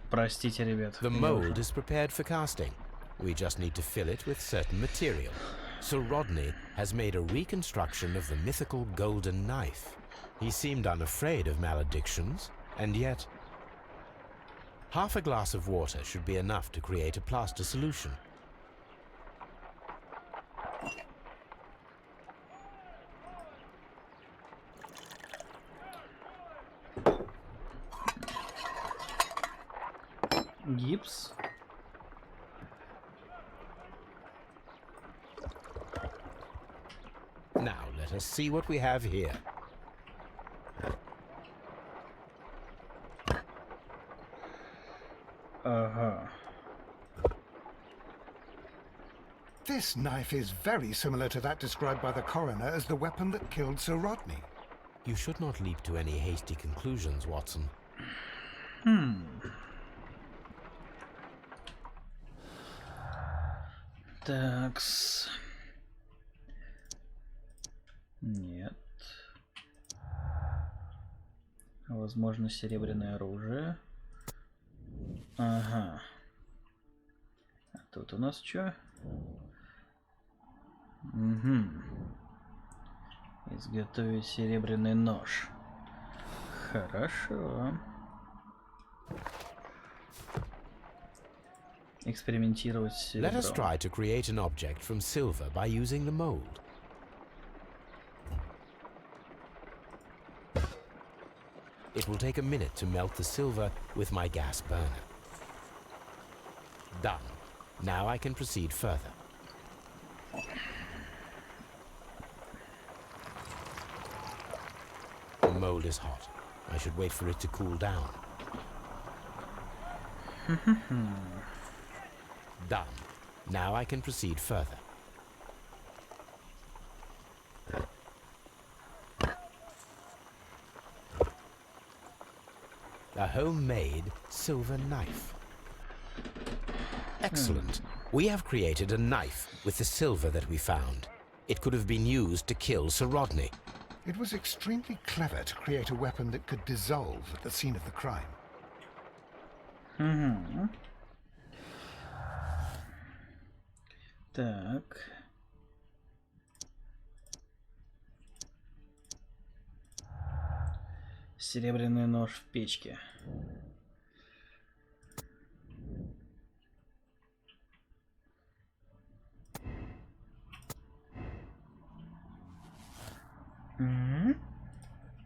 Простите, ребят. The mold is prepared for casting. We just need to fill it with certain material. Sir Rodney has made a reconstruction of the mythical golden knife. He seemed unafraid of maledictions, and yet... Half a glass of water should be enough to create a plaster solution. Гипс. Now let us see what we have here. This knife is very similar to that described by the coroner as the weapon that killed Sir Rodney. You should not leap to any hasty conclusions, Watson. Такс. Нет. Возможно, серебряное оружие. Ага. А тут у нас что? Угу. Изготовить серебряный нож. Хорошо. Экспериментировать с серебром. Let us try to create an object from silver by using the mold. It will take a minute to melt the silver with my gas burner. Done. Now I can proceed further. The mold is hot. I should wait for it to cool down. Done. Now I can proceed further. A homemade silver knife. Excellent. We have created a knife with the silver that we found. It could have been used to kill Sir Rodney. It was extremely clever to create a weapon that could dissolve at the scene of the crime. Так. Серебряный нож в печке.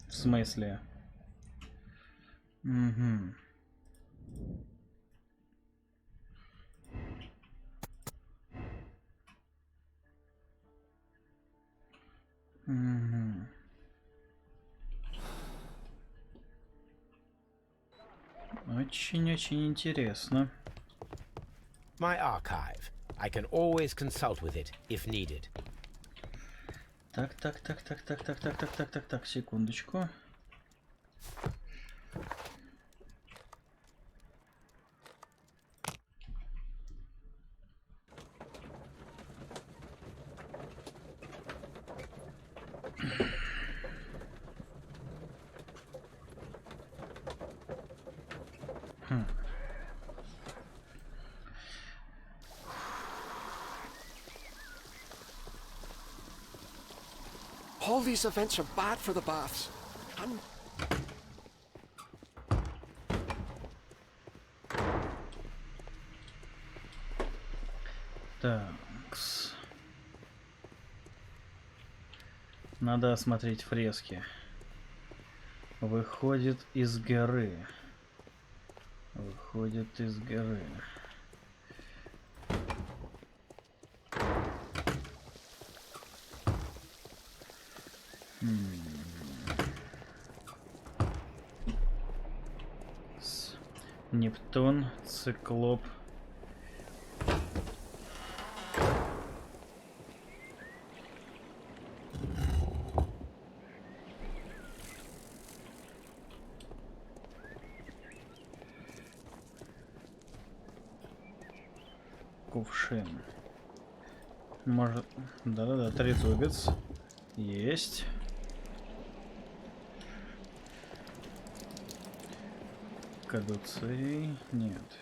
В смысле? Очень-очень интересно. My archive. I can always consult with it if needed. Так, секундочку. All these events are bad for the baths. Такс. Надо осмотреть фрески. Выходит из горы. Выходит из горы. Нептун, циклоп. кувшин. Может... Да-да-да, трезубец. Есть. Кадуцей. Нет.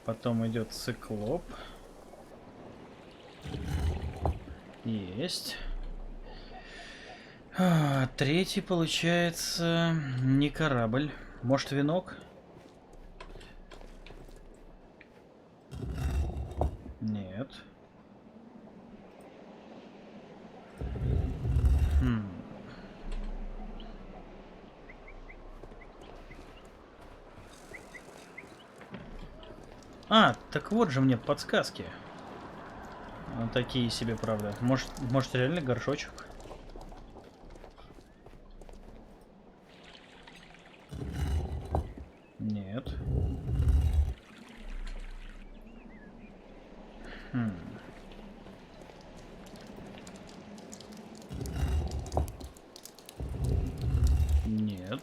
Потом идет циклоп. Есть. Третий получается не корабль. Может, венок? Нет. А, так вот же мне подсказки. Такие себе, правда. Может реально горшочек? Нет. Нет.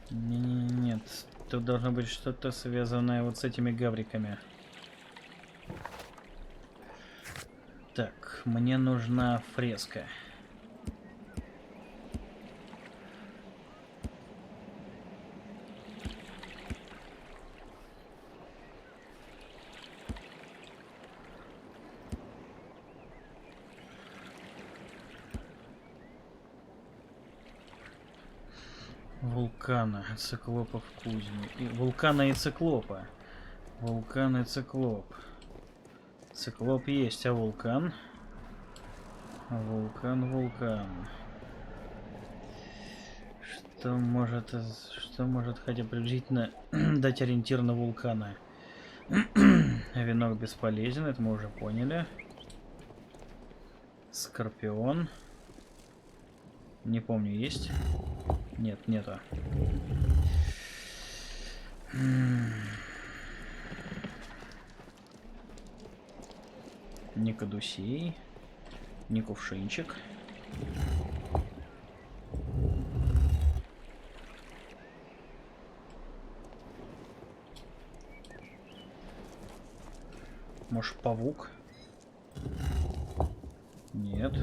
Нет, тут должно быть что-то связанное вот с этими гавриками. Так, мне нужна фреска. Вулкана, циклопов кузни. Вулкана и циклопа. Вулкан и циклоп. Циклоп есть, а вулкан? Вулкан. Что может хотя приблизительно дать ориентир на вулкана? Венок бесполезен, это мы уже поняли. Скорпион. Не помню, есть? Нет, нету. Не кадусей, не кувшинчик. Может, павук? Нет.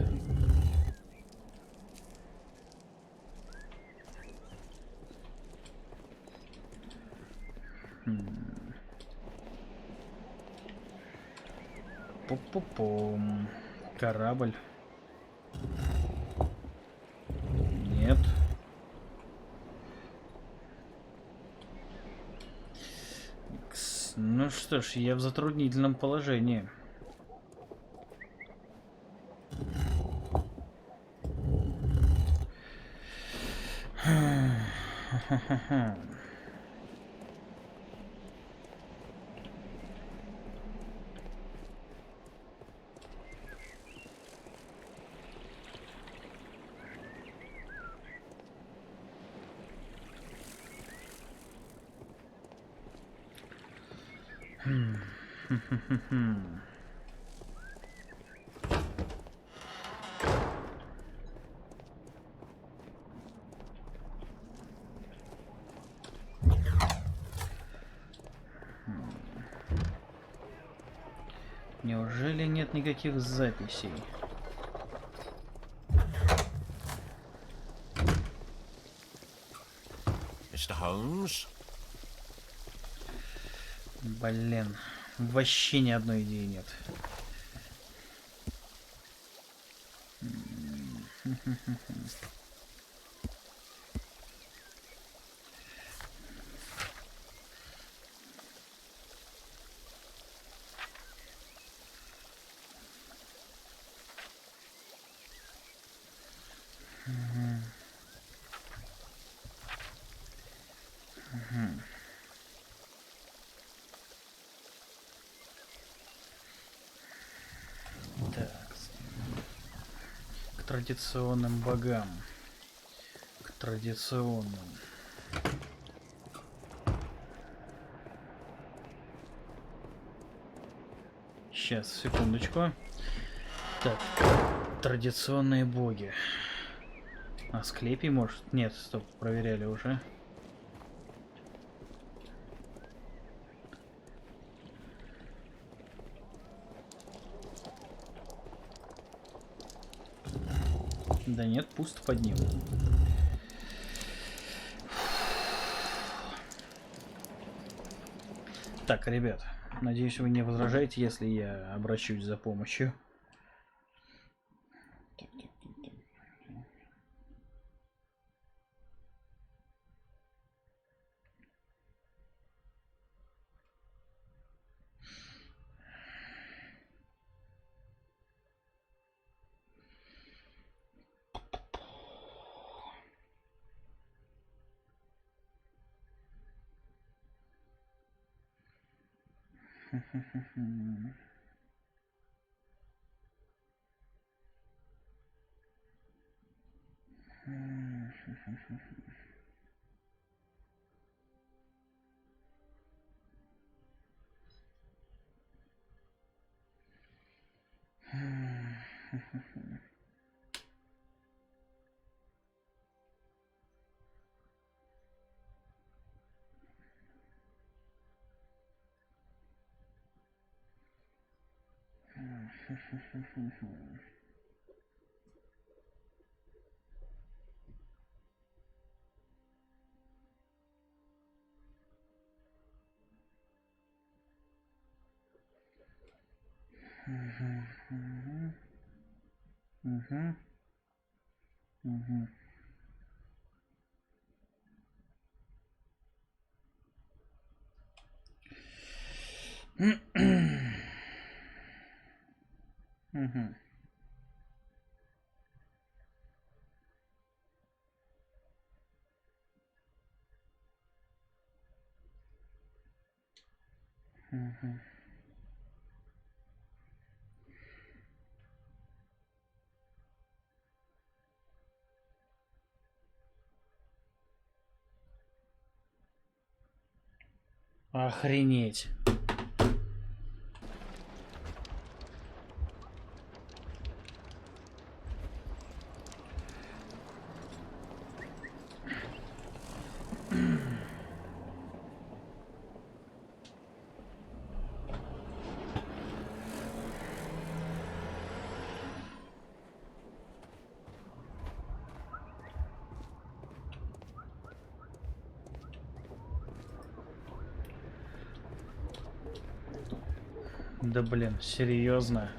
Пу-пу-пум. Корабль. Нет. Ну что ж, я в затруднительном положении. Неужели нет никаких записей? Mr. Holmes? Блин, вообще ни одной идеи нет. К традиционным богам. К традиционным. Сейчас, секундочку. Так, традиционные боги. А склепий, может? Нет, стоп, проверяли уже. Да нет, пусто под ним. Так, ребят, надеюсь, вы не возражаете, если я обращусь за помощью. Охренеть. Да блин, серьезно?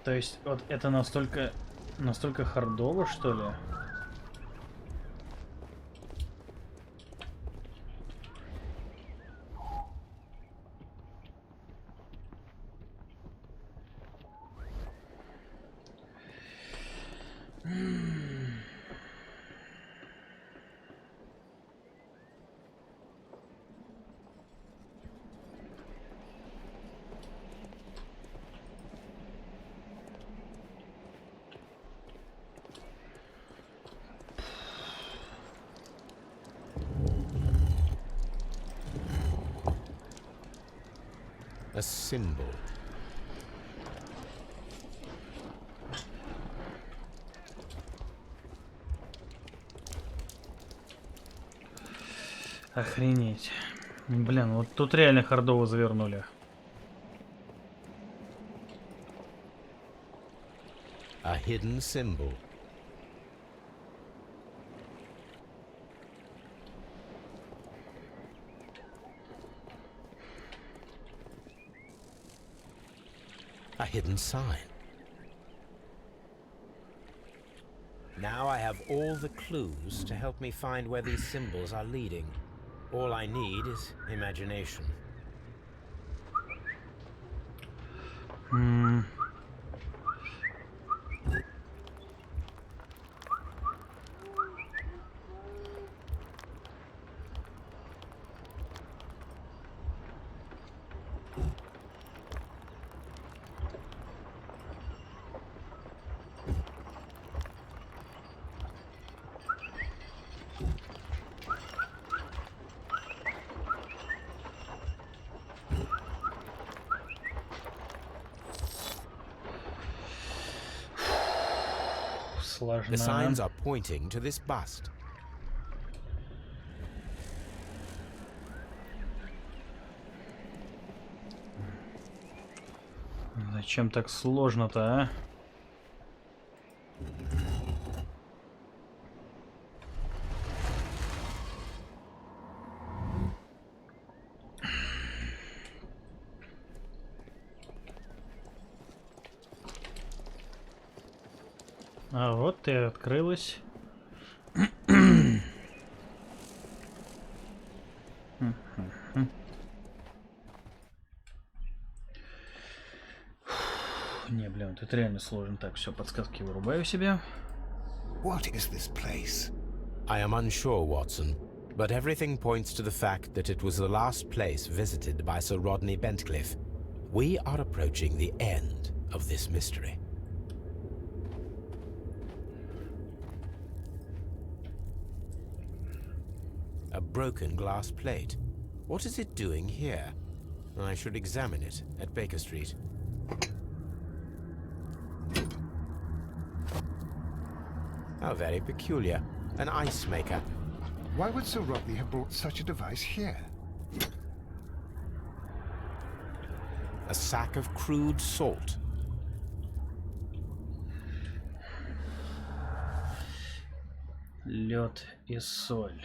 То есть вот это настолько хардово, что ли? A symbol. Охренеть. Блин, вот тут реально хардово завернули. A hidden symbol. A hidden sign. Now I have all the clues to help me find where these symbols are leading. All I need is imagination. Сложно. signs are pointing to this bust. Зачем так сложно-то, а? А вот и открылась. Не, блин, вот это реально сложно. Так, все, подсказки вырубаю себе. What is this place? I am unsure, Watson, but everything points to the fact that it was the last place visited by Sir Rodney Bentcliffe. We are approaching the end of this mystery. A broken glass plate. What is it doing here? I should examine it at Baker Street. How very peculiar. An ice maker. Why would Sir Rodney have brought such a device here? A sack of crude salt. Лед и соль.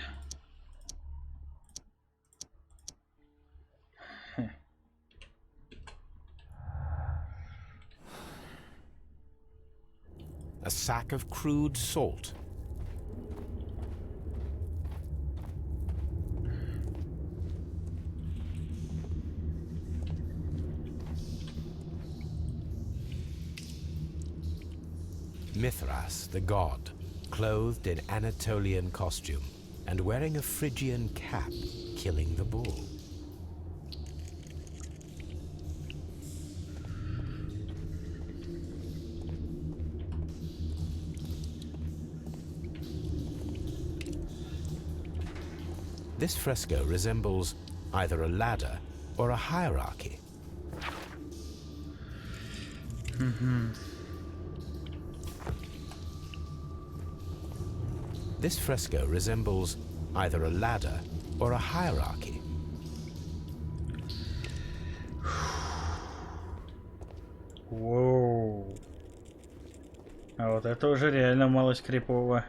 A sack of crude salt. Mithras, the god, clothed in Anatolian costume and wearing a Phrygian cap, killing the bull. This fresco resembles either a ladder or a hierarchy. This fresco resembles either a ladder or a hierarchy. Воу. А вот это уже реально малость крипово.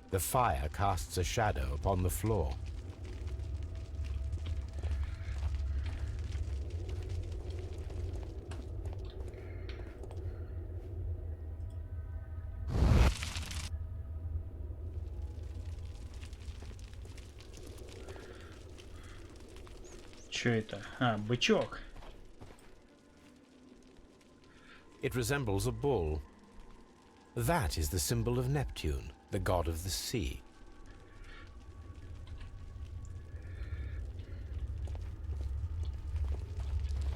The fire casts a shadow upon the floor. Чё это? А, бычок. It resembles a bull. That is the symbol of Neptune, the god of the sea.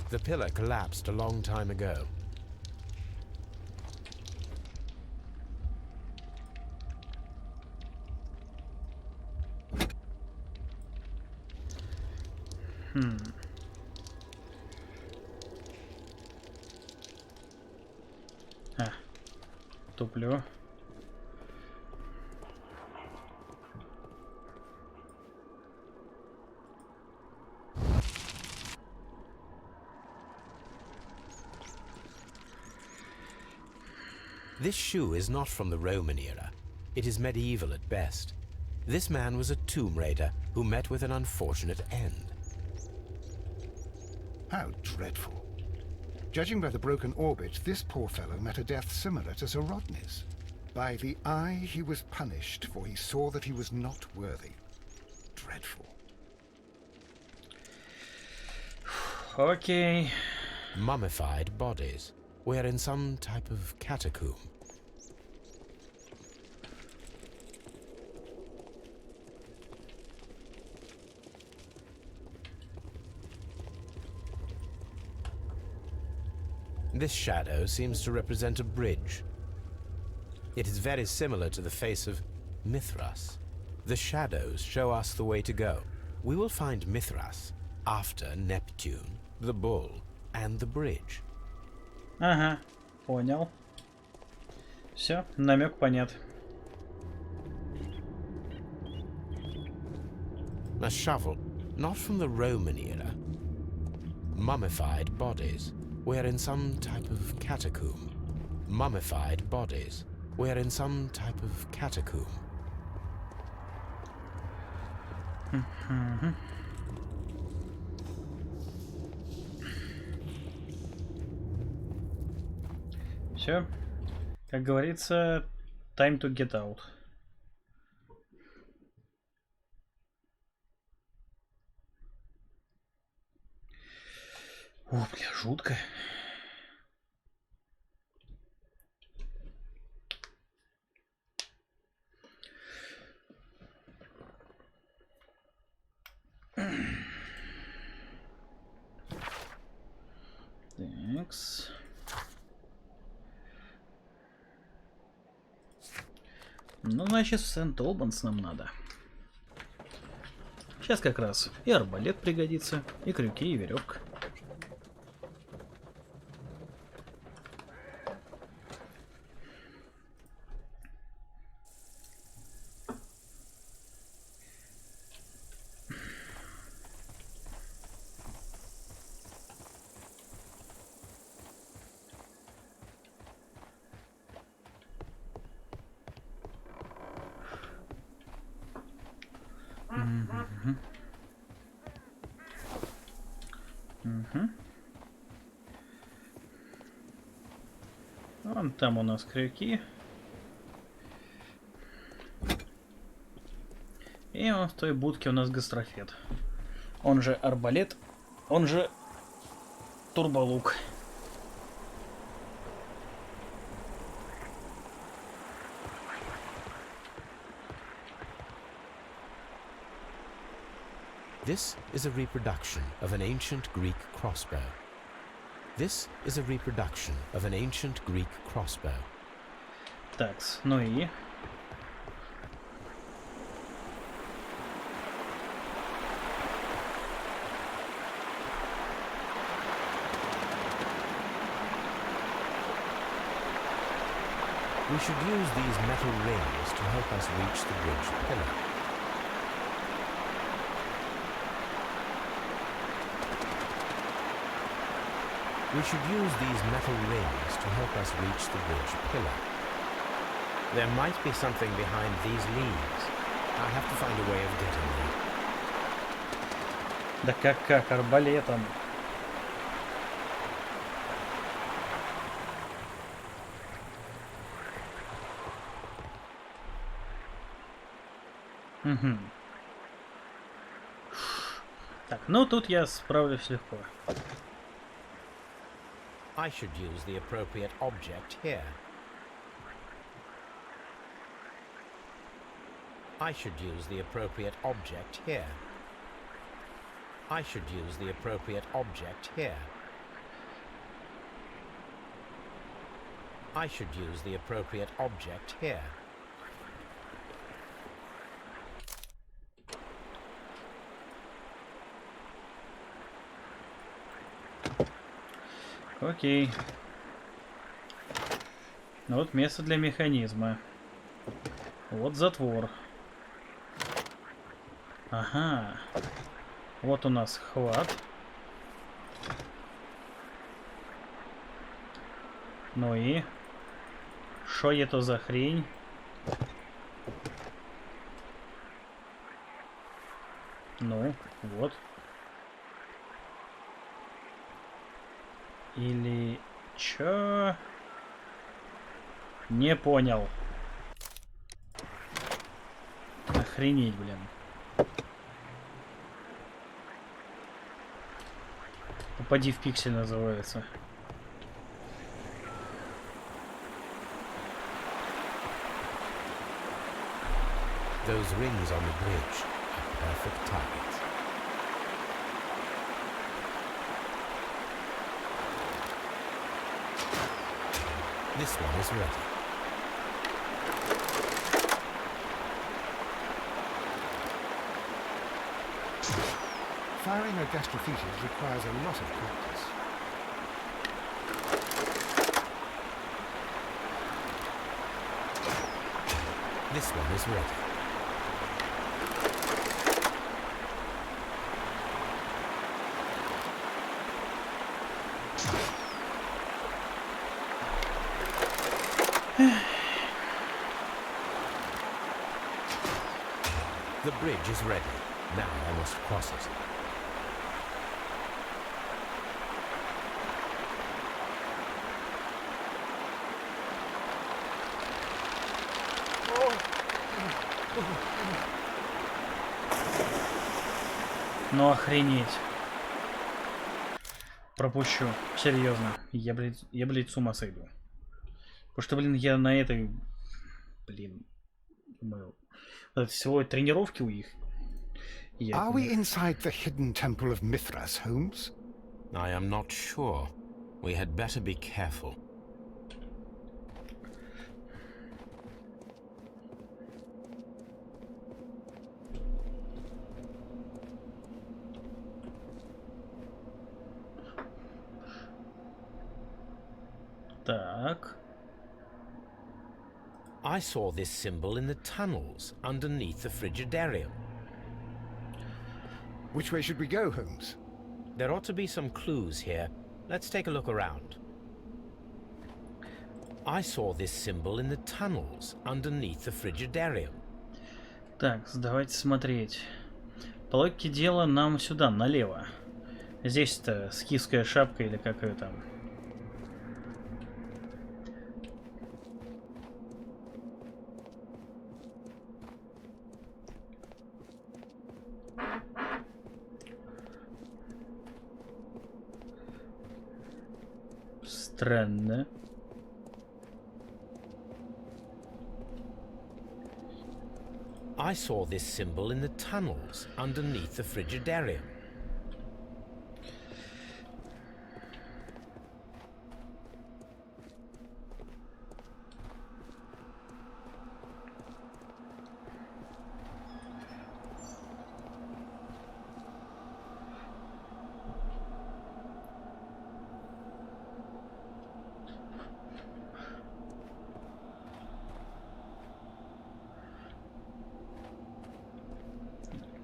The pillar collapsed a long time ago. А, туплю. This shoe is not from the Roman era. It is medieval at best. This man was a tomb raider who met with an unfortunate end. How dreadful. Judging by the broken orbit, this poor fellow met a death similar to Sir Rodney's. By the eye he was punished, for he saw that he was not worthy. Dreadful. Okay. Mummified bodies. We're in some type of catacomb. This shadow seems to represent a bridge. It is very similar to the face of Mithras. The shadows show us the way to go. We will find Mithras after Neptune, the bull, and the bridge. Ага, понял. Все, намек понят. A shovel, not from the Roman era. Mummified bodies. We're in some type of catacomb. Mummified bodies. We're in some type of catacomb. Все, как говорится, time to get out. О, бля, жутко. Такс. Ну, значит, в Сент-Олбанс нам надо. Сейчас как раз и арбалет пригодится, и крюки, и веревка. Вон там у нас крюки. И вон в той будке у нас гастрофет. Он же арбалет, он же турболук. This is a reproduction of an ancient Greek crossbow. This is a reproduction of an ancient Greek crossbow. Такс, ну и... We should use these metal rings to help us reach the bridge pillar. We should use these metal rings to help us reach the bridge pillar. There might be something behind these leaves. I have to find a way of getting there. Да как арбалетом? Угу. Так, ну тут я справлюсь легко. I should use the appropriate object here. I should use the appropriate object here. I should use the appropriate object here. I should use the appropriate object here. Окей. Вот место для механизма. Вот затвор. Ага. Вот у нас хват. Ну и... Что это за хрень? Ну, вот. Или... Чё? Не понял. Охренеть, блин. Попади в пиксель называется. Those rings on the bridge are perfect targets. This one is ready. Firing a gastrophytes requires a lot of practice. This one is ready. The bridge is ready. Now I must cross it. Ну охренеть. Пропущу. Серьезно. Я, блядь, с ума сойду. Потому что, блин, я на этой... Блин. Думаю... Всего тренировки у них. Are we inside the hidden temple of Mithras, Holmes? I am not sure. We had better be careful. Так. I saw this symbol in the tunnels underneath the frigidarium. Which way should we go, Holmes? There ought to be some clues here. Let's take a look around. I saw this symbol in the tunnels underneath the frigidarium. Так, давайте смотреть. По логике дела нам сюда, налево. Здесь-то скифская шапка или как ее там. Странно. I saw this symbol in the tunnels underneath the frigidarium.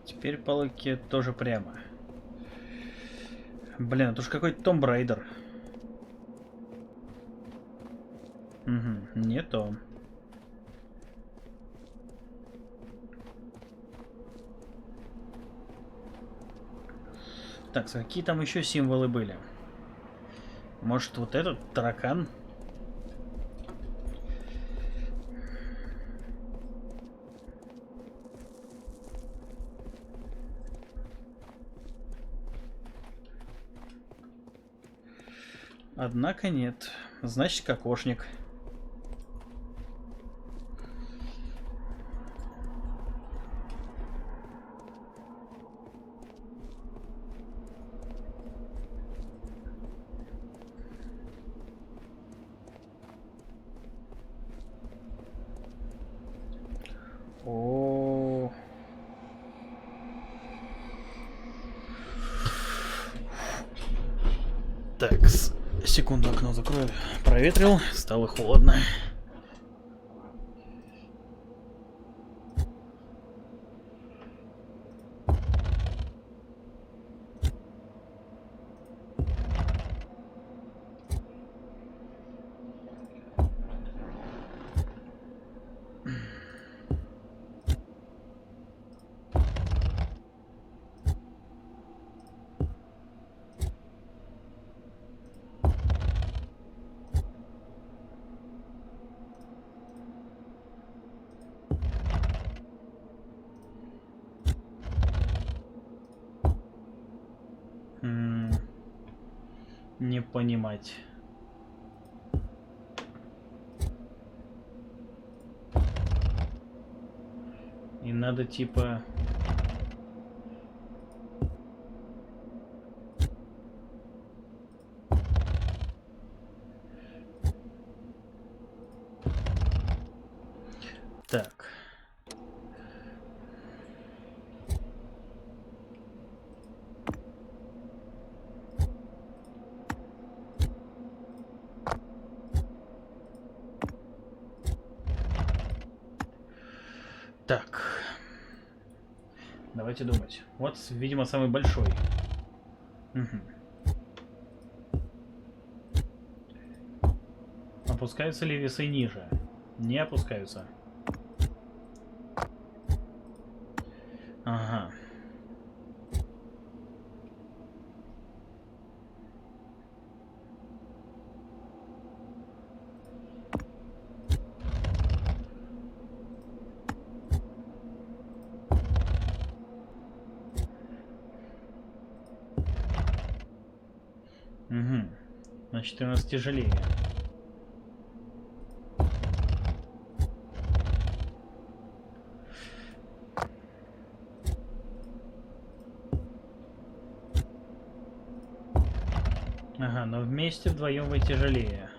Теперь по логике тоже прямо. Блин, это уж какой-то Том Брайдер. Угу, не то. Так, какие там еще символы были? Может, вот этот таракан? Однако нет. Значит, кокошник. О. Так, секунду, окно закрою. Проветрил, стало холодно. Не понимать. И надо типа... Так. Так. Давайте думать. Вот, видимо, самый большой. Угу. Опускаются ли весы ниже? Не опускаются. Ага. Угу. Значит, у нас тяжелее. Ага, но вместе вдвоем вы тяжелее.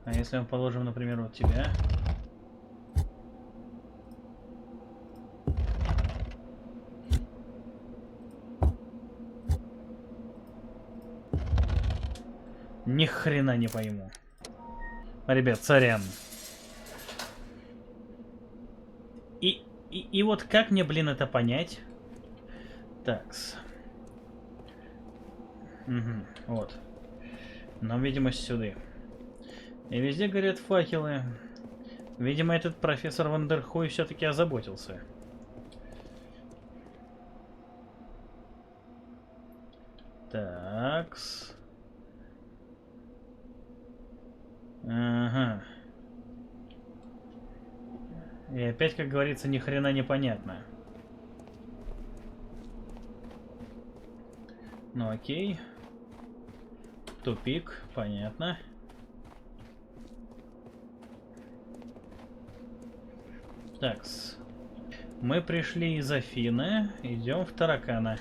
А если мы положим, например, вот тебя? Ни хрена не пойму. Ребят, сорян. И вот как мне, блин, это понять? Такс. Угу, вот. Нам, видимо, сюда. И везде горят факелы. Видимо, этот профессор Вандерхой все-таки озаботился. Такс. Ага. И опять, как говорится, ни хрена непонятно. Ну окей. Тупик, понятно. Такс. Мы пришли из Афины, идем в Таракана.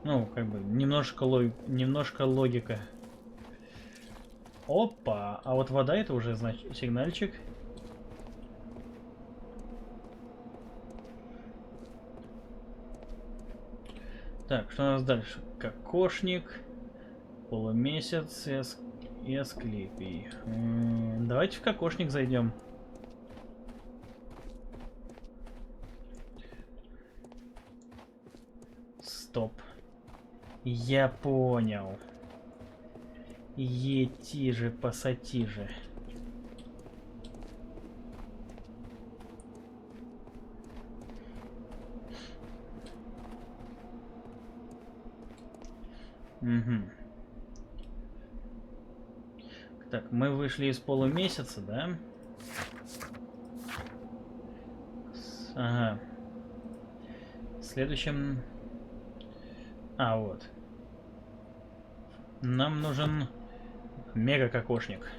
Ну, как бы, немножко логика. Опа, а вот вода это уже, значит, сигнальчик. Так, что у нас дальше? Кокошник, полумесяц и Асклепий. Давайте в кокошник зайдем. Стоп. Я понял. Ети же, пасати же. Угу. Так, мы вышли из полумесяца, да? Ага. Следующим... А, вот. Нам нужен мега-кокошник.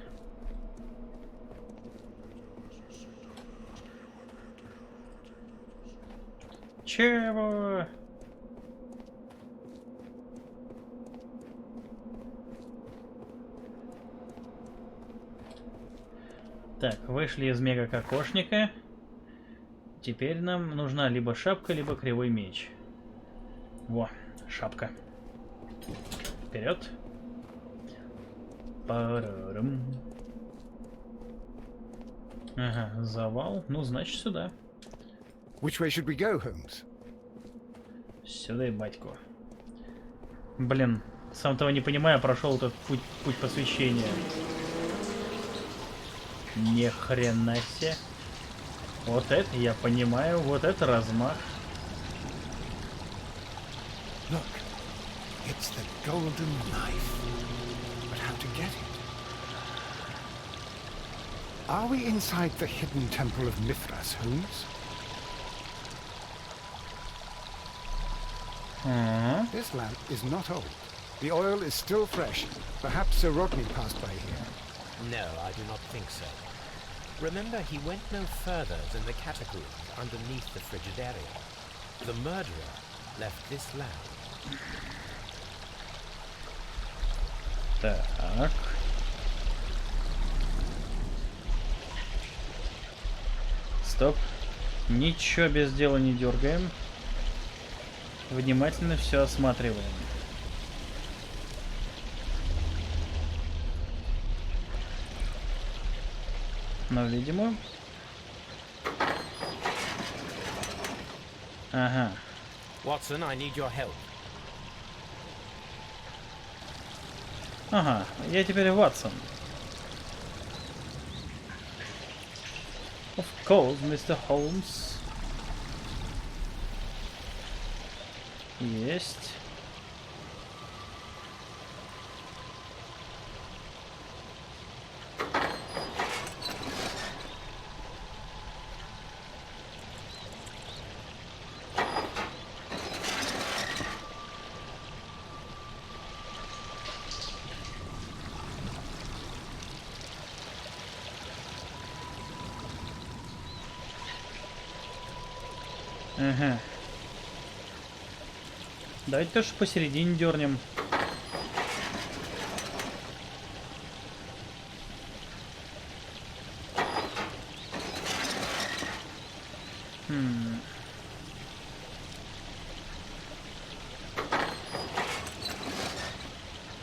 Чего? Так, вышли из мега-кокошника. Теперь нам нужна либо шапка, либо кривой меч. Во, шапка. Вперед. Парарам. Ага, завал. Ну, значит, сюда. Which way should we go, Holmes? Сюда и батьку. Блин, сам того не понимая, прошел этот путь посвящения. Ни хрена себе. Вот это я понимаю, вот это размах. Look, it's the golden knife. But how to get it? Are we inside the hidden temple of Mithras, Holmes? This lamp is not old. The oil is still fresh. Perhaps Sir Rodney passed by here. No, I do not think so. Remember, he went no further than the catacombs underneath the Frigidaria. The murderer left this lamp. Так. Стоп. Ничего без дела не дергаем. Внимательно все осматриваем. Но, видимо... Ага. Watson, I need your help. Ага, я теперь Ватсон. Of course, Mr. Holmes. Есть. Ага. Давайте тоже посередине дернем.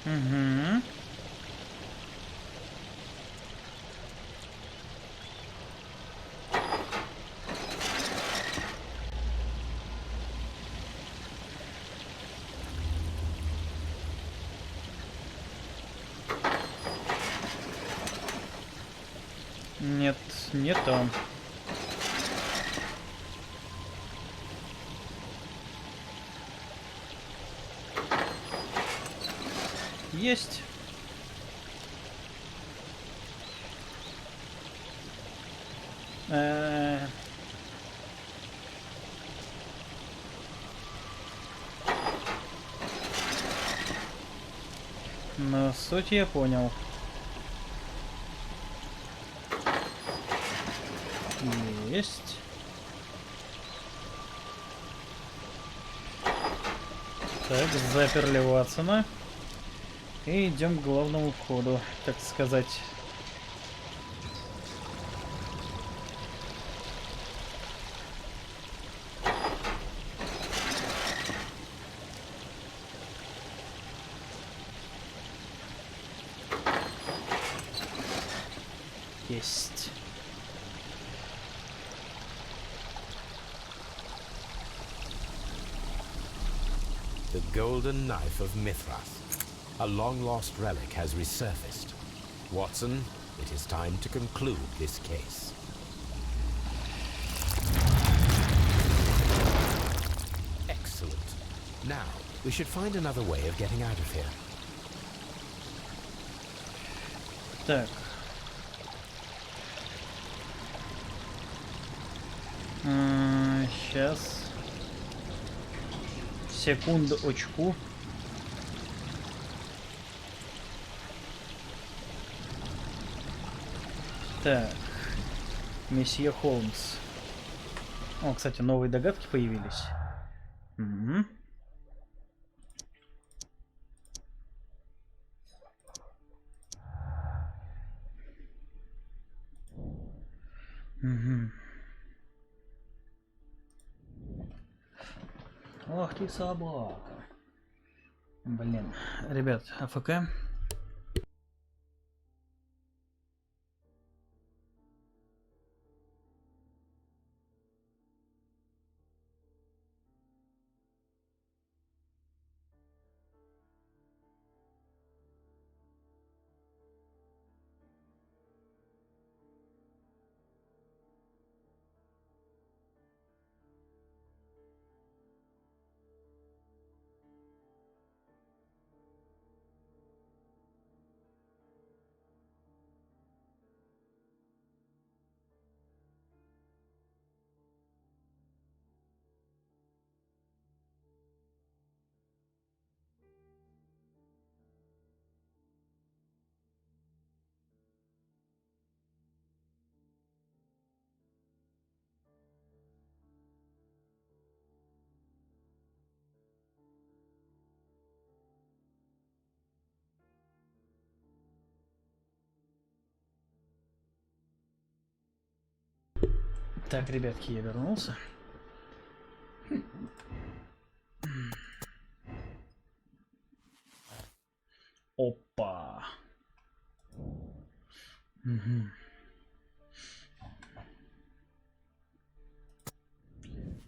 Угу. Нет, не то. Есть. Но суть я понял. Есть. Так, заперли Ватсона. И идем к главному входу, так сказать. Есть. The golden knife of Mithras. A long-lost relic has resurfaced. Watson, it is time to conclude this case. Excellent. Now, we should find another way of getting out of here. Так. Сейчас. Секунду, очку. Так. Месье Холмс. О, кстати, новые догадки появились. Угу. Угу. Ох ты собака. Блин. Ребят, АФК. Так, ребятки, я вернулся. Опа. Угу.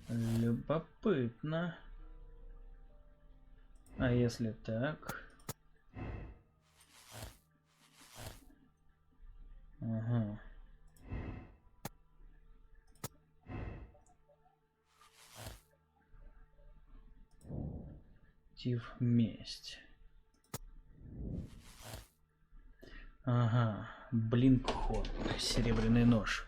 Любопытно. А если так? Ага. Тиф месть. Ага. Блинк-ход. Серебряный нож.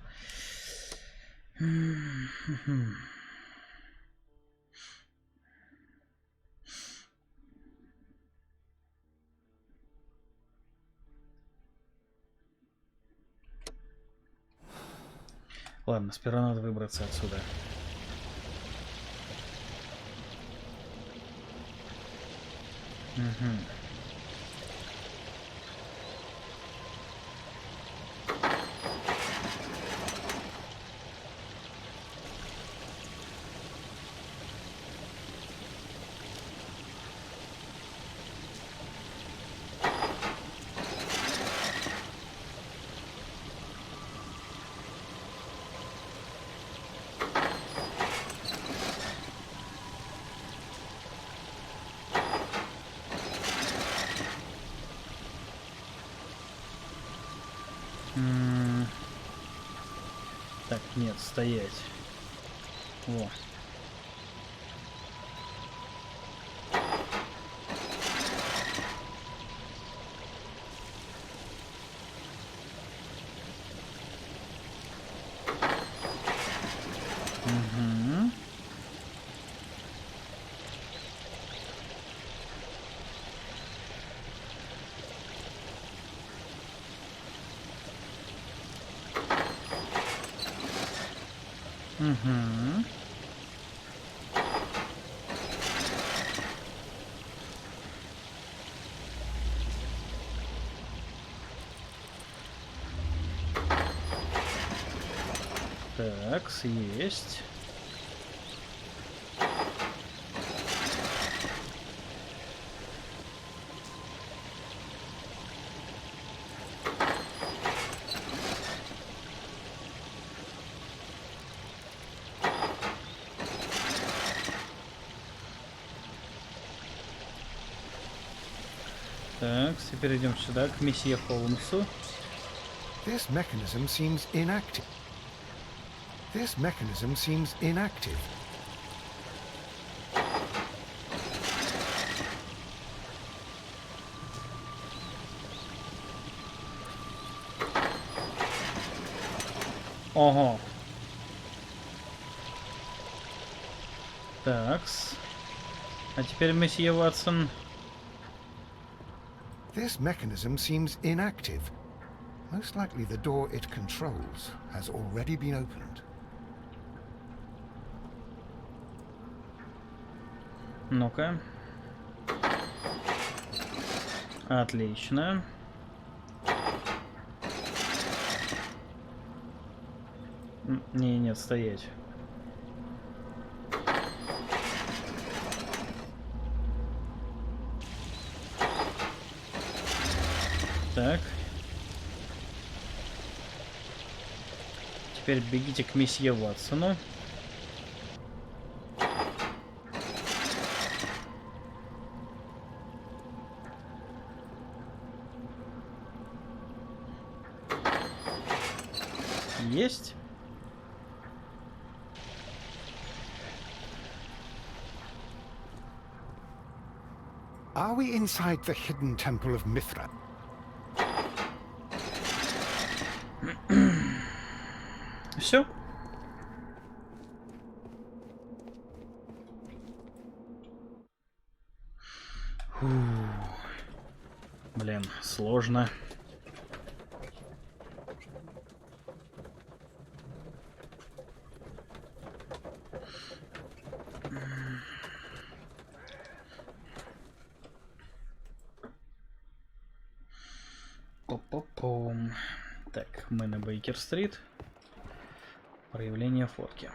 Ладно, сперва надо выбраться отсюда. Угу. Так, нет, стоять. Во. Угу. Угу. Так, есть. Так, теперь идем сюда, к месье Холмсу. This mechanism seems inactive. This mechanism seems inactive. Ого. Такс. А теперь месье Ватсон. This mechanism seems inactive. Most likely the door it controls has already been opened. Ну-ка. Отлично. Не, нет, стоять. Так. Теперь бегите к месье Ватсону. Есть. Are we inside the hidden temple of Mithra? Все. Блин, сложно. Пом-пом-пом. Так, мы на Бейкер-стрит. Проявление фотки.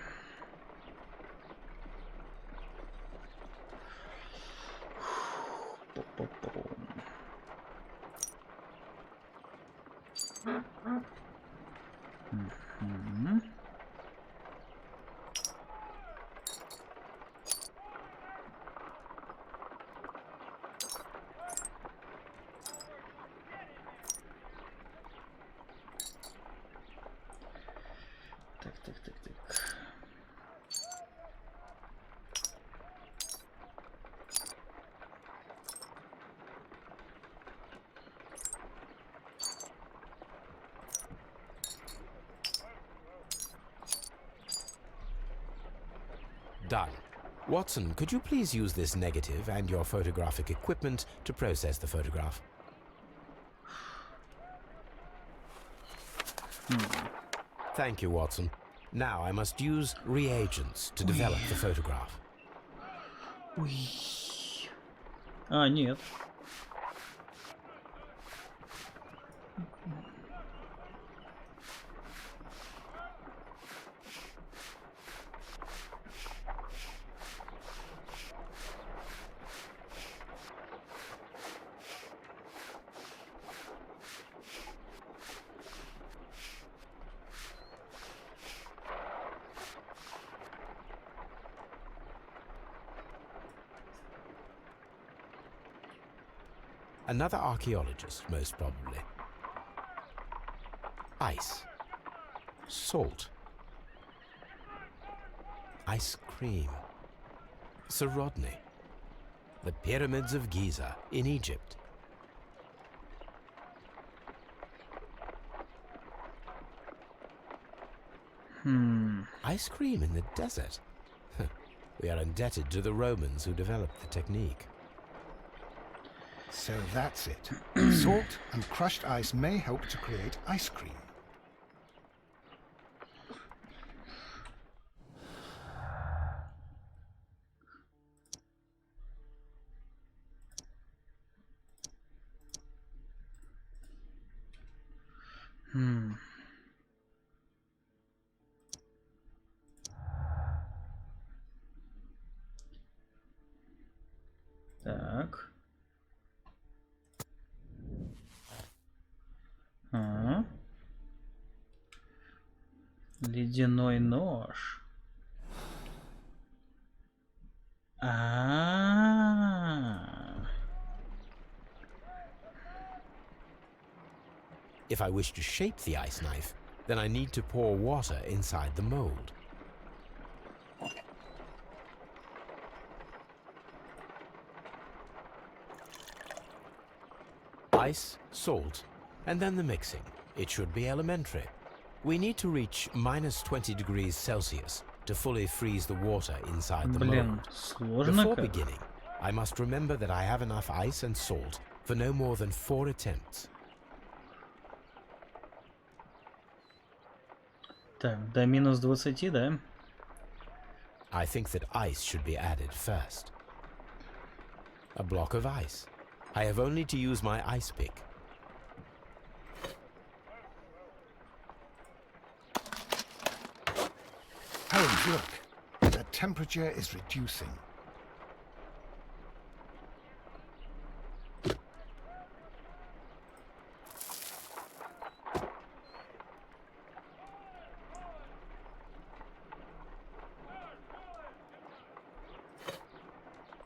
Так. Done. Watson, could you please use this negative and your photographic equipment to process the photograph? Thank you, Watson. Now I must use reagents to develop the photograph. А, нет. Another archaeologist, most probably. Ice. Salt. Ice cream. Sarodny. The pyramids of Giza in Egypt. Ice cream in the desert. We are indebted to the Romans who developed the technique. So that's it. Salt and crushed ice may help to create ice cream. Так. Ледяной нож. If I wish to shape the ice knife, then I need to pour water inside the mold. Ice, salt, and then the mixing. It should be elementary. We need to reach -20 degrees Celsius to fully freeze the water inside the mold. Before beginning, I must remember that I have enough ice and salt for no more than 4 attempts. Так, до -20, да? I think that ice should be added first. A block of ice. I have only to use my ice pick. Holmes, look. The temperature is reducing.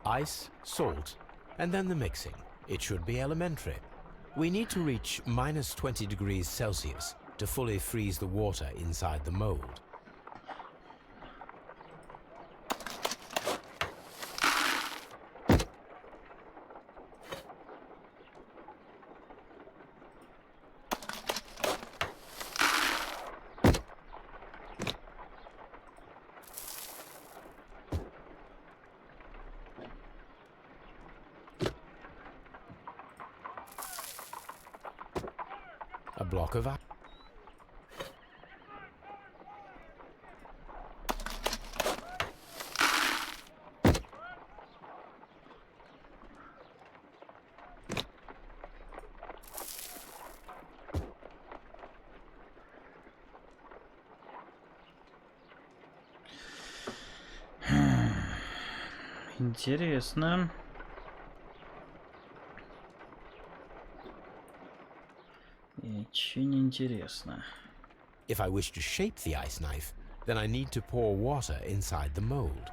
Ice, salt, and then the mixing. It should be elementary. We need to reach -20 degrees Celsius to fully freeze the water inside the mold. A block of ice. Интересно. Очень интересно. If I wish to shape the ice knife, then I need to pour water inside the mold.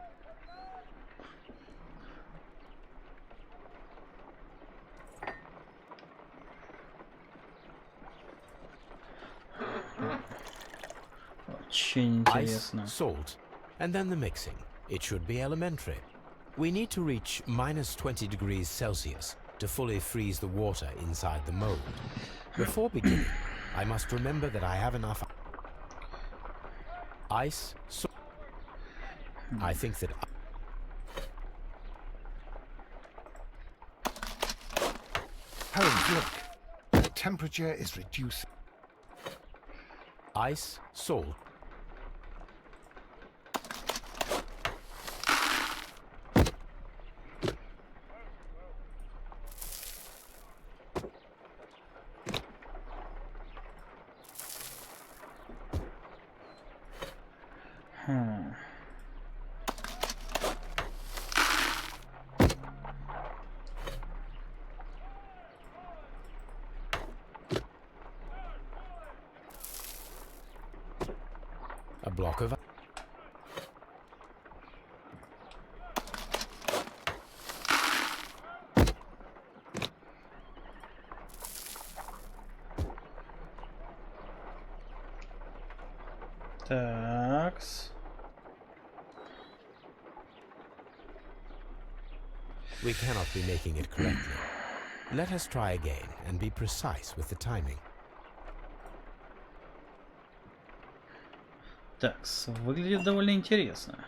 Очень Ice, интересно. salt, and then the mixing. It should be elementary. We need to reach minus 20 degrees Celsius to fully freeze the water inside the mold. Before beginning, I must remember that I have enough ice, salt. I think that Holmes, look. The temperature is reducing. ice, salt, a block of Такс. We cannot be making it correctly. Let us try again and be precise with the timing. Такс. Выглядит довольно интересно.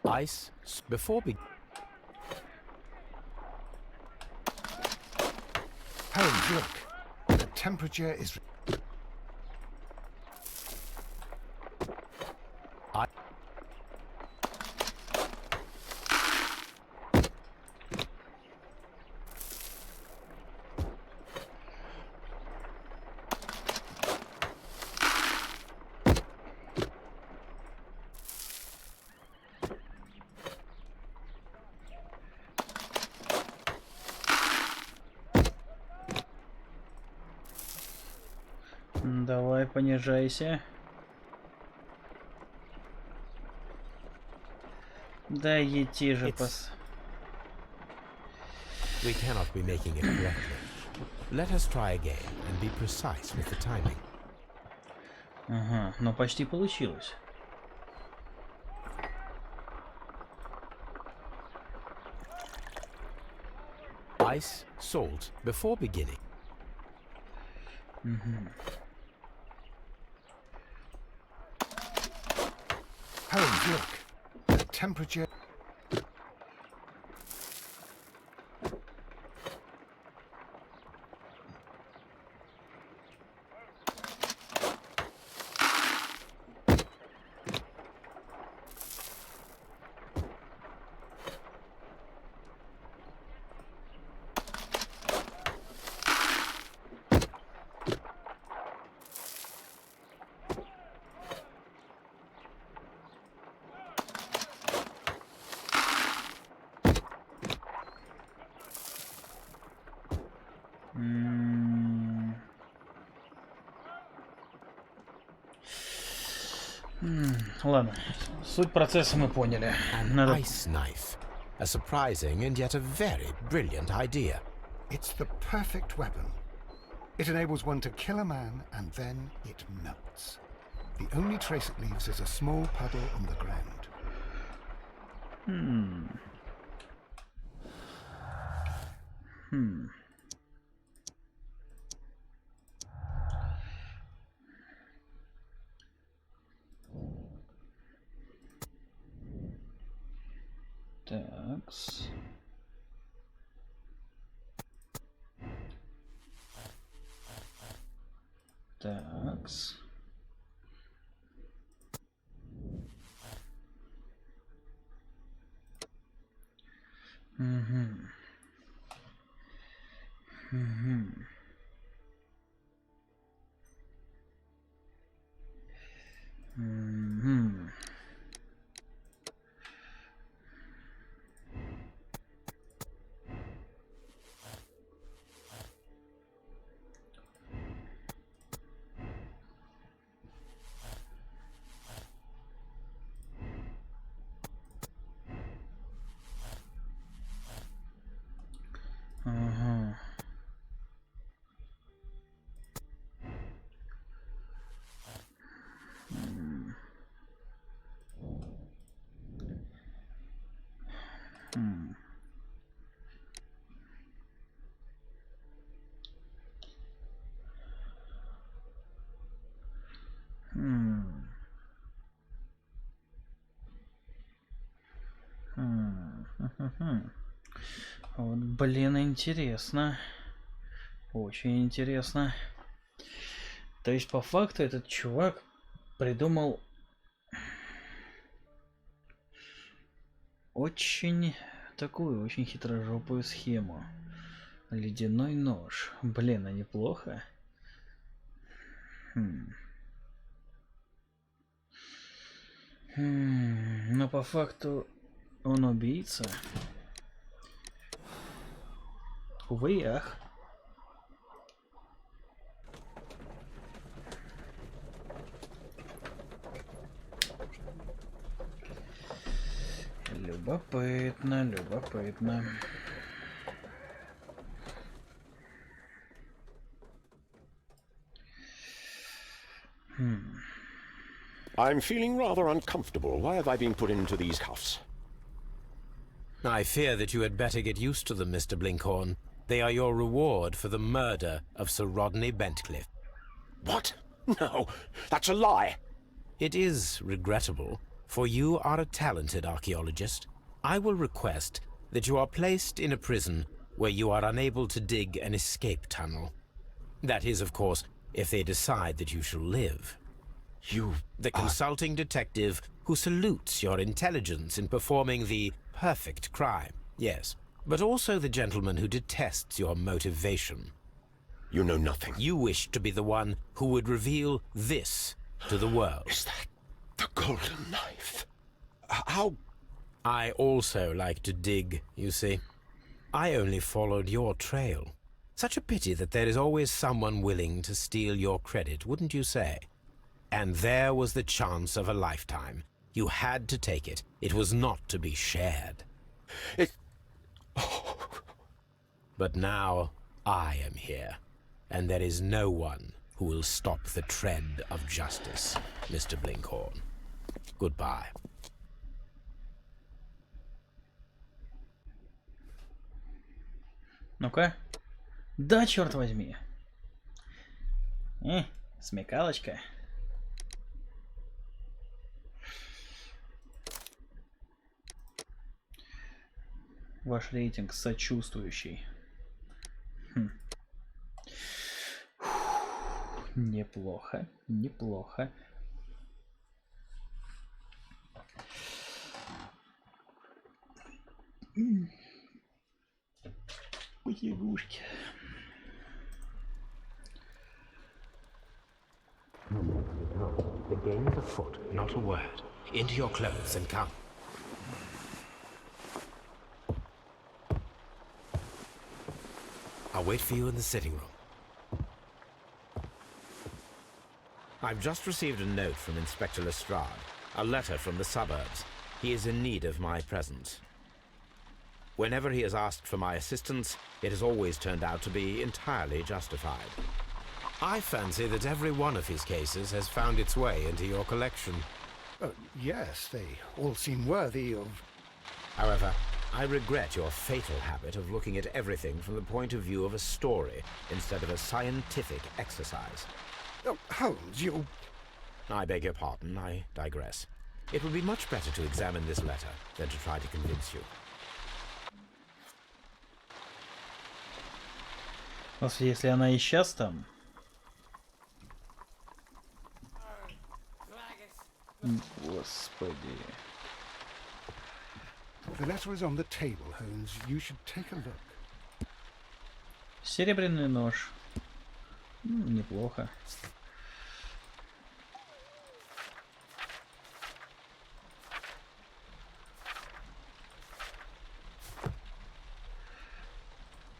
Ice, before Holmes, look. The temperature is... Давай, понижайся. Да идти же пос... We cannot be making it correctly. Let us try again and be precise with the timing. Ага, но почти получилось. Ice, salt, before beginning. Holmes, look. The temperature... Ладно, суть процесса мы поняли. Надо... Ice knife. A surprising and yet a very brilliant idea. It's the perfect weapon. It enables one to kill a man and then it melts. The only trace it leaves is a small puddle on the ground. Такс. Такс. Вот, блин, интересно. Очень интересно. То есть, по факту, этот чувак придумал очень такую, очень хитрожопую схему. Ледяной нож. Блин, а неплохо. Но по факту он убийца. Увы и ах. Любопытно, любопытно. I'm feeling rather uncomfortable. Why have I been put into these cuffs? I fear that you had better get used to them, Mr. Blinkhorn. They are your reward for the murder of Sir Rodney Bentcliffe. What? No, that's a lie. It is regrettable, for you are a talented archaeologist. I will request that you are placed in a prison where you are unable to dig an escape tunnel. That is, of course, if they decide that you shall live. You... The consulting detective who salutes your intelligence in performing the perfect crime, yes, but also the gentleman who detests your motivation. You know nothing. You wish to be the one who would reveal this to the world. Is that the golden knife? How... I also like to dig, you see. I only followed your trail. Such a pity that there is always someone willing to steal your credit, wouldn't you say? And there was the chance of a lifetime. You had to take it. It was not to be shared. But now I am here, and there is no one who will stop the tread of justice, Mr. Blinkhorn. Goodbye. Ну-ка. Да, черт возьми. Смекалочка. Ваш рейтинг сочувствующий. Неплохо, неплохо. Потягушки. The game is afoot, not a word. Into your clothes and come. I'll wait for you in the sitting room. I've just received a note from Inspector Lestrade, a letter from the suburbs. He is in need of my presence. Whenever he has asked for my assistance, it has always turned out to be entirely justified. I fancy that every one of his cases has found its way into your collection. Yes, they all seem worthy of... However, I regret your fatal habit of looking at everything from the point of view of a story instead of a scientific exercise. Oh, Holmes, you... I beg your pardon, I digress. It would be much better to examine this letter than to try to convince you. Если она и сейчас там... Господи. The letter is on the table, Holmes. You should take a look. Серебряный нож. Неплохо.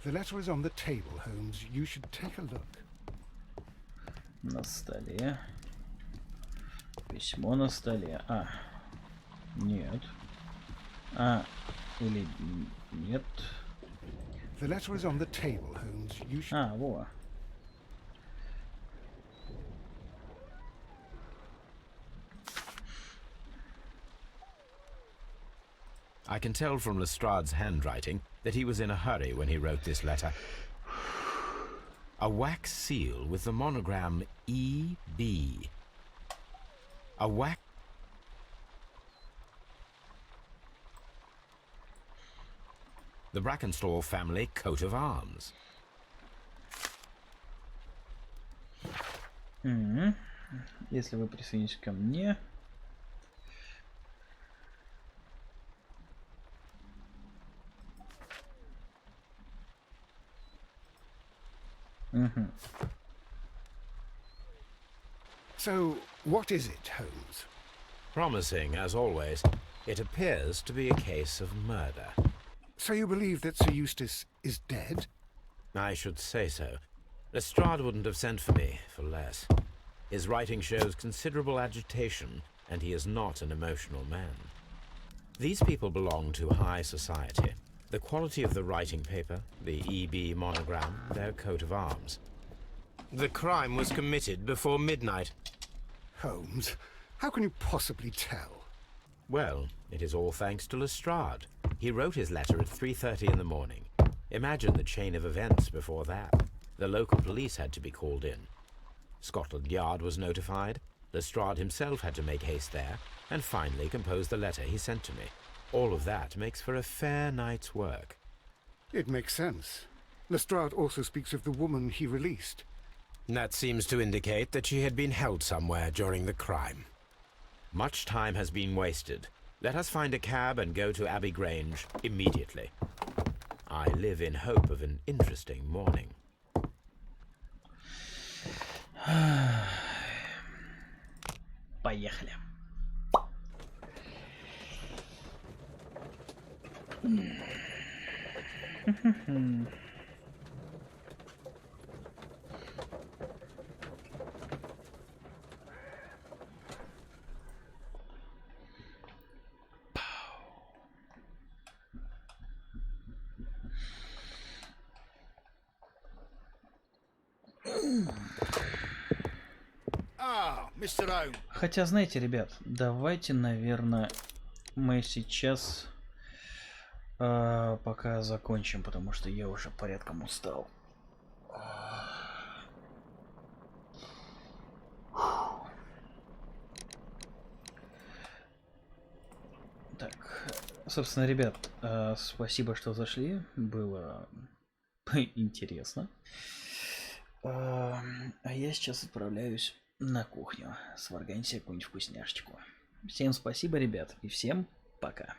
The letter is on the table, Holmes. You should take a look. На столе. Письмо на столе. Нет. Или нет. The letter is on the table, Holmes. You should... Во. I can tell from Lestrade's handwriting that he was in a hurry when he wrote this letter. A wax seal with the monogram E.B. A wax... the Brackenstall family coat of arms. Если вы присоединитесь ко мне... So, what is it, Holmes? Promising, as always. It appears to be a case of murder. So you believe that Sir Eustace is dead? I should say so. Lestrade wouldn't have sent for me for less. His writing shows considerable agitation, and he is not an emotional man. These people belong to high society. The quality of the writing paper, the EB monogram, their coat of arms. The crime was committed before midnight. Holmes, how can you possibly tell? Well, it is all thanks to Lestrade. He wrote his letter at 3:30 in the morning. Imagine the chain of events before that. The local police had to be called in. Scotland Yard was notified. Lestrade himself had to make haste there, and finally compose the letter he sent to me. All of that makes for a fair night's work. It makes sense. Lestrade also speaks of the woman he released. That seems to indicate that she had been held somewhere during the crime. Much time has been wasted. Let us find a cab and go to Abbey Grange immediately. I live in hope of an interesting morning. Поехали. Mr. Holmes. Хотя, знаете, ребят, давайте, наверное, мы сейчас пока закончим, потому что я уже порядком устал. Так, собственно, ребят, спасибо, что зашли, было интересно. А я сейчас отправляюсь на кухню сварганить себе какую-нибудь вкусняшечку. Всем спасибо, ребят, и всем пока.